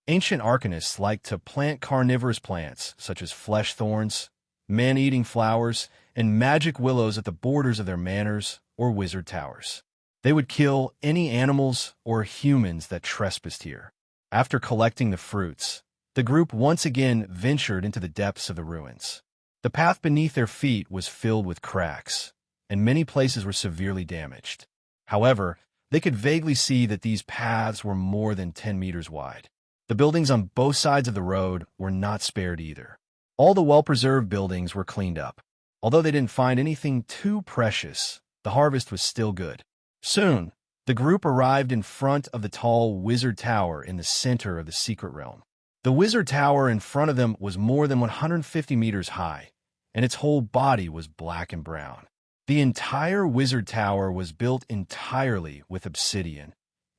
Ancient arcanists liked to plant carnivorous plants, such as flesh thorns, man-eating flowers, and magic willows at the borders of their manors or wizard towers. They would kill any animals or humans that trespassed here. After collecting the fruits, the group once again ventured into the depths of the ruins. The path beneath their feet was filled with cracks, and many places were severely damaged. However, they could vaguely see that these paths were more than 10 meters wide. The buildings on both sides of the road were not spared either. All the well-preserved buildings were cleaned up. Although they didn't find anything too precious, the harvest was still good. Soon, the group arrived in front of the tall wizard tower in the center of the secret realm. The wizard tower in front of them was more than 150 meters high, and its whole body was black and brown. The entire wizard tower was built entirely with obsidian,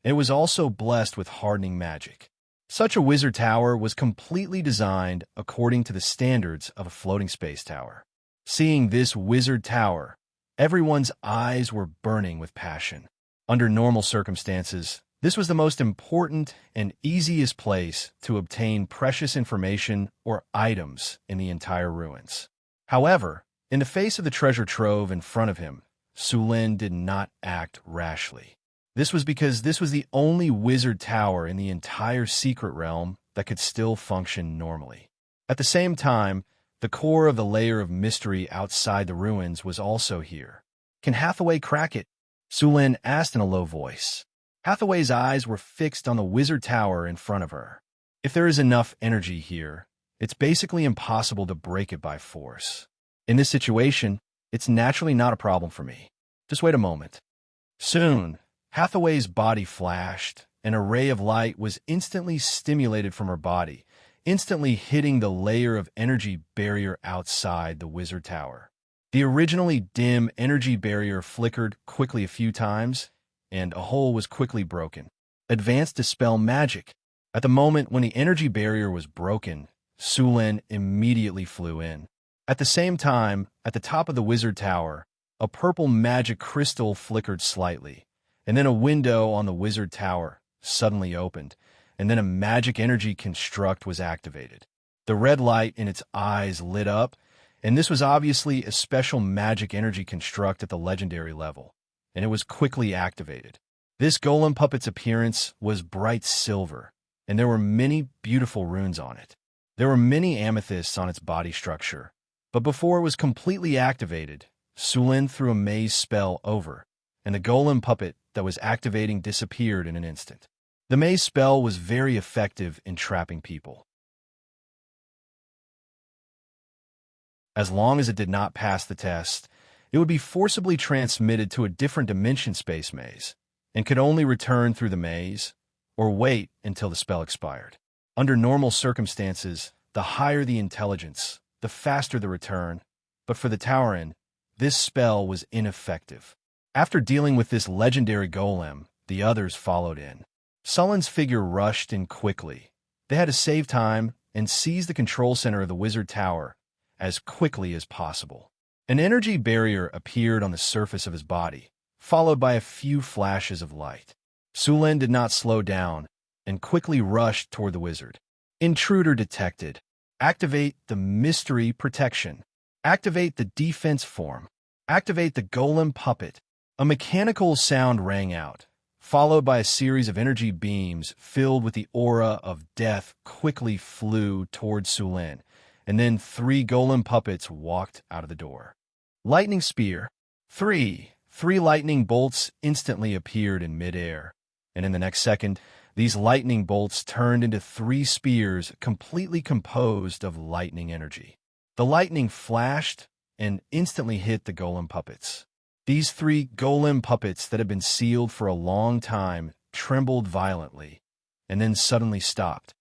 and it was also blessed with hardening magic. Such a wizard tower was completely designed according to the standards of a floating space tower. Seeing this wizard tower, everyone's eyes were burning with passion. Under normal circumstances, this was the most important and easiest place to obtain precious information or items in the entire ruins. However, in the face of the treasure trove in front of him, Sulin did not act rashly. This was because this was the only wizard tower in the entire secret realm that could still function normally. At the same time, the core of the layer of mystery outside the ruins was also here. Can Hathaway crack it? Sulin asked in a low voice. Hathaway's eyes were fixed on the wizard tower in front of her. If there is enough energy here, it's basically impossible to break it by force. In this situation, it's naturally not a problem for me. Just wait a moment. Soon, Hathaway's body flashed. An ray of light was instantly stimulated from her body, instantly hitting the layer of energy barrier outside the wizard tower. The originally dim energy barrier flickered quickly a few times, and a hole was quickly broken. Advanced Dispel Magic. At the moment when the energy barrier was broken, Sulin immediately flew in. At the same time, at the top of the wizard tower, a purple magic crystal flickered slightly. And then a window on the wizard tower suddenly opened, and then a magic energy construct was activated. The red light in its eyes lit up, and this was obviously a special magic energy construct at the legendary level, and it was quickly activated. This golem puppet's appearance was bright silver, and there were many beautiful runes on it. There were many amethysts on its body structure, but before it was completely activated, Sulin threw a maze spell over, and the golem puppet that was activating disappeared in an instant. The maze spell was very effective in trapping people. As long as it did not pass the test, it would be forcibly transmitted to a different dimension space maze, and could only return through the maze, or wait until the spell expired. Under normal circumstances, the higher the intelligence, the faster the return, but for the Tauren, this spell was ineffective. After dealing with this legendary golem, the others followed in. Sulin's figure rushed in quickly. They had to save time and seize the control center of the wizard tower as quickly as possible. An energy barrier appeared on the surface of his body, followed by a few flashes of light. Sulin did not slow down and quickly rushed toward the wizard. Intruder detected. Activate the mystery protection. Activate the defense form. Activate the golem puppet. A mechanical sound rang out, followed by a series of energy beams filled with the aura of death quickly flew toward Sulin, and then 3 golem puppets walked out of the door. Lightning spear. Three lightning bolts instantly appeared in midair, and in the next second, these lightning bolts turned into 3 spears completely composed of lightning energy. The lightning flashed and instantly hit the golem puppets. These 3 golem puppets that had been sealed for a long time trembled violently, and then suddenly stopped.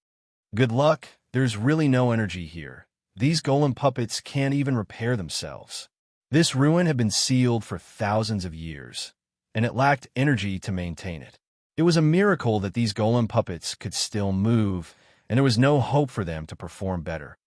Good luck, there's really no energy here. These golem puppets can't even repair themselves. This ruin had been sealed for thousands of years, and it lacked energy to maintain it. It was a miracle that these golem puppets could still move, and there was no hope for them to perform better.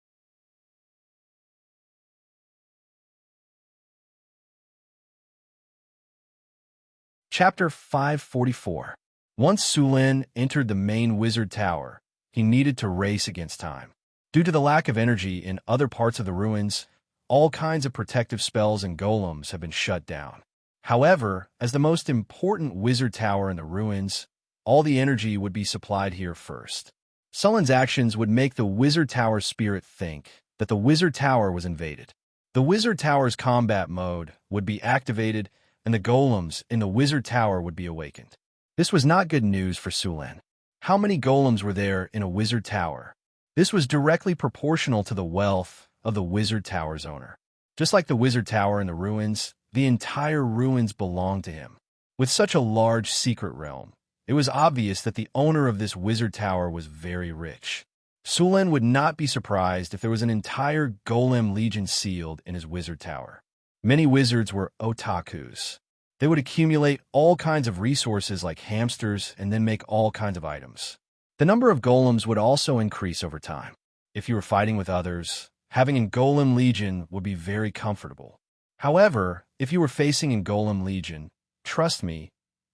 Chapter 544. Once Sulin entered the main wizard tower, he needed to race against time. Due to the lack of energy in other parts of the ruins, all kinds of protective spells and golems have been shut down. However, as the most important wizard tower in the ruins, all the energy would be supplied here first. Sulin's actions would make the wizard tower spirit think that the wizard tower was invaded. The wizard tower's combat mode would be activated, and the golems in the wizard tower would be awakened. This was not good news for Sulin. How many golems were there in a wizard tower? This was directly proportional to the wealth of the wizard tower's owner. Just like the wizard tower in the ruins, the entire ruins belonged to him. With such a large secret realm, it was obvious that the owner of this wizard tower was very rich. Sulin would not be surprised if there was an entire golem legion sealed in his wizard tower. Many wizards were otakus. They would accumulate all kinds of resources like hamsters and then make all kinds of items. The number of golems would also increase over time. If you were fighting with others, having a golem legion would be very comfortable. However, if you were facing a golem legion, trust me,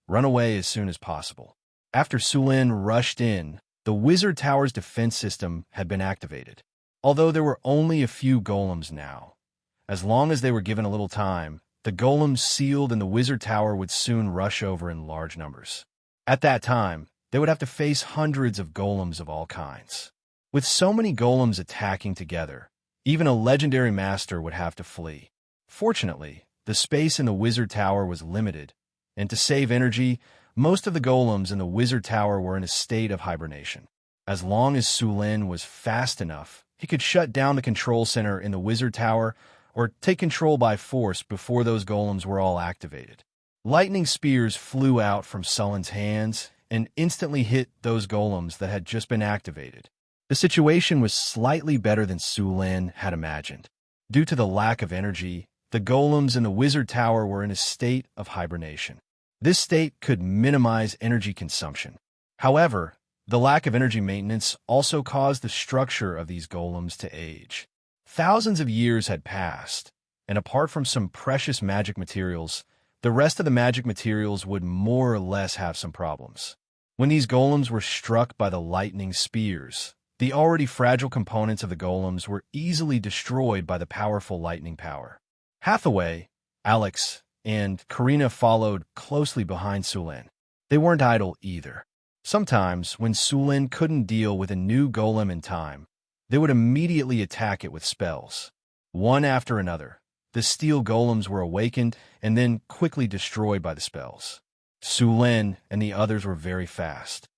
run away as soon as possible. After Sulin rushed in, the wizard tower's defense system had been activated. Although there were only a few golems now, as long as they were given a little time, the golems sealed in the wizard tower would soon rush over in large numbers. At that time, they would have to face hundreds of golems of all kinds. With so many golems attacking together, even a legendary master would have to flee. Fortunately, the space in the wizard tower was limited, and to save energy, most of the golems in the wizard tower were in a state of hibernation. As long as Sulin was fast enough, he could shut down the control center in the wizard tower or take control by force before those golems were all activated. Lightning spears flew out from Sulin's hands and instantly hit those golems that had just been activated. The situation was slightly better than Sulin had imagined. Due to the lack of energy, the golems in the wizard tower were in a state of hibernation. This state could minimize energy consumption. However, the lack of energy maintenance also caused the structure of these golems to age. Thousands of years had passed, and apart from some precious magic materials, the rest of the magic materials would more or less have some problems. When these golems were struck by the lightning spears, the already fragile components of the golems were easily destroyed by the powerful lightning power. Hathaway, Alex, and Karina followed closely behind Sulin. They weren't idle either. Sometimes, when Sulin couldn't deal with a new golem in time, they would immediately attack it with spells. One after another, the steel golems were awakened and then quickly destroyed by the spells. Sulin and the others were very fast.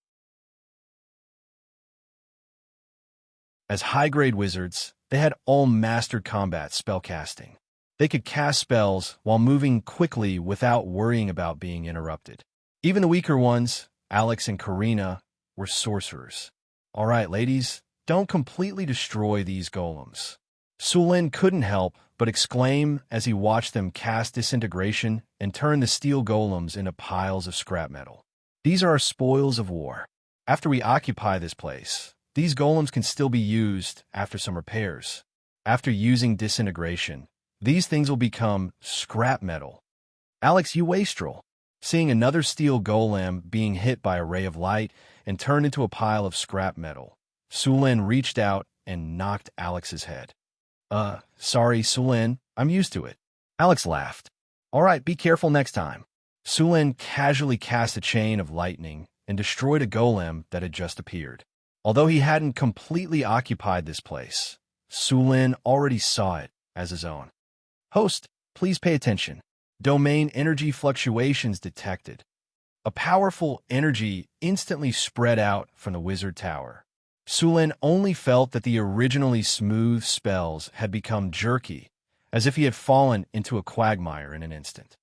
As high-grade wizards, they had all mastered combat spellcasting. They could cast spells while moving quickly without worrying about being interrupted. Even the weaker ones, Alex and Karina, were sorcerers. All right, ladies, don't completely destroy these golems. Sulin couldn't help but exclaim as he watched them cast disintegration and turn the steel golems into piles of scrap metal. These are our spoils of war. After we occupy this place, these golems can still be used after some repairs. After using disintegration, these things will become scrap metal. Alex, you wastrel. Seeing another steel golem being hit by a ray of light and turned into a pile of scrap metal, Sulin reached out and knocked Alex's head. Sorry, Sulin, I'm used to it. Alex laughed. All right, be careful next time. Sulin casually cast a chain of lightning and destroyed a golem that had just appeared. Although he hadn't completely occupied this place, Sulin already saw it as his own. Host, Please pay attention. Domain energy fluctuations detected. A powerful energy instantly spread out from the wizard tower. Sulin only felt that the originally smooth spells had become jerky, as if he had fallen into a quagmire in an instant.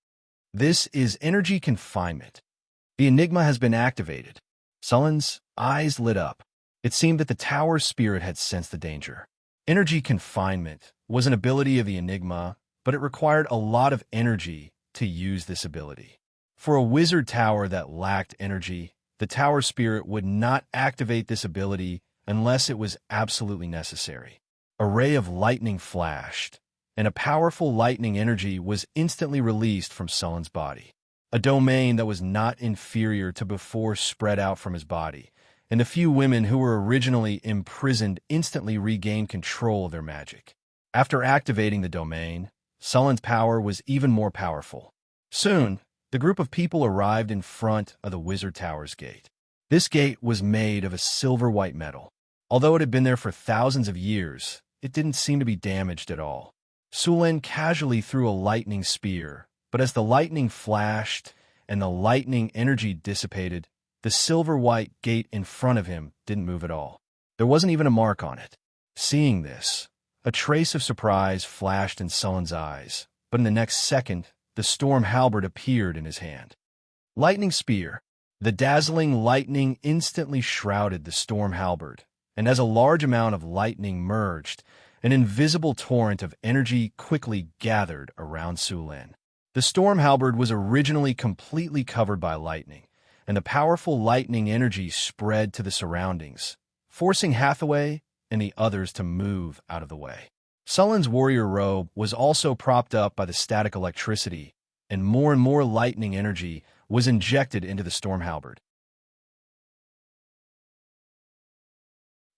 This is energy confinement. The enigma has been activated. Sulin's eyes lit up. It seemed that the tower's spirit had sensed the danger. Energy confinement was an ability of the enigma, but it required a lot of energy to use this ability. For a wizard tower that lacked energy, the tower spirit would not activate this ability unless it was absolutely necessary. A ray of lightning flashed, and a powerful lightning energy was instantly released from Sulin's body. A domain that was not inferior to before spread out from his body, and the few women who were originally imprisoned instantly regained control of their magic. After activating the domain, Sulin's power was even more powerful. Soon, the group of people arrived in front of the wizard tower's gate. This gate was made of a silver-white metal. Although it had been there for thousands of years, it didn't seem to be damaged at all. Sulin casually threw a lightning spear, but as the lightning flashed and the lightning energy dissipated, the silver-white gate in front of him didn't move at all. There wasn't even a mark on it. Seeing this, a trace of surprise flashed in Sulin's eyes, but in the next second, the storm halberd appeared in his hand. Lightning spear. The dazzling lightning instantly shrouded the storm halberd, and as a large amount of lightning merged, an invisible torrent of energy quickly gathered around Sulin. The storm halberd was originally completely covered by lightning, and the powerful lightning energy spread to the surroundings, forcing Hathaway and the others to move out of the way. Sulin's warrior robe was also propped up by the static electricity, and more lightning energy was injected into the storm halberd.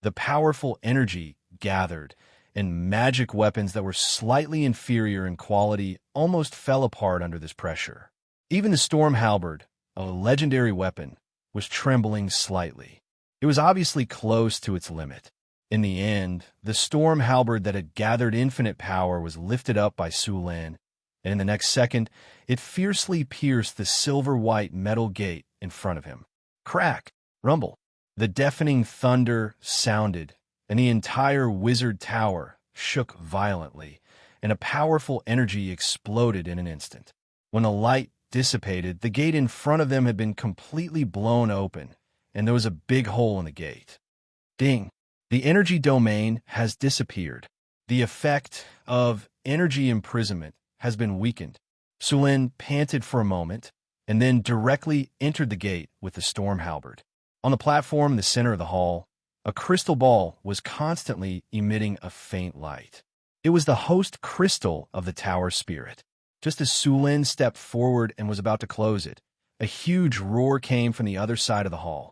The powerful energy gathered, and magic weapons that were slightly inferior in quality almost fell apart under this pressure. Even the storm halberd, a legendary weapon, was trembling slightly. It was obviously close to its limit. In the end, the storm halberd that had gathered infinite power was lifted up by Sulin, and in the next second, it fiercely pierced the silver-white metal gate in front of him. Crack! Rumble! The deafening thunder sounded, and the entire wizard tower shook violently, and a powerful energy exploded in an instant. When the light dissipated, the gate in front of them had been completely blown open, and there was a big hole in the gate. Ding! The energy domain has disappeared. The effect of energy imprisonment has been weakened. Sulin panted for a moment, and then directly entered the gate with the storm halberd. On the platform in the center of the hall, a crystal ball was constantly emitting a faint light. It was the host crystal of the tower spirit. Just as Sulin stepped forward and was about to close it, a huge roar came from the other side of the hall.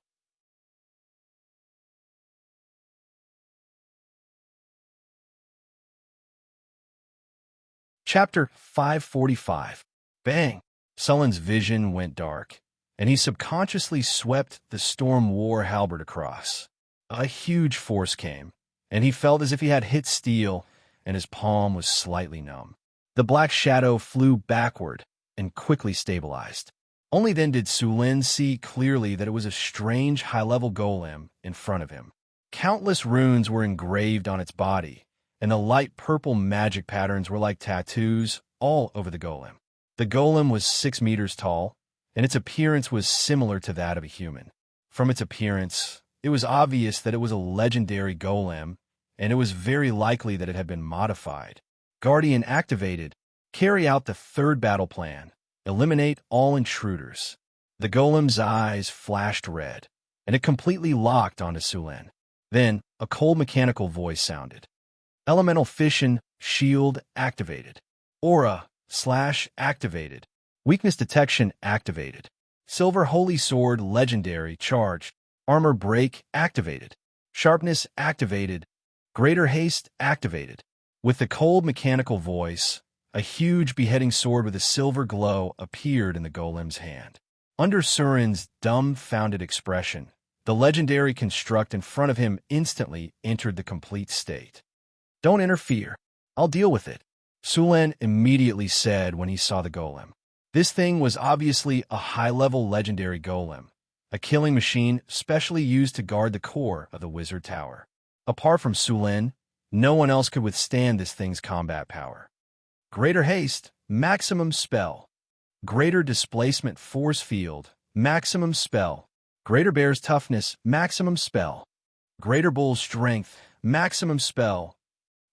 Chapter 545. Bang! Sulin's vision went dark, and he subconsciously swept the storm war halberd across. A huge force came, and he felt as if he had hit steel, and his palm was slightly numb. The black shadow flew backward and quickly stabilized. Only then did Sulin see clearly that it was a strange high-level golem in front of him. Countless runes were engraved on its body, and the light purple magic patterns were like tattoos all over the golem. The golem was 6 meters tall, and its appearance was similar to that of a human. From its appearance, it was obvious that it was a legendary golem, and it was very likely that it had been modified. Guardian activated. Carry out the third battle plan. Eliminate all intruders. The golem's eyes flashed red, and it completely locked onto Sulin. Then, a cold mechanical voice sounded. Elemental fission shield activated. Aura / activated. Weakness detection activated. Silver holy sword legendary charged. Armor break activated. Sharpness activated. Greater haste activated. With the cold mechanical voice, a huge beheading sword with a silver glow appeared in the golem's hand. Under Surin's dumbfounded expression, the legendary construct in front of him instantly entered the complete state. Don't interfere. I'll deal with it. Sulen immediately said when he saw the golem. This thing was obviously a high-level legendary golem, a killing machine specially used to guard the core of the wizard tower. Apart from Sulen, no one else could withstand this thing's combat power. Greater haste, maximum spell. Greater displacement force field, maximum spell. Greater bear's toughness, maximum spell. Greater bull's strength, maximum spell.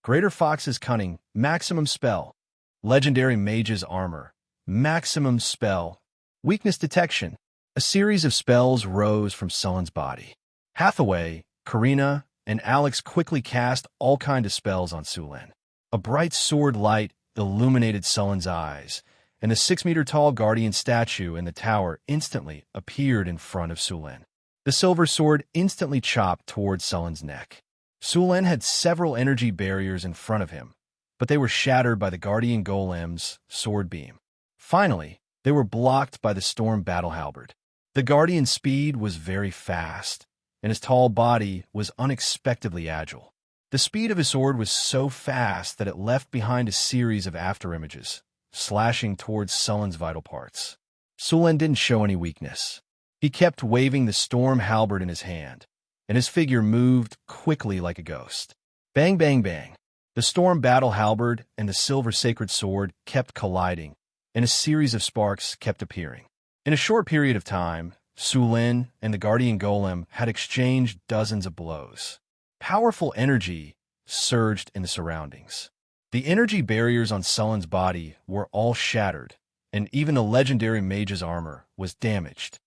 Greater fox's cunning, maximum spell. Legendary mage's armor, maximum spell. Weakness detection. A series of spells rose from Sulen's body. Hathaway, Karina, and Alex quickly cast all kinds of spells on Sulen. A bright sword light illuminated Sulen's eyes, and a 6-meter-tall guardian statue in the tower instantly appeared in front of Sulen. The silver sword instantly chopped towards Sulen's neck. Sulen had several energy barriers in front of him, but they were shattered by the guardian golem's sword beam. Finally, they were blocked by the storm battle halberd. The guardian's speed was very fast, and his tall body was unexpectedly agile. The speed of his sword was so fast that it left behind a series of afterimages, slashing towards Sulen's vital parts. Sulen didn't show any weakness. He kept waving the storm halberd in his hand, and his figure moved quickly like a ghost. Bang, bang, bang. The storm battle halberd and the silver sacred sword kept colliding, and a series of sparks kept appearing. In a short period of time, Sulen and the guardian golem had exchanged dozens of blows. Powerful energy surged in the surroundings. The energy barriers on Sulen's body were all shattered, and even the legendary mage's armor was damaged.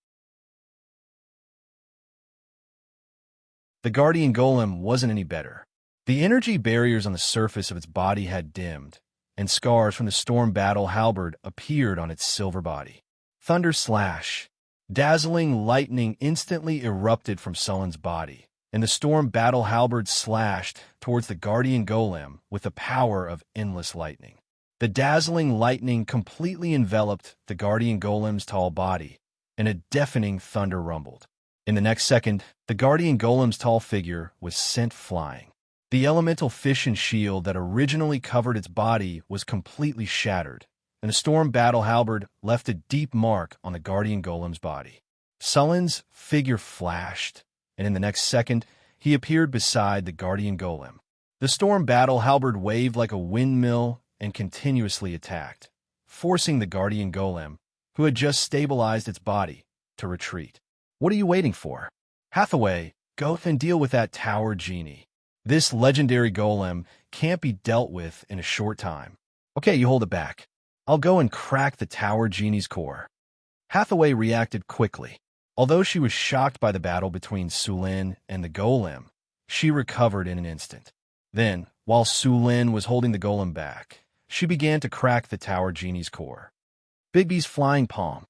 The guardian golem wasn't any better. The energy barriers on the surface of its body had dimmed, and scars from the storm battle halberd appeared on its silver body. Thunder slash. Dazzling lightning instantly erupted from Sulen's body, and the storm battle halberd slashed towards the guardian golem with the power of endless lightning. The dazzling lightning completely enveloped the guardian golem's tall body, and a deafening thunder rumbled. In the next second, the guardian golem's tall figure was sent flying. The elemental fish and shield that originally covered its body was completely shattered, and the storm battle halberd left a deep mark on the guardian golem's body. Sulen's figure flashed, and in the next second, he appeared beside the guardian golem. The storm battle halberd waved like a windmill and continuously attacked, forcing the guardian golem, who had just stabilized its body, to retreat. What are you waiting for? Hathaway, go and deal with that tower genie. This legendary golem can't be dealt with in a short time. Okay, you hold it back. I'll go and crack the tower genie's core. Hathaway reacted quickly. Although she was shocked by the battle between Sulen and the golem, she recovered in an instant. Then, while Sulen was holding the golem back, she began to crack the tower genie's core. Bigby's flying palm.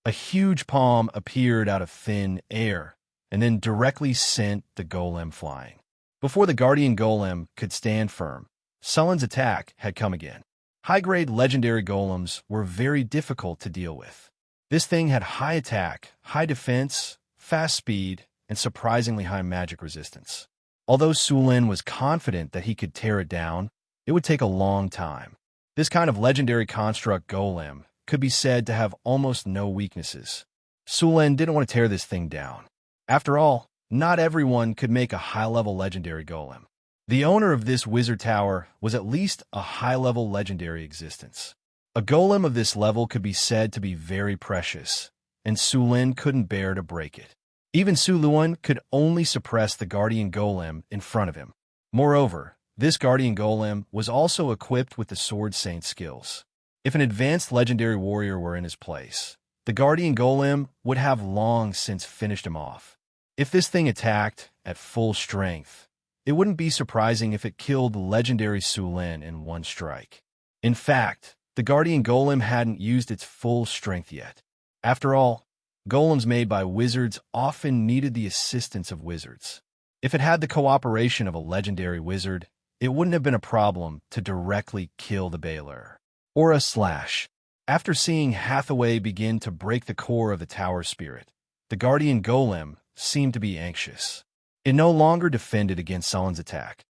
A huge palm appeared out of thin air, and then directly sent the golem flying. Before the guardian golem could stand firm, Sulen's attack had come again. High-grade legendary golems were very difficult to deal with. This thing had high attack, high defense, fast speed, and surprisingly high magic resistance. Although Sulen was confident that he could tear it down, it would take a long time. This kind of legendary construct golem could be said to have almost no weaknesses. Sulen didn't want to tear this thing down. After all, not everyone could make a high-level legendary golem. The owner of this wizard tower was at least a high-level legendary existence. A golem of this level could be said to be very precious, and Sulen couldn't bear to break it. Even Sulen could only suppress the guardian golem in front of him. Moreover, this guardian golem was also equipped with the sword saint skills. If an advanced legendary warrior were in his place, the guardian golem would have long since finished him off. If this thing attacked at full strength, it wouldn't be surprising if it killed legendary Sulen in one strike. In fact, the guardian golem hadn't used its full strength yet. After all, golems made by wizards often needed the assistance of wizards. If it had the cooperation of a legendary wizard, it wouldn't have been a problem to directly kill the Baylor. Or a slash. After seeing Hathaway begin to break the core of the tower spirit, the guardian golem seemed to be anxious. It no longer defended against Sulen's attack.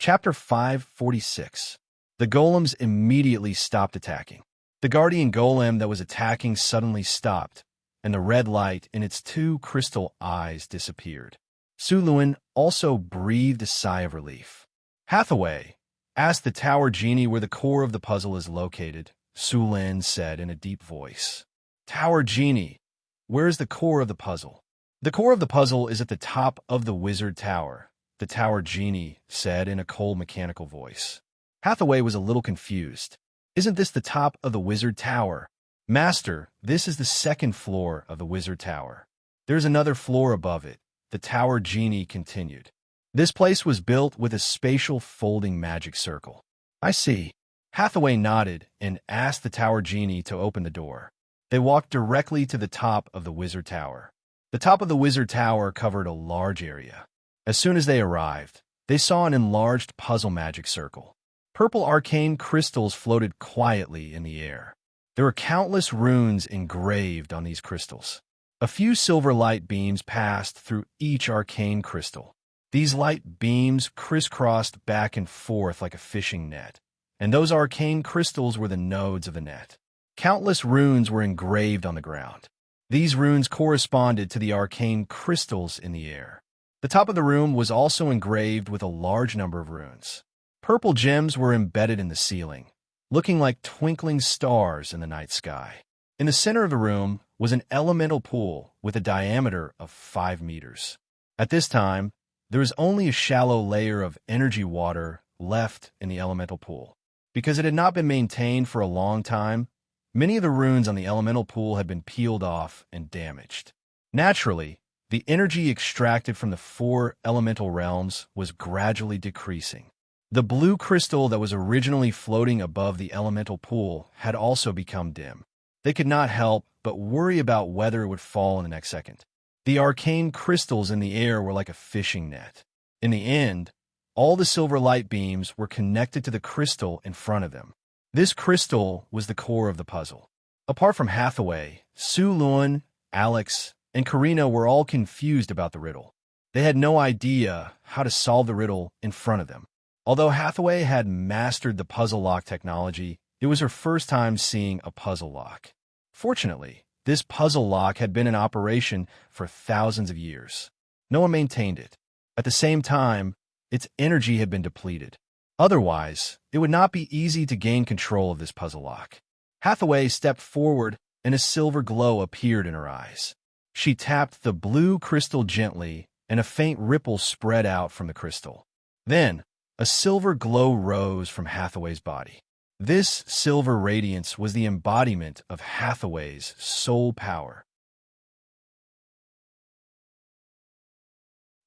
Chapter 546. The golems immediately stopped attacking. The guardian golem that was attacking suddenly stopped, and the red light in its two crystal eyes disappeared. Su Luan also breathed a sigh of relief. Hathaway, ask the tower genie where the core of the puzzle is located, Su Lin said in a deep voice. Tower genie, where is the core of the puzzle? The core of the puzzle is at the top of the wizard tower, the tower genie said in a cold mechanical voice. Hathaway was a little confused. Isn't this the top of the wizard tower? Master, this is the second floor of the wizard tower. There's another floor above it, the tower genie continued. This place was built with a spatial folding magic circle. I see. Hathaway nodded and asked the tower genie to open the door. They walked directly to the top of the wizard tower. The top of the wizard tower covered a large area. As soon as they arrived, they saw an enlarged puzzle magic circle. Purple arcane crystals floated quietly in the air. There were countless runes engraved on these crystals. A few silver light beams passed through each arcane crystal. These light beams crisscrossed back and forth like a fishing net, and those arcane crystals were the nodes of the net. Countless runes were engraved on the ground. These runes corresponded to the arcane crystals in the air. The top of the room was also engraved with a large number of runes. Purple gems were embedded in the ceiling, looking like twinkling stars in the night sky. In the center of the room was an elemental pool with a diameter of 5 meters. At this time, there was only a shallow layer of energy water left in the elemental pool. Because it had not been maintained for a long time, many of the runes on the elemental pool had been peeled off and damaged. Naturally, the energy extracted from the 4 elemental realms was gradually decreasing. The blue crystal that was originally floating above the elemental pool had also become dim. They could not help but worry about whether it would fall in the next second. The arcane crystals in the air were like a fishing net. In the end, all the silver light beams were connected to the crystal in front of them. This crystal was the core of the puzzle. Apart from Hathaway, Su Luan, Alex, and Karina were all confused about the riddle. They had no idea how to solve the riddle in front of them. Although Hathaway had mastered the puzzle lock technology, it was her first time seeing a puzzle lock. Fortunately, this puzzle lock had been in operation for thousands of years. No one maintained it. At the same time, its energy had been depleted. Otherwise, it would not be easy to gain control of this puzzle lock. Hathaway stepped forward, and a silver glow appeared in her eyes. She tapped the blue crystal gently, and a faint ripple spread out from the crystal. Then, a silver glow rose from Hathaway's body. This silver radiance was the embodiment of Hathaway's soul power.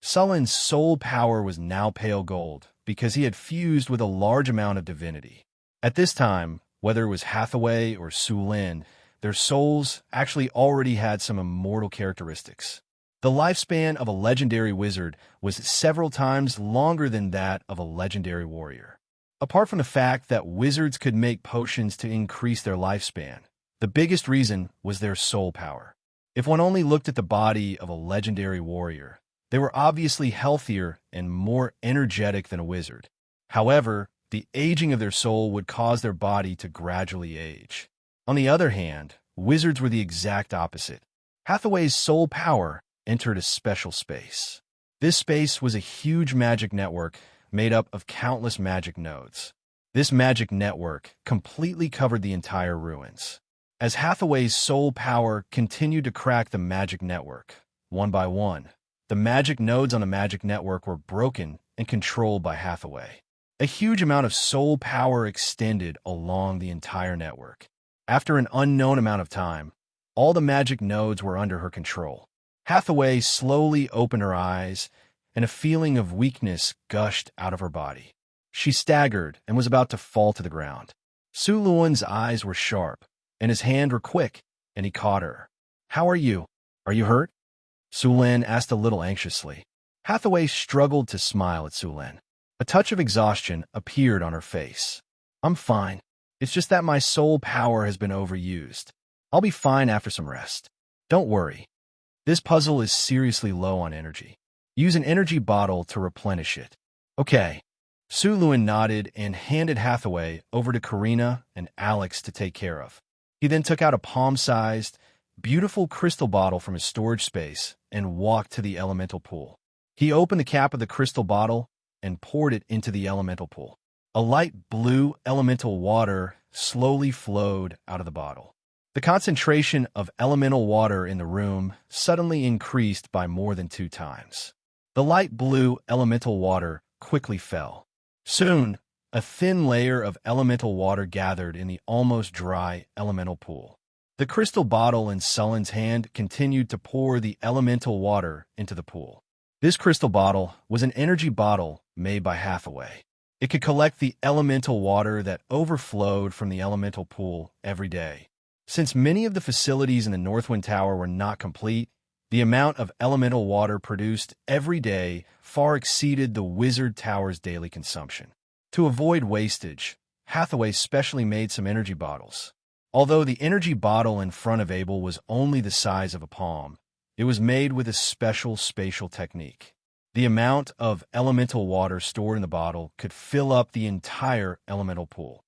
Sullen's soul power was now pale gold because he had fused with a large amount of divinity. At this time, whether it was Hathaway or Su Lin, their souls actually already had some immortal characteristics. The lifespan of a legendary wizard was several times longer than that of a legendary warrior. Apart from the fact that wizards could make potions to increase their lifespan, the biggest reason was their soul power. If one only looked at the body of a legendary warrior, they were obviously healthier and more energetic than a wizard. However, the aging of their soul would cause their body to gradually age. On the other hand, wizards were the exact opposite. Hathaway's soul power entered a special space. This space was a huge magic network made up of countless magic nodes. This magic network completely covered the entire ruins. As Hathaway's soul power continued to crack the magic network, one by one, the magic nodes on the magic network were broken and controlled by Hathaway. A huge amount of soul power extended along the entire network. After an unknown amount of time, all the magic nodes were under her control. Hathaway slowly opened her eyes, and a feeling of weakness gushed out of her body. She staggered and was about to fall to the ground. Su Luan's eyes were sharp, and his hands were quick, and he caught her. "How are you? Are you hurt?" Su Lin asked a little anxiously. Hathaway struggled to smile at Su Lin. A touch of exhaustion appeared on her face. "I'm fine. It's just that my soul power has been overused. I'll be fine after some rest. Don't worry. This puzzle is seriously low on energy. Use an energy bottle to replenish it." "Okay." Suluin nodded and handed Hathaway over to Karina and Alex to take care of. He then took out a palm-sized, beautiful crystal bottle from his storage space and walked to the elemental pool. He opened the cap of the crystal bottle and poured it into the elemental pool. A light blue elemental water slowly flowed out of the bottle. The concentration of elemental water in the room suddenly increased by more than 2 times. The light blue elemental water quickly fell. Soon, a thin layer of elemental water gathered in the almost dry elemental pool. The crystal bottle in Sullen's hand continued to pour the elemental water into the pool. This crystal bottle was an energy bottle made by Hathaway. It could collect the elemental water that overflowed from the elemental pool every day. Since many of the facilities in the Northwind Tower were not complete, the amount of elemental water produced every day far exceeded the Wizard Tower's daily consumption. To avoid wastage, Hathaway specially made some energy bottles. Although the energy bottle in front of Abel was only the size of a palm, it was made with a special spatial technique. The amount of elemental water stored in the bottle could fill up the entire elemental pool.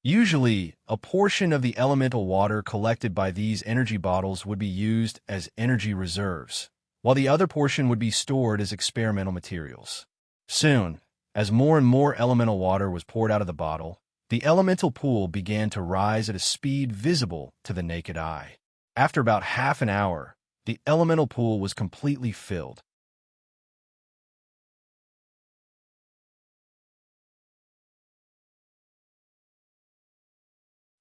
Usually, a portion of the elemental water collected by these energy bottles would be used as energy reserves, while the other portion would be stored as experimental materials. Soon, as more and more elemental water was poured out of the bottle, the elemental pool began to rise at a speed visible to the naked eye. After about half an hour, the elemental pool was completely filled.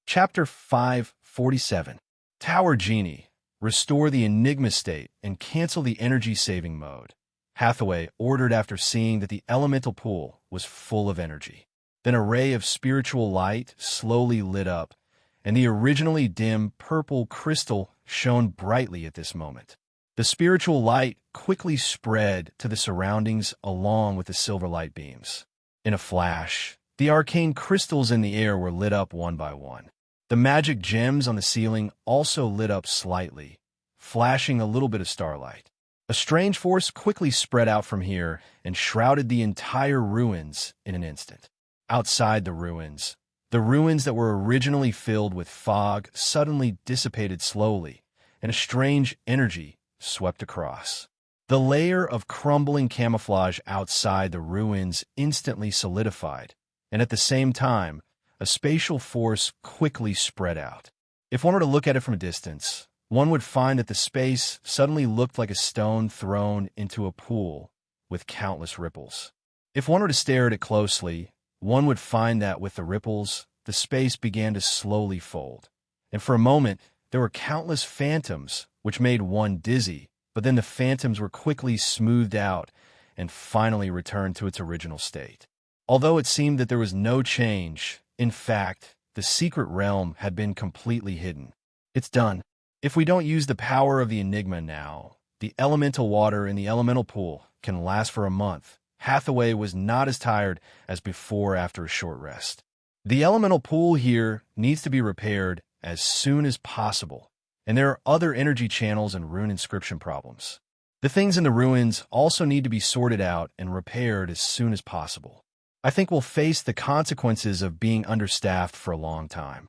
Chapter 547. Tower Genie. Restore the Enigma state and cancel the energy-saving mode. Hathaway ordered after seeing that the elemental pool was full of energy. Then a ray of spiritual light slowly lit up, and the originally dim purple crystal shone brightly at this moment. The spiritual light quickly spread to the surroundings along with the silver light beams. In a flash, the arcane crystals in the air were lit up one by one. The magic gems on the ceiling also lit up slightly, flashing a little bit of starlight. A strange force quickly spread out from here and shrouded the entire ruins in an instant. Outside the ruins that were originally filled with fog suddenly dissipated slowly, and a strange energy swept across. The layer of crumbling camouflage outside the ruins instantly solidified, and at the same time, a spatial force quickly spread out. If one were to look at it from a distance, one would find that the space suddenly looked like a stone thrown into a pool with countless ripples. If one were to stare at it closely, one would find that with the ripples, the space began to slowly fold. And for a moment, there were countless phantoms, which made one dizzy, but then the phantoms were quickly smoothed out and finally returned to its original state. Although it seemed that there was no change, in fact, the secret realm had been completely hidden. It's done. If we don't use the power of the Enigma now, the elemental water in the elemental pool can last for a month. Hathaway was not as tired as before after a short rest. The elemental pool here needs to be repaired as soon as possible, and there are other energy channels and rune inscription problems. The things in the ruins also need to be sorted out and repaired as soon as possible. I think we'll face the consequences of being understaffed for a long time.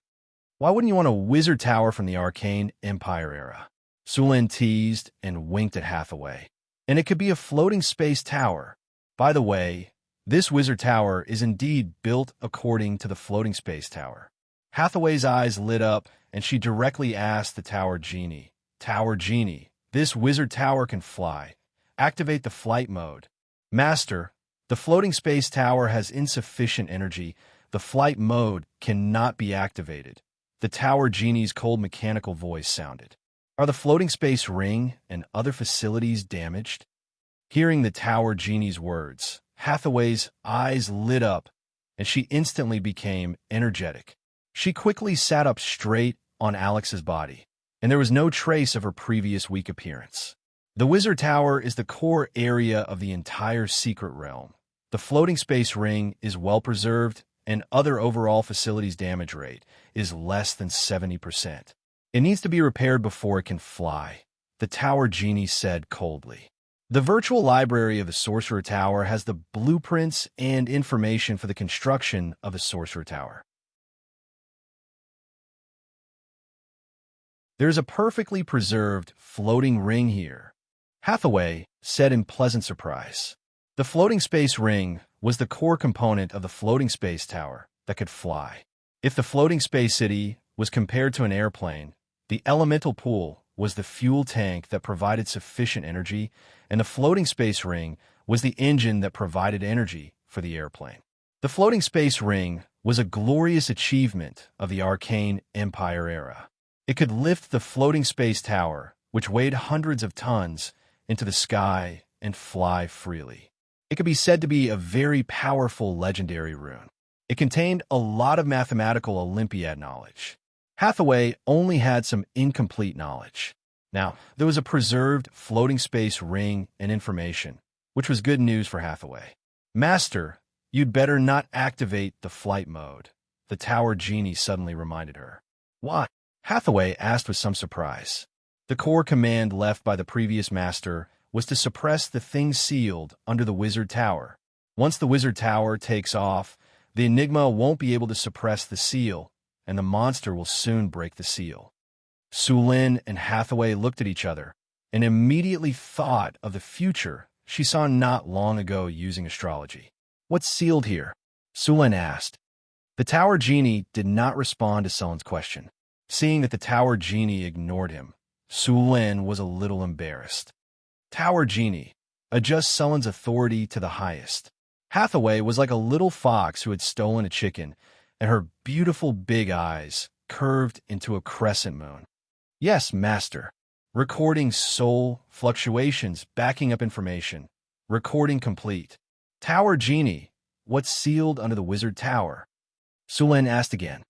Why wouldn't you want a wizard tower from the Arcane Empire era? Sulin teased and winked at Hathaway. And it could be a floating space tower. By the way, this wizard tower is indeed built according to the floating space tower. Hathaway's eyes lit up, and she directly asked the Tower Genie, "Tower Genie, this wizard tower can fly. Activate the flight mode." "Master, the floating space tower has insufficient energy. The flight mode cannot be activated." The Tower Genie's cold mechanical voice sounded. "Are the floating space ring and other facilities damaged?" Hearing the Tower Genie's words, Hathaway's eyes lit up, and she instantly became energetic. She quickly sat up straight on Alex's body, and there was no trace of her previous weak appearance. The Wizard Tower is the core area of the entire secret realm. The floating space ring is well preserved, and other overall facilities damage rate is less than 70%. It needs to be repaired before it can fly, the Tower Genie said coldly. The virtual library of the Sorcerer Tower has the blueprints and information for the construction of the Sorcerer Tower. There's a perfectly preserved floating ring here, Hathaway said in pleasant surprise. The floating space ring was the core component of the floating space tower that could fly. If the floating space city was compared to an airplane, the elemental pool was the fuel tank that provided sufficient energy, and the floating space ring was the engine that provided energy for the airplane. The floating space ring was a glorious achievement of the Arcane Empire era. It could lift the floating space tower, which weighed hundreds of tons, into the sky and fly freely. It could be said to be a very powerful legendary rune. It contained a lot of mathematical Olympiad knowledge. Hathaway only had some incomplete knowledge. Now, there was a preserved floating space ring and information, which was good news for Hathaway. Master, you'd better not activate the flight mode, the tower genie suddenly reminded her. What? Hathaway asked with some surprise. The core command left by the previous master was to suppress the thing sealed under the wizard tower. Once the wizard tower takes off, the Enigma won't be able to suppress the seal, and the monster will soon break the seal. Sulin and Hathaway looked at each other and immediately thought of the future she saw not long ago using astrology. What's sealed here? Sulin asked. The tower genie did not respond to Sulin's question. Seeing that the tower genie ignored him, Sulin was a little embarrassed. Tower genie, adjust Sulin's authority to the highest. Hathaway was like a little fox who had stolen a chicken, and her beautiful big eyes curved into a crescent moon. Yes, master. Recording soul fluctuations, backing up information. Recording complete. Tower genie, what's sealed under the wizard tower? Sulin asked again.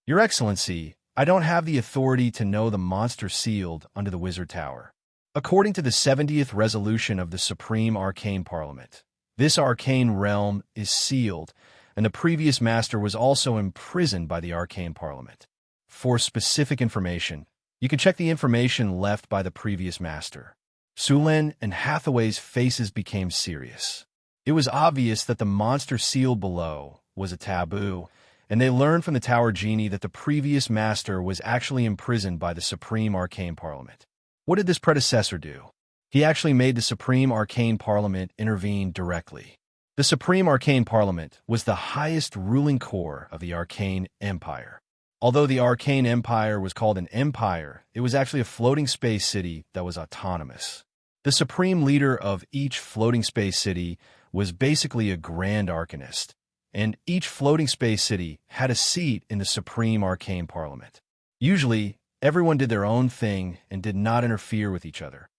Your Excellency, I don't have the authority to know the monster sealed under the wizard tower. According to the 70th resolution of the Supreme Arcane Parliament, this arcane realm is sealed, and the previous master was also imprisoned by the Arcane Parliament. For specific information, you can check the information left by the previous master. Sulin and Hathaway's faces became serious. It was obvious that the monster sealed below was a taboo, and they learned from the Tower Genie that the previous master was actually imprisoned by the Supreme Arcane Parliament. What did this predecessor do? He actually made the Supreme Arcane Parliament intervene directly. The Supreme Arcane Parliament was the highest ruling core of the Arcane Empire. Although the Arcane Empire was called an empire, it was actually a floating space city that was autonomous. The supreme leader of each floating space city was basically a Grand Arcanist, and each floating space city had a seat in the Supreme Arcane Parliament. Usually, everyone did their own thing and did not interfere with each other.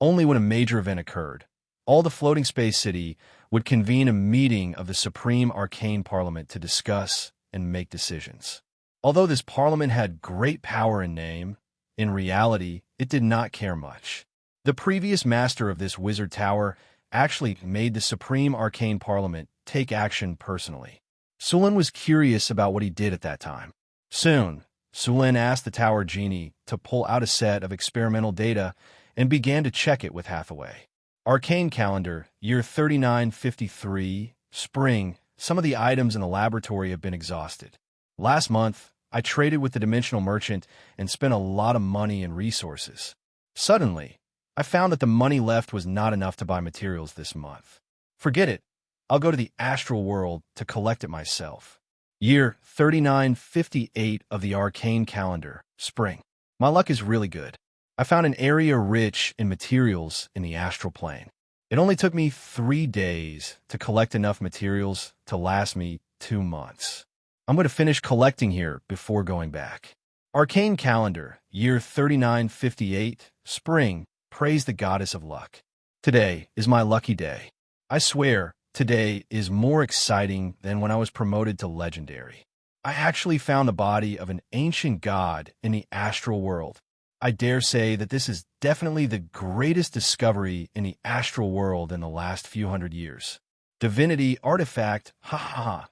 Only when a major event occurred, all the floating space city would convene a meeting of the Supreme Arcane Parliament to discuss and make decisions. Although this parliament had great power in name, in reality, it did not care much. The previous master of this wizard tower actually made the Supreme Arcane Parliament take action personally. Sulin was curious about what he did at that time. Soon, Sulin asked the Tower Genie to pull out a set of experimental data and began to check it with Hathaway. Arcane Calendar, year 3953, spring, some of the items in the laboratory have been exhausted. Last month, I traded with the Dimensional Merchant and spent a lot of money and resources. Suddenly, I found that the money left was not enough to buy materials this month. Forget it. I'll go to the astral world to collect it myself. Year 3958 of the Arcane Calendar, spring. My luck is really good. I found an area rich in materials in the astral plane. It only took me 3 days to collect enough materials to last me 2 months. I'm going to finish collecting here before going back. Arcane Calendar, year 3958, spring, praise the goddess of luck. Today is my lucky day. I swear, today is more exciting than when I was promoted to legendary. I actually found the body of an ancient god in the astral world. I dare say that this is definitely the greatest discovery in the astral world in the last few hundred years. Divinity artifact, ha ha ha.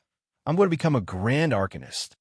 I'm going to become a Grand Arcanist.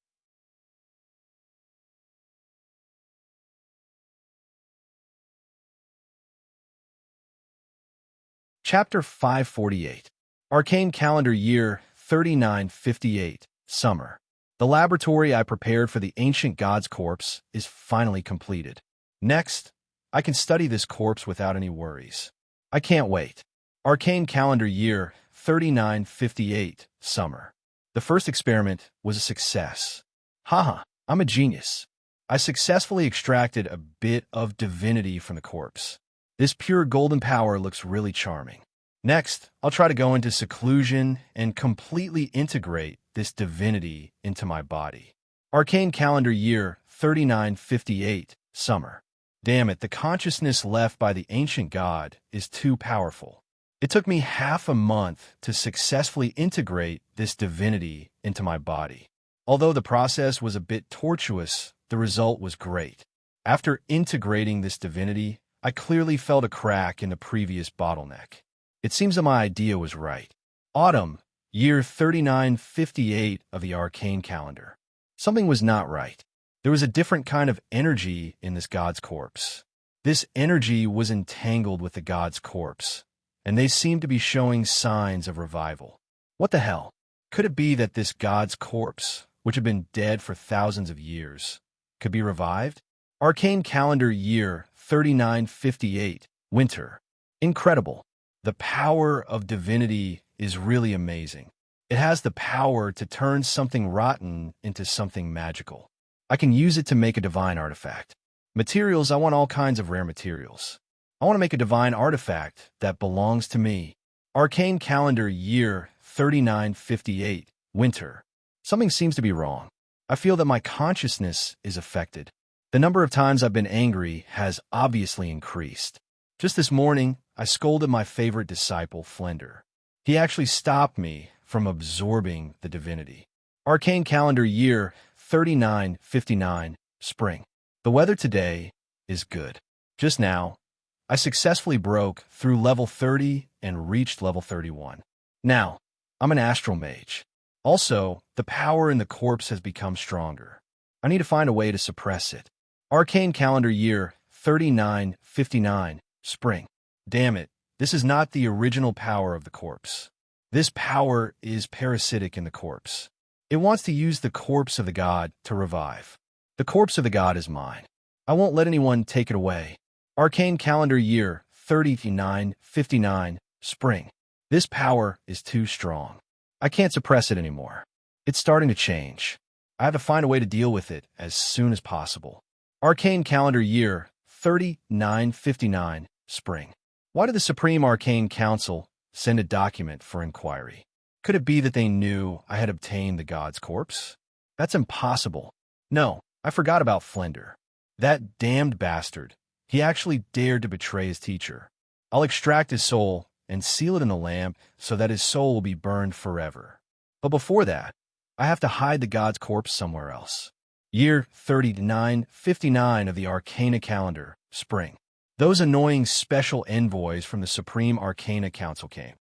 Chapter 548. Arcane Calendar Year 3958. Summer. The laboratory I prepared for the ancient god's corpse is finally completed. Next, I can study this corpse without any worries. I can't wait. Arcane Calendar Year 3958. Summer. The first experiment was a success. Haha, I'm a genius. I successfully extracted a bit of divinity from the corpse. This pure golden power looks really charming. Next, I'll try to go into seclusion and completely integrate this divinity into my body. Arcane Calendar Year 3958. Summer. Damn it, the consciousness left by the ancient god is too powerful. It took me half a month to successfully integrate this divinity into my body. Although the process was a bit tortuous, the result was great. After integrating this divinity, I clearly felt a crack in the previous bottleneck. It seems that my idea was right. Autumn, year 3958 of the arcane calendar. Something was not right. There was a different kind of energy in this god's corpse. This energy was entangled with the god's corpse, and they seemed to be showing signs of revival. What the hell? Could it be that this god's corpse, which had been dead for thousands of years, could be revived? Arcane Calendar Year 3958. Winter. Incredible. The power of divinity is really amazing. It has the power to turn something rotten into something magical. I can use it to make a divine artifact. Materials, I want all kinds of rare materials. I want to make a divine artifact that belongs to me. Arcane Calendar Year 3958. Winter. Something seems to be wrong. I feel that my consciousness is affected. The number of times I've been angry has obviously increased. Just this morning, I scolded my favorite disciple, Flender. He actually stopped me from absorbing the divinity. Arcane Calendar Year 3959. Spring. The weather today is good. Just now, I successfully broke through level 30 and reached level 31. Now, I'm an astral mage. Also, the power in the corpse has become stronger. I need to find a way to suppress it. Arcane Calendar Year 3959. Spring. Damn it, this is not the original power of the corpse. This power is parasitic in the corpse. It wants to use the corpse of the god to revive. The corpse of the god is mine. I won't let anyone take it away. Arcane Calendar Year 3959. Spring. This power is too strong. I can't suppress it anymore. It's starting to change. I have to find a way to deal with it as soon as possible. Arcane Calendar Year 3959. Spring. Why did the Supreme Arcane Council send a document for inquiry? Could it be that they knew I had obtained the god's corpse? That's impossible. No, I forgot about Flender. That damned bastard. He actually dared to betray his teacher. I'll extract his soul and seal it in the lamp so that his soul will be burned forever. But before that, I have to hide the god's corpse somewhere else. Year 3959 of the Arcana Calendar. Spring. Those annoying special envoys from the Supreme Arcana Council came.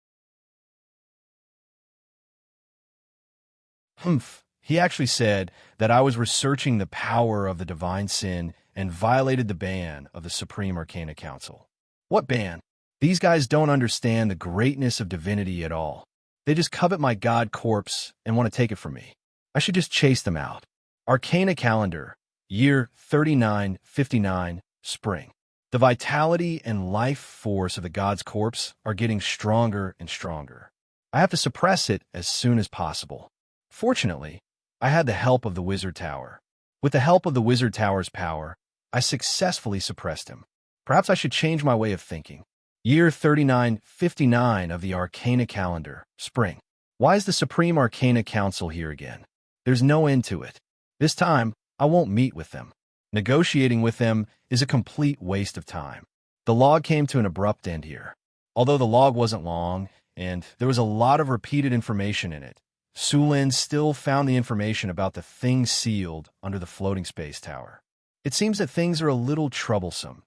He actually said that I was researching the power of the divine sin and violated the ban of the Supreme Arcana Council. What ban? These guys don't understand the greatness of divinity at all. They just covet my god corpse and want to take it from me. I should just chase them out. Arcana Calendar, Year 3959, Spring. The vitality and life force of the god's corpse are getting stronger and stronger. I have to suppress it as soon as possible. Fortunately, I had the help of the Wizard Tower. With the help of the Wizard Tower's power, I successfully suppressed him. Perhaps I should change my way of thinking. Year 3959 of the Arcana Calendar, Spring. Why is the Supreme Arcana Council here again? There's no end to it. This time, I won't meet with them. Negotiating with them is a complete waste of time. The log came to an abrupt end here. Although the log wasn't long, and there was a lot of repeated information in it, Sulin still found the information about the things sealed under the floating space tower. It seems that things are a little troublesome.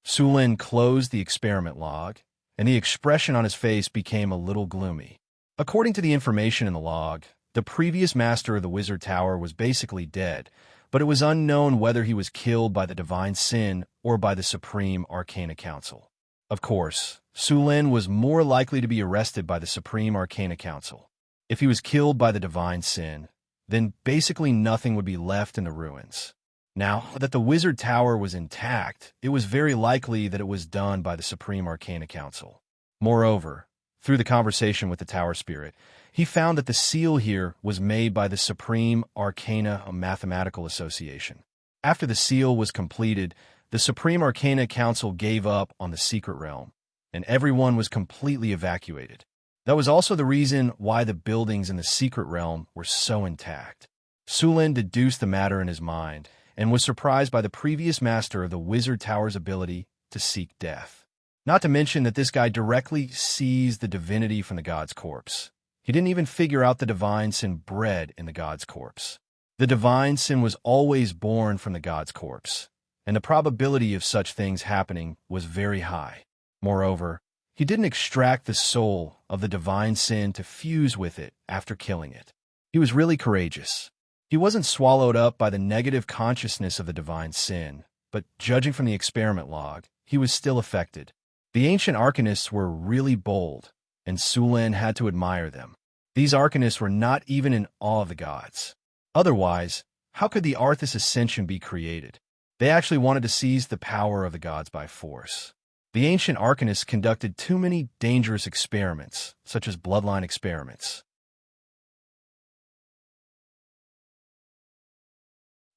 Sulin closed the experiment log, and the expression on his face became a little gloomy. According to the information in the log, the previous master of the Wizard Tower was basically dead, but it was unknown whether he was killed by the divine sin or by the Supreme Arcana Council. Of course, Sulin was more likely to be arrested by the Supreme Arcana Council. If he was killed by the Divine Sin, then basically nothing would be left in the ruins. Now that the Wizard Tower was intact, it was very likely that it was done by the Supreme Arcana Council. Moreover, through the conversation with the Tower Spirit, he found that the seal here was made by the Supreme Arcana Mathematical Association. After the seal was completed, the Supreme Arcana Council gave up on the secret realm, and everyone was completely evacuated. That was also the reason why the buildings in the secret realm were so intact. Sulin deduced the matter in his mind, and was surprised by the previous master of the Wizard Tower's ability to seek death. Not to mention that this guy directly sees the divinity from the god's corpse. He didn't even figure out the divine sin bred in the god's corpse. The divine sin was always born from the god's corpse, and the probability of such things happening was very high. Moreover, he didn't extract the soul of the divine sin to fuse with it after killing it. He was really courageous. He wasn't swallowed up by the negative consciousness of the divine sin, but judging from the experiment log, he was still affected. The ancient arcanists were really bold, and Sulin had to admire them. These arcanists were not even in awe of the gods. Otherwise, how could the Arthas Ascension be created? They actually wanted to seize the power of the gods by force. The ancient arcanists conducted too many dangerous experiments, such as bloodline experiments.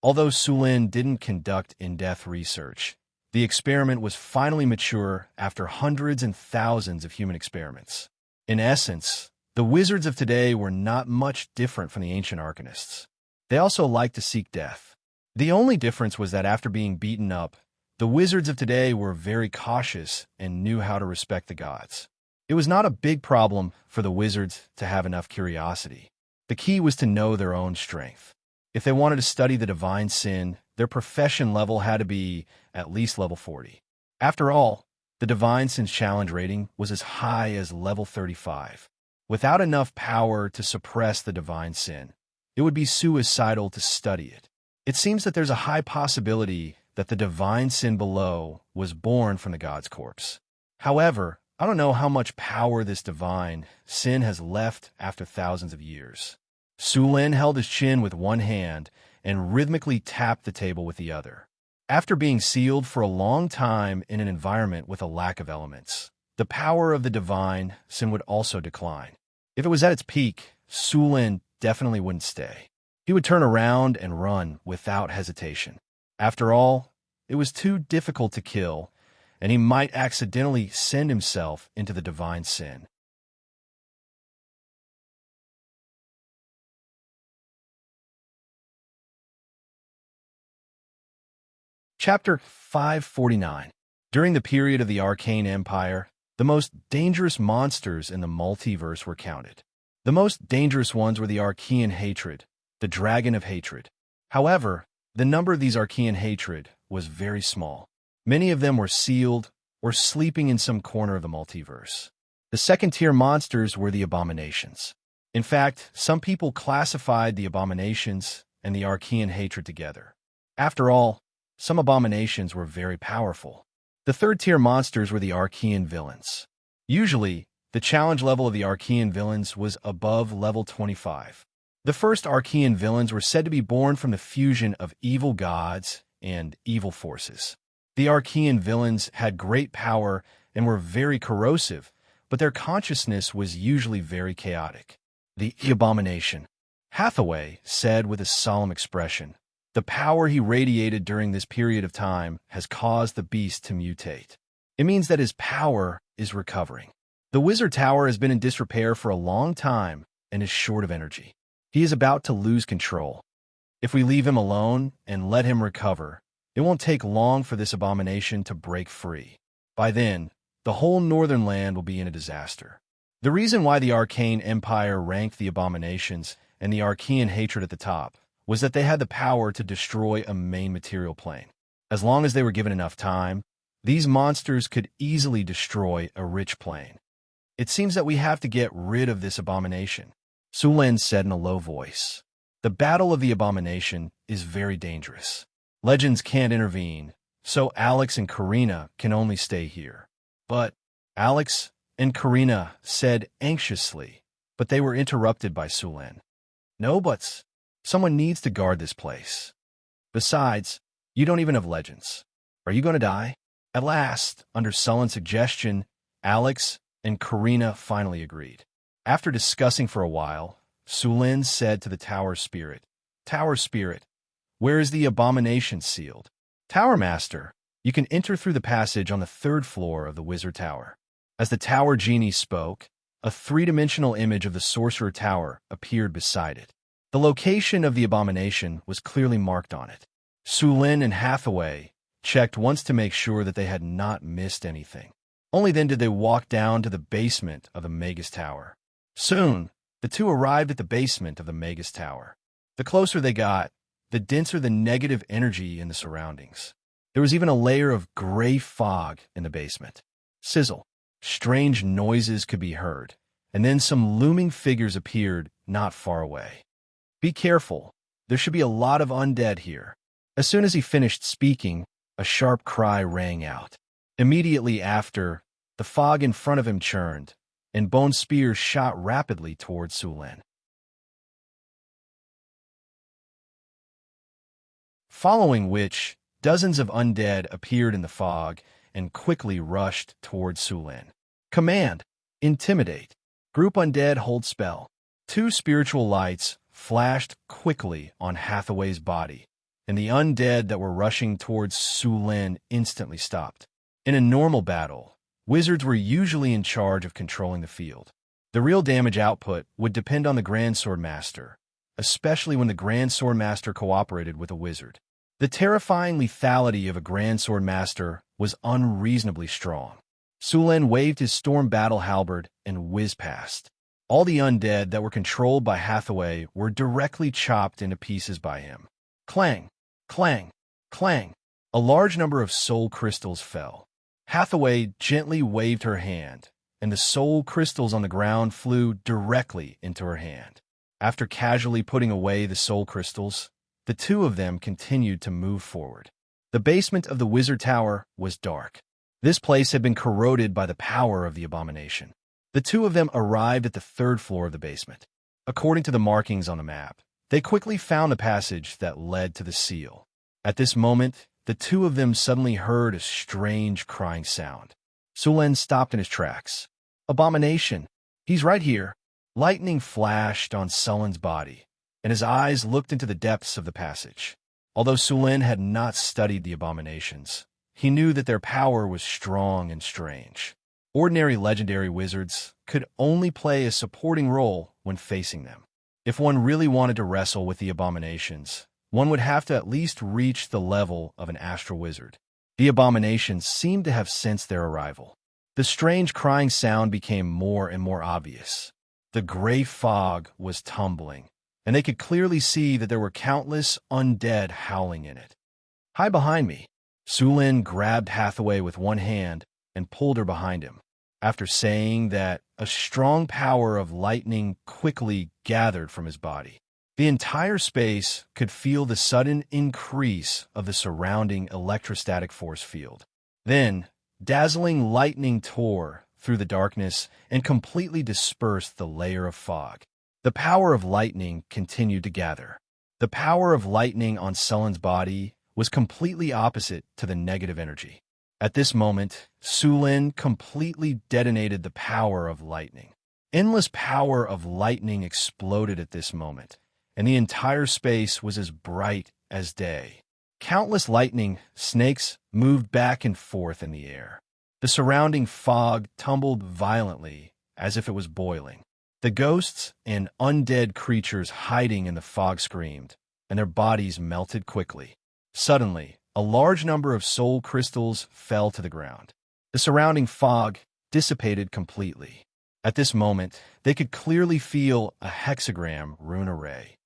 Although Sulin didn't conduct in-depth research, the experiment was finally mature after hundreds and thousands of human experiments. In essence, the wizards of today were not much different from the ancient arcanists. They also liked to seek death. The only difference was that after being beaten up, the wizards of today were very cautious and knew how to respect the gods. It was not a big problem for the wizards to have enough curiosity. The key was to know their own strength. If they wanted to study the divine sin, their profession level had to be at least level 40. After all, the divine sin's challenge rating was as high as level 35. Without enough power to suppress the divine sin, it would be suicidal to study it. It seems that there's a high possibility that the divine sin below was born from the god's corpse. However, I don't know how much power this divine sin has left after thousands of years. Sulin held his chin with one hand and rhythmically tapped the table with the other. After being sealed for a long time in an environment with a lack of elements, the power of the divine sin would also decline. If it was at its peak, Sulin definitely wouldn't stay. He would turn around and run without hesitation. After all, it was too difficult to kill, and he might accidentally send himself into the divine sin. Chapter 549. During the period of the Arcane Empire, the most dangerous monsters in the multiverse were counted. The most dangerous ones were the Archean Hatred, the Dragon of Hatred. However, the number of these Archean Hatred was very small. Many of them were sealed or sleeping in some corner of the multiverse. The second-tier monsters were the Abominations. In fact, some people classified the Abominations and the Archean Hatred together. After all, some Abominations were very powerful. The third-tier monsters were the Archean Villains. Usually, the challenge level of the Archean Villains was above level 25. The first Archean Villains were said to be born from the fusion of evil gods and evil forces. The Archean Villains had great power and were very corrosive, but their consciousness was usually very chaotic. The Abomination. Hathaway said with a solemn expression, "The power he radiated during this period of time has caused the beast to mutate." It means that his power is recovering. The Wizard Tower has been in disrepair for a long time and is short of energy. He is about to lose control. If we leave him alone and let him recover, it won't take long for this abomination to break free. By then, the whole northern land will be in a disaster. The reason why the Arcane Empire ranked the Abominations and the Archean Hatred at the top was that they had the power to destroy a main material plane. As long as they were given enough time, these monsters could easily destroy a rich plane. It seems that we have to get rid of this abomination, Sulin said in a low voice. The battle of the abomination is very dangerous. Legends can't intervene, so Alex and Karina can only stay here. But Alex and Karina said anxiously, but they were interrupted by Sulen. No buts. Someone needs to guard this place. Besides, you don't even have legends. Are you going to die? At last, under Sullen's suggestion, Alex and Karina finally agreed. After discussing for a while, Sulen said to the Tower Spirit, Tower Spirit, where is the abomination sealed? Tower Master, you can enter through the passage on the 3rd floor of the Wizard Tower. As the Tower Genie spoke, a 3-dimensional image of the Sorcerer Tower appeared beside it. The location of the abomination was clearly marked on it. Sulen and Hathaway checked once to make sure that they had not missed anything. Only then did they walk down to the basement of the Magus Tower. Soon, the two arrived at the basement of the Magus Tower. The closer they got, the denser the negative energy in the surroundings. There was even a layer of gray fog in the basement. Sizzle. Strange noises could be heard, and then some looming figures appeared not far away. Be careful. There should be a lot of undead here. As soon as he finished speaking, a sharp cry rang out. Immediately after, the fog in front of him churned, and bone spears shot rapidly towards Sulen. Following which, dozens of undead appeared in the fog and quickly rushed towards Sulen. Command: Intimidate. Group undead hold spell. 2 spiritual lights flashed quickly on Hathaway's body, and the undead that were rushing towards Sulen instantly stopped. In a normal battle, wizards were usually in charge of controlling the field. The real damage output would depend on the Grand Sword Master, especially when the Grand Sword Master cooperated with a wizard. The terrifying lethality of a Grand Sword Master was unreasonably strong. Sulen waved his storm battle halberd and whizzed past. All the undead that were controlled by Hathaway were directly chopped into pieces by him. Clang, clang, clang. A large number of soul crystals fell. Hathaway gently waved her hand, and the soul crystals on the ground flew directly into her hand. After casually putting away the soul crystals, the two of them continued to move forward. The basement of the Wizard Tower was dark. This place had been corroded by the power of the abomination. The two of them arrived at the 3rd floor of the basement. According to the markings on the map, they quickly found the passage that led to the seal. At this moment, the two of them suddenly heard a strange crying sound. Sulen stopped in his tracks. Abomination! He's right here! Lightning flashed on Sullen's body, and his eyes looked into the depths of the passage. Although Sulen had not studied the abominations, he knew that their power was strong and strange. Ordinary legendary wizards could only play a supporting role when facing them. If one really wanted to wrestle with the abominations, one would have to at least reach the level of an astral wizard. The abominations seemed to have sensed their arrival. The strange crying sound became more and more obvious. The gray fog was tumbling, and they could clearly see that there were countless undead howling in it. Hide behind me. Sulen grabbed Hathaway with one hand and pulled her behind him. After saying that, a strong power of lightning quickly gathered from his body. The entire space could feel the sudden increase of the surrounding electrostatic force field. Then, dazzling lightning tore through the darkness and completely dispersed the layer of fog. The power of lightning continued to gather. The power of lightning on Sullen's body was completely opposite to the negative energy. At this moment, Sulen completely detonated the power of lightning. Endless power of lightning exploded at this moment, and the entire space was as bright as day. Countless lightning snakes moved back and forth in the air. The surrounding fog tumbled violently as if it was boiling. The ghosts and undead creatures hiding in the fog screamed, and their bodies melted quickly. Suddenly, a large number of soul crystals fell to the ground. The surrounding fog dissipated completely. At this moment, they could clearly feel a hexagram rune array.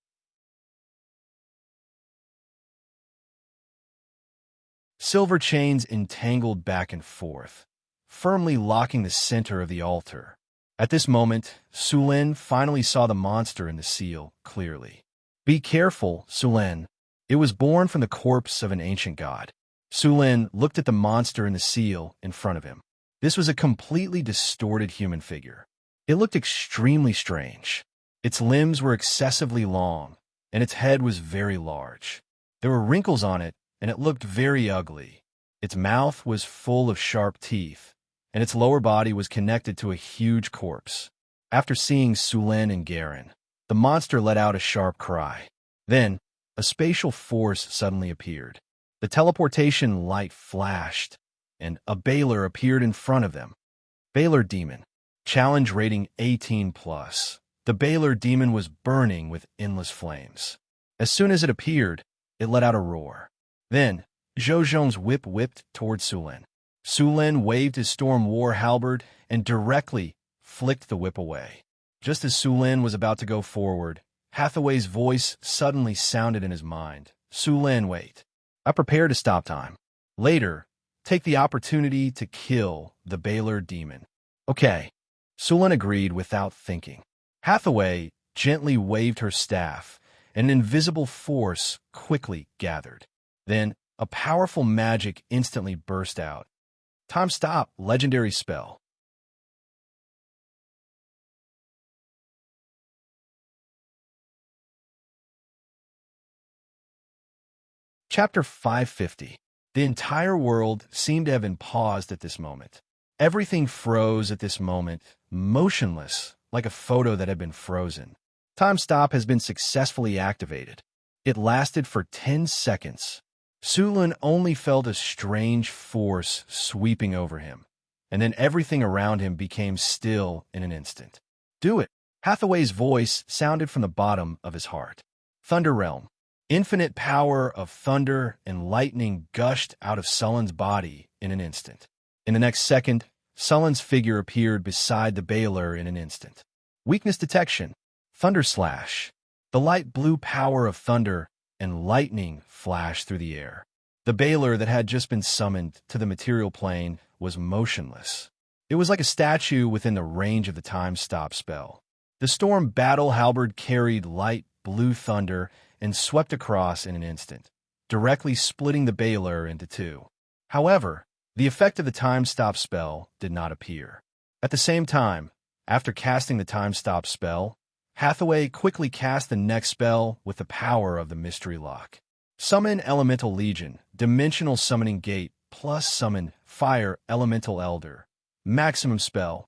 Silver chains entangled back and forth, firmly locking the center of the altar. At this moment, Sulen finally saw the monster in the seal clearly. Be careful, Sulen. It was born from the corpse of an ancient god. Sulen looked at the monster in the seal in front of him. This was a completely distorted human figure. It looked extremely strange. Its limbs were excessively long, and its head was very large. There were wrinkles on it, and it looked very ugly. Its mouth was full of sharp teeth, and its lower body was connected to a huge corpse. After seeing Sulen and Garen, the monster let out a sharp cry. Then, a spatial force suddenly appeared. The teleportation light flashed, and a Baylor appeared in front of them. Baylor Demon. Challenge rating 18+. The Baylor Demon was burning with endless flames. As soon as it appeared, it let out a roar. Then, Zhozhong's whip whipped toward Sulen. Sulen waved his Storm War halberd and directly flicked the whip away. Just as Sulen was about to go forward, Hathaway's voice suddenly sounded in his mind. Sulen, wait. I prepare to stop time. Later, take the opportunity to kill the Baylor Demon. Okay. Sulen agreed without thinking. Hathaway gently waved her staff, and an invisible force quickly gathered. Then, a powerful magic instantly burst out. Time stop, legendary spell. Chapter 550. The entire world seemed to have been paused at this moment. Everything froze at this moment, motionless, like a photo that had been frozen. Time stop has been successfully activated. It lasted for 10 seconds. Sulen only felt a strange force sweeping over him, and then everything around him became still in an instant. Do it! Hathaway's voice sounded from the bottom of his heart. Thunder Realm. Infinite power of thunder and lightning gushed out of Sullen's body in an instant. In the next second, Sullen's figure appeared beside the Baylor in an instant. Weakness detection. Thunder Slash. The light blue power of thunder and lightning flashed through the air. The Baylor that had just been summoned to the material plane was motionless. It was like a statue within the range of the time stop spell. The Storm Battle Halberd carried light blue thunder and swept across in an instant, directly splitting the Baylor into two. However, the effect of the time stop spell did not appear. At the same time, after casting the time stop spell, Hathaway quickly cast the next spell with the power of the Mystery Lock. Summon Elemental Legion, Dimensional Summoning Gate, plus summon Fire Elemental Elder. Maximum spell.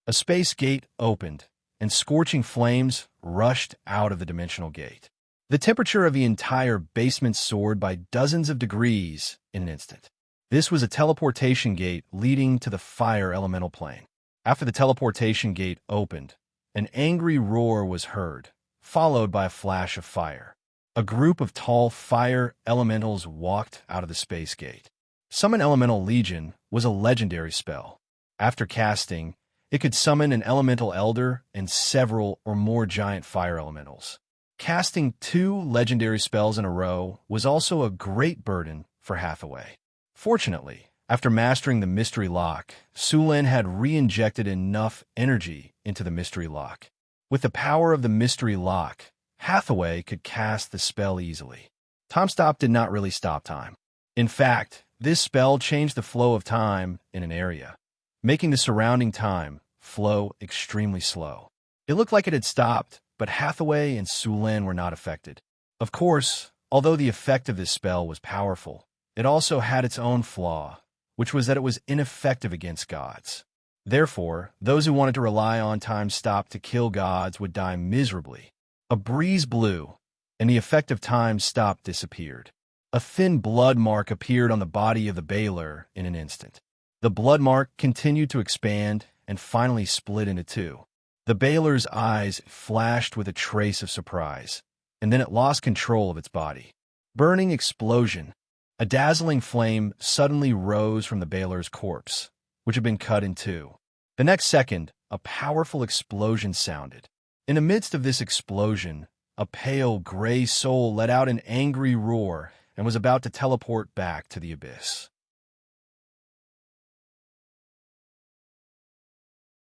A space gate opened, and scorching flames rushed out of the dimensional gate. The temperature of the entire basement soared by dozens of degrees in an instant. This was a teleportation gate leading to the Fire Elemental Plane. After the teleportation gate opened, an angry roar was heard, followed by a flash of fire. A group of tall fire elementals walked out of the space gate. Summon Elemental Legion was a legendary spell. After casting, it could summon an elemental elder and several or more giant fire elementals. Casting 2 legendary spells in a row was also a great burden for Hathaway. Fortunately, after mastering the Mystery Lock, Sulen had re-injected enough energy into the Mystery Lock. With the power of the Mystery Lock, Hathaway could cast the spell easily. Time Stop did not really stop time. In fact, this spell changed the flow of time in an area, making the surrounding time flow extremely slow. It looked like it had stopped, but Hathaway and Sulen were not affected. Of course, although the effect of this spell was powerful, it also had its own flaw, which was that it was ineffective against gods. Therefore, those who wanted to rely on Time Stop to kill gods would die miserably. A breeze blew, and the effect of Time Stop disappeared. A thin blood mark appeared on the body of the Baylor in an instant. The blood mark continued to expand and finally split into two. The Baylor's eyes flashed with a trace of surprise, and then it lost control of its body. Burning explosion. A dazzling flame suddenly rose from the Baylor's corpse, which had been cut in two. The next second, a powerful explosion sounded. In the midst of this explosion, a pale gray soul let out an angry roar and was about to teleport back to the abyss.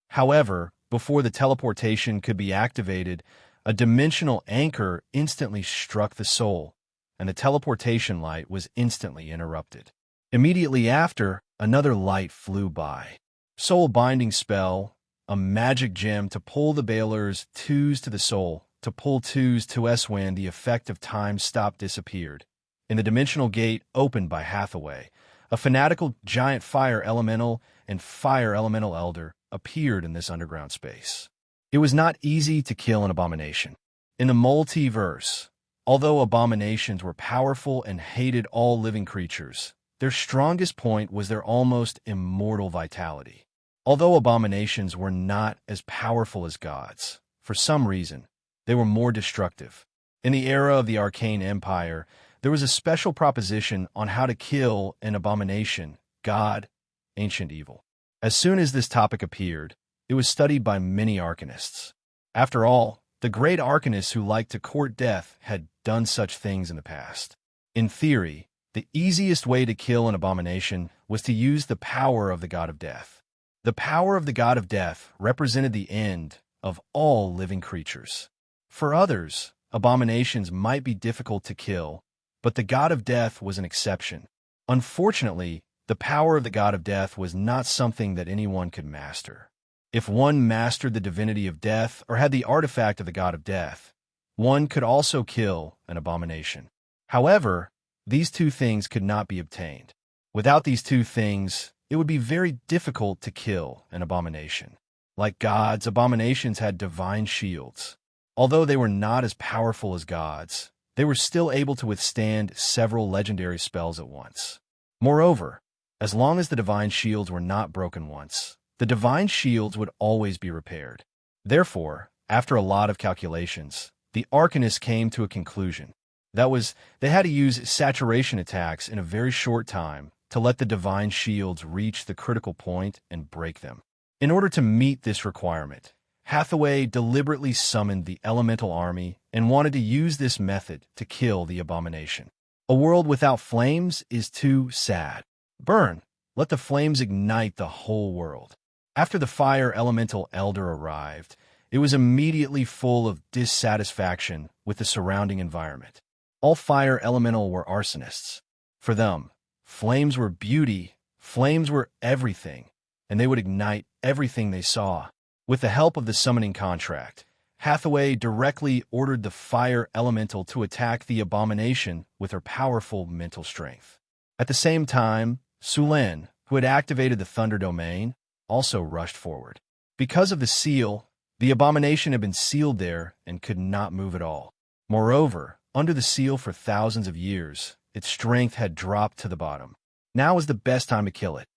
However, before the teleportation could be activated, a dimensional anchor instantly struck the soul, and the teleportation light was instantly interrupted. Immediately after, another light flew by. Soul-binding spell, a magic gem to pull the Baelor's twos to the soul, to pull twos to S when the effect of time stop disappeared. In the dimensional gate opened by Hathaway, a fanatical giant fire elemental and fire elemental elder appeared in this underground space. It was not easy to kill an abomination. In the multiverse, although abominations were powerful and hated all living creatures, their strongest point was their almost immortal vitality. Although abominations were not as powerful as gods, for some reason, they were more destructive. In the era of the Arcane Empire, there was a special proposition on how to kill an abomination, god, ancient evil. As soon as this topic appeared, it was studied by many arcanists. After all, the great arcanists who liked to court death had done such things in the past. In theory, the easiest way to kill an abomination was to use the power of the god of death. The power of the god of death represented the end of all living creatures. For others, abominations might be difficult to kill, but the god of death was an exception. Unfortunately, the power of the god of death was not something that anyone could master. If one mastered the divinity of death or had the artifact of the god of death, one could also kill an abomination. However, these two things could not be obtained. Without these two things, it would be very difficult to kill an abomination. Like gods, abominations had divine shields. Although they were not as powerful as gods, they were still able to withstand several legendary spells at once. Moreover, as long as the divine shields were not broken once, the divine shields would always be repaired. Therefore, after a lot of calculations, the arcanists came to a conclusion. That was, they had to use saturation attacks in a very short time to let the divine shields reach the critical point and break them. In order to meet this requirement, Hathaway deliberately summoned the elemental army and wanted to use this method to kill the abomination. A world without flames is too sad. Burn! Let the flames ignite the whole world. After the fire elemental elder arrived, it was immediately full of dissatisfaction with the surrounding environment. All fire elemental were arsonists. For them, flames were beauty, flames were everything, and they would ignite everything they saw. With the help of the summoning contract, Hathaway directly ordered the fire elemental to attack the abomination with her powerful mental strength. At the same time, Sulen, who had activated the thunder domain, also rushed forward. Because of the seal, the abomination had been sealed there and could not move at all. Moreover, under the seal for thousands of years, its strength had dropped to the bottom. Now was the best time to kill it.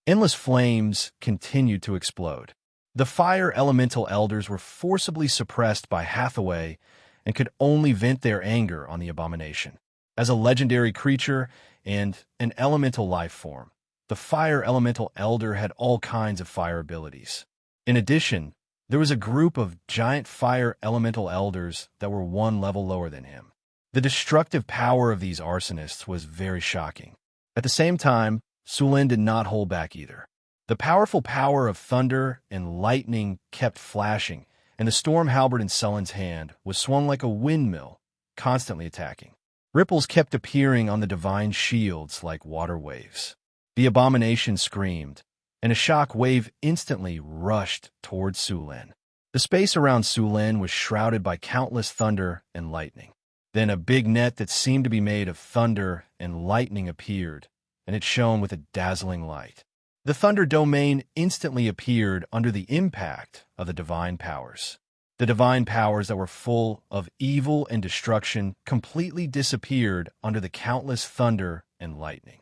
Endless flames continued to explode. The fire elemental elders were forcibly suppressed by Hathaway and could only vent their anger on the abomination. As a legendary creature and an elemental life form, the fire elemental elder had all kinds of fire abilities. In addition, there was a group of giant fire elemental elders that were one level lower than him. The destructive power of these arsonists was very shocking. At the same time, Sulen did not hold back either. The powerful power of thunder and lightning kept flashing, and the storm halberd in Sullen's hand was swung like a windmill, constantly attacking. Ripples kept appearing on the divine shields like water waves. The abomination screamed, and a shock wave instantly rushed towards Sulen. The space around Sulen was shrouded by countless thunder and lightning. Then a big net that seemed to be made of thunder and lightning appeared, and it shone with a dazzling light. The thunder domain instantly appeared under the impact of the divine powers. The divine powers that were full of evil and destruction completely disappeared under the countless thunder and lightning.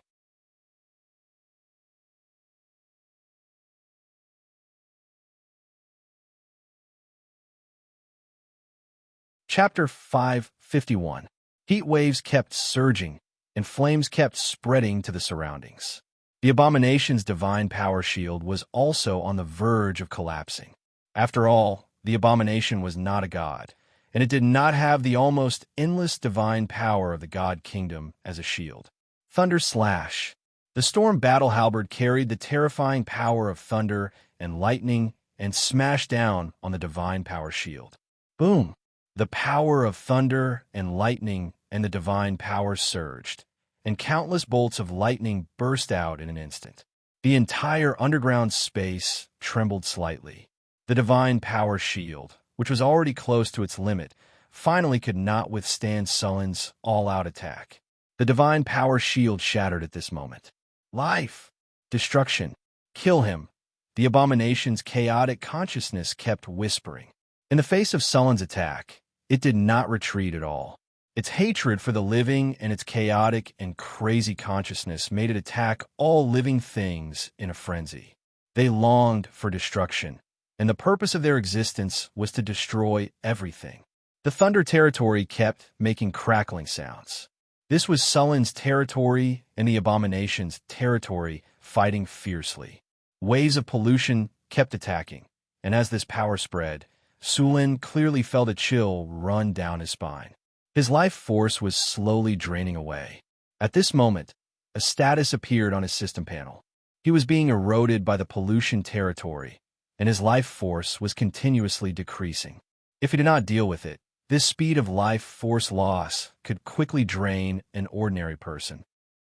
Chapter 551. Heat waves kept surging, and flames kept spreading to the surroundings. The abomination's divine power shield was also on the verge of collapsing. After all, the abomination was not a god, and it did not have the almost endless divine power of the god kingdom as a shield. Thunder slash. The storm battle halberd carried the terrifying power of thunder and lightning and smashed down on the divine power shield. Boom! The power of thunder and lightning and the divine power surged, and countless bolts of lightning burst out in an instant. The entire underground space trembled slightly. The divine power shield, which was already close to its limit, finally could not withstand Sullen's all-out attack. The divine power shield shattered at this moment. Life! Destruction! Kill him! The abomination's chaotic consciousness kept whispering. In the face of Sullen's attack, it did not retreat at all. Its hatred for the living and its chaotic and crazy consciousness made it attack all living things in a frenzy. They longed for destruction, and the purpose of their existence was to destroy everything. The Thunder territory kept making crackling sounds. This was Sullen's territory and the abomination's territory fighting fiercely. Waves of pollution kept attacking, and as this power spread, Sullen clearly felt a chill run down his spine. His life force was slowly draining away. At this moment, a status appeared on his system panel. He was being eroded by the pollution territory, and his life force was continuously decreasing. If he did not deal with it, this speed of life force loss could quickly drain an ordinary person.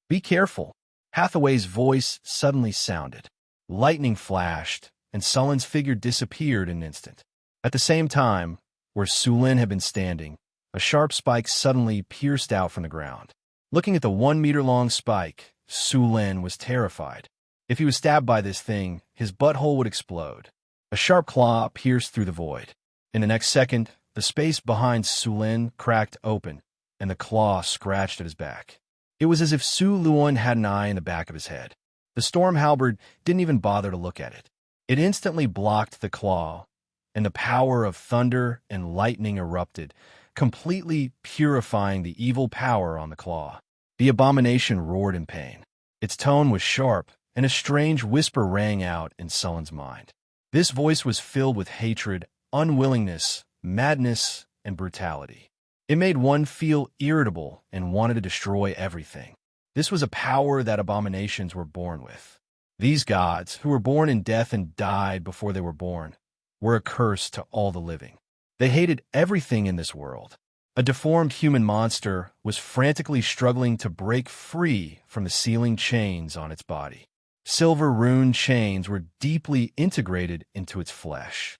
Be careful. Hathaway's voice suddenly sounded. Lightning flashed, and Sullen's figure disappeared in an instant. At the same time, where Sullen had been standing, a sharp spike suddenly pierced out from the ground. Looking at the 1-meter-long spike, Sullen was terrified. If he was stabbed by this thing, his butthole would explode. A sharp claw pierced through the void. In the next second, the space behind Sullen cracked open, and the claw scratched at his back. It was as if Su Luan had an eye in the back of his head. The storm halberd didn't even bother to look at it. It instantly blocked the claw, and the power of thunder and lightning erupted, completely purifying the evil power on the claw. The abomination roared in pain. Its tone was sharp, and a strange whisper rang out in Sullen's mind. This voice was filled with hatred, unwillingness, madness, and brutality. It made one feel irritable and wanted to destroy everything. This was a power that abominations were born with. These gods, who were born in death and died before they were born, were a curse to all the living. They hated everything in this world. A deformed human monster was frantically struggling to break free from the sealing chains on its body. Silver rune chains were deeply integrated into its flesh.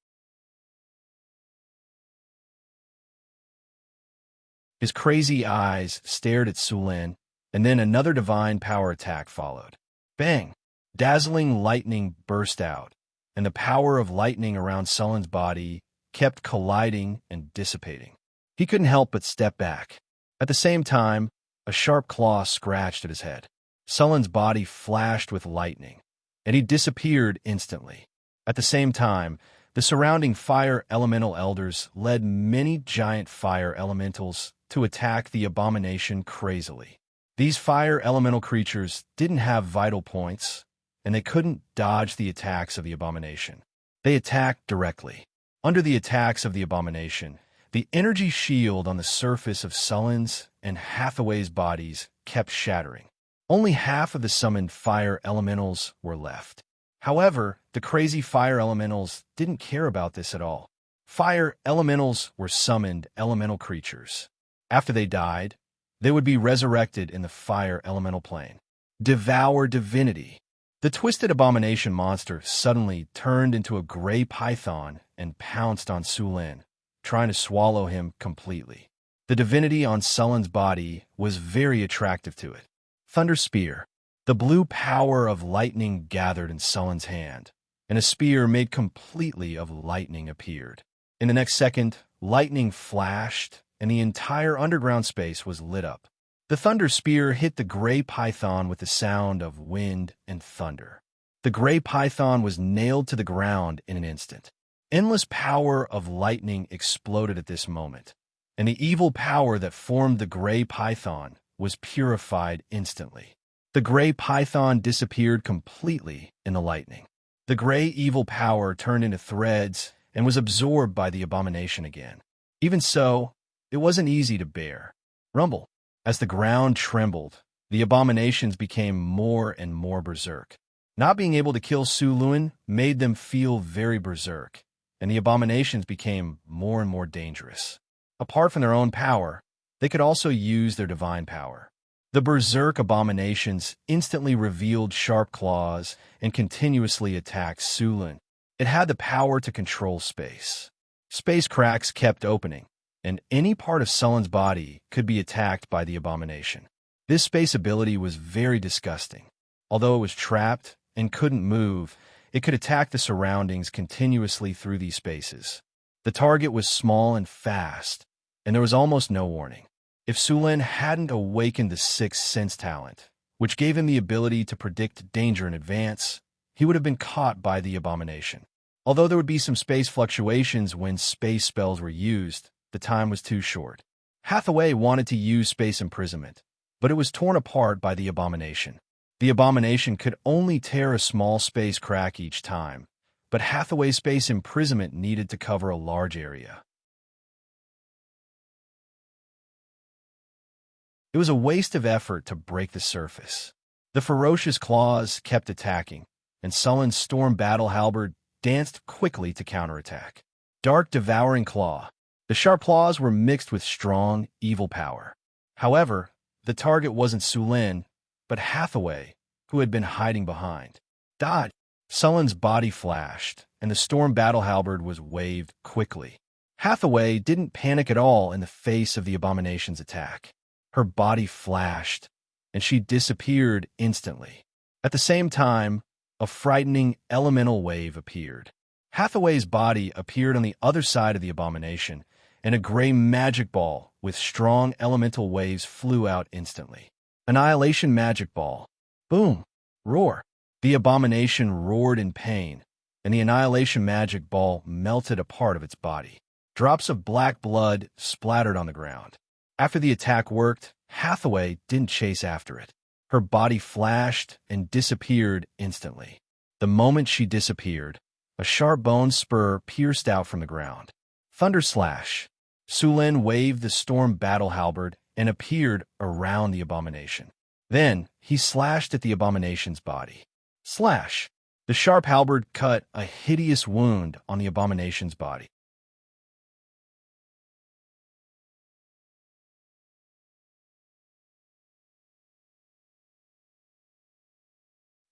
His crazy eyes stared at Sullen, and then another divine power attack followed. Bang! Dazzling lightning burst out, and the power of lightning around Sullen's body kept colliding and dissipating. He couldn't help but step back. At the same time, a sharp claw scratched at his head. Sullen's body flashed with lightning, and he disappeared instantly. At the same time, the surrounding fire elemental elders led many giant fire elementals to attack the abomination crazily. These fire elemental creatures didn't have vital points, and they couldn't dodge the attacks of the abomination. They attacked directly. Under the attacks of the abomination, the energy shield on the surface of Sullen's and Hathaway's bodies kept shattering. Only half of the summoned fire elementals were left. However, the crazy fire elementals didn't care about this at all. Fire elementals were summoned elemental creatures. After they died, they would be resurrected in the fire elemental plane. Devour divinity. The twisted abomination monster suddenly turned into a gray python and pounced on Sullen, trying to swallow him completely. The divinity on Sullen's body was very attractive to it. Thunder Spear. The blue power of lightning gathered in Sullen's hand, and a spear made completely of lightning appeared. In the next second, lightning flashed, and the entire underground space was lit up. The Thunder Spear hit the gray python with the sound of wind and thunder. The gray python was nailed to the ground in an instant. Endless power of lightning exploded at this moment, and the evil power that formed the gray python was purified instantly. The gray python disappeared completely in the lightning. The gray evil power turned into threads and was absorbed by the abomination again. Even so, it wasn't easy to bear. Rumble. As the ground trembled, the abominations became more and more berserk. Not being able to kill Su Luan made them feel very berserk, and the abominations became more and more dangerous. Apart from their own power, they could also use their divine power. The berserk abominations instantly revealed sharp claws and continuously attacked Sulin. It had the power to control space. Space cracks kept opening, and any part of Sullin's body could be attacked by the abomination. This space ability was very disgusting. Although it was trapped and couldn't move, it could attack the surroundings continuously through these spaces. The target was small and fast, and there was almost no warning. If Sulin hadn't awakened the sixth sense talent, which gave him the ability to predict danger in advance, he would have been caught by the abomination. Although there would be some space fluctuations when space spells were used, the time was too short. Hathaway wanted to use space imprisonment, but it was torn apart by the abomination. The abomination could only tear a small space crack each time, but Hathaway's space imprisonment needed to cover a large area. It was a waste of effort to break the surface. The ferocious claws kept attacking, and Sullin's storm battle halberd danced quickly to counterattack. Dark devouring claw. The sharp claws were mixed with strong, evil power. However, the target wasn't Sulin, but Hathaway, who had been hiding behind. Dodge! Sullin's body flashed, and the storm battle halberd was waved quickly. Hathaway didn't panic at all in the face of the abomination's attack. Her body flashed, and she disappeared instantly. At the same time, a frightening elemental wave appeared. Hathaway's body appeared on the other side of the abomination, and a gray magic ball with strong elemental waves flew out instantly. Annihilation magic ball. Boom! Roar! The abomination roared in pain, and the annihilation magic ball melted a part of its body. Drops of black blood splattered on the ground. After the attack worked, Hathaway didn't chase after it. Her body flashed and disappeared instantly. The moment she disappeared, a sharp bone spur pierced out from the ground. Thunder slash. Sulin waved the storm battle halberd and appeared around the abomination. Then he slashed at the abomination's body. Slash! The sharp halberd cut a hideous wound on the abomination's body.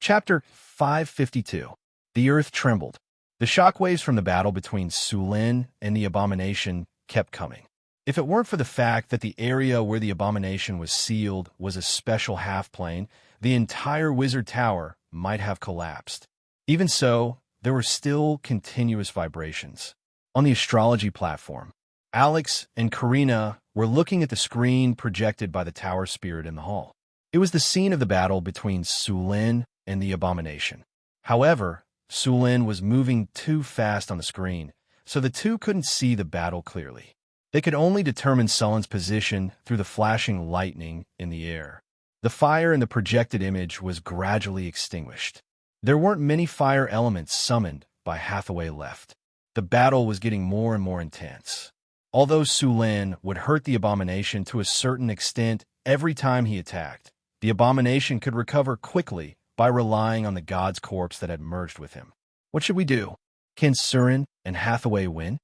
Chapter 552. The earth trembled. The shockwaves from the battle between Sulin and the abomination kept coming. If it weren't for the fact that the area where the abomination was sealed was a special half-plane, the entire wizard tower might have collapsed. Even so, there were still continuous vibrations. On the astrology platform, Alex and Karina were looking at the screen projected by the tower spirit in the hall. It was the scene of the battle between Sulin and the abomination. However, Sulin was moving too fast on the screen, so the two couldn't see the battle clearly. They could only determine Sullin's position through the flashing lightning in the air. The fire in the projected image was gradually extinguished. There weren't many fire elements summoned by Hathaway left. The battle was getting more and more intense. Although Sulin would hurt the abomination to a certain extent every time he attacked, the abomination could recover quickly by relying on the god's corpse that had merged with him. What should we do? Can Surin and Hathaway win?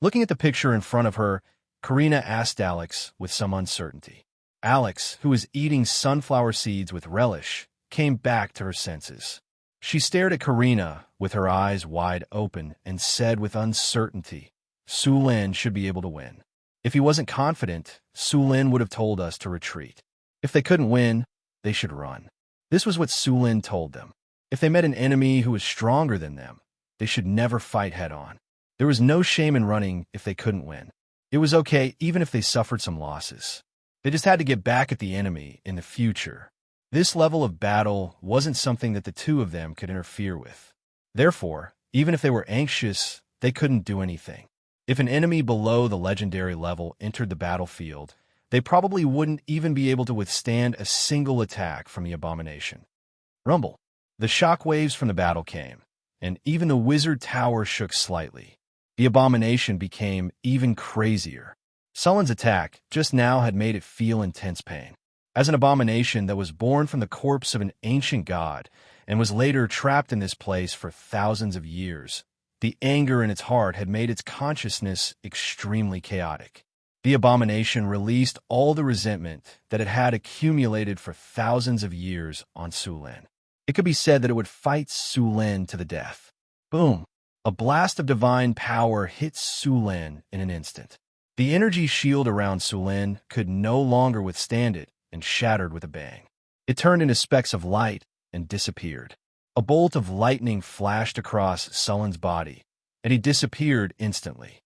Looking at the picture in front of her, Karina asked Alex with some uncertainty. Alex, who was eating sunflower seeds with relish, came back to her senses. She stared at Karina with her eyes wide open and said with uncertainty, Sulin should be able to win. If he wasn't confident, Sulin would have told us to retreat. If they couldn't win, they should run. This was what Sulin told them. If they met an enemy who was stronger than them, they should never fight head-on. There was no shame in running if they couldn't win. It was okay even if they suffered some losses. They just had to get back at the enemy in the future. This level of battle wasn't something that the two of them could interfere with. Therefore, even if they were anxious, they couldn't do anything. If an enemy below the legendary level entered the battlefield, they probably wouldn't even be able to withstand a single attack from the abomination. Rumble. The shockwaves from the battle came, and even the wizard tower shook slightly. The abomination became even crazier. Sullin's attack just now had made it feel intense pain. As an abomination that was born from the corpse of an ancient god and was later trapped in this place for thousands of years, the anger in its heart had made its consciousness extremely chaotic. The The abomination released all the resentment that it had accumulated for thousands of years on Sulin. It could be said that it would fight Sulin to the death. Boom! A blast of divine power hit Sulin in an instant. The energy shield around Sulin could no longer withstand it and shattered with a bang. It turned into specks of light and disappeared. A bolt of lightning flashed across Sulin's body, and he disappeared instantly.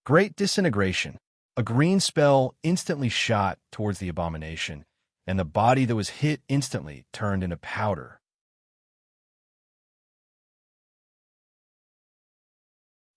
Great disintegration. A green spell instantly shot towards the abomination, and the body that was hit instantly turned into powder.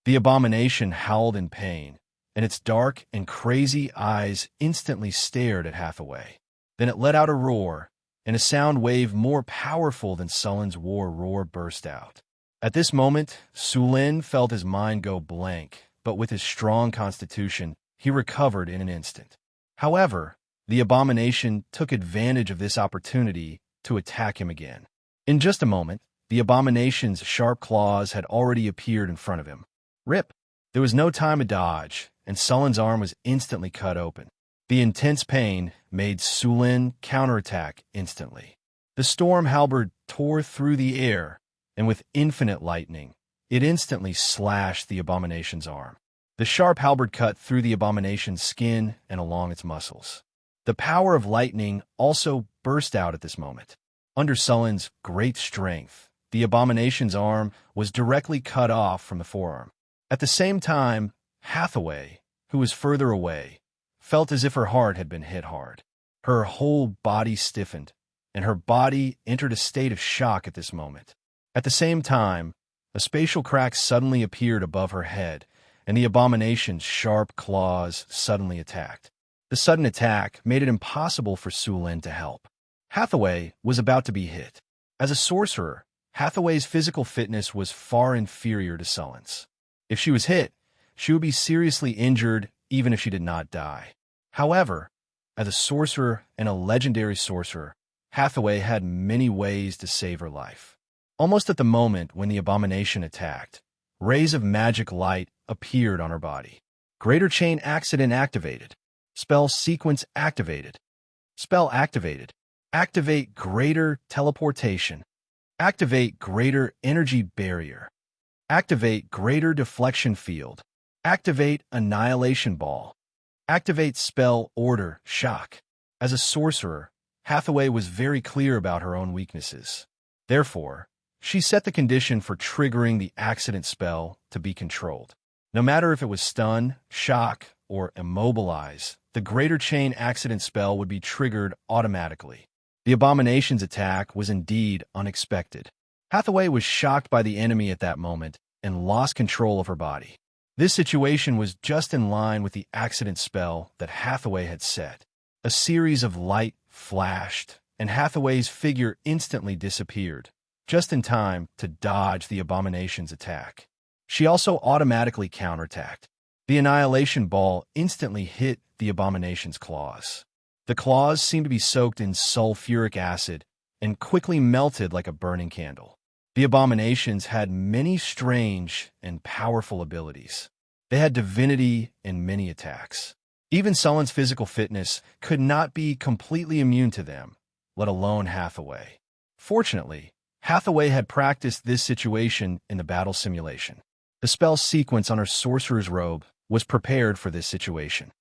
The abomination howled in pain, and its dark and crazy eyes instantly stared at Hathaway. Then it let out a roar, and a sound wave more powerful than Sulin's war roar burst out. At this moment, Sulin felt his mind go blank, but with his strong constitution, he recovered in an instant. However, the abomination took advantage of this opportunity to attack him again. In just a moment, the abomination's sharp claws had already appeared in front of him. Rip! There was no time to dodge, and Sulin's arm was instantly cut open. The intense pain made Sulin counterattack instantly. The storm halberd tore through the air, and with infinite lightning, it instantly slashed the abomination's arm. The sharp halberd cut through the abomination's skin and along its muscles. The power of lightning also burst out at this moment. Under Sulin's great strength, the abomination's arm was directly cut off from the forearm. At the same time, Hathaway, who was further away, felt as if her heart had been hit hard. Her whole body stiffened, and her body entered a state of shock at this moment. At the same time, a spatial crack suddenly appeared above her head, and the abomination's sharp claws suddenly attacked. The sudden attack made it impossible for Sulin to help. Hathaway was about to be hit. As a sorcerer, Hathaway's physical fitness was far inferior to Sulin's. If she was hit, she would be seriously injured even if she did not die. However, as a sorcerer and a legendary sorcerer, Hathaway had many ways to save her life. Almost at the moment when the abomination attacked, rays of magic light appeared on her body. Greater Chain Accident activated. Spell Sequence activated. Spell activated. Activate Greater Teleportation. Activate Greater Energy Barrier. Activate Greater Deflection Field. Activate Annihilation Ball. Activate Spell Order Shock. As a sorcerer, Hathaway was very clear about her own weaknesses. Therefore, she set the condition for triggering the accident spell to be controlled. No matter if it was stun, shock, or immobilize, the Greater Chain Accident spell would be triggered automatically. The abomination's attack was indeed unexpected. Hathaway was shocked by the enemy at that moment and lost control of her body. This situation was just in line with the accident spell that Hathaway had set. A series of light flashed, and Hathaway's figure instantly disappeared, just in time to dodge the abomination's attack. She also automatically counterattacked. The Annihilation Ball instantly hit the abomination's claws. The claws seemed to be soaked in sulfuric acid and quickly melted like a burning candle. The abominations had many strange and powerful abilities. They had divinity in many attacks. Even Sulin's physical fitness could not be completely immune to them, let alone Hathaway. Fortunately, Hathaway had practiced this situation in the battle simulation. The spell sequence on her sorcerer's robe was prepared for this situation.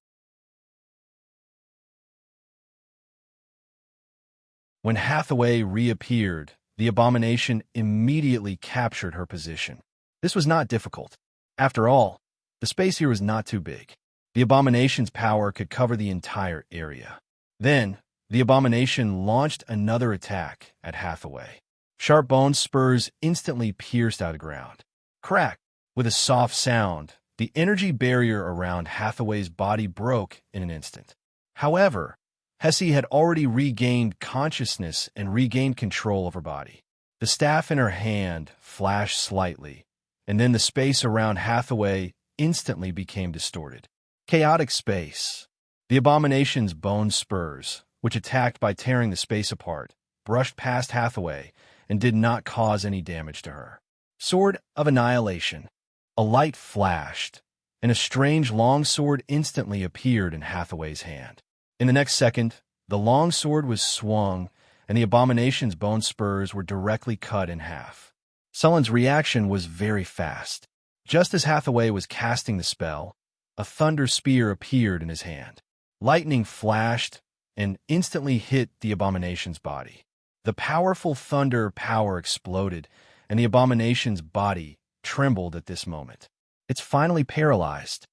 When Hathaway reappeared, the abomination immediately captured her position. This was not difficult. After all, the space here was not too big. The abomination's power could cover the entire area. Then, the abomination launched another attack at Hathaway. Sharp bone spurs instantly pierced out of ground. Crack! With a soft sound, the energy barrier around Hathaway's body broke in an instant. However, Hessie had already regained consciousness and regained control of her body. The staff in her hand flashed slightly, and then the space around Hathaway instantly became distorted. Chaotic space. The abomination's bone spurs, which attacked by tearing the space apart, brushed past Hathaway and did not cause any damage to her. Sword of Annihilation. A light flashed, and a strange longsword instantly appeared in Hathaway's hand. In the next second, the longsword was swung, and the abomination's bone spurs were directly cut in half. Sullen's reaction was very fast. Just as Hathaway was casting the spell, a thunder spear appeared in his hand. Lightning flashed and instantly hit the abomination's body. The powerful thunder power exploded, and the abomination's body trembled at this moment. It's finally paralyzed.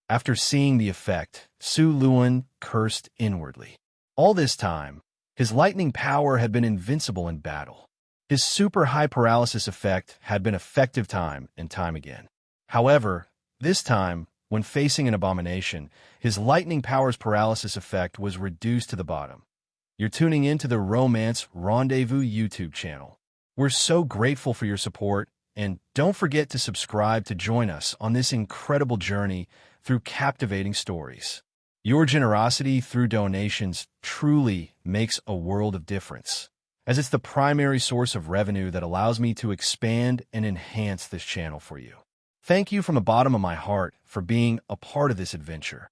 After seeing the effect, Su Luan cursed inwardly. All this time, his lightning power had been invincible in battle. His super high paralysis effect had been effective time and time again. However, this time, when facing an abomination, his lightning power's paralysis effect was reduced to the bottom. You're tuning into the Romance Rendezvous YouTube channel. We're so grateful for your support, and don't forget to subscribe to join us on this incredible journey through captivating stories. Your generosity through donations truly makes a world of difference, as it's the primary source of revenue that allows me to expand and enhance this channel for you. Thank you from the bottom of my heart for being a part of this adventure.